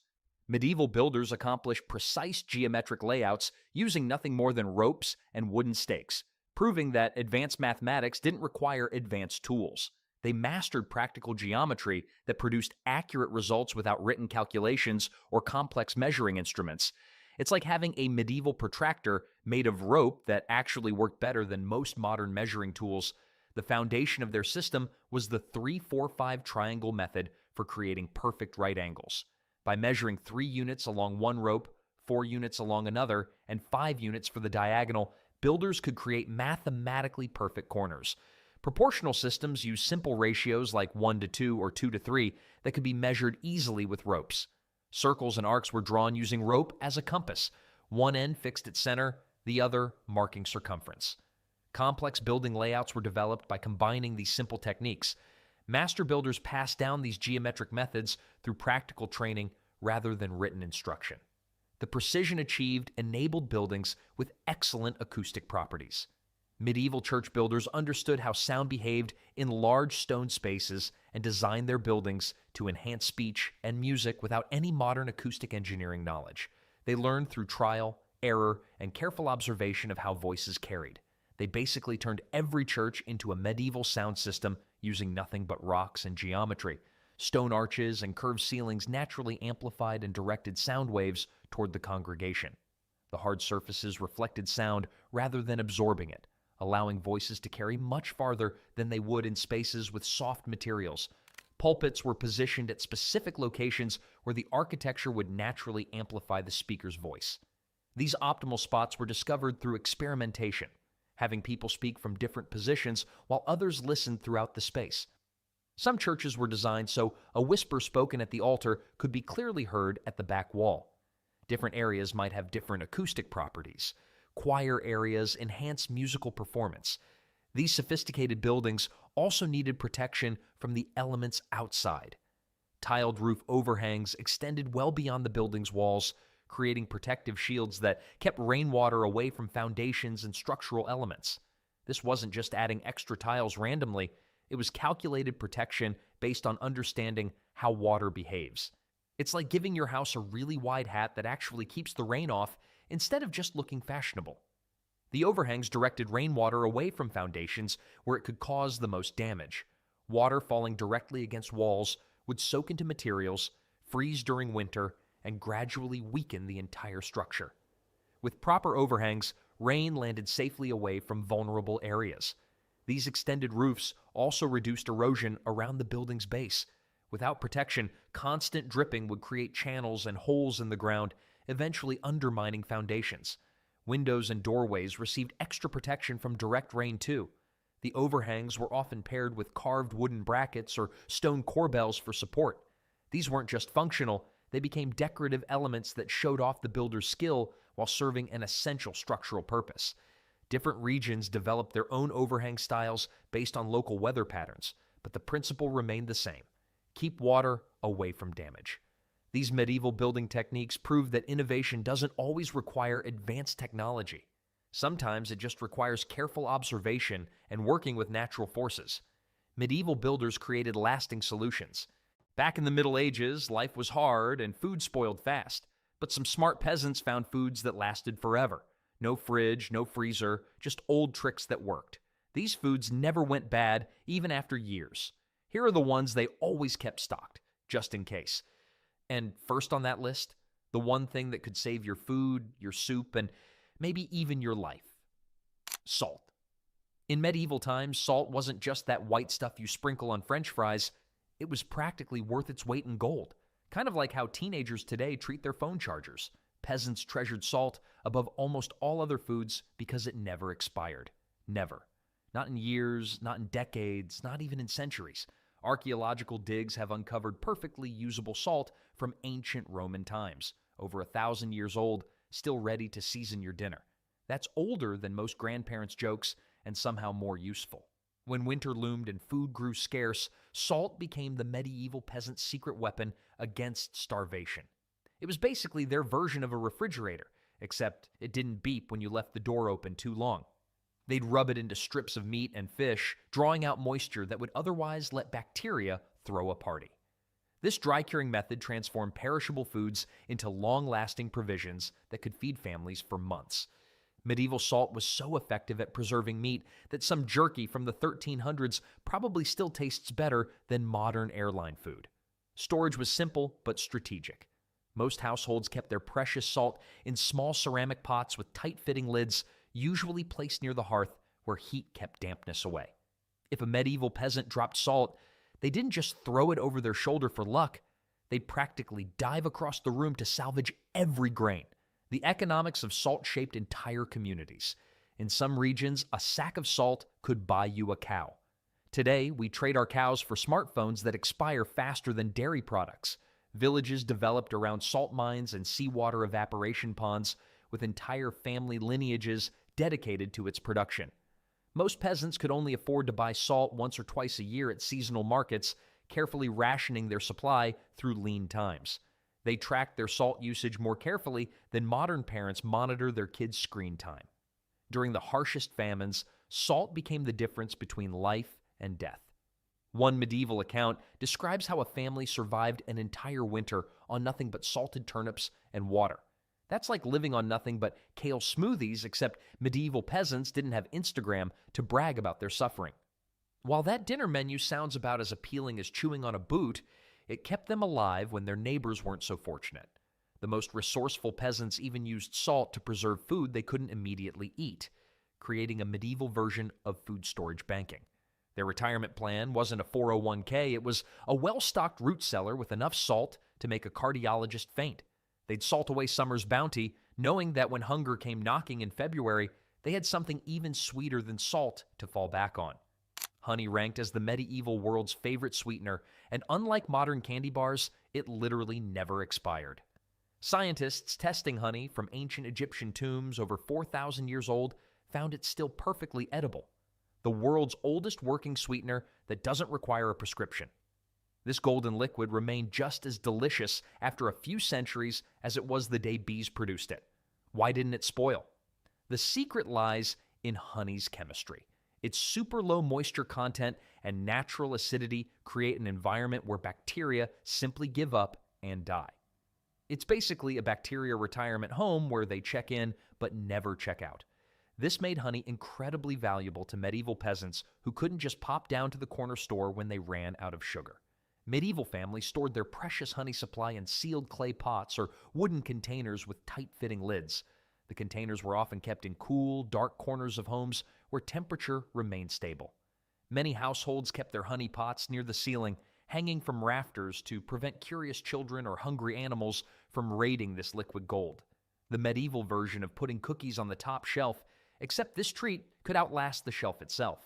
Medieval builders accomplished precise geometric layouts using nothing more than ropes and wooden stakes, proving that advanced mathematics didn't require advanced tools. They mastered practical geometry that produced accurate results without written calculations or complex measuring instruments. It's like having a medieval protractor made of rope that actually worked better than most modern measuring tools. The foundation of their system was the 3-4-5 triangle method for creating perfect right angles. By measuring 3 units along one rope, 4 units along another, and 5 units for the diagonal, builders could create mathematically perfect corners. Proportional systems use simple ratios like 1:2 or 2:3 that could be measured easily with ropes. Circles and arcs were drawn using rope as a compass, one end fixed at center, the other marking circumference. Complex building layouts were developed by combining these simple techniques. Master builders passed down these geometric methods through practical training rather than written instruction. The precision achieved enabled buildings with excellent acoustic properties. Medieval church builders understood how sound behaved in large stone spaces and designed their buildings to enhance speech and music without any modern acoustic engineering knowledge. They learned through trial, error, and careful observation of how voices carried. They basically turned every church into a medieval sound system using nothing but rocks and geometry. Stone arches and curved ceilings naturally amplified and directed sound waves toward the congregation. The hard surfaces reflected sound rather than absorbing it, allowing voices to carry much farther than they would in spaces with soft materials. Pulpits were positioned at specific locations where the architecture would naturally amplify the speaker's voice. These optimal spots were discovered through experimentation, having people speak from different positions while others listened throughout the space. Some churches were designed so a whisper spoken at the altar could be clearly heard at the back wall. Different areas might have different acoustic properties. Choir areas enhance musical performance. These sophisticated buildings also needed protection from the elements outside. Tiled roof overhangs extended well beyond the building's walls, creating protective shields that kept rainwater away from foundations and structural elements. This wasn't just adding extra tiles randomly, it was calculated protection based on understanding how water behaves. It's like giving your house a really wide hat that actually keeps the rain off instead of just looking fashionable. The overhangs directed rainwater away from foundations where it could cause the most damage. Water falling directly against walls would soak into materials, freeze during winter, and gradually weaken the entire structure. With proper overhangs, rain landed safely away from vulnerable areas. These extended roofs also reduced erosion around the building's base. Without protection, constant dripping would create channels and holes in the ground, eventually undermining foundations. Windows and doorways received extra protection from direct rain too. The overhangs were often paired with carved wooden brackets or stone corbels for support. These weren't just functional, they became decorative elements that showed off the builder's skill while serving an essential structural purpose. Different regions developed their own overhang styles based on local weather patterns, but the principle remained the same: keep water away from damage. These medieval building techniques prove that innovation doesn't always require advanced technology. Sometimes it just requires careful observation and working with natural forces. Medieval builders created lasting solutions. Back in the Middle Ages, life was hard and food spoiled fast, but some smart peasants found foods that lasted forever. No fridge, no freezer, just old tricks that worked. These foods never went bad, even after years. Here are the ones they always kept stocked, just in case. And first on that list, the one thing that could save your food, your soup, and maybe even your life: salt. In medieval times, salt wasn't just that white stuff you sprinkle on French fries. It was practically worth its weight in gold, kind of like how teenagers today treat their phone chargers. Peasants treasured salt above almost all other foods because it never expired. Never. Not in years, not in decades, not even in centuries. Archaeological digs have uncovered perfectly usable salt from ancient Roman times, over 1,000 years old, still ready to season your dinner. That's older than most grandparents' jokes and somehow more useful. When winter loomed and food grew scarce, salt became the medieval peasant's secret weapon against starvation. It was basically their version of a refrigerator, except it didn't beep when you left the door open too long. They'd rub it into strips of meat and fish, drawing out moisture that would otherwise let bacteria throw a party. This dry-curing method transformed perishable foods into long-lasting provisions that could feed families for months. Medieval salt was so effective at preserving meat that some jerky from the 1300s probably still tastes better than modern airline food. Storage was simple but strategic. Most households kept their precious salt in small ceramic pots with tight-fitting lids, usually placed near the hearth where heat kept dampness away. If a medieval peasant dropped salt, they didn't just throw it over their shoulder for luck. They'd practically dive across the room to salvage every grain. The economics of salt shaped entire communities. In some regions, a sack of salt could buy you a cow. Today, we trade our cows for smartphones that expire faster than dairy products. Villages developed around salt mines and seawater evaporation ponds, with entire family lineages dedicated to its production. Most peasants could only afford to buy salt once or twice a year at seasonal markets, carefully rationing their supply through lean times. They tracked their salt usage more carefully than modern parents monitor their kids' screen time. During the harshest famines, salt became the difference between life and death. One medieval account describes how a family survived an entire winter on nothing but salted turnips and water. That's like living on nothing but kale smoothies, except medieval peasants didn't have Instagram to brag about their suffering. While that dinner menu sounds about as appealing as chewing on a boot, it kept them alive when their neighbors weren't so fortunate. The most resourceful peasants even used salt to preserve food they couldn't immediately eat, creating a medieval version of food storage banking. Their retirement plan wasn't a 401k, it was a well-stocked root cellar with enough salt to make a cardiologist faint. They'd salt away summer's bounty, knowing that when hunger came knocking in February, they had something even sweeter than salt to fall back on. Honey ranked as the medieval world's favorite sweetener, and unlike modern candy bars, it literally never expired. Scientists testing honey from ancient Egyptian tombs over 4,000 years old found it still perfectly edible. The world's oldest working sweetener that doesn't require a prescription. This golden liquid remained just as delicious after a few centuries as it was the day bees produced it. Why didn't it spoil? The secret lies in honey's chemistry. Its super low moisture content and natural acidity create an environment where bacteria simply give up and die. It's basically a bacteria retirement home where they check in but never check out. This made honey incredibly valuable to medieval peasants who couldn't just pop down to the corner store when they ran out of sugar. Medieval families stored their precious honey supply in sealed clay pots or wooden containers with tight-fitting lids. The containers were often kept in cool, dark corners of homes where temperature remained stable. Many households kept their honey pots near the ceiling, hanging from rafters to prevent curious children or hungry animals from raiding this liquid gold. The medieval version of putting cookies on the top shelf, except this treat could outlast the shelf itself.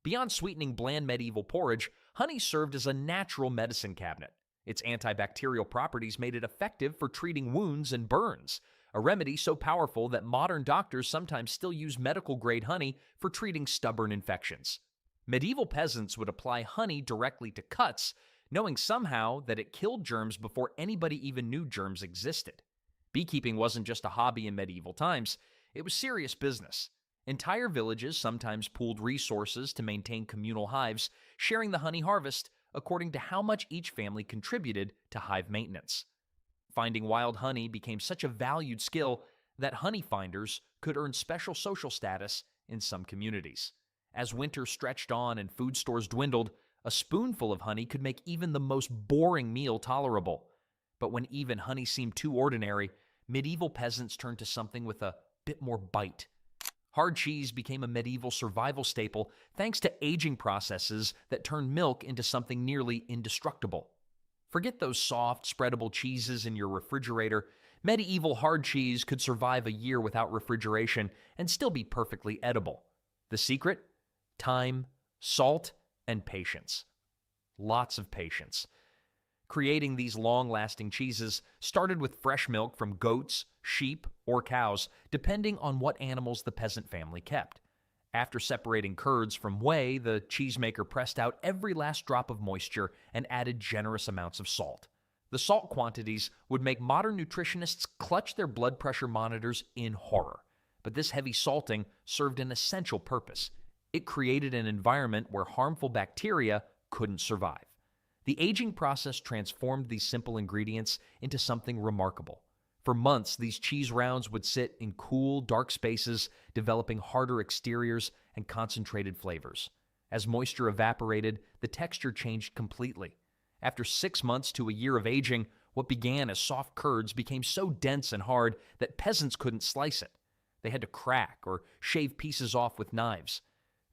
Beyond sweetening bland medieval porridge, honey served as a natural medicine cabinet. Its antibacterial properties made it effective for treating wounds and burns, a remedy so powerful that modern doctors sometimes still use medical-grade honey for treating stubborn infections. Medieval peasants would apply honey directly to cuts, knowing somehow that it killed germs before anybody even knew germs existed. Beekeeping wasn't just a hobby in medieval times, it was serious business. Entire villages sometimes pooled resources to maintain communal hives, sharing the honey harvest according to how much each family contributed to hive maintenance. Finding wild honey became such a valued skill that honey finders could earn special social status in some communities. As winter stretched on and food stores dwindled, a spoonful of honey could make even the most boring meal tolerable. But when even honey seemed too ordinary, medieval peasants turned to something with a bit more bite. Hard cheese became a medieval survival staple thanks to aging processes that turned milk into something nearly indestructible. Forget those soft, spreadable cheeses in your refrigerator. Medieval hard cheese could survive a year without refrigeration and still be perfectly edible. The secret? Time, salt, and patience. Lots of patience. Creating these long-lasting cheeses started with fresh milk from goats, sheep, or cows, depending on what animals the peasant family kept. After separating curds from whey, the cheesemaker pressed out every last drop of moisture and added generous amounts of salt. The salt quantities would make modern nutritionists clutch their blood pressure monitors in horror. But this heavy salting served an essential purpose. It created an environment where harmful bacteria couldn't survive. The aging process transformed these simple ingredients into something remarkable. For months, these cheese rounds would sit in cool, dark spaces, developing harder exteriors and concentrated flavors. As moisture evaporated, the texture changed completely. After 6 months to a year of aging, what began as soft curds became so dense and hard that peasants couldn't slice it. They had to crack or shave pieces off with knives.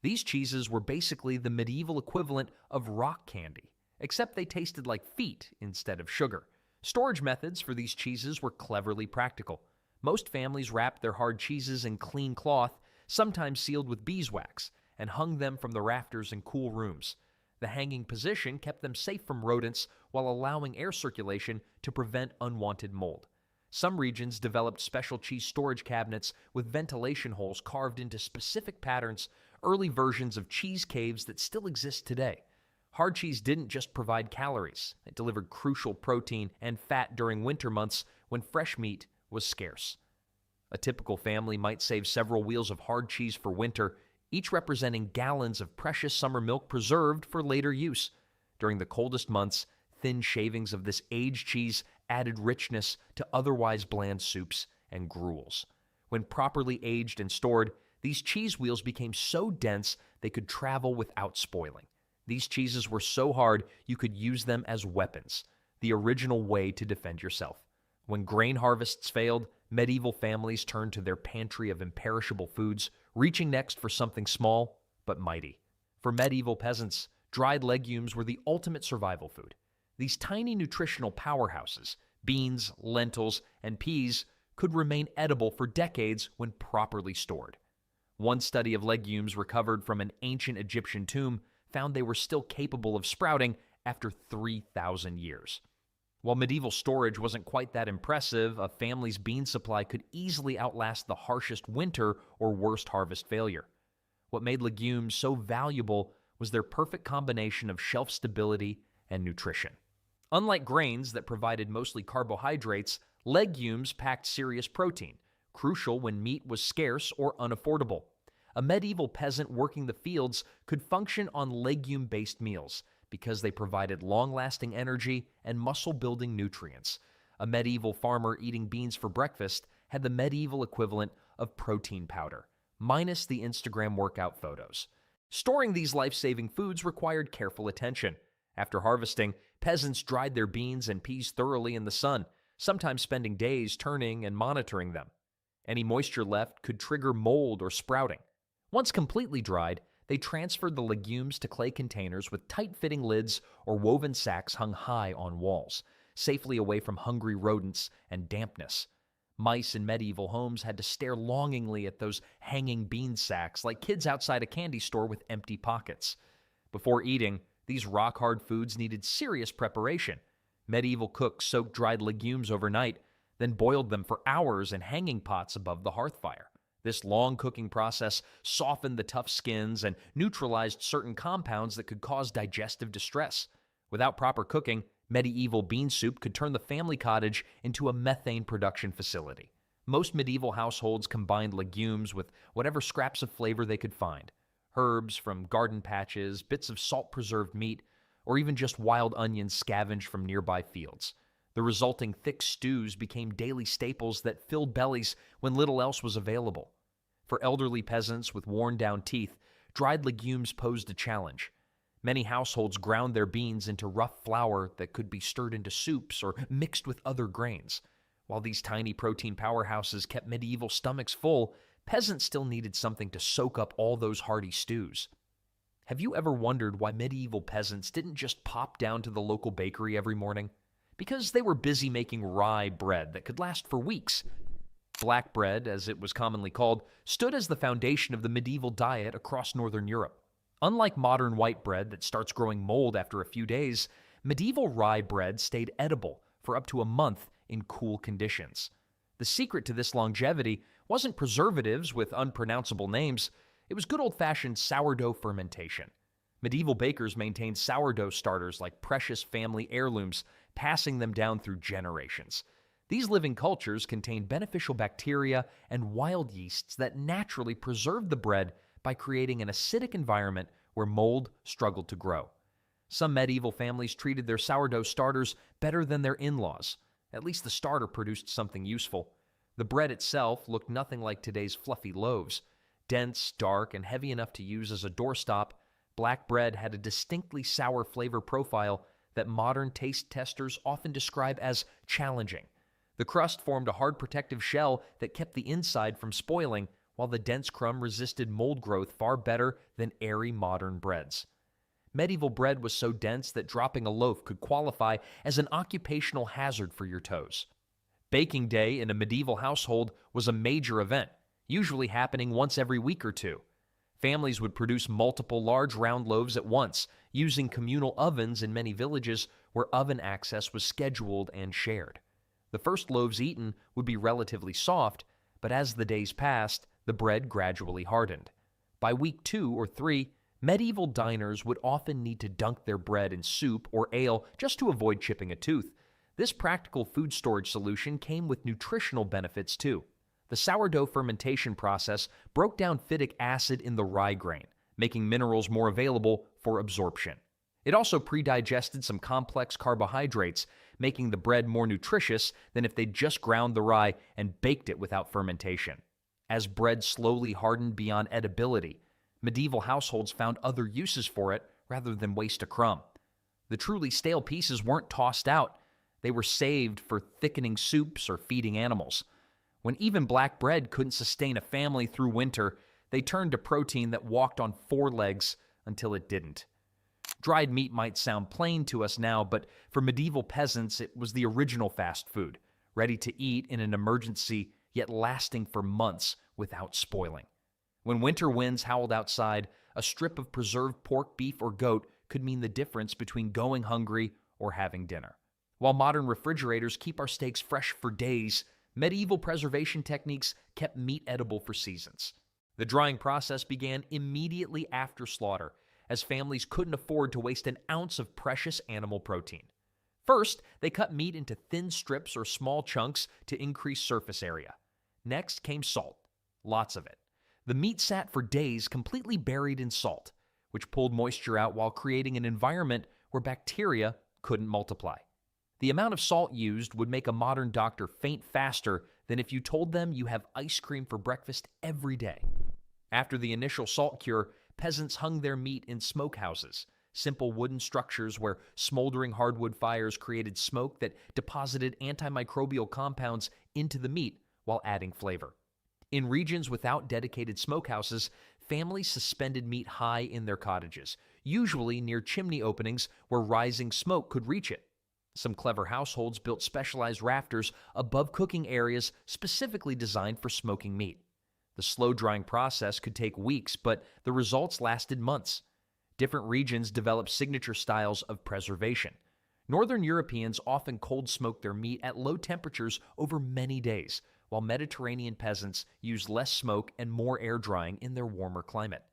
These cheeses were basically the medieval equivalent of rock candy, except they tasted like feet instead of sugar. Storage methods for these cheeses were cleverly practical. Most families wrapped their hard cheeses in clean cloth, sometimes sealed with beeswax, and hung them from the rafters in cool rooms. The hanging position kept them safe from rodents while allowing air circulation to prevent unwanted mold. Some regions developed special cheese storage cabinets with ventilation holes carved into specific patterns, early versions of cheese caves that still exist today. Hard cheese didn't just provide calories. It delivered crucial protein and fat during winter months when fresh meat was scarce. A typical family might save several wheels of hard cheese for winter, each representing gallons of precious summer milk preserved for later use. During the coldest months, thin shavings of this aged cheese added richness to otherwise bland soups and gruels. When properly aged and stored, these cheese wheels became so dense they could travel without spoiling. These cheeses were so hard you could use them as weapons, the original way to defend yourself. When grain harvests failed, medieval families turned to their pantry of imperishable foods, reaching next for something small but mighty. For medieval peasants, dried legumes were the ultimate survival food. These tiny nutritional powerhouses, beans, lentils, and peas, could remain edible for decades when properly stored. One study of legumes recovered from an ancient Egyptian tomb found they were still capable of sprouting after 3,000 years. While medieval storage wasn't quite that impressive, a family's bean supply could easily outlast the harshest winter or worst harvest failure. What made legumes so valuable was their perfect combination of shelf stability and nutrition. Unlike grains that provided mostly carbohydrates, legumes packed serious protein, crucial when meat was scarce or unaffordable. A medieval peasant working the fields could function on legume-based meals because they provided long-lasting energy and muscle-building nutrients. A medieval farmer eating beans for breakfast had the medieval equivalent of protein powder, minus the Instagram workout photos. Storing these life-saving foods required careful attention. After harvesting, peasants dried their beans and peas thoroughly in the sun, sometimes spending days turning and monitoring them. Any moisture left could trigger mold or sprouting. Once completely dried, they transferred the legumes to clay containers with tight-fitting lids or woven sacks hung high on walls, safely away from hungry rodents and dampness. Mice in medieval homes had to stare longingly at those hanging bean sacks like kids outside a candy store with empty pockets. Before eating, these rock-hard foods needed serious preparation. Medieval cooks soaked dried legumes overnight, then boiled them for hours in hanging pots above the hearth fire. This long cooking process softened the tough skins and neutralized certain compounds that could cause digestive distress. Without proper cooking, medieval bean soup could turn the family cottage into a methane production facility. Most medieval households combined legumes with whatever scraps of flavor they could find. Herbs from garden patches, bits of salt-preserved meat, or even just wild onions scavenged from nearby fields. The resulting thick stews became daily staples that filled bellies when little else was available. For elderly peasants with worn-down teeth, dried legumes posed a challenge. Many households ground their beans into rough flour that could be stirred into soups or mixed with other grains. While these tiny protein powerhouses kept medieval stomachs full, peasants still needed something to soak up all those hearty stews. Have you ever wondered why medieval peasants didn't just pop down to the local bakery every morning? Because they were busy making rye bread that could last for weeks. Black bread, as it was commonly called, stood as the foundation of the medieval diet across Northern Europe. Unlike modern white bread that starts growing mold after a few days, medieval rye bread stayed edible for up to a month in cool conditions. The secret to this longevity wasn't preservatives with unpronounceable names, it was good old-fashioned sourdough fermentation. Medieval bakers maintained sourdough starters like precious family heirlooms, passing them down through generations. These living cultures contained beneficial bacteria and wild yeasts that naturally preserved the bread by creating an acidic environment where mold struggled to grow. Some medieval families treated their sourdough starters better than their in-laws. At least the starter produced something useful. The bread itself looked nothing like today's fluffy loaves. Dense, dark, and heavy enough to use as a doorstop, black bread had a distinctly sour flavor profile that modern taste testers often describe as challenging. The crust formed a hard protective shell that kept the inside from spoiling, while the dense crumb resisted mold growth far better than airy modern breads. Medieval bread was so dense that dropping a loaf could qualify as an occupational hazard for your toes. Baking day in a medieval household was a major event, usually happening once every week or two. Families would produce multiple large round loaves at once, using communal ovens in many villages where oven access was scheduled and shared. The first loaves eaten would be relatively soft, but as the days passed, the bread gradually hardened. By week 2 or 3, medieval diners would often need to dunk their bread in soup or ale just to avoid chipping a tooth. This practical food storage solution came with nutritional benefits too. The sourdough fermentation process broke down phytic acid in the rye grain, making minerals more available for absorption. It also pre-digested some complex carbohydrates, making the bread more nutritious than if they'd just ground the rye and baked it without fermentation. As bread slowly hardened beyond edibility, medieval households found other uses for it rather than waste a crumb. The truly stale pieces weren't tossed out. They were saved for thickening soups or feeding animals. When even black bread couldn't sustain a family through winter, they turned to protein that walked on 4 legs until it didn't. Dried meat might sound plain to us now, but for medieval peasants, it was the original fast food, ready to eat in an emergency, yet lasting for months without spoiling. When winter winds howled outside, a strip of preserved pork, beef, or goat could mean the difference between going hungry or having dinner. While modern refrigerators keep our steaks fresh for days, medieval preservation techniques kept meat edible for seasons. The drying process began immediately after slaughter, as families couldn't afford to waste an ounce of precious animal protein. First, they cut meat into thin strips or small chunks to increase surface area. Next came salt, lots of it. The meat sat for days completely buried in salt, which pulled moisture out while creating an environment where bacteria couldn't multiply. The amount of salt used would make a modern doctor faint faster than if you told them you have ice cream for breakfast every day. After the initial salt cure, peasants hung their meat in smokehouses, simple wooden structures where smoldering hardwood fires created smoke that deposited antimicrobial compounds into the meat while adding flavor. In regions without dedicated smokehouses, families suspended meat high in their cottages, usually near chimney openings where rising smoke could reach it. Some clever households built specialized rafters above cooking areas specifically designed for smoking meat. The slow-drying process could take weeks, but the results lasted months. Different regions developed signature styles of preservation. Northern Europeans often cold-smoked their meat at low temperatures over many days, while Mediterranean peasants used less smoke and more air drying in their warmer climate.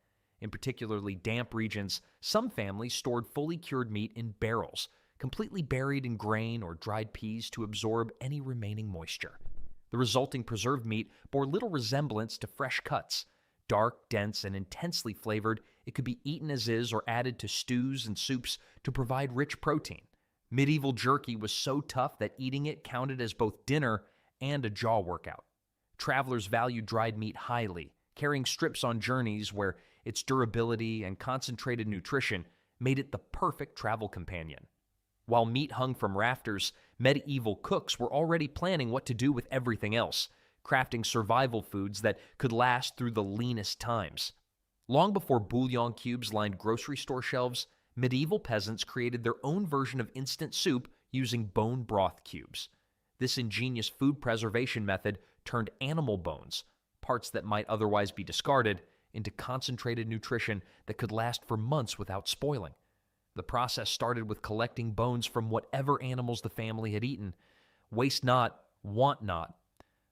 In particularly damp regions, some families stored fully cured meat in barrels, completely buried in grain or dried peas to absorb any remaining moisture. The resulting preserved meat bore little resemblance to fresh cuts. Dark, dense, and intensely flavored, it could be eaten as is or added to stews and soups to provide rich protein. Medieval jerky was so tough that eating it counted as both dinner and a jaw workout. Travelers valued dried meat highly, carrying strips on journeys where its durability and concentrated nutrition made it the perfect travel companion. While meat hung from rafters, medieval cooks were already planning what to do with everything else, crafting survival foods that could last through the leanest times. Long before bouillon cubes lined grocery store shelves, medieval peasants created their own version of instant soup using bone broth cubes. This ingenious food preservation method turned animal bones, parts that might otherwise be discarded, into concentrated nutrition that could last for months without spoiling. The process started with collecting bones from whatever animals the family had eaten. Waste not, want not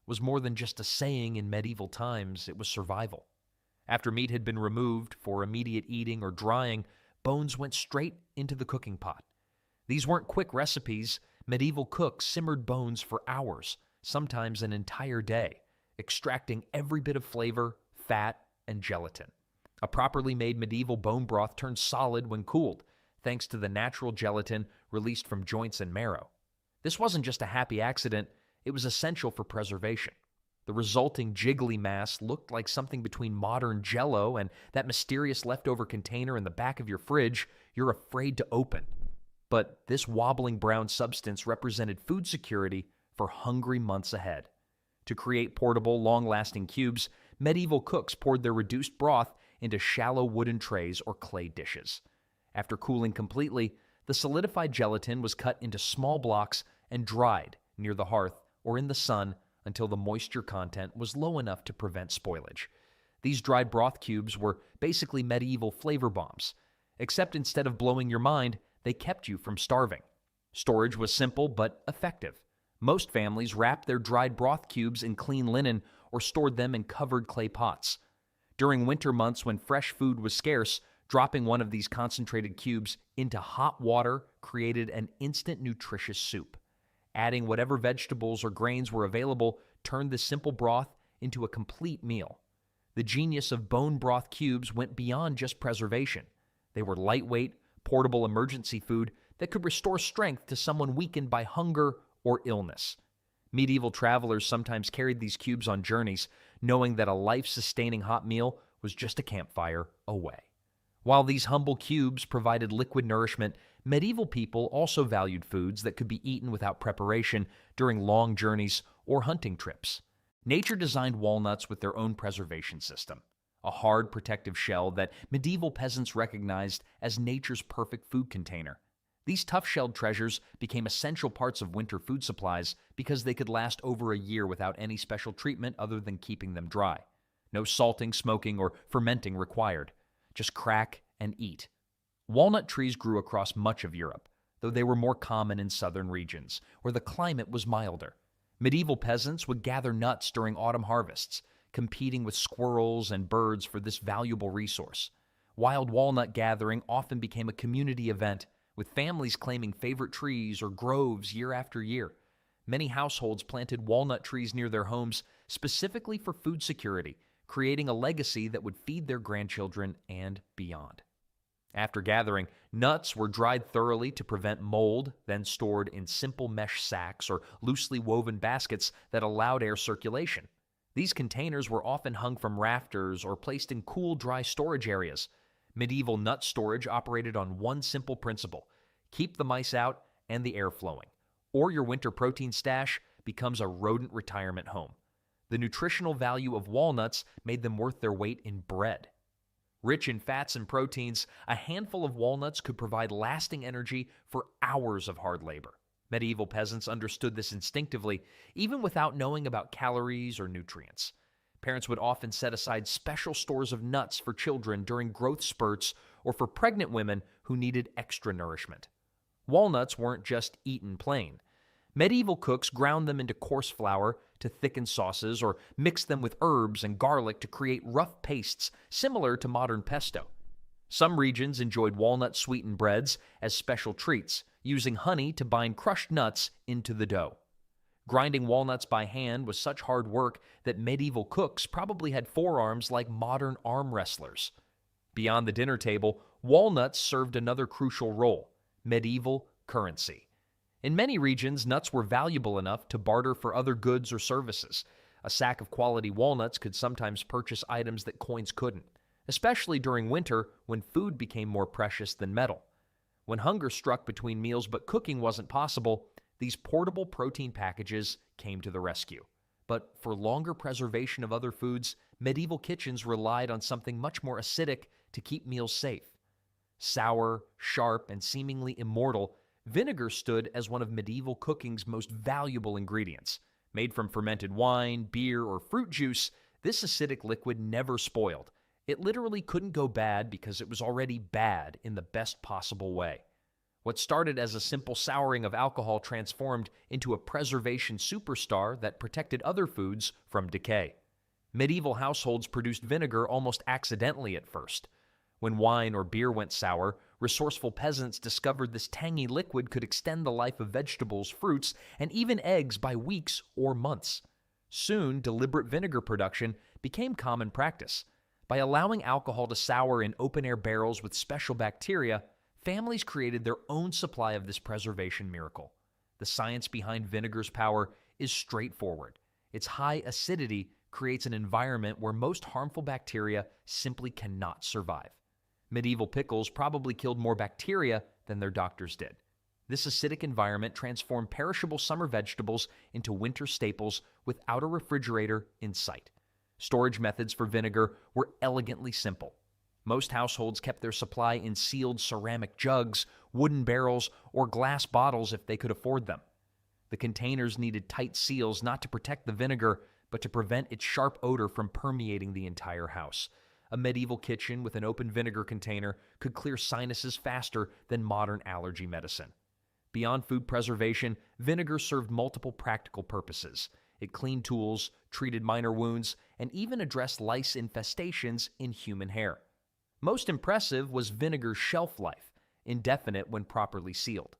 was more than just a saying in medieval times, it was survival. After meat had been removed for immediate eating or drying, bones went straight into the cooking pot. These weren't quick recipes. Medieval cooks simmered bones for hours, sometimes an entire day, extracting every bit of flavor, fat, and gelatin. A properly made medieval bone broth turned solid when cooled, thanks to the natural gelatin released from joints and marrow. This wasn't just a happy accident, it was essential for preservation. The resulting jiggly mass looked like something between modern Jell-O and that mysterious leftover container in the back of your fridge you're afraid to open. But this wobbling brown substance represented food security for hungry months ahead. To create portable, long-lasting cubes, medieval cooks poured their reduced broth into shallow wooden trays or clay dishes. After cooling completely, the solidified gelatin was cut into small blocks and dried near the hearth or in the sun until the moisture content was low enough to prevent spoilage. These dried broth cubes were basically medieval flavor bombs, except instead of blowing your mind, they kept you from starving. Storage was simple but effective. Most families wrapped their dried broth cubes in clean linen or stored them in covered clay pots. During winter months when fresh food was scarce, dropping one of these concentrated cubes into hot water created an instant nutritious soup. Adding whatever vegetables or grains were available turned this simple broth into a complete meal. The genius of bone broth cubes went beyond just preservation. They were lightweight, portable emergency food that could restore strength to someone weakened by hunger or illness. Medieval travelers sometimes carried these cubes on journeys, knowing that a life-sustaining hot meal was just a campfire away. While these humble cubes provided liquid nourishment, medieval people also valued foods that could be eaten without preparation during long journeys or hunting trips. Nature designed walnuts with their own preservation system, a hard protective shell that medieval peasants recognized as nature's perfect food container. These tough-shelled treasures became essential parts of winter food supplies because they could last over a year without any special treatment other than keeping them dry. No salting, smoking, or fermenting required. Just crack and eat. Walnut trees grew across much of Europe, though they were more common in southern regions, where the climate was milder. Medieval peasants would gather nuts during autumn harvests, competing with squirrels and birds for this valuable resource. Wild walnut gathering often became a community event, with families claiming favorite trees or groves year after year. Many households planted walnut trees near their homes specifically for food security, creating a legacy that would feed their grandchildren and beyond. After gathering, nuts were dried thoroughly to prevent mold, then stored in simple mesh sacks or loosely woven baskets that allowed air circulation. These containers were often hung from rafters or placed in cool, dry storage areas. Medieval nut storage operated on one simple principle: keep the mice out and the air flowing, or your winter protein stash becomes a rodent retirement home. The nutritional value of walnuts made them worth their weight in bread. Rich in fats and proteins, a handful of walnuts could provide lasting energy for hours of hard labor. Medieval peasants understood this instinctively, even without knowing about calories or nutrients. Parents would often set aside special stores of nuts for children during growth spurts or for pregnant women who needed extra nourishment. Walnuts weren't just eaten plain. Medieval cooks ground them into coarse flour to thicken sauces or mixed them with herbs and garlic to create rough pastes similar to modern pesto. Some regions enjoyed walnut-sweetened breads as special treats, using honey to bind crushed nuts into the dough. Grinding walnuts by hand was such hard work that medieval cooks probably had forearms like modern arm wrestlers. Beyond the dinner table, walnuts served another crucial role: medieval currency. In many regions, nuts were valuable enough to barter for other goods or services. A sack of quality walnuts could sometimes purchase items that coins couldn't, especially during winter when food became more precious than metal. When hunger struck between meals but cooking wasn't possible, these portable protein packages came to the rescue. But for longer preservation of other foods, medieval kitchens relied on something much more acidic to keep meals safe. Sour, sharp, and seemingly immortal, vinegar stood as one of medieval cooking's most valuable ingredients. Made from fermented wine, beer, or fruit juice, this acidic liquid never spoiled. It literally couldn't go bad because it was already bad in the best possible way. What started as a simple souring of alcohol transformed into a preservation superstar that protected other foods from decay. Medieval households produced vinegar almost accidentally at first. When wine or beer went sour, resourceful peasants discovered this tangy liquid could extend the life of vegetables, fruits, and even eggs by weeks or months. Soon, deliberate vinegar production became common practice. By allowing alcohol to sour in open-air barrels with special bacteria, families created their own supply of this preservation miracle. The science behind vinegar's power is straightforward. Its high acidity creates an environment where most harmful bacteria simply cannot survive. Medieval pickles probably killed more bacteria than their doctors did. This acidic environment transformed perishable summer vegetables into winter staples without a refrigerator in sight. Storage methods for vinegar were elegantly simple. Most households kept their supply in sealed ceramic jugs, wooden barrels, or glass bottles if they could afford them. The containers needed tight seals not to protect the vinegar, but to prevent its sharp odor from permeating the entire house. A medieval kitchen with an open vinegar container could clear sinuses faster than modern allergy medicine. Beyond food preservation, vinegar served multiple practical purposes. It cleaned tools, treated minor wounds, and even addressed lice infestations in human hair. Most impressive was vinegar's shelf life, indefinite when properly sealed.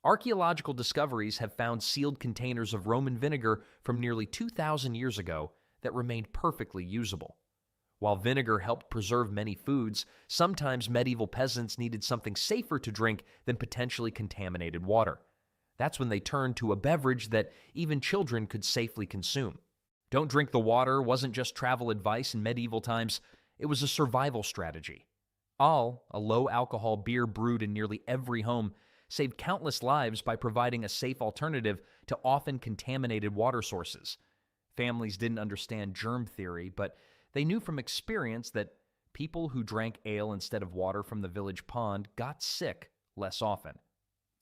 Archaeological discoveries have found sealed containers of Roman vinegar from nearly 2,000 years ago that remained perfectly usable. While vinegar helped preserve many foods, sometimes medieval peasants needed something safer to drink than potentially contaminated water. That's when they turned to a beverage that even children could safely consume. Don't drink the water wasn't just travel advice in medieval times, it was a survival strategy. Al, a low-alcohol beer brewed in nearly every home, saved countless lives by providing a safe alternative to often contaminated water sources. Families didn't understand germ theory, but they knew from experience that people who drank ale instead of water from the village pond got sick less often.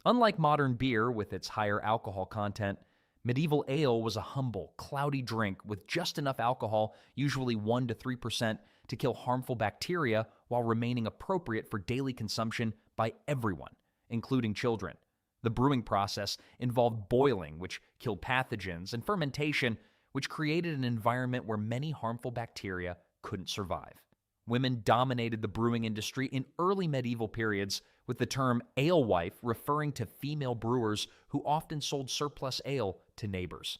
Unlike modern beer with its higher alcohol content, medieval ale was a humble, cloudy drink with just enough alcohol, usually 1 to 3%, to kill harmful bacteria while remaining appropriate for daily consumption by everyone, including children. The brewing process involved boiling, which killed pathogens, and fermentation, which created an environment where many harmful bacteria couldn't survive. Women dominated the brewing industry in early medieval periods, with the term alewife referring to female brewers who often sold surplus ale to neighbors.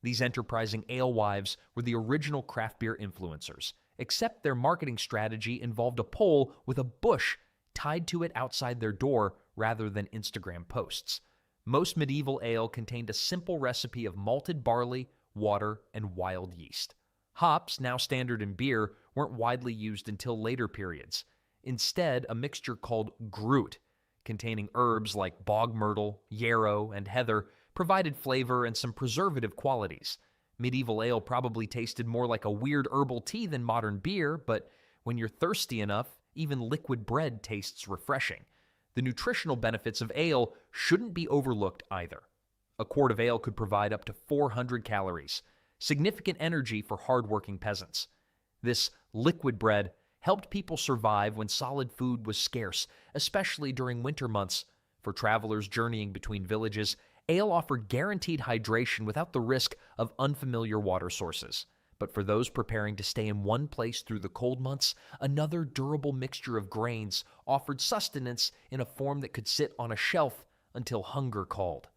These enterprising alewives were the original craft beer influencers, except their marketing strategy involved a pole with a bush tied to it outside their door rather than Instagram posts. Most medieval ale contained a simple recipe of malted barley, water, and wild yeast. Hops, now standard in beer, weren't widely used until later periods. Instead, a mixture called gruel, containing herbs like bog myrtle, yarrow, and heather, provided flavor and some preservative qualities. Medieval ale probably tasted more like a weird herbal tea than modern beer, but when you're thirsty enough, even liquid bread tastes refreshing. The nutritional benefits of ale shouldn't be overlooked either. A quart of ale could provide up to 400 calories, significant energy for hardworking peasants. This liquid bread helped people survive when solid food was scarce, especially during winter months. For travelers journeying between villages, ale offered guaranteed hydration without the risk of unfamiliar water sources. But for those preparing to stay in one place through the cold months, another durable mixture of grains offered sustenance in a form that could sit on a shelf until hunger called.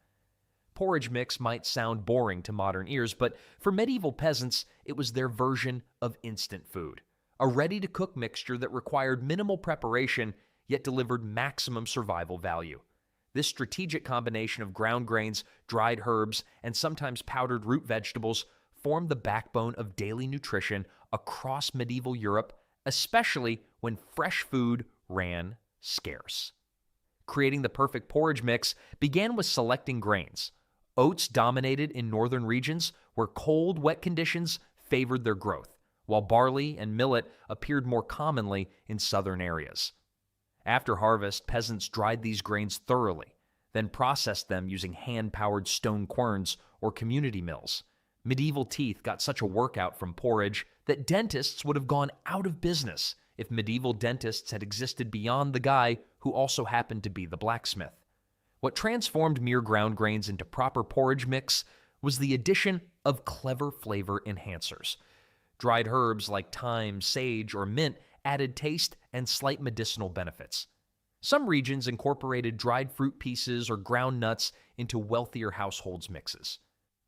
Porridge mix might sound boring to modern ears, but for medieval peasants, it was their version of instant food. A ready-to-cook mixture that required minimal preparation, yet delivered maximum survival value. This strategic combination of ground grains, dried herbs, and sometimes powdered root vegetables formed the backbone of daily nutrition across medieval Europe, especially when fresh food ran scarce. Creating the perfect porridge mix began with selecting grains. Oats dominated in northern regions where cold, wet conditions favored their growth, while barley and millet appeared more commonly in southern areas. After harvest, peasants dried these grains thoroughly, then processed them using hand-powered stone querns or community mills. Medieval teeth got such a workout from porridge that dentists would have gone out of business if medieval dentists had existed beyond the guy who also happened to be the blacksmith. What transformed mere ground grains into proper porridge mix was the addition of clever flavor enhancers. Dried herbs like thyme, sage, or mint added taste and slight medicinal benefits. Some regions incorporated dried fruit pieces or ground nuts into wealthier households' mixes.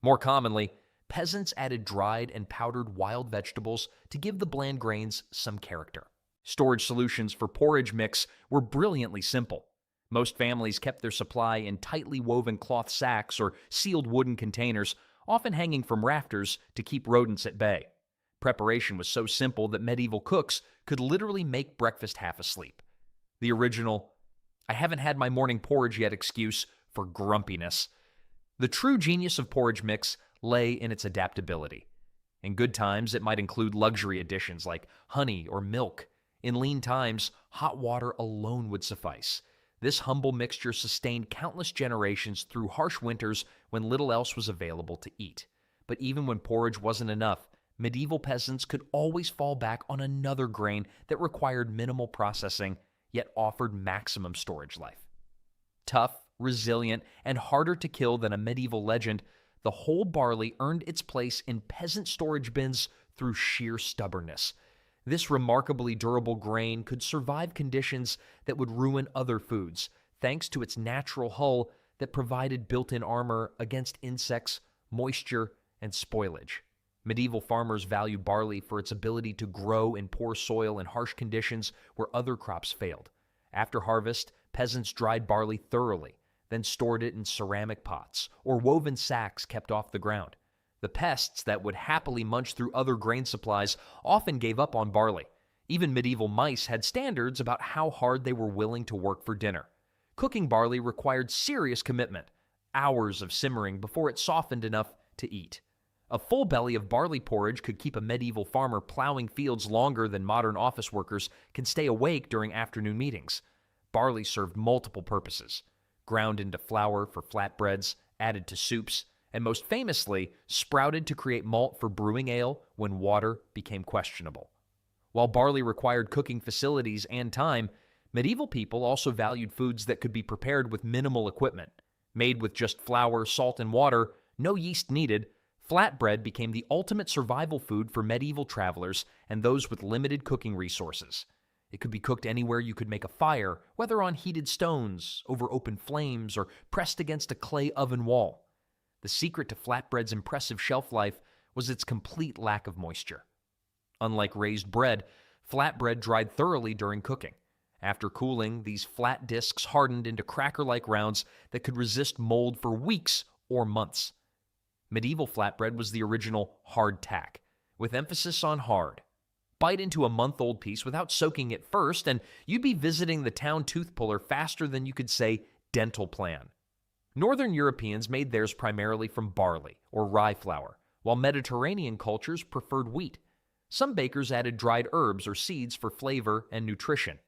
More commonly, peasants added dried and powdered wild vegetables to give the bland grains some character. Storage solutions for porridge mix were brilliantly simple. Most families kept their supply in tightly woven cloth sacks or sealed wooden containers, often hanging from rafters to keep rodents at bay. Preparation was so simple that medieval cooks could literally make breakfast half asleep. The original, "I haven't had my morning porridge yet" excuse for grumpiness. The true genius of porridge mix lay in its adaptability. In good times, it might include luxury additions like honey or milk. In lean times, hot water alone would suffice. This humble mixture sustained countless generations through harsh winters when little else was available to eat. But even when porridge wasn't enough, medieval peasants could always fall back on another grain that required minimal processing, yet offered maximum storage life. Tough, resilient, and harder to kill than a medieval legend, the whole barley earned its place in peasant storage bins through sheer stubbornness. This remarkably durable grain could survive conditions that would ruin other foods, thanks to its natural hull that provided built-in armor against insects, moisture, and spoilage. Medieval farmers valued barley for its ability to grow in poor soil and harsh conditions where other crops failed. After harvest, peasants dried barley thoroughly, then stored it in ceramic pots or woven sacks kept off the ground. The pests that would happily munch through other grain supplies often gave up on barley. Even medieval mice had standards about how hard they were willing to work for dinner. Cooking barley required serious commitment, hours of simmering before it softened enough to eat. A full belly of barley porridge could keep a medieval farmer plowing fields longer than modern office workers can stay awake during afternoon meetings. Barley served multiple purposes: ground into flour for flatbreads, added to soups, and most famously, sprouted to create malt for brewing ale when water became questionable. While barley required cooking facilities and time, medieval people also valued foods that could be prepared with minimal equipment. Made with just flour, salt, and water, no yeast needed, Flatbread became the ultimate survival food for medieval travelers and those with limited cooking resources. It could be cooked anywhere you could make a fire, whether on heated stones, over open flames, or pressed against a clay oven wall. The secret to flatbread's impressive shelf life was its complete lack of moisture. Unlike raised bread, flatbread dried thoroughly during cooking. After cooling, these flat discs hardened into cracker-like rounds that could resist mold for weeks or months. Medieval flatbread was the original hardtack, with emphasis on hard. Bite into a month-old piece without soaking it first, and you'd be visiting the town tooth puller faster than you could say dental plan. Northern Europeans made theirs primarily from barley or rye flour, while Mediterranean cultures preferred wheat. Some bakers added dried herbs or seeds for flavor and nutrition.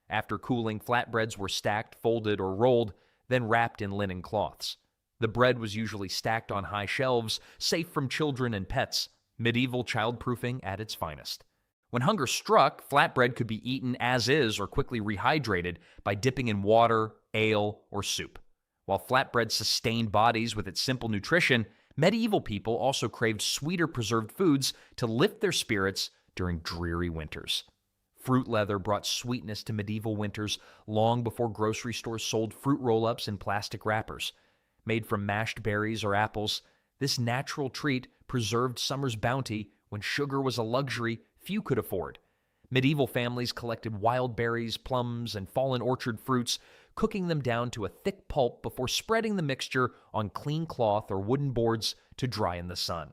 After cooling, flatbreads were stacked, folded, or rolled, then wrapped in linen cloths. The bread was usually stacked on high shelves, safe from children and pets, medieval childproofing at its finest. When hunger struck, flatbread could be eaten as is or quickly rehydrated by dipping in water, ale, or soup. While flatbread sustained bodies with its simple nutrition, medieval people also craved sweeter preserved foods to lift their spirits during dreary winters. Fruit leather brought sweetness to medieval winters long before grocery stores sold fruit roll-ups in plastic wrappers. Made from mashed berries or apples, this natural treat preserved summer's bounty when sugar was a luxury few could afford. Medieval families collected wild berries, plums, and fallen orchard fruits, cooking them down to a thick pulp before spreading the mixture on clean cloth or wooden boards to dry in the sun.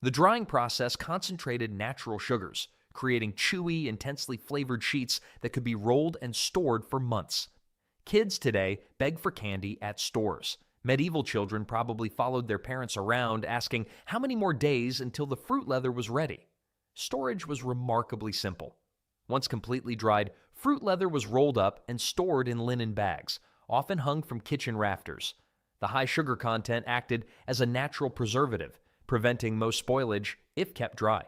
The drying process concentrated natural sugars, creating chewy, intensely flavored sheets that could be rolled and stored for months. Kids today beg for candy at stores. Medieval children probably followed their parents around, asking how many more days until the fruit leather was ready. Storage was remarkably simple. Once completely dried, fruit leather was rolled up and stored in linen bags, often hung from kitchen rafters. The high sugar content acted as a natural preservative, preventing most spoilage if kept dry.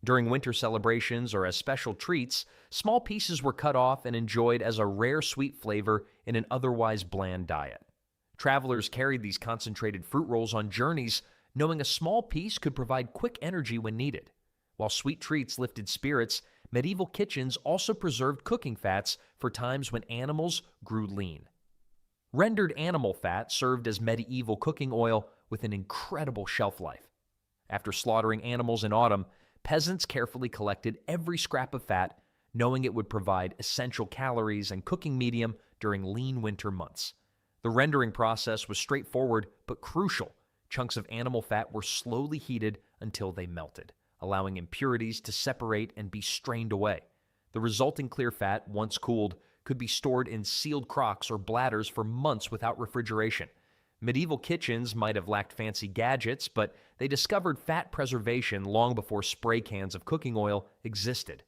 During winter celebrations or as special treats, small pieces were cut off and enjoyed as a rare sweet flavor in an otherwise bland diet. Travelers carried these concentrated fruit rolls on journeys, knowing a small piece could provide quick energy when needed. While sweet treats lifted spirits, medieval kitchens also preserved cooking fats for times when animals grew lean. Rendered animal fat served as medieval cooking oil with an incredible shelf life. After slaughtering animals in autumn, peasants carefully collected every scrap of fat, knowing it would provide essential calories and cooking medium during lean winter months. The rendering process was straightforward but crucial. Chunks of animal fat were slowly heated until they melted, allowing impurities to separate and be strained away. The resulting clear fat, once cooled, could be stored in sealed crocks or bladders for months without refrigeration. Medieval kitchens might have lacked fancy gadgets, but they discovered fat preservation long before spray cans of cooking oil existed.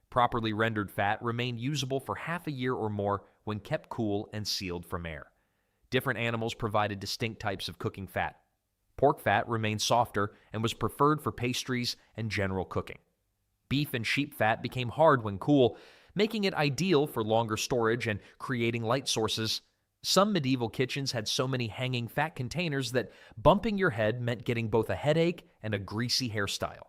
Properly rendered fat remained usable for half a year or more when kept cool and sealed from air. Different animals provided distinct types of cooking fat. Pork fat remained softer and was preferred for pastries and general cooking. Beef and sheep fat became hard when cool, making it ideal for longer storage and creating light sources. Some medieval kitchens had so many hanging fat containers that bumping your head meant getting both a headache and a greasy hairstyle.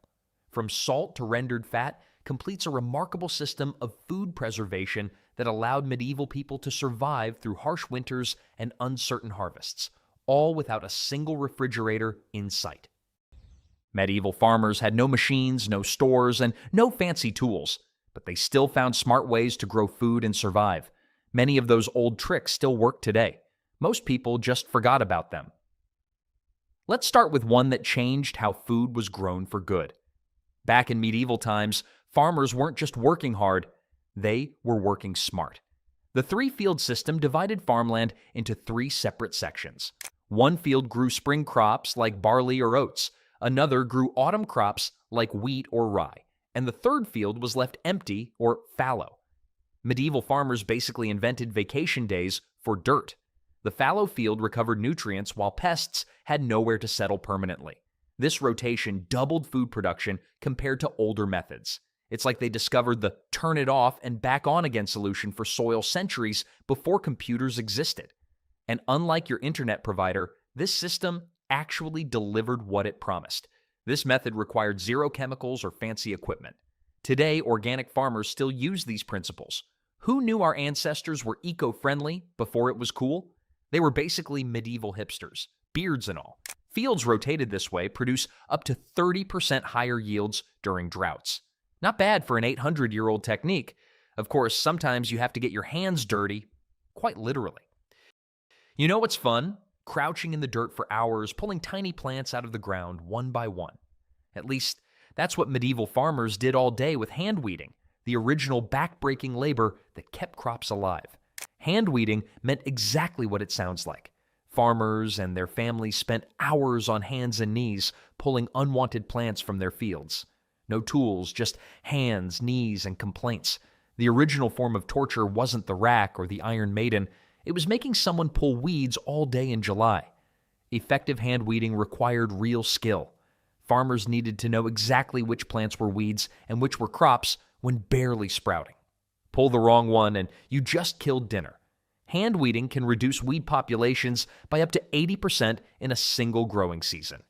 From salt to rendered fat completes a remarkable system of food preservation that allowed medieval people to survive through harsh winters and uncertain harvests, all without a single refrigerator in sight. Medieval farmers had no machines, no stores, and no fancy tools, but they still found smart ways to grow food and survive. Many of those old tricks still work today. Most people just forgot about them. Let's start with one that changed how food was grown for good. Back in medieval times, farmers weren't just working hard, they were working smart. The three-field system divided farmland into three separate sections. One field grew spring crops like barley or oats, another grew autumn crops like wheat or rye, and the third field was left empty or fallow. Medieval farmers basically invented vacation days for dirt. The fallow field recovered nutrients while pests had nowhere to settle permanently. This rotation doubled food production compared to older methods. It's like they discovered the turn it off and back on again solution for soil centuries before computers existed. And unlike your internet provider, this system actually delivered what it promised. This method required zero chemicals or fancy equipment. Today, organic farmers still use these principles. Who knew our ancestors were eco-friendly before it was cool? They were basically medieval hipsters, beards and all. Fields rotated this way produce up to 30% higher yields during droughts. Not bad for an 800-year-old technique. Of course, sometimes you have to get your hands dirty, quite literally. You know what's fun? Crouching in the dirt for hours, pulling tiny plants out of the ground one by one. At least, that's what medieval farmers did all day with hand weeding, the original back-breaking labor that kept crops alive. Hand weeding meant exactly what it sounds like. Farmers and their families spent hours on hands and knees pulling unwanted plants from their fields. No tools, just hands, knees, and complaints. The original form of torture wasn't the rack or the Iron Maiden. It was making someone pull weeds all day in July. Effective hand weeding required real skill. Farmers needed to know exactly which plants were weeds and which were crops when barely sprouting. Pull the wrong one and you just killed dinner. Hand weeding can reduce weed populations by up to 80% in a single growing season.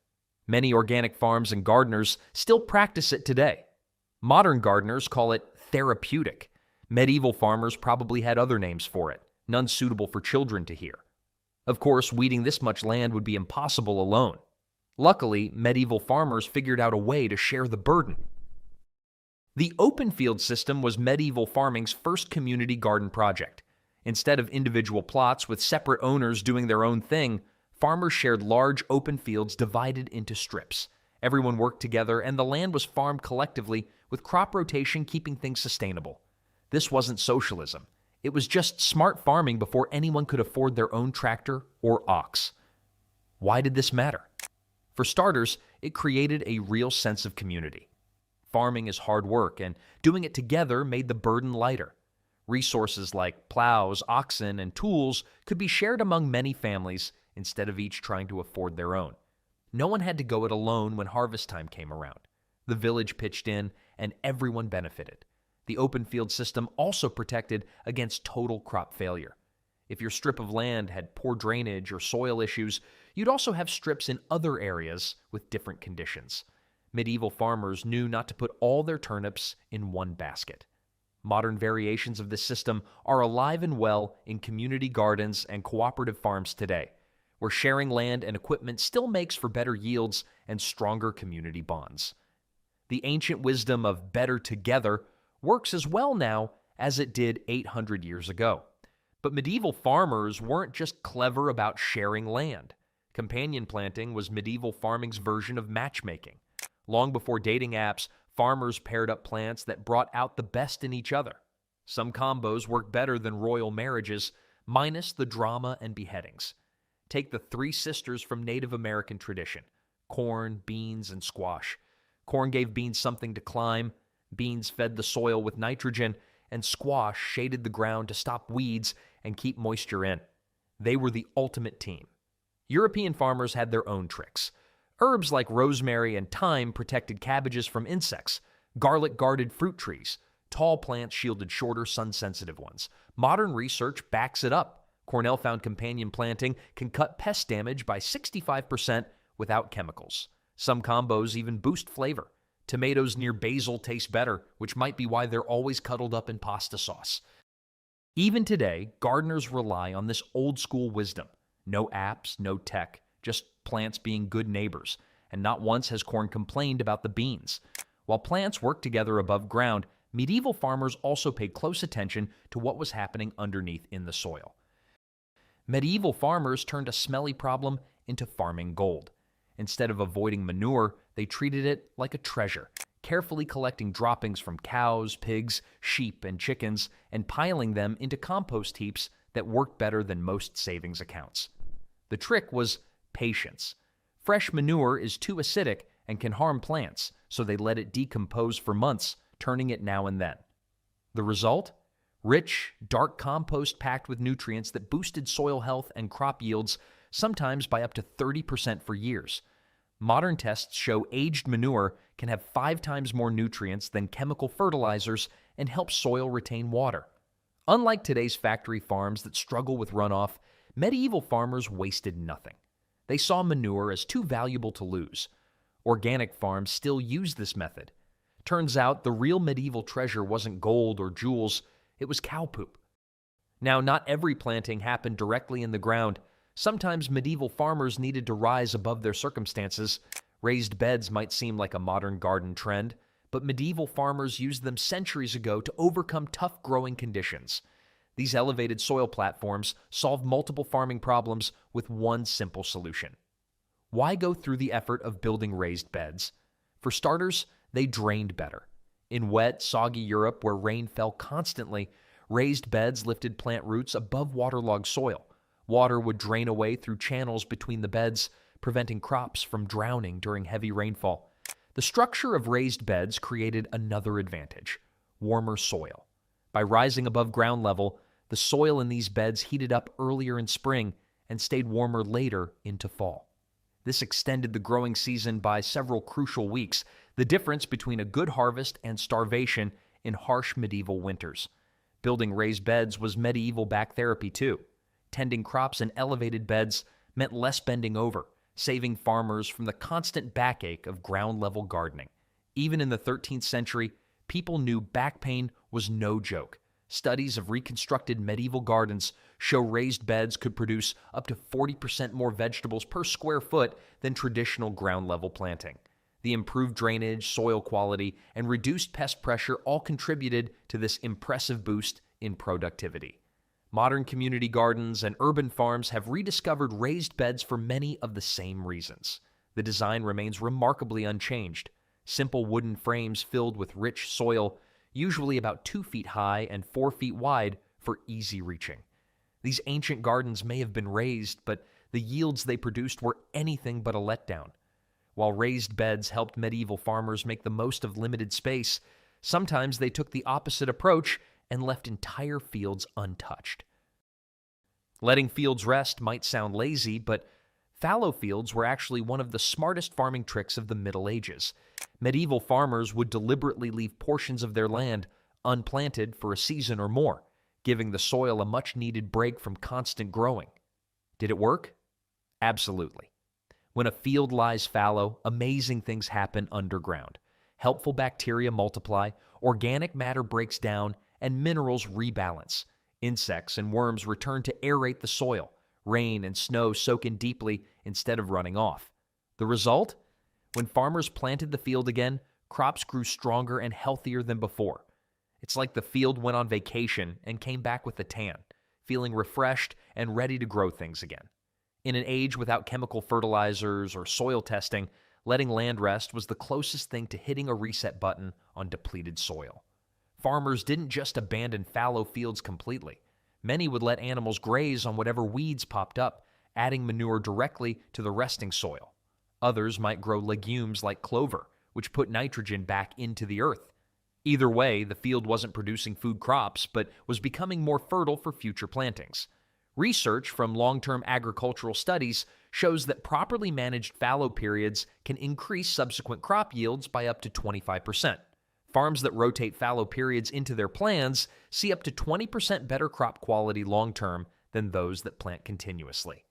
Many organic farms and gardeners still practice it today. Modern gardeners call it therapeutic. Medieval farmers probably had other names for it, none suitable for children to hear. Of course, weeding this much land would be impossible alone. Luckily, medieval farmers figured out a way to share the burden. The open field system was medieval farming's first community garden project. Instead of individual plots with separate owners doing their own thing, farmers shared large open fields divided into strips. Everyone worked together and the land was farmed collectively, with crop rotation keeping things sustainable. This wasn't socialism. It was just smart farming before anyone could afford their own tractor or ox. Why did this matter? For starters, it created a real sense of community. Farming is hard work, and doing it together made the burden lighter. Resources like plows, oxen, and tools could be shared among many families instead of each trying to afford their own. No one had to go it alone when harvest time came around. The village pitched in, and everyone benefited. The open field system also protected against total crop failure. If your strip of land had poor drainage or soil issues, you'd also have strips in other areas with different conditions. Medieval farmers knew not to put all their turnips in one basket. Modern variations of this system are alive and well in community gardens and cooperative farms today, where sharing land and equipment still makes for better yields and stronger community bonds. The ancient wisdom of better together works as well now as it did 800 years ago. But medieval farmers weren't just clever about sharing land. Companion planting was medieval farming's version of matchmaking. Long before dating apps, farmers paired up plants that brought out the best in each other. Some combos work better than royal marriages, minus the drama and beheadings. Take the three sisters from Native American tradition: corn, beans, and squash. Corn gave beans something to climb, beans fed the soil with nitrogen, and squash shaded the ground to stop weeds and keep moisture in. They were the ultimate team. European farmers had their own tricks. Herbs like rosemary and thyme protected cabbages from insects. Garlic guarded fruit trees. Tall plants shielded shorter, sun-sensitive ones. Modern research backs it up. Cornell found companion planting can cut pest damage by 65% without chemicals. Some combos even boost flavor. Tomatoes near basil taste better, which might be why they're always cuddled up in pasta sauce. Even today, gardeners rely on this old-school wisdom. No apps, no tech, just plants being good neighbors, and not once has corn complained about the beans. While plants worked together above ground, medieval farmers also paid close attention to what was happening underneath in the soil. Medieval farmers turned a smelly problem into farming gold. Instead of avoiding manure, they treated it like a treasure, carefully collecting droppings from cows, pigs, sheep, and chickens, and piling them into compost heaps that worked better than most savings accounts. The trick was patience. Fresh manure is too acidic and can harm plants, so they let it decompose for months, turning it now and then. The result? Rich, dark compost packed with nutrients that boosted soil health and crop yields, sometimes by up to 30% for years. Modern tests show aged manure can have 5 times more nutrients than chemical fertilizers and help soil retain water. Unlike today's factory farms that struggle with runoff, medieval farmers wasted nothing. They saw manure as too valuable to lose. Organic farms still use this method. Turns out the real medieval treasure wasn't gold or jewels, it was cow poop. Now, not every planting happened directly in the ground. Sometimes medieval farmers needed to rise above their circumstances. Raised beds might seem like a modern garden trend, but medieval farmers used them centuries ago to overcome tough growing conditions. These elevated soil platforms solved multiple farming problems with one simple solution. Why go through the effort of building raised beds? For starters, they drained better. In wet, soggy Europe where rain fell constantly, raised beds lifted plant roots above waterlogged soil. Water would drain away through channels between the beds, preventing crops from drowning during heavy rainfall. The structure of raised beds created another advantage: warmer soil. By rising above ground level, the soil in these beds heated up earlier in spring and stayed warmer later into fall. This extended the growing season by several crucial weeks, the difference between a good harvest and starvation in harsh medieval winters. Building raised beds was medieval back therapy too. Tending crops in elevated beds meant less bending over, saving farmers from the constant backache of ground-level gardening. Even in the 13th century, people knew back pain was no joke. Studies of reconstructed medieval gardens show raised beds could produce up to 40% more vegetables per square foot than traditional ground-level planting. The improved drainage, soil quality, and reduced pest pressure all contributed to this impressive boost in productivity. Modern community gardens and urban farms have rediscovered raised beds for many of the same reasons. The design remains remarkably unchanged. Simple wooden frames filled with rich soil, usually about 2 feet high and 4 feet wide for easy reaching. These ancient gardens may have been raised, but the yields they produced were anything but a letdown. While raised beds helped medieval farmers make the most of limited space, sometimes they took the opposite approach and left entire fields untouched. Letting fields rest might sound lazy, but fallow fields were actually one of the smartest farming tricks of the Middle Ages. Medieval farmers would deliberately leave portions of their land unplanted for a season or more, giving the soil a much-needed break from constant growing. Did it work? Absolutely. When a field lies fallow, amazing things happen underground. Helpful bacteria multiply, organic matter breaks down, and minerals rebalance. Insects and worms return to aerate the soil. Rain and snow soak in deeply instead of running off. The result? When farmers planted the field again, crops grew stronger and healthier than before. It's like the field went on vacation and came back with a tan, feeling refreshed and ready to grow things again. In an age without chemical fertilizers or soil testing, letting land rest was the closest thing to hitting a reset button on depleted soil. Farmers didn't just abandon fallow fields completely. Many would let animals graze on whatever weeds popped up, adding manure directly to the resting soil. Others might grow legumes like clover, which put nitrogen back into the earth. Either way, the field wasn't producing food crops, but was becoming more fertile for future plantings. Research from long-term agricultural studies shows that properly managed fallow periods can increase subsequent crop yields by up to 25%. Farms that rotate fallow periods into their plans see up to 20% better crop quality long-term than those that plant continuously.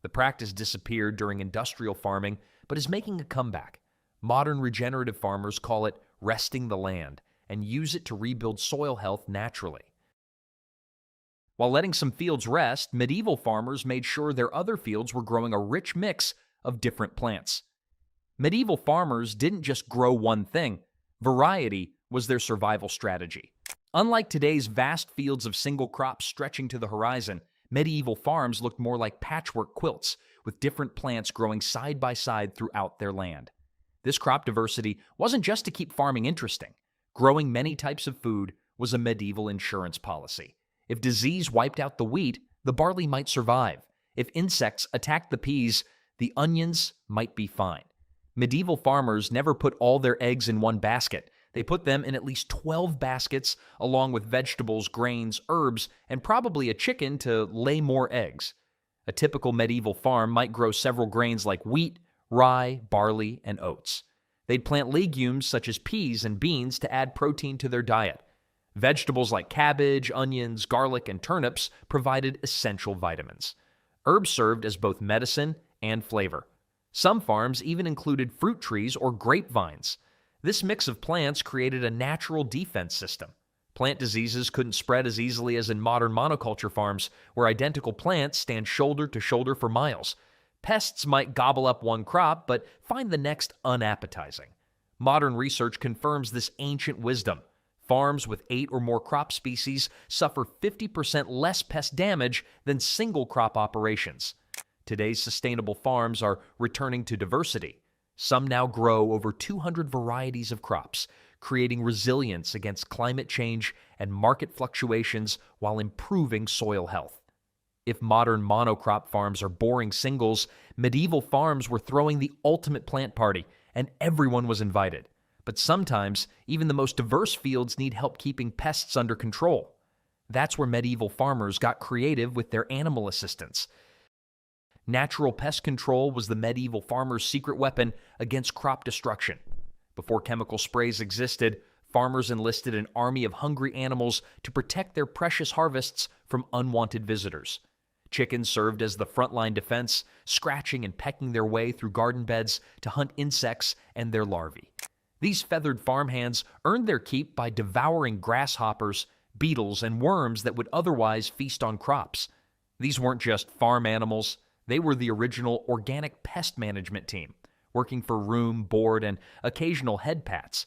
The practice disappeared during industrial farming, but is making a comeback. Modern regenerative farmers call it resting the land and use it to rebuild soil health naturally. While letting some fields rest, medieval farmers made sure their other fields were growing a rich mix of different plants. Medieval farmers didn't just grow one thing. Variety was their survival strategy. Unlike today's vast fields of single crops stretching to the horizon, medieval farms looked more like patchwork quilts, with different plants growing side by side throughout their land. This crop diversity wasn't just to keep farming interesting. Growing many types of food was a medieval insurance policy. If disease wiped out the wheat, the barley might survive. If insects attacked the peas, the onions might be fine. Medieval farmers never put all their eggs in one basket. They put them in at least 12 baskets, along with vegetables, grains, herbs, and probably a chicken to lay more eggs. A typical medieval farm might grow several grains like wheat, rye, barley, and oats. They'd plant legumes such as peas and beans to add protein to their diet. Vegetables like cabbage, onions, garlic, and turnips provided essential vitamins. Herbs served as both medicine and flavor. Some farms even included fruit trees or grapevines. This mix of plants created a natural defense system. Plant diseases couldn't spread as easily as in modern monoculture farms, where identical plants stand shoulder to shoulder for miles. Pests might gobble up one crop, but find the next unappetizing. Modern research confirms this ancient wisdom. Farms with 8 or more crop species suffer 50% less pest damage than single crop operations. Today's sustainable farms are returning to diversity. Some now grow over 200 varieties of crops, creating resilience against climate change and market fluctuations while improving soil health. If modern monocrop farms are boring singles, medieval farms were throwing the ultimate plant party, and everyone was invited. But sometimes, even the most diverse fields need help keeping pests under control. That's where medieval farmers got creative with their animal assistants. Natural pest control was the medieval farmer's secret weapon against crop destruction. Before chemical sprays existed, farmers enlisted an army of hungry animals to protect their precious harvests from unwanted visitors. Chickens served as the frontline defense, scratching and pecking their way through garden beds to hunt insects and their larvae. These feathered farmhands earned their keep by devouring grasshoppers, beetles, and worms that would otherwise feast on crops. These weren't just farm animals, they were the original organic pest management team, working for room, board, and occasional head pats.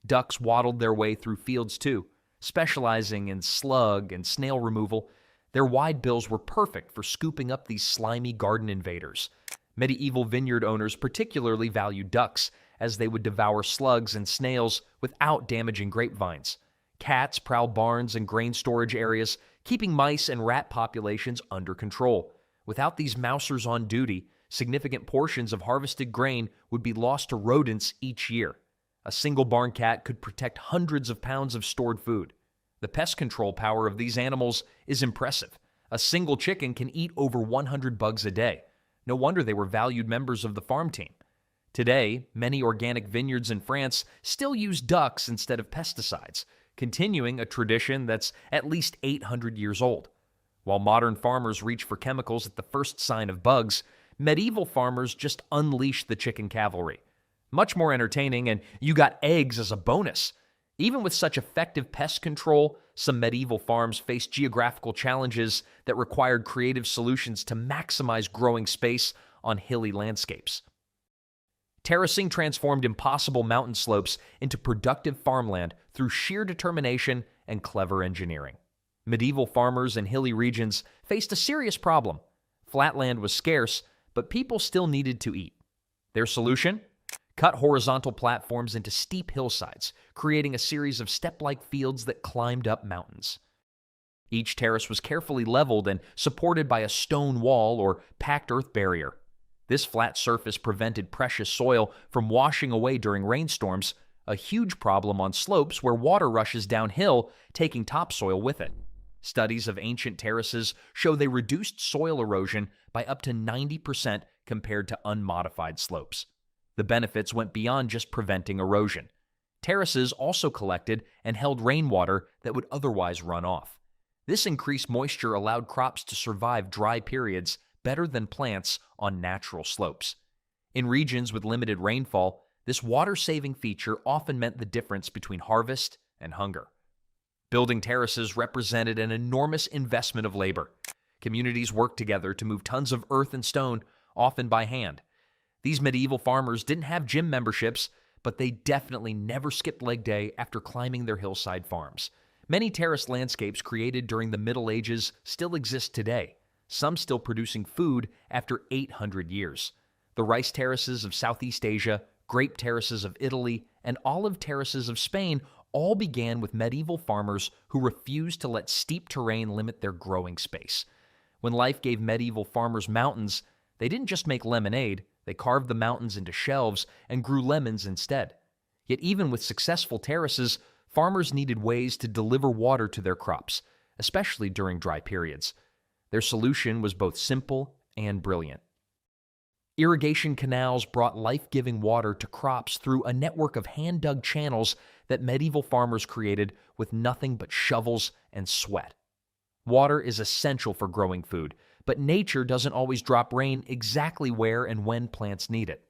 Ducks waddled their way through fields too, specializing in slug and snail removal. Their wide bills were perfect for scooping up these slimy garden invaders. Medieval vineyard owners particularly valued ducks, as they would devour slugs and snails without damaging grapevines. Cats prowled barns and grain storage areas, keeping mice and rat populations under control. Without these mousers on duty, significant portions of harvested grain would be lost to rodents each year. A single barn cat could protect hundreds of pounds of stored food. The pest control power of these animals is impressive. A single chicken can eat over 100 bugs a day. No wonder they were valued members of the farm team. Today, many organic vineyards in France still use ducks instead of pesticides, continuing a tradition that's at least 800 years old. While modern farmers reach for chemicals at the first sign of bugs, medieval farmers just unleashed the chicken cavalry. Much more entertaining, and you got eggs as a bonus. Even with such effective pest control, some medieval farms faced geographical challenges that required creative solutions to maximize growing space on hilly landscapes. Terracing transformed impossible mountain slopes into productive farmland through sheer determination and clever engineering. Medieval farmers in hilly regions faced a serious problem. Flatland was scarce, but people still needed to eat. Their solution? Cut horizontal platforms into steep hillsides, creating a series of step-like fields that climbed up mountains. Each terrace was carefully leveled and supported by a stone wall or packed earth barrier. This flat surface prevented precious soil from washing away during rainstorms, a huge problem on slopes where water rushes downhill, taking topsoil with it. Studies of ancient terraces show they reduced soil erosion by up to 90% compared to unmodified slopes. The benefits went beyond just preventing erosion. Terraces also collected and held rainwater that would otherwise run off. This increased moisture allowed crops to survive dry periods better than plants on natural slopes. In regions with limited rainfall, this water-saving feature often meant the difference between harvest and hunger. Building terraces represented an enormous investment of labor. Communities worked together to move tons of earth and stone, often by hand. These medieval farmers didn't have gym memberships, but they definitely never skipped leg day after climbing their hillside farms. Many terraced landscapes created during the Middle Ages still exist today, some still producing food after 800 years. The rice terraces of Southeast Asia, grape terraces of Italy, and olive terraces of Spain all began with medieval farmers who refused to let steep terrain limit their growing space. When life gave medieval farmers mountains, they didn't just make lemonade, they carved the mountains into shelves and grew lemons instead. Yet even with successful terraces, farmers needed ways to deliver water to their crops, especially during dry periods. Their solution was both simple and brilliant. Irrigation canals brought life-giving water to crops through a network of hand-dug channels that medieval farmers created with nothing but shovels and sweat. Water is essential for growing food, but nature doesn't always drop rain exactly where and when plants need it.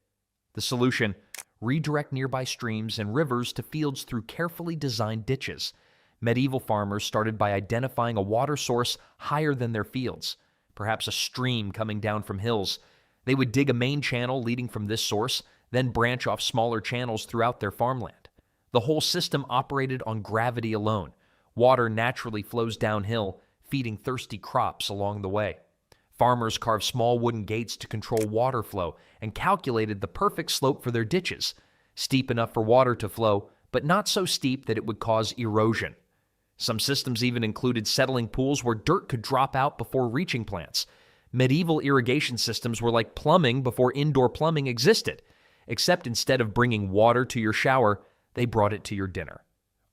The solution: redirect nearby streams and rivers to fields through carefully designed ditches. Medieval farmers started by identifying a water source higher than their fields, perhaps a stream coming down from hills. They would dig a main channel leading from this source, then branch off smaller channels throughout their farmland. The whole system operated on gravity alone. Water naturally flows downhill, feeding thirsty crops along the way. Farmers carved small wooden gates to control water flow and calculated the perfect slope for their ditches, steep enough for water to flow, but not so steep that it would cause erosion. Some systems even included settling pools where dirt could drop out before reaching plants. Medieval irrigation systems were like plumbing before indoor plumbing existed, except instead of bringing water to your shower, they brought it to your dinner.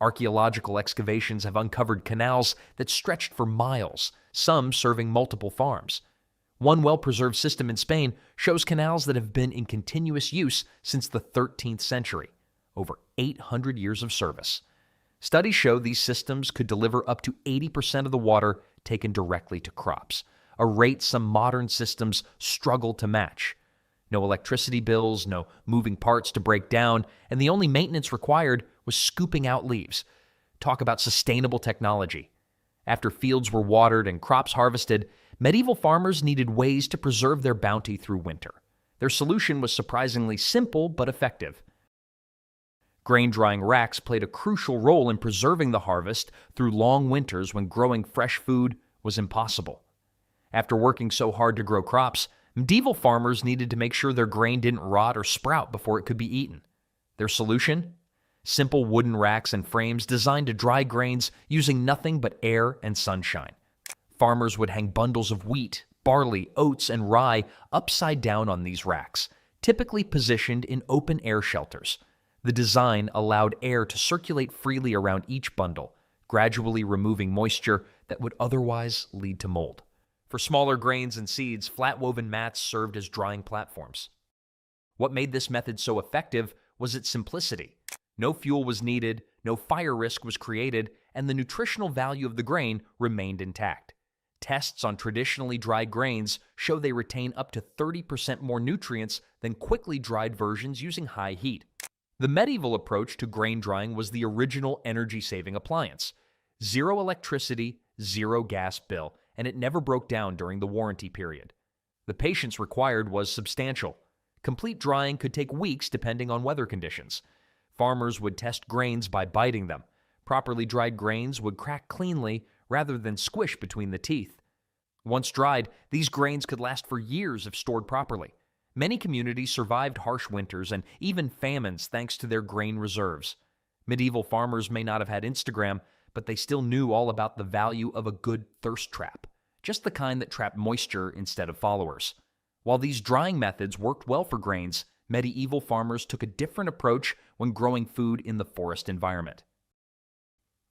Archaeological excavations have uncovered canals that stretched for miles, some serving multiple farms. One well-preserved system in Spain shows canals that have been in continuous use since the 13th century, over 800 years of service. Studies show these systems could deliver up to 80% of the water taken directly to crops, a rate some modern systems struggle to match. No electricity bills, no moving parts to break down, and the only maintenance required was scooping out leaves. Talk about sustainable technology. After fields were watered and crops harvested, medieval farmers needed ways to preserve their bounty through winter. Their solution was surprisingly simple but effective. Grain drying racks played a crucial role in preserving the harvest through long winters when growing fresh food was impossible. After working so hard to grow crops, medieval farmers needed to make sure their grain didn't rot or sprout before it could be eaten. Their solution? Simple wooden racks and frames designed to dry grains using nothing but air and sunshine. Farmers would hang bundles of wheat, barley, oats, and rye upside down on these racks, typically positioned in open-air shelters. The design allowed air to circulate freely around each bundle, gradually removing moisture that would otherwise lead to mold. For smaller grains and seeds, flat-woven mats served as drying platforms. What made this method so effective was its simplicity. No fuel was needed, no fire risk was created, and the nutritional value of the grain remained intact. Tests on traditionally dried grains show they retain up to 30% more nutrients than quickly dried versions using high heat. The medieval approach to grain drying was the original energy-saving appliance. Zero electricity, zero gas bill, and it never broke down during the warranty period. The patience required was substantial. Complete drying could take weeks depending on weather conditions. Farmers would test grains by biting them. Properly dried grains would crack cleanly rather than squish between the teeth. Once dried, these grains could last for years if stored properly. Many communities survived harsh winters and even famines thanks to their grain reserves. Medieval farmers may not have had Instagram, but they still knew all about the value of a good thirst trap, just the kind that trapped moisture instead of followers. While these drying methods worked well for grains, medieval farmers took a different approach when growing food in the forest environment.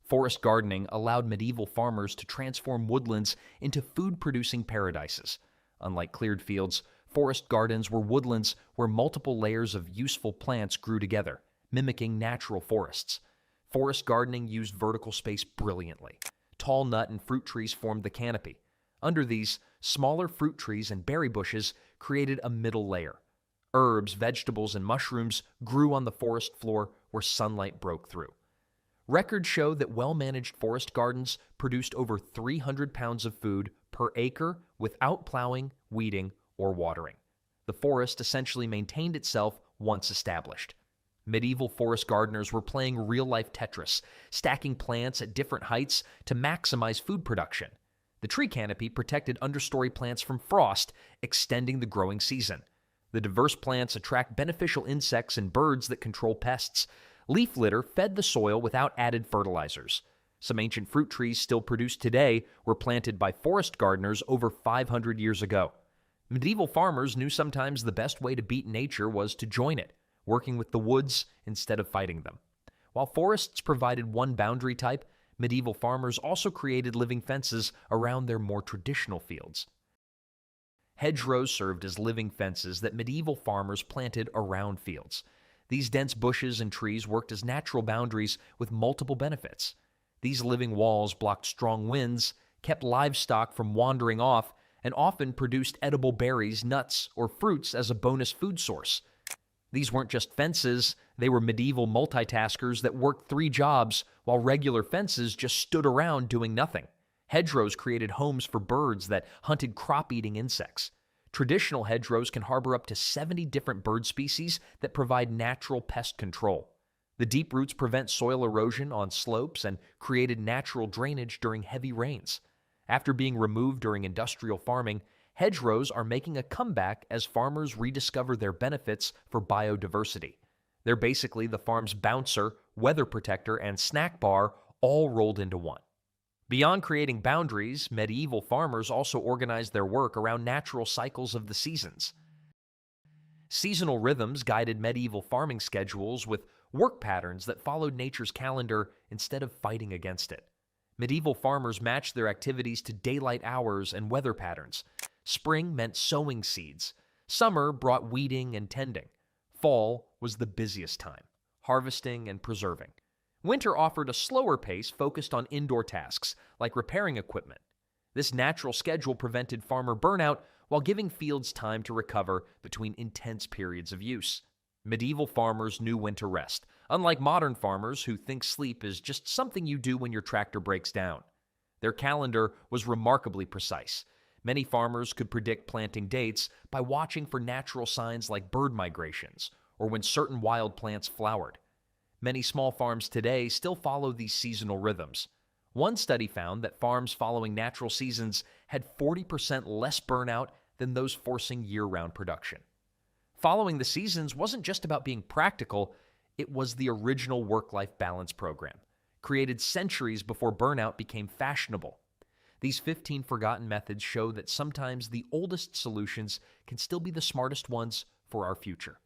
Forest gardening allowed medieval farmers to transform woodlands into food-producing paradises. Unlike cleared fields, forest gardens were woodlands where multiple layers of useful plants grew together, mimicking natural forests. Forest gardening used vertical space brilliantly. Tall nut and fruit trees formed the canopy. Under these, smaller fruit trees and berry bushes created a middle layer. Herbs, vegetables, and mushrooms grew on the forest floor where sunlight broke through. Records show that well-managed forest gardens produced over 300 pounds of food per acre without plowing, weeding, or watering. The forest essentially maintained itself once established. Medieval forest gardeners were playing real-life Tetris, stacking plants at different heights to maximize food production. The tree canopy protected understory plants from frost, extending the growing season. The diverse plants attract beneficial insects and birds that control pests. Leaf litter fed the soil without added fertilizers. Some ancient fruit trees still produced today were planted by forest gardeners over 500 years ago. Medieval farmers knew sometimes the best way to beat nature was to join it, working with the woods instead of fighting them. While forests provided one boundary type, medieval farmers also created living fences around their more traditional fields. Hedgerows served as living fences that medieval farmers planted around fields. These dense bushes and trees worked as natural boundaries with multiple benefits. These living walls blocked strong winds, kept livestock from wandering off, and often produced edible berries, nuts, or fruits as a bonus food source. These weren't just fences, they were medieval multitaskers that worked 3 jobs while regular fences just stood around doing nothing. Hedgerows created homes for birds that hunted crop-eating insects. Traditional hedgerows can harbor up to 70 different bird species that provide natural pest control. The deep roots prevent soil erosion on slopes and created natural drainage during heavy rains. After being removed during industrial farming, hedgerows are making a comeback as farmers rediscover their benefits for biodiversity. They're basically the farm's bouncer, weather protector, and snack bar all rolled into one. Beyond creating boundaries, medieval farmers also organized their work around natural cycles of the seasons. Seasonal rhythms guided medieval farming schedules with work patterns that followed nature's calendar instead of fighting against it. Medieval farmers matched their activities to daylight hours and weather patterns. Spring meant sowing seeds. Summer brought weeding and tending. Fall was the busiest time, harvesting and preserving. Winter offered a slower pace focused on indoor tasks, like repairing equipment. This natural schedule prevented farmer burnout while giving fields time to recover between intense periods of use. Medieval farmers knew when to rest, unlike modern farmers who think sleep is just something you do when your tractor breaks down. Their calendar was remarkably precise. Many farmers could predict planting dates by watching for natural signs like bird migrations or when certain wild plants flowered. Many small farms today still follow these seasonal rhythms. One study found that farms following natural seasons had 40% less burnout than those forcing year-round production. Following the seasons wasn't just about being practical, it was the original work-life balance program, created centuries before burnout became fashionable. These 15 forgotten methods show that sometimes the oldest solutions can still be the smartest ones for our future.